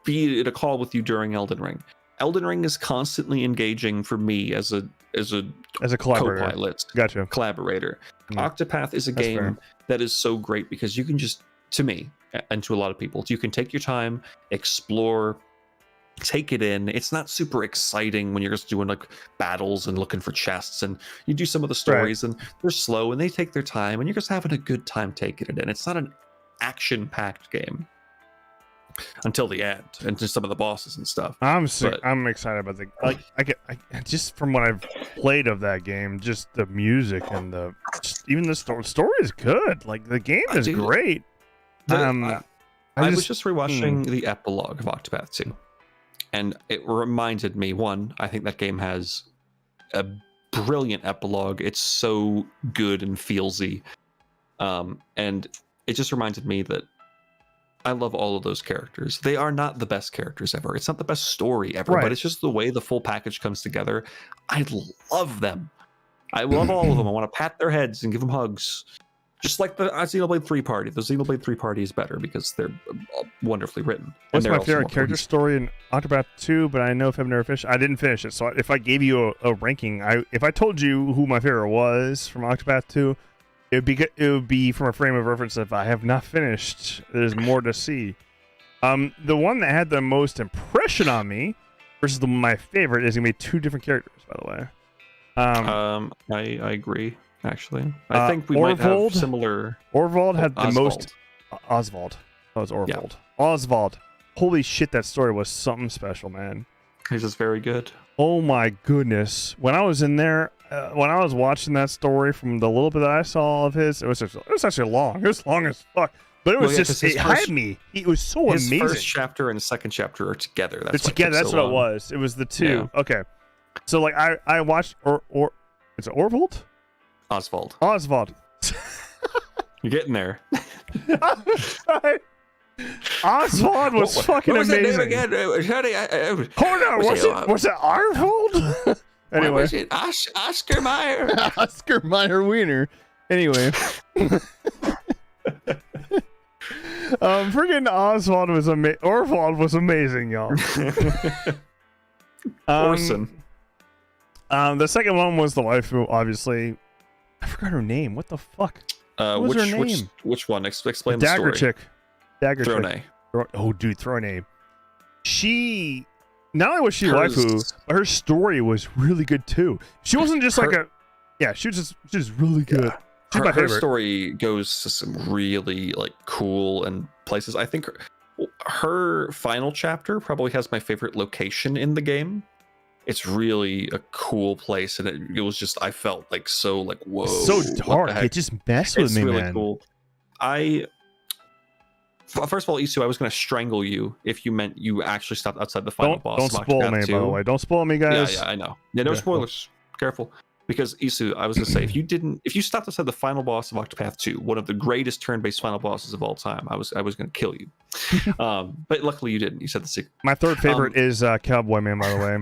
be in a call with you during Elden Ring. Elden Ring is constantly engaging for me as a collaborator. Co-pilot. Gotcha. Collaborator. Octopath is a game that is so great because you can just, to me, and to a lot of people, you can take your time, explore, take it in. It's not super exciting when you're just doing like battles and looking for chests, and you do some of the stories and they're slow and they take their time and you're just having a good time taking it in. It's not an action-packed game until the end and to some of the bosses and stuff. I'm excited about I just from what I've played of that game, just the music and even the story is good. Like, the game is great. I was just rewatching the epilogue of Octopath 2, and it reminded me, I think that game has a brilliant epilogue. It's so good and feelsy, and it just reminded me that I love all of those characters. They are not the best characters ever. It's not the best story ever, but it's just the way the full package comes together. I love them. I love all of them. I want to pat their heads and give them hugs. Just like the Xenoblade 3 party. The Xenoblade 3 party is better because they're wonderfully written. What's my favorite character story in Octopath 2, but I know if I've never finished, I didn't finish it. So if I gave you a ranking, if I told you who my favorite was from Octopath 2, it would be from a frame of reference. If I have not finished, there's more to see. The one that had the most impression on me versus my favorite is gonna be two different characters, by the way. I agree. Actually, I think we might have similar. Orvald had the Oswald. most. Oswald. That was Orvald. Yeah. Oswald. Holy shit, that story was something special, man. He's just very good. Oh my goodness! When I was in there, when I was watching that story, from the little bit that I saw of his, it was actually long. It was long as fuck. But it was it had me. It was so amazing. His first chapter and second chapter are together. That's together. That's what it was. It was the two. Yeah. Okay. So like I watched is it Orvald? Oswald. You're getting there. Oswald was fucking amazing. What was that name again? Hold on, was it Arvold? Anyway, was it Oscar Mayer? Oscar Mayer Wiener. Anyway, freaking Oswald was amazing. Orvald was amazing, y'all. Orson. The second one was the waifu, obviously. I forgot her name. What the fuck? What was her name? Which one? Explain the story. Dagger Throne. chick. Oh, dude, Throne. She, not only was she waifu, but her story was really good too. She wasn't just she was just really good. Yeah. Her story goes to some really like cool and places. I think her final chapter probably has my favorite location in the game. It's really a cool place, and it was just, I felt like so like, whoa, so dark. It just messed with me, really man. Cool. First of all, Isu, I was going to strangle you if you meant you actually stopped outside the final boss. Don't spoil me, by the way. Don't spoil me, guys. Yeah, I know. Yeah, no spoilers. Careful. Because Isu, I was going to say, if you stopped outside the final boss of Octopath 2, one of the greatest turn-based final bosses of all time, I was going to kill you. But luckily you didn't. You said the secret. My third favorite is Cowboy Man, by the way.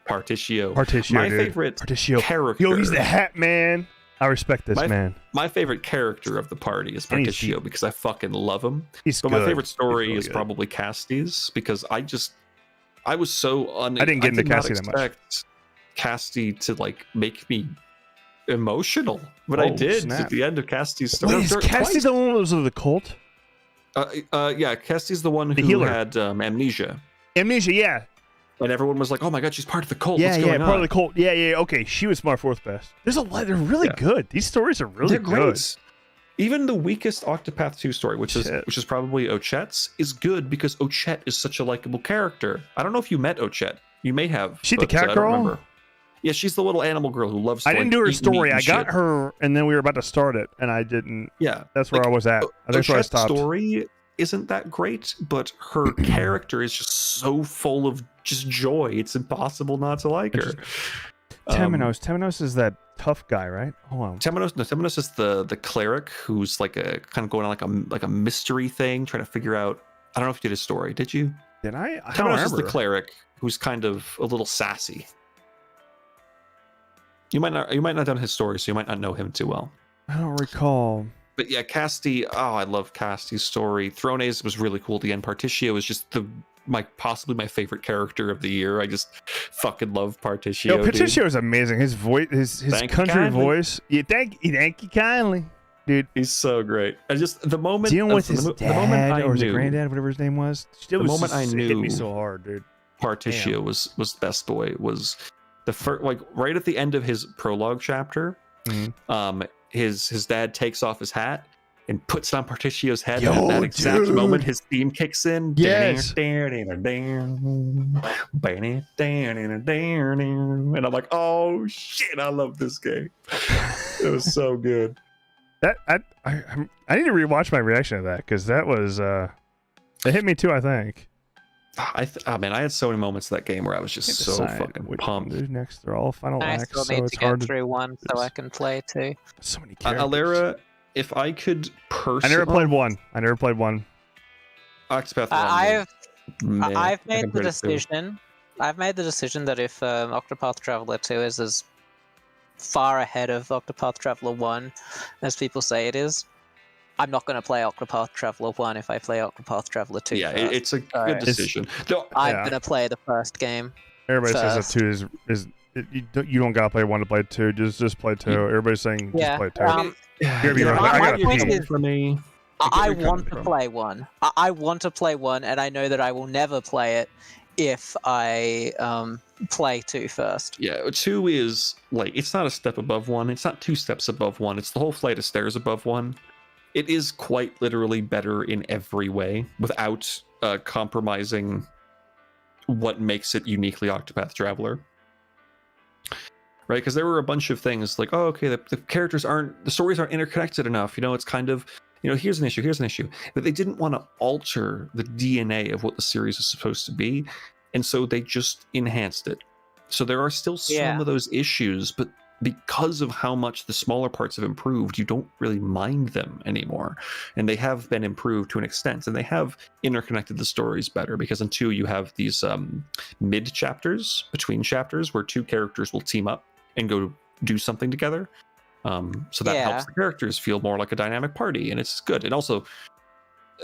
Particio. My favorite character. Yo, he's the hat man. I respect this man. My favorite character of the party is Particio because I fucking love him. He's but good. My favorite story really is good. probably Casty's because I was so I didn't get into Casty that much. Casty to like make me emotional, but I did at the end of Casty's story. Wait, is Casty the one that was of the cult? Yeah, Casty's the one who had amnesia. Amnesia, yeah. And everyone was like, "Oh my god, she's part of the cult." Yeah, What's going on? Part of the cult. Yeah. Okay, she was my fourth best. There's a lot. They're really good. These stories are really good. Great. Even the weakest Octopath 2 story, which is probably Ochet's, is good because Ochet is such a likable character. I don't know if you met Ochet. You may have. She's the cat girl. Remember. Yeah, she's the little animal girl who loves. I didn't do her story. I got her, and then we were about to start it, and I didn't. Yeah, that's where I was at. That's where I stopped. Story isn't that great, but her character is just so full of just joy. It's impossible not to like her. Temenos is that tough guy, right? Hold on. Temenos is the cleric who's like a kind of going on like a mystery thing, trying to figure out. I don't know if you did his story. Did you? Did I? Temenos is the cleric who's kind of a little sassy. You might not have done his story, so you might not know him too well. I don't recall. But yeah, Casty. Oh, I love Casty's story. Thrones was really cool. The end. Particio is just possibly my favorite character of the year. I just fucking love Particio. Yo, Particio is amazing. His voice, his country voice. Yeah, thank you kindly, dude. He's so great. I just the moment dealing with his dad or his granddad, whatever his name was. The moment I knew, hit me so hard, dude. Particio was best boy. Was the first, like right at the end of his prologue chapter. Mm-hmm. His dad takes off his hat and puts it on Particio's head. And at that exact moment, his theme kicks in. Yes. And I'm like, oh shit, I love this game. It was so good. I need to rewatch my reaction to that because that was it hit me too. I think. I had so many moments in that game where I was just so fucking pumped. Next, they're all final acts, so it's hard to get through one so I can play too. So many characters. Alera, if I could I never played one. Octopath 1. I've made the decision. I've made the decision that if Octopath Traveler 2 is as far ahead of Octopath Traveler 1 as people say it is, I'm not going to play Octopath Traveler 1 if I play Octopath Traveler 2. Yeah, it's a good decision. I'm going to play the first game. Everybody says that 2 is you don't gotta play 1 to play 2. Just play 2. Everybody's saying just play 2. For me. I want to play one. I want to play one, and I know that I will never play it if I play 2 first. Yeah, 2 is like, it's not a step above 1. It's not 2 steps above 1. It's the whole flight of stairs above 1. It is quite literally better in every way without compromising what makes it uniquely Octopath Traveler. Right, because there were a bunch of things like, oh, okay, the stories aren't interconnected enough. It's kind of, here's an issue. But they didn't want to alter the DNA of what the series is supposed to be, and so they just enhanced it. So there are still some of those issues, but because of how much the smaller parts have improved, you don't really mind them anymore. And they have been improved to an extent, and they have interconnected the stories better, because in 2 you have these mid chapters, between chapters, where 2 characters will team up and go do something together. So that helps the characters feel more like a dynamic party, and it's good. And also,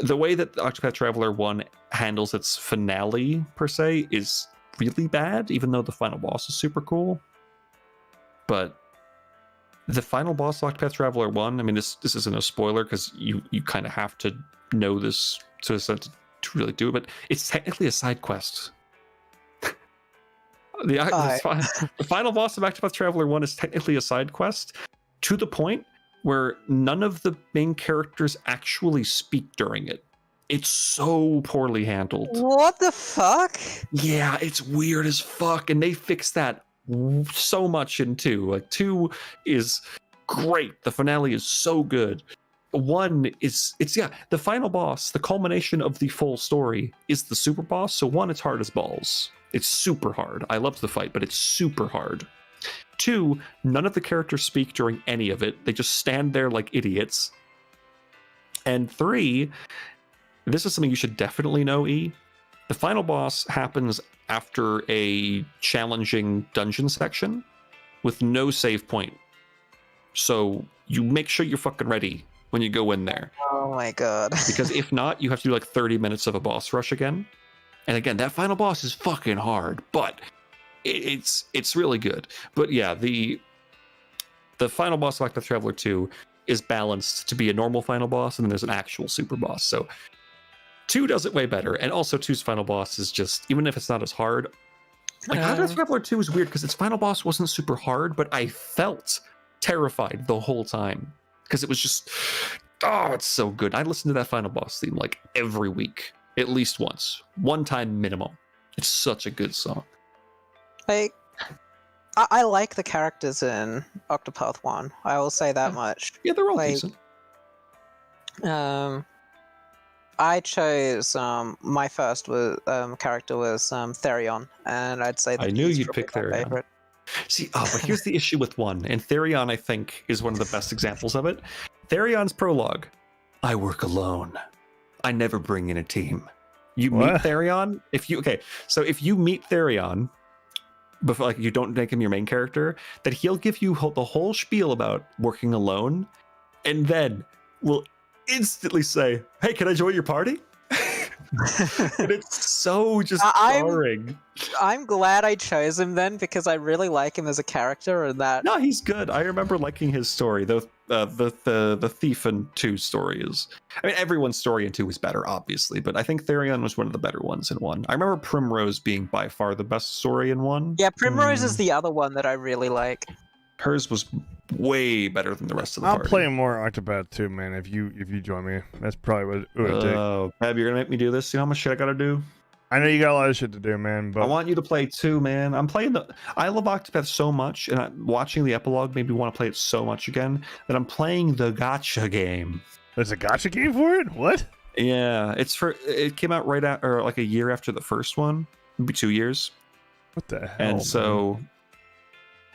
the way that Octopath Traveler 1 handles its finale, per se, is really bad, even though the final boss is super cool. But the final boss of Octopath Traveler 1, I mean, this isn't a spoiler, because you kind of have to know this to really do it, but it's technically a side quest. The final boss of Octopath Traveler 1 is technically a side quest, to the point where none of the main characters actually speak during it. It's so poorly handled. What the fuck? Yeah, it's weird as fuck, and they fixed that so much in 2. Like, 2 is great. The finale is so good. 1 is, the final boss, the culmination of the full story, is the super boss. So 1, it's hard as balls. It's super hard. I love the fight, but it's super hard. 2, none of the characters speak during any of it. They just stand there like idiots. And 3, this is something you should definitely know, E. The final boss happens after a challenging dungeon section with no save point. So you make sure you're fucking ready when you go in there. Oh my god. Because if not, you have to do like 30 minutes of a boss rush again. And again, that final boss is fucking hard, but it's really good. But yeah, the final boss of Octopath Traveler 2 is balanced to be a normal final boss, and then there's an actual super boss. So 2 does it way better. And also 2's final boss is just, even if it's not as hard, like Octopath Traveler 2 is weird because its final boss wasn't super hard, but I felt terrified the whole time because it was just, it's so good. I listen to that final boss theme like every week, at least once, one time minimum. It's such a good song. Like, I like the characters in Octopath 1. I will say that much. Yeah, they're all decent. I chose my first character was Therion, and I'd say that I knew you'd pick Therion. Favorite. See, but here's the issue with 1, and Therion, I think, is one of the best examples of it. Therion's prologue: I work alone. I never bring in a team. You meet Therion. If you meet Therion, before, like, you don't make him your main character, that he'll give you the whole spiel about working alone, and then will instantly say, "Hey, can I join your party?" And it's so just jarring. I'm glad I chose him then, because I really like him as a character, and that. No, he's good. I remember liking his story. The Thief in 2 story is. I mean, everyone's story in 2 is better, obviously, but I think Therion was one of the better ones in 1. I remember Primrose being by far the best story in 1. Yeah, Primrose is the other one that I really like. Hers was way better than the rest of the party. I'll play more Octopath 2, man. If you join me, that's probably what it would take. Oh, Pab, you're gonna make me do this? You know how much shit I gotta do? I know you got a lot of shit to do, man. But I want you to play 2, man. I love Octopath so much, and watching the epilogue made me want to play it so much again that I'm playing the gacha game. There's a gacha game for it? What? Yeah, it came out right or like a year after the first one, maybe 2 years. What the hell? And so,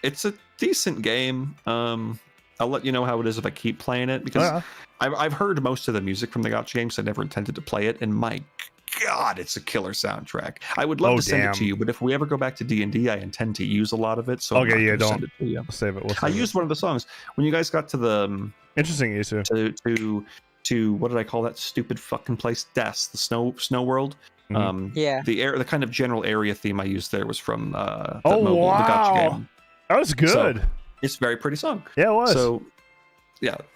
it's a decent game. I'll let you know how it is if I keep playing it, because I've heard most of the music from the gacha game, so I never intended to play it. And my God, it's a killer soundtrack. I would love to send it to you, but if we ever go back to D&D, I intend to use a lot of it. So don't send it to you. Save it. I used one of the songs when you guys got to the interesting issue to what did I call that stupid fucking place? Des, the snow world. Mm-hmm. The kind of general area theme I used there was from the gacha game. That was good. So, it's a very pretty song. Yeah, it was. So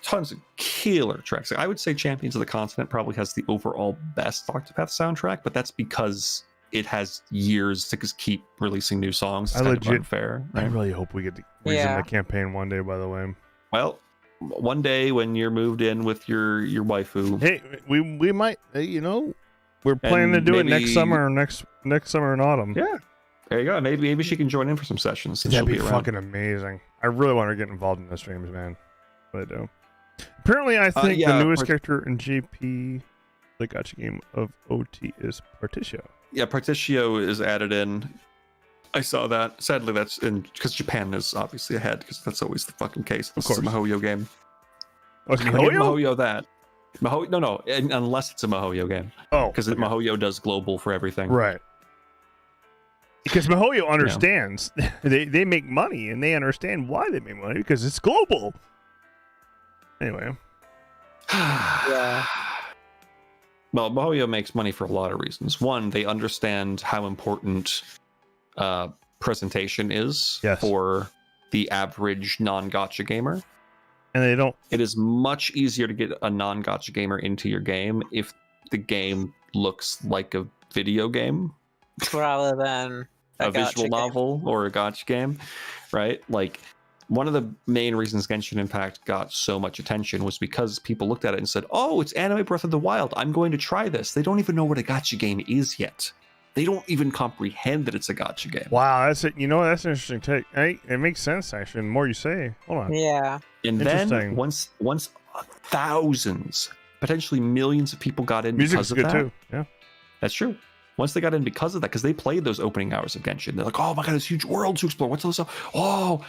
tons of killer tracks. I would say Champions of the Continent probably has the overall best Octopath soundtrack, but that's because it has years to just keep releasing new songs. It's kind of unfair. Right? I really hope we get to resume the campaign one day, by the way. Well, one day when you're moved in with your waifu. Hey, we might, we're planning to do it next summer or next summer and autumn. Yeah. There you go. Maybe she can join in for some sessions. That'd be fucking amazing. I really want her to get involved in the streams, man. But I do. Apparently, I think the newest character in JP, the gacha game of OT, is Particio. Yeah, Particio is added in. I saw that. Sadly, that's in because Japan is obviously ahead because that's always the fucking case. This is a MiHoYo game. Oh, it's MiHoYo? MiHoYo that. No, unless it's a MiHoYo game. Oh, because MiHoYo does global for everything. Right. Because MiHoYo understands they make money and they understand why they make money because it's global. Anyway. Yeah. Well, MiHoYo makes money for a lot of reasons. One, they understand how important presentation is for the average non-gacha gamer. And they don't. It is much easier to get a non-gacha gamer into your game if the game looks like a video game rather than a visual novel or a gacha game, right? Like, one of the main reasons Genshin Impact got so much attention was because people looked at it and said, oh, it's Anime Breath of the Wild. I'm going to try this. They don't even know what a gacha game is yet. They don't even comprehend that it's a gacha game. Wow, that's it. That's an interesting take. Hey, it makes sense, actually. The more you say. Hold on. Yeah. And then once thousands, potentially millions of people got in because of that. Music's good too. Yeah. That's true. Once they got in because of that, because they played those opening hours of Genshin, they're like, oh my god, this huge world to explore. What's all this stuff? Oh,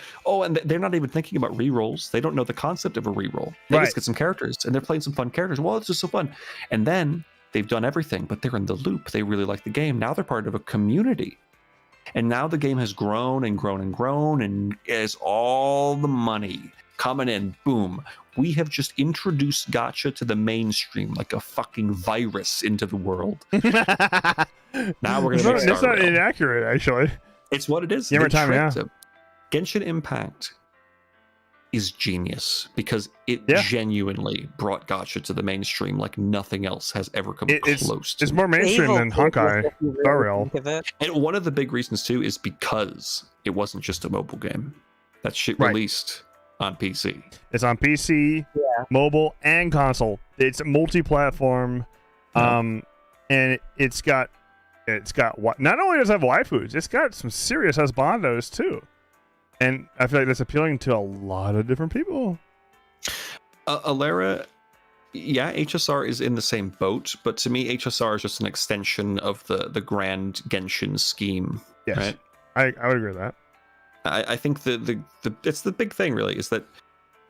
and they're not even thinking about rerolls. They don't know the concept of a reroll. They just get some characters, and they're playing some fun characters. Well, it's just so fun. And then they've done everything, but they're in the loop. They really like the game. Now they're part of a community. And now the game has grown and grown and grown, and is all the money coming in. Boom. We have just introduced gacha to the mainstream like a fucking virus into the world. Now we're going to That's not inaccurate, actually. It's what it is. Genshin Impact is genius because it genuinely brought gacha to the mainstream like nothing else has ever come close to. It's more mainstream than Honkai Derail. And one of the big reasons too is because it wasn't just a mobile game. That shit released on PC. It's on PC, mobile, and console. It's multi-platform, and it's got not only does it have waifus, it's got some serious husbandos too. And I feel like that's appealing to a lot of different people. Alera, HSR is in the same boat, but to me, HSR is just an extension of the grand Genshin scheme. Yes, right? I would agree with that. I think it's the big thing really is that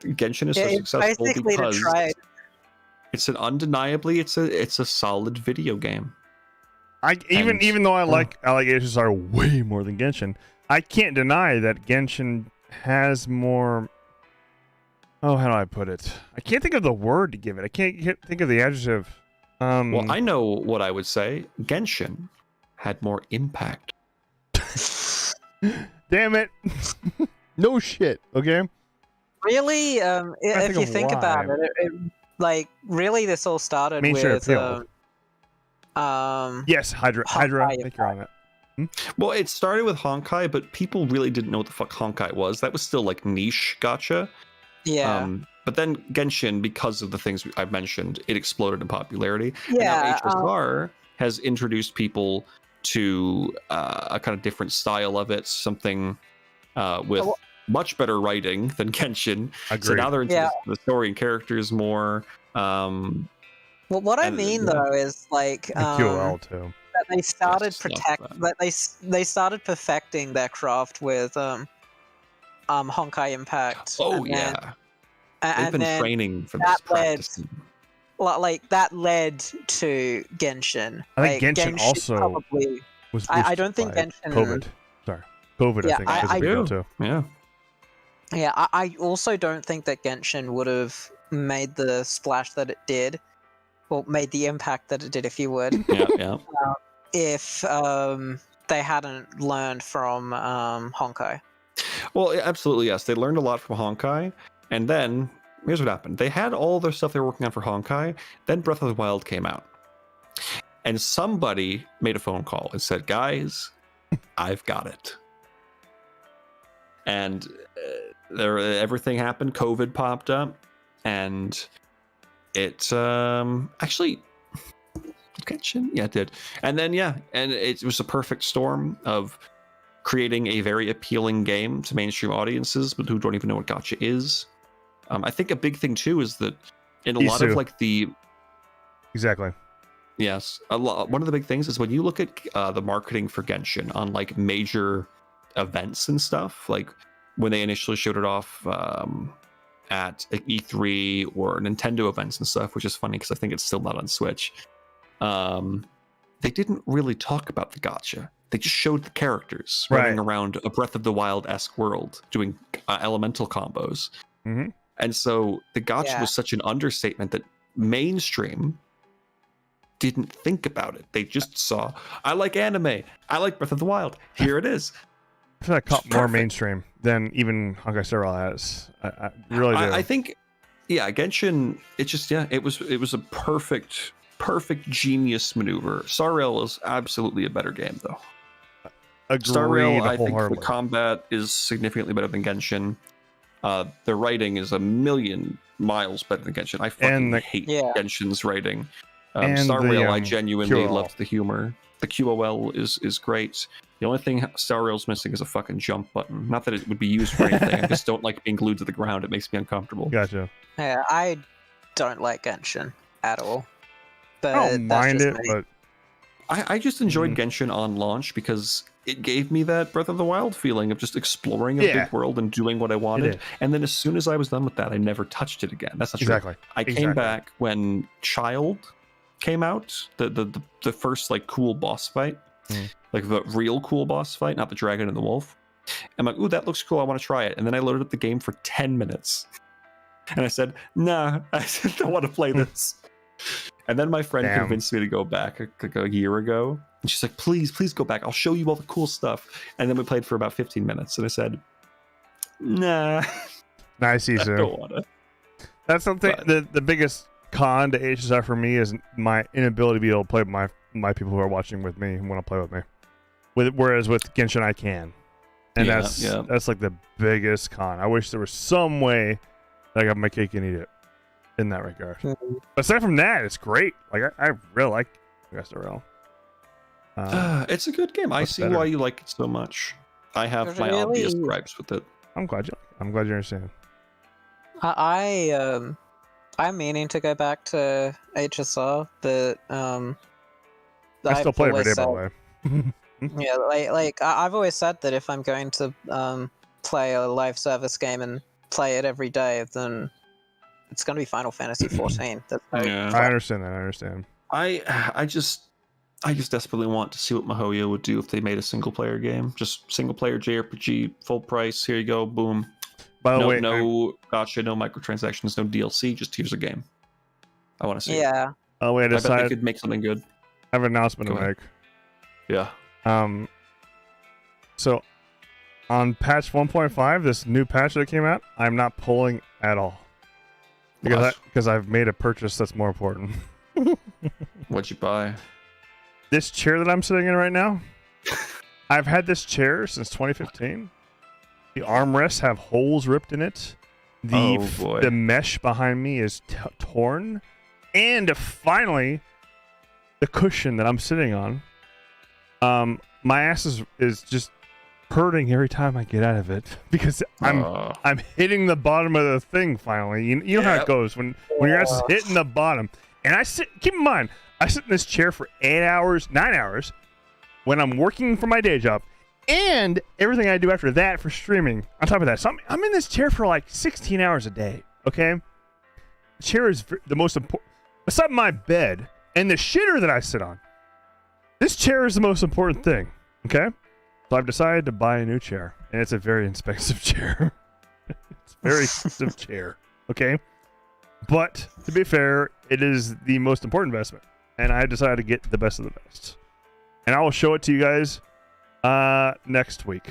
Genshin is so successful because it's an undeniably it's a solid video game. Even though I like HSR way more than Genshin, I can't deny that Genshin has more. Oh, how do I put it? I can't think of the word to give it. I can't think of the adjective. Well, I know what I would say. Genshin had more impact. Damn it! No shit. Okay. Really, if you think about it, like really, this all started with yes, Hydra. I think you're on it. Well, it started with Honkai, but people really didn't know what the fuck Honkai was. That was still like niche gacha. Yeah. But then Genshin, because of the things I've mentioned, it exploded in popularity. Yeah. And now HSR has introduced people to a kind of different style of it, something with much better writing than Genshin. Agreed. So now they're into the story and characters more. Well, what I mean though is like QOL too. That they started they started perfecting their craft with Honkai Impact. Oh they've been training for this practice. Like that led to Genshin. I think Genshin also probably was. I don't think Genshin. COVID. Sorry, COVID. Yeah, I think too. Yeah. Yeah, I also don't think that Genshin would have made the splash that it did, or made the impact that it did, if you would. Yeah. If they hadn't learned from Honkai. Well, absolutely yes. They learned a lot from Honkai, and then here's what happened. They had all their stuff they were working on for Honkai. Then Breath of the Wild came out. And somebody made a phone call and said, guys, I've got it. And everything happened. COVID popped up. And it actually... Genshin? Yeah, it did. And then, and it was a perfect storm of creating a very appealing game to mainstream audiences, but who don't even know what gacha is. I think a big thing too is that in a lot of like the... Exactly. Yes. One of the big things is when you look at the marketing for Genshin on like major events and stuff, like when they initially showed it off at E3 or Nintendo events and stuff, which is funny because I think it's still not on Switch. They didn't really talk about the gacha. They just showed the characters running around a Breath of the Wild-esque world doing elemental combos. Mm-hmm. And so the gacha was such an understatement that mainstream didn't think about it. They just saw, I like anime. I like Breath of the Wild. Here it is. I feel like caught more mainstream than even Honkai Star Rail has. I really do. I think, Genshin, it just, it was a perfect genius maneuver. Star Rail is absolutely a better game, though. Star Rail, I think the combat is significantly better than Genshin. The writing is a million miles better than Genshin. I fucking hate Genshin's writing. Star Rail, I genuinely loved the humor. The QOL is great. The only thing Star Rail's missing is a fucking jump button. Not that it would be used for anything. I just don't like being glued to the ground. It makes me uncomfortable. Gotcha. Yeah, I don't like Genshin at all. But I don't mind it, but I just enjoyed Genshin on launch because it gave me that Breath of the Wild feeling of just exploring a big world and doing what I wanted. And then as soon as I was done with that, I never touched it again. That's not true. I came back when Child came out, the first like cool boss fight, like the real cool boss fight, not the dragon and the wolf. I'm like, ooh, that looks cool. I want to try it. And then I loaded up the game for 10 minutes, and I said, nah, I don't want to play this. And then my friend convinced me to go back like a year ago. And she's like, please go back. I'll show you all the cool stuff. And then we played for about 15 minutes. And I said, nah. Nice, I don't want to. That's something, the biggest con to HSR for me is my inability to be able to play with my people who are watching with me and want to play with me. Whereas with Genshin, I can. And that's like the biggest con. I wish there was some way that I got my cake and eat it. In that regard. Aside from that, it's great. Like I really like Derail. It's a good game. I see why you like it so much. I have my obvious gripes with it. I'm glad you understand. I'm meaning to go back to HSR, but I still play every day, by the way. Yeah, like I've always said that if I'm going to play a live service game and play it every day, then it's going to be Final Fantasy 14. I understand that. I understand. I just desperately want to see what MiHoYo would do if they made a single player game. Just single player JRPG, full price. Here you go, boom. By the way, no gotcha, no microtransactions, no DLC. Just here's a game. I want to see. Yeah. Oh wait, I bet they could make something good. I have an announcement to make. Yeah. So on patch 1.5, this new patch that came out, I'm not pulling at all. Because I've made a purchase that's more important. What'd you buy? This chair that I'm sitting in right now. I've had this chair since 2015. The armrests have holes ripped in it. The mesh behind me is torn. And finally, the cushion that I'm sitting on. My ass is just hurting every time I get out of it because I'm hitting the bottom of the thing finally. You know how it goes when your ass is hitting the bottom. And keep in mind, I sit in this chair for 9 hours when I'm working for my day job and everything I do after that for streaming. On top of that, so I'm in this chair for like 16 hours a day. Okay, the chair is the most important. Beside my bed and the shitter that I sit on, this chair is the most important thing. Okay. So I've decided to buy a new chair, and it's a very expensive chair. It's a very expensive chair, okay? But, to be fair, it is the most important investment, and I decided to get the best of the best. And I will show it to you guys next week.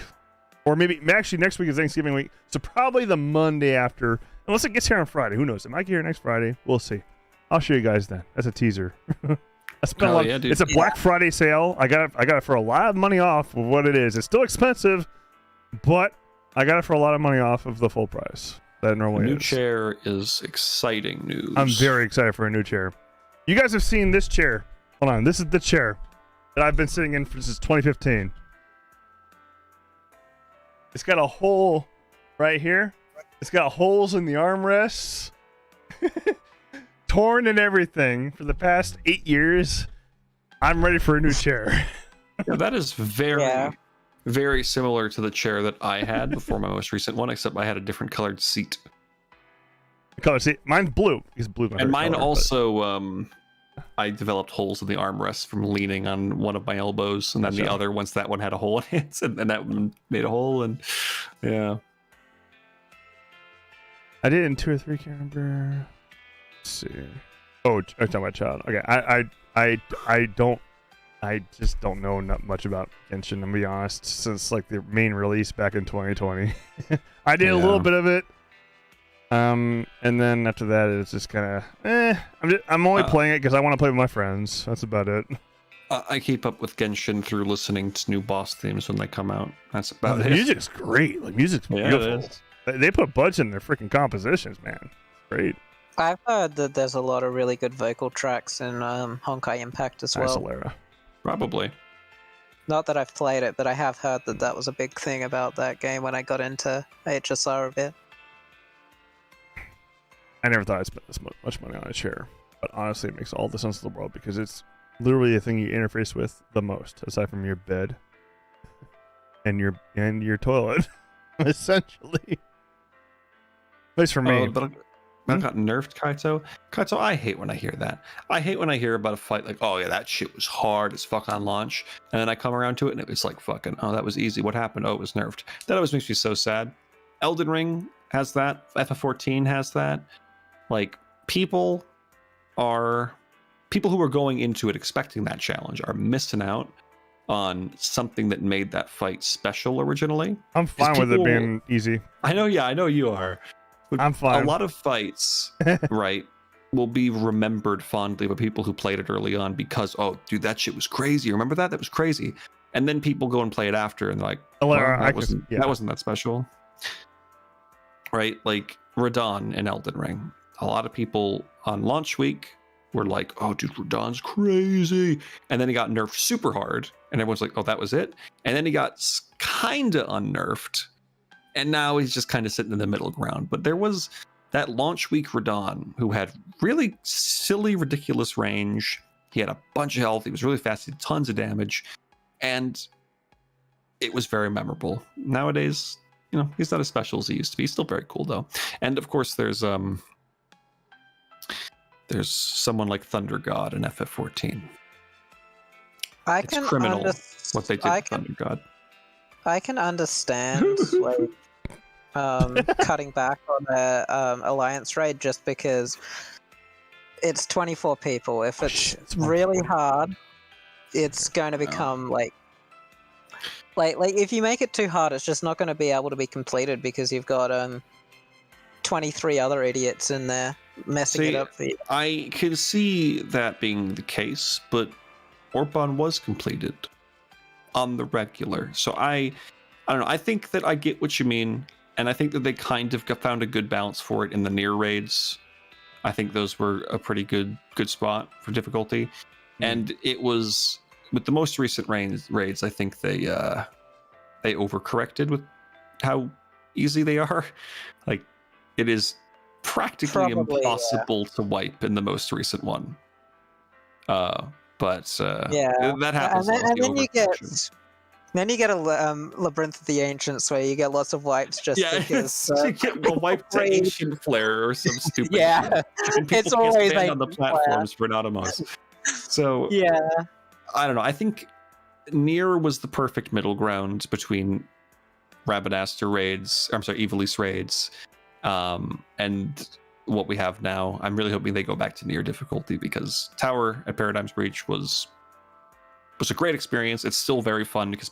Or maybe, actually, next week is Thanksgiving week, so probably the Monday after Unless it gets here on Friday. Who knows? It might get here next Friday. We'll see. I'll show you guys then. That's a teaser. I spent a lot. Yeah, it's a Black Friday sale. I got it for a lot of money off of what it is. It's still expensive, but I got it for a lot of money off of the full price that it normally is. New chair is exciting news. I'm very excited for a new chair. You guys have seen this chair. Hold on. This is the chair that I've been sitting in since 2015. It's got a hole right here. It's got holes in the armrests. Torn and everything for the past 8 years. I'm ready for a new chair. Yeah, that is very similar to the chair that I had before my most recent one, except I had a different colored seat. Color seat. Mine's blue. It's blue. And mine also, I developed holes in the armrests from leaning on one of my elbows, and then the other, once that one had a hole in it, and that one made a hole, and yeah. I did it in 2 or 3. Can't remember. Let's see. Oh, I'm talking about child. Okay, I just don't know not much about Genshin, to be honest, since like the main release back in 2020. I did a little bit of it. And then after that, it's just kind of, I'm only playing it because I want to play with my friends. That's about it. I keep up with Genshin through listening to new boss themes when they come out. That's about it. The music's great. Like, music's beautiful. They put budget in their freaking compositions, man. It's great. I've heard that there's a lot of really good vocal tracks in Honkai Impact as well. Isolera. Probably. Not that I've played it, but I have heard that that was a big thing about that game when I got into HSR a bit. I never thought I'd spend this much money on a chair, but honestly, it makes all the sense in the world because it's literally the thing you interface with the most, aside from your bed and your toilet, essentially. At least for me. But I got nerfed, Kaito. Kaito, I hate when I hear that. I hate when I hear about a fight like, oh yeah, that shit was hard as fuck on launch, and then I come around to it and it was like fucking, oh, that was easy. What happened? Oh, it was nerfed. That always makes me so sad. Elden Ring has that. FF14 has that. Like, people who are going into it expecting that challenge are missing out on something that made that fight special originally. I'm fine with it being easy. I know you are. I'm fine. A lot of fights, right, will be remembered fondly by people who played it early on because, oh, dude, that shit was crazy. Remember that? That was crazy. And then people go and play it after and they're like, that wasn't that special. Right? Like Radon in Elden Ring. A lot of people on launch week were like, oh, dude, Radon's crazy. And then he got nerfed super hard. And everyone's like, oh, that was it? And then he got kind of unnerfed. And now he's just kind of sitting in the middle ground. But there was that launch week Radon who had really silly, ridiculous range. He had a bunch of health. He was really fast. He did tons of damage. And it was very memorable. Nowadays, he's not as special as he used to be. He's still very cool, though. And, of course, there's someone like Thunder God in FF14. It's criminal what they did to Thunder God. I can understand like cutting back on the alliance raid just because it's 24 people. If it's really hard, it's going to become like if you make it too hard, it's just not going to be able to be completed because you've got 23 other idiots in there messing it up for you. I can see that being the case, but Orban was completed on the regular. So I don't know. I think that I get what you mean, and I think that they kind of found a good balance for it in the near raids. I think those were a pretty good spot for difficulty. And it was with the most recent raids, I think they overcorrected with how easy they are. Like, it is practically impossible to wipe in the most recent one. But that happens. Then you get a Labyrinth of the Ancients where you get lots of wipes just because. You get a wipe to Ancient Flare or some stupid. Yeah, and it's always on the platforms for Nautilus. So yeah, I don't know. I think Nier was the perfect middle ground between Rabadaster raids. Ivalice raids, and what we have now. I'm really hoping they go back to Nier difficulty because Tower at Paradigm's Breach was was a great experience. It's still very fun because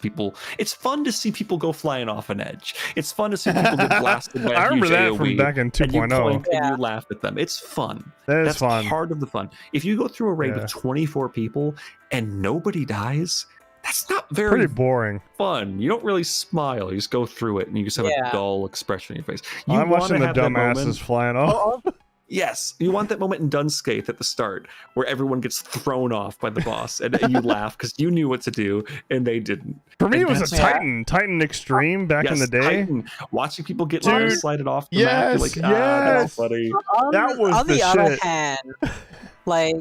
it's fun to see people go flying off an edge. It's fun to see people get blasted by a I remember huge that AoE, from back in 2.0. and you point and you laugh at them. It's fun. That's fun. Part of the fun. If you go through a raid with 24 people and nobody dies, that's not very pretty boring. Fun. You don't really smile. You just go through it and you just have a dull expression on your face. I'm watching the dumbasses flying off. Yes, you want that moment in Dunscape at the start where everyone gets thrown off by the boss and you laugh because you knew what to do and they didn't. For me, it was a Titan Extreme back in the day. Titan. Watching people get slided off the map, you're like, that's funny. That was on the other shit. hand, like,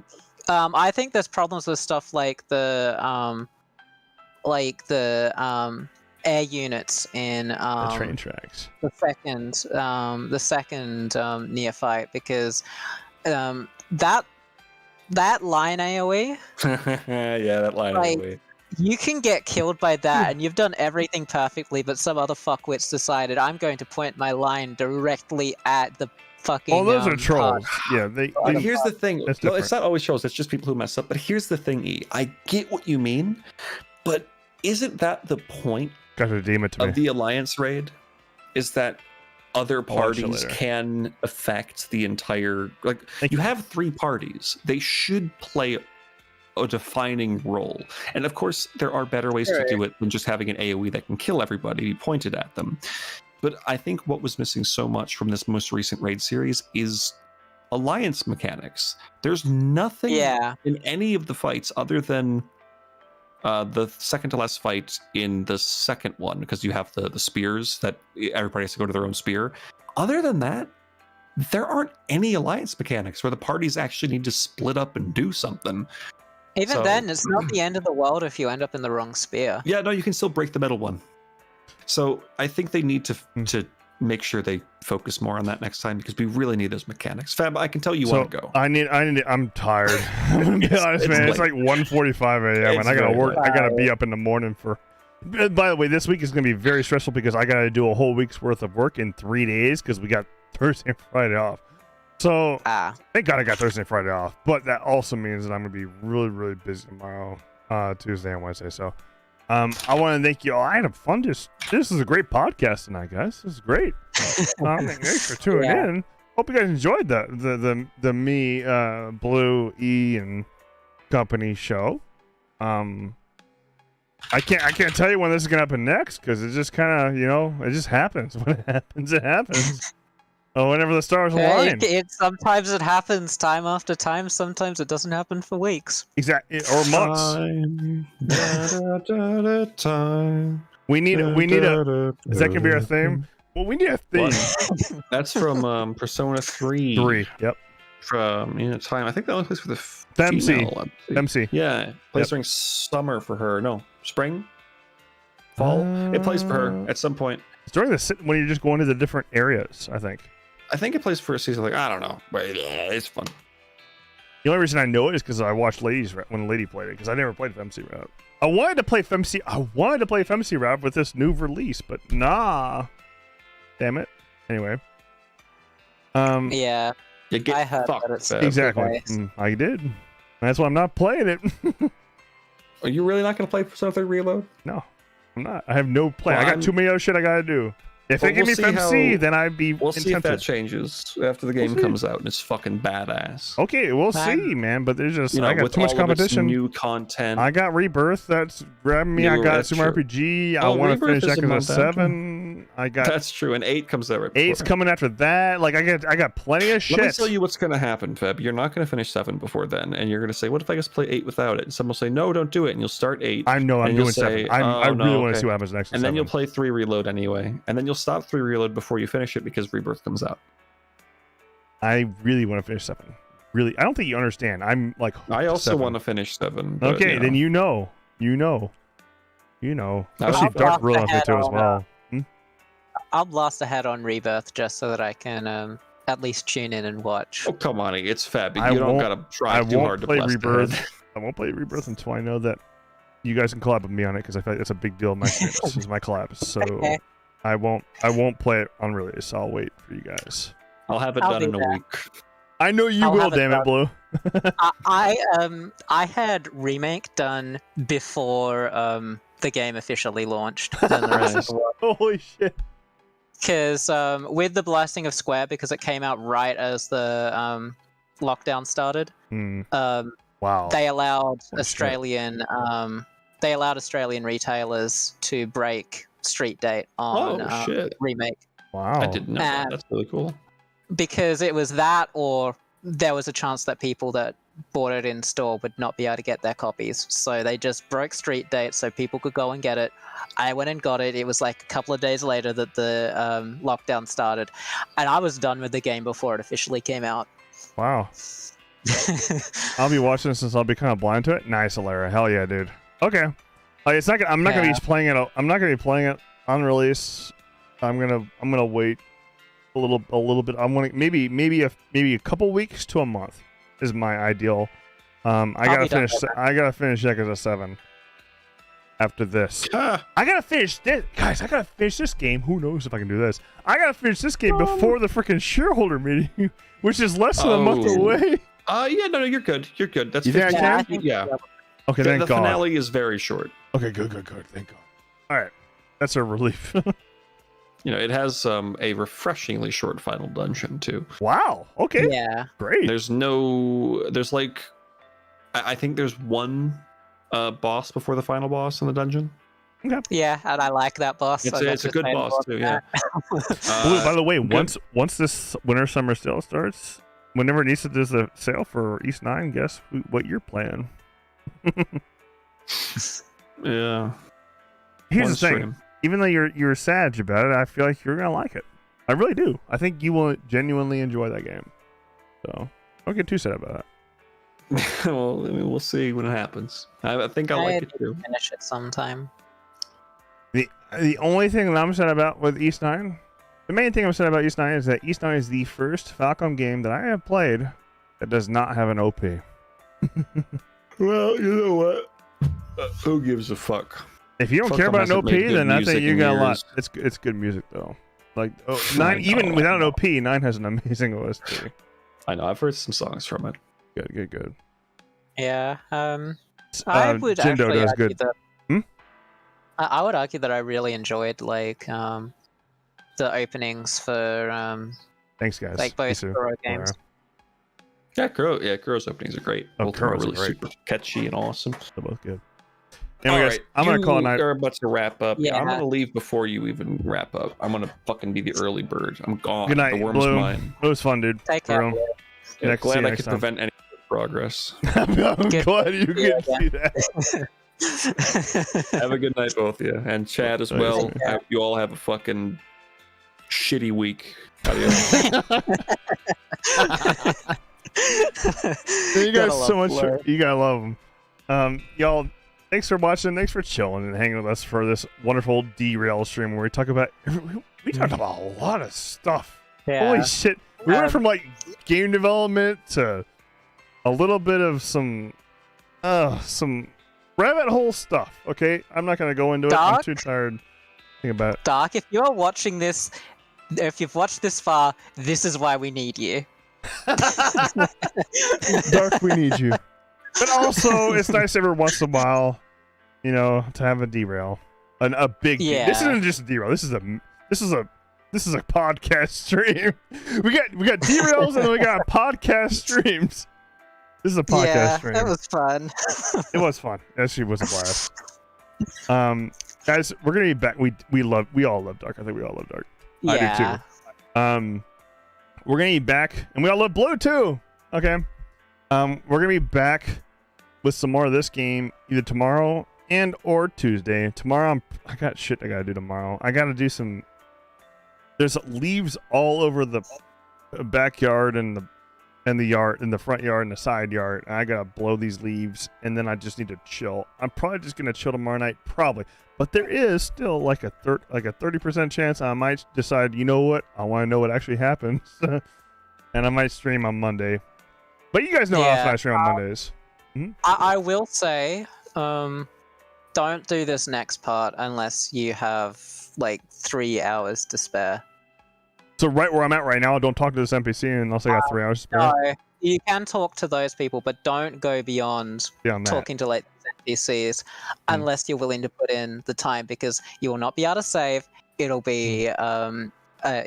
I think there's problems with stuff like the air units in the train tracks. The second neophyte, because that line AoE, that line AoE. You can get killed by that, and you've done everything perfectly, but some other fuckwits decided I'm going to point my line directly at the fucking. Oh, those are trolls. Yeah, But here's the thing. No, it's not always trolls. It's just people who mess up. But here's the thing, E. I get what you mean, but isn't that the point of the Alliance raid? Is that other parties can affect the entire... you have 3 parties. They should play a defining role. And of course, there are better ways to do it than just having an AoE that can kill everybody pointed at them. But I think what was missing so much from this most recent raid series is Alliance mechanics. There's nothing in any of the fights other than the second to last fight in the second one, because you have the spears that everybody has to go to their own spear. Other than that, there aren't any Alliance mechanics where the parties actually need to split up and do something. Even then, it's not the end of the world if you end up in the wrong spear. Yeah, no, you can still break the middle one. So I think they need to make sure they focus more on that next time, because we really need those mechanics. Fab, I can tell you want to go. I'm tired. I'm gonna be honest, man. It's like 1:45 a.m. and I gotta work. I gotta be up in the morning for. By the way, this week is gonna be very stressful because I gotta do a whole week's worth of work in 3 days because we got Thursday and Friday off. So thank God I got Thursday and Friday off. But that also means that I'm gonna be really, really busy tomorrow, Tuesday and Wednesday. So I want to thank you all. I had fun. This is a great podcast tonight, guys. This is great. Thanks for tuning in. Hope you guys enjoyed the me, Blue, E, and company show. I can't tell you when this is gonna happen next because it just kind of it just happens. When it happens, it happens. Oh, whenever the stars align. Sometimes it happens time after time. Sometimes it doesn't happen for weeks. Exactly, or months. Time. We need a. Is that gonna be our theme? Well, we need a theme. That's from Persona 3. 3. Yep. From time. I think that only plays for the MC. Yeah, plays during summer for her. No, spring, fall. It plays for her at some point. It's during when you're just going to the different areas. I think it plays for a season. I don't know, but it's fun. The only reason I know it is because I watched when Lady played it, because I never played FMC Rap. I wanted to play FMC Rap with this new release, but nah. Damn it. Anyway. Yeah. You get I heard fucked. that it's exactly. I did. That's why I'm not playing it. Are you really not going to play Persona 3 Reload? No, I'm not. I have no plan. I got too many other shit I got to do. If they give me FMC, then I'd be We'll see if that changes after the game comes out and it's fucking badass. Okay, we'll see, man. But there's just I got too much competition. New content. I got Rebirth. That's grabbing me. I got Super RPG. I want to finish Yakuza 7. I got. That's true. And 8 comes out right before. 8's coming after that. I got plenty of shit. Let me tell you what's going to happen, Feb. You're not going to finish 7 before then, and you're going to say, "What if I just play 8 without it?" And someone will say, "No, don't do it." And you'll start 8. I know. I'm doing 7. I really want to see what happens next. And then you'll play 3 Reload anyway, and then you'll stop 3 Reload before you finish it because Rebirth comes out. I really want to finish 7. Really, I don't think you understand. I'm like. I also want to finish 7. But, okay, then you know. Especially Dark Rule has me too as well. I'll blast ahead on Rebirth just so that I can at least tune in and watch. Oh come on, it's Fab. You don't gotta try too hard to blast Rebirth. I won't play Rebirth until I know that you guys can collab with me on it because I feel like it's a big deal in my experience. This is my collab, so. Okay. I won't play it on release. I'll wait for you guys. I'll have it done in a week. I know you will, damn it, Blue. I had remake done before the game officially launched than the rest of the world. Holy shit! Because with the blasting of Square, because it came out right as the lockdown started. Wow. They allowed Holy Australian retailers to break street date on shit. remake. Wow. I didn't know that. That's really cool. Because it was that, or there was a chance that people that bought it in store would not be able to get their copies. So they just broke street date so people could go and get it. I went and got it. It was like a couple of days later that the lockdown started. And I was done with the game before it officially came out. Wow. I'll be watching this since I'll be kind of blind to it. Nice, Alara. Hell yeah, dude. Okay. Like, it's not. I'm not gonna be playing it. I'm not gonna be playing it on release. I'm gonna wait a little bit. I'm gonna maybe a couple weeks to a month is my ideal. I gotta finish Yakuza 7 after this. I gotta finish this, guys. I gotta finish this game. Who knows if I can do this? I gotta finish this game before the freaking shareholder meeting, which is less than a month away. Yeah, no, you're good. You're good. That's you think I can? Yeah. Okay, thank God. The finale is very short. Okay, good. Thank God. All right, that's a relief. It has a refreshingly short final dungeon too. Wow. Okay. Yeah. Great. There's like, I think there's one boss before the final boss in the dungeon. Okay. Yeah, and I like that boss. It's a good boss too. Yeah. Blue, by the way, once this winter summer sale starts, whenever Nisa does a sale for East 9, guess what you're playing? Yeah. Here's the thing. Even though you're sad about it, I feel like you're gonna like it. I really do. I think you will genuinely enjoy that game. So don't get too sad about it. Well, I mean, we'll see when it happens. I think I like it too. Finish it sometime. The only thing that I'm sad about with East 9, the main thing I'm sad about East 9 is that East 9 is the first Falcom game that I have played that does not have an OP. Well, you know what? Who gives a fuck? If you don't care about an OP, then I think you got a lot. It's good music though. Like 9, even without an OP, 9 has an amazing OST. I know. I've heard some songs from it. Good. Yeah. I would Jindo actually does argue good. that. I would argue that I really enjoyed like the openings for thanks guys. Like both Kuro games. Yeah, Kuro's openings are great. Both are really super catchy and awesome. They're both good. Anyway, guys, I'm gonna call it night. You're about to wrap up. Yeah. I'm gonna leave before you even wrap up. I'm gonna fucking be the early bird. I'm gone. Good night, the worm's Blue. mine. It was fun, dude. Take care. Yeah, glad I could prevent any progress. I'm glad you could see that. Have a good night, both of you, and Chad as well. I hope you all have a fucking shitty week. Adios. You guys so much. You gotta love them. Y'all, thanks for watching. Thanks for chilling and hanging with us for this wonderful Derail stream where we talked about a lot of stuff. Yeah. Holy shit! We went from like game development to a little bit of some rabbit hole stuff. Okay, I'm not gonna go into it. I'm too tired to think about it. Dark, if you're watching this, if you've watched this far, this is why we need you. Dark, we need you. But also, it's nice every once in a while, to have a derail, a big. Yeah. This isn't just a derail. This is a podcast stream. We got derails and we got podcast streams. This is a podcast stream. Yeah, that was fun. It was fun. Actually, was a blast. Guys, we're gonna be back. We all love Dark. I think we all love Dark. Yeah. I do too. We're gonna be back, and we all love Blue too. Okay. We're gonna be back with some more of this game either tomorrow or Tuesday. Tomorrow, I got shit I gotta do tomorrow. I gotta do some. There's leaves all over the backyard and the yard, in the front yard and the side yard. And I gotta blow these leaves, and then I just need to chill. I'm probably just gonna chill tomorrow night, probably. But there is still like a 30% chance I might decide, you know what, I want to know what actually happens, and I might stream on Monday. But you guys know how often I stream on Mondays. I will say, don't do this next part unless you have like 3 hours to spare. So right where I'm at right now, don't talk to this NPC unless I got 3 hours to spare. No, you can talk to those people, but don't go beyond that. talking to like NPCs unless you're willing to put in the time, because you will not be able to save. It'll be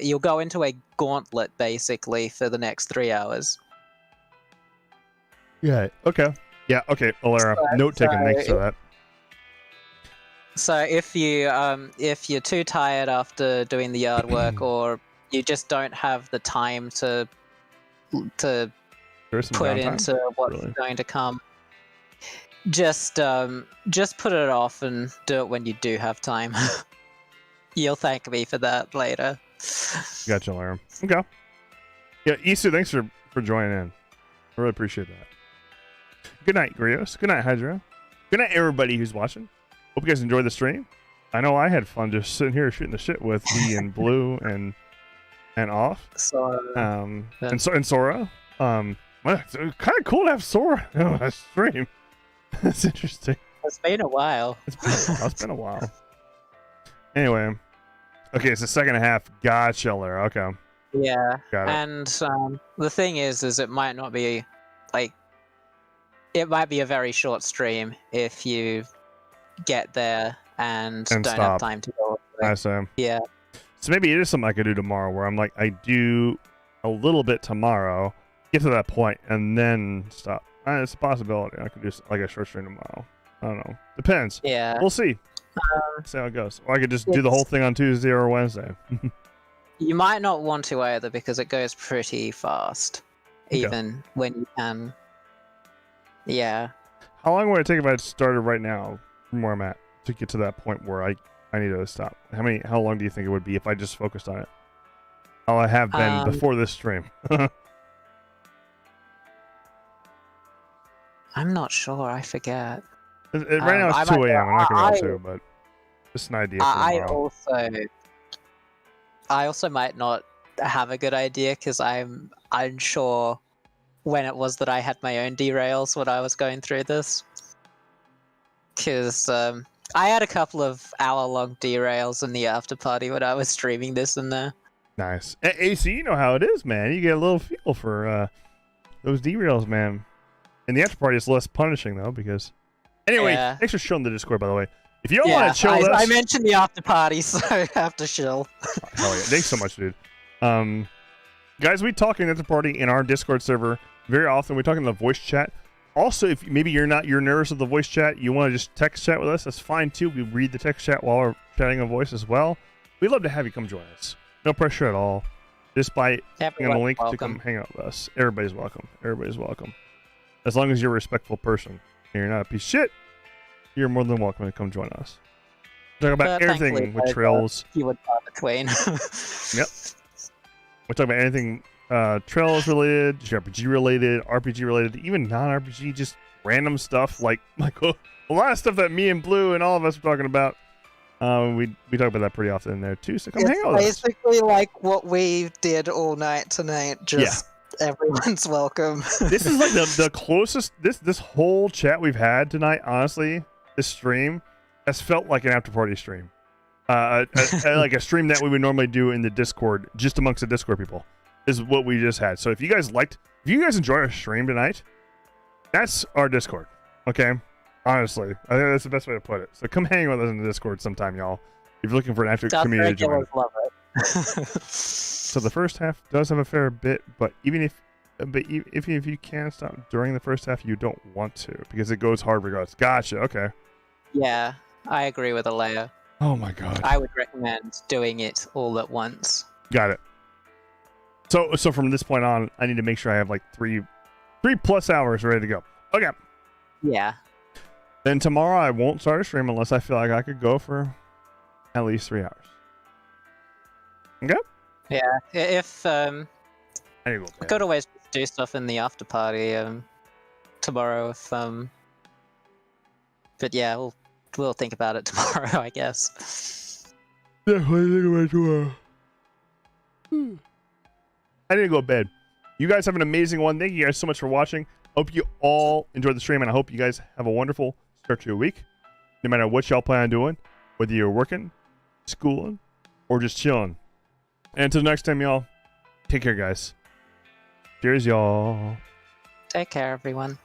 you'll go into a gauntlet basically for the next 3 hours. Yeah. Okay. Yeah. Okay. Alara, note taken. Thanks for that. So if you're too tired after doing the yard work, or you just don't have the time to put into what's going to come, just put it off and do it when you do have time. You'll thank me for that later. Gotcha, Alara. Okay. Yeah, Isu, thanks for joining in. I really appreciate that. Good night, Grios. Good night, Hydra. Good night, everybody who's watching. Hope you guys enjoyed the stream. I know I had fun just sitting here shooting the shit with E and Blue and Off. Sora. And Sora. Well, it's kind of cool to have Sora on a stream. That's interesting. It's been a while. It's been a while. Anyway. Okay, it's the second half. Gotcha, Lara. Okay. Yeah. Got it. And the thing is it might not be like, it might be a very short stream if you get there and don't stop. have time to go. I see. Yeah. So maybe it is something I could do tomorrow where I'm like, I do a little bit tomorrow, get to that point, and then stop. It's a possibility. I could do like a short stream tomorrow. I don't know. Depends. Yeah. We'll see. See how it goes. Or I could just do the whole thing on Tuesday or Wednesday. You might not want to either, because it goes pretty fast, even when you can. Yeah. How long would it take if I started right now from where I'm at to get to that point where I need to stop? How long do you think it would be if I just focused on it? How I have been before this stream. I'm not sure. I forget. Right now it's 2 a.m. I'm not going to go to, but just an idea. I also might not have a good idea, because I'm unsure when it was that I had my own derails when I was going through this. Because I had a couple of hour-long derails in the after party when I was streaming this in there. Nice. AC, you know how it is, man. You get a little feel for those derails, man. And the after party is less punishing, though, because... Anyway, thanks for showing the Discord, by the way. If you all want to chill with us... I mentioned the after party, so I have to chill. Hell yeah. Thanks so much, dude. Guys, we talk in the after party in our Discord server very often. We talk in the voice chat. Also, if maybe you're nervous of the voice chat, you want to just text chat with us, that's fine, too. We read the text chat while we're chatting on voice as well. We'd love to have you come join us. No pressure at all. Just by clicking on the link to come hang out with us. Everybody's welcome. Everybody's welcome. As long as you're a respectful person and you're not a piece of shit, you're more than welcome to come join us. Talk about everything with Trails. You would between. Yep. We're talking about anything Trails related, JRPG related, RPG related, even non-RPG, just random stuff like a lot of stuff that me and Blue and all of us are talking about. We talk about that pretty often in there too. So come hang out with us. Basically like what we did all night tonight. Just everyone's welcome. This is like the closest this whole chat we've had tonight. Honestly, this stream has felt like an after party stream. Like a stream that we would normally do in the Discord, just amongst the Discord people, is what we just had. So if you guys enjoyed our stream tonight, that's our Discord. Okay, honestly, I think that's the best way to put it. So come hang with us in the Discord sometime, y'all. If you're looking for an after community to join. Love it. So the first half does have a fair bit, but if you can't stop during the first half, you don't want to, because it goes hard regardless. Gotcha. Okay. Yeah, I agree with Alea. Oh my god. I would recommend doing it all at once. Got it. So from this point on, I need to make sure I have like 3+ hours ready to go. Okay. Yeah. Then tomorrow I won't start a stream unless I feel like I could go for at least 3 hours. Okay. Yeah. If I could always do stuff in the after party tomorrow. But yeah, we'll think about it tomorrow, I guess. Definitely think about it tomorrow. I need to go to bed. You guys have an amazing one. Thank you guys so much for watching. Hope you all enjoyed the stream, and I hope you guys have a wonderful start to your week. No matter what y'all plan on doing, whether you're working, schooling, or just chilling. And until next time, y'all, take care, guys. Cheers, y'all. Take care, everyone.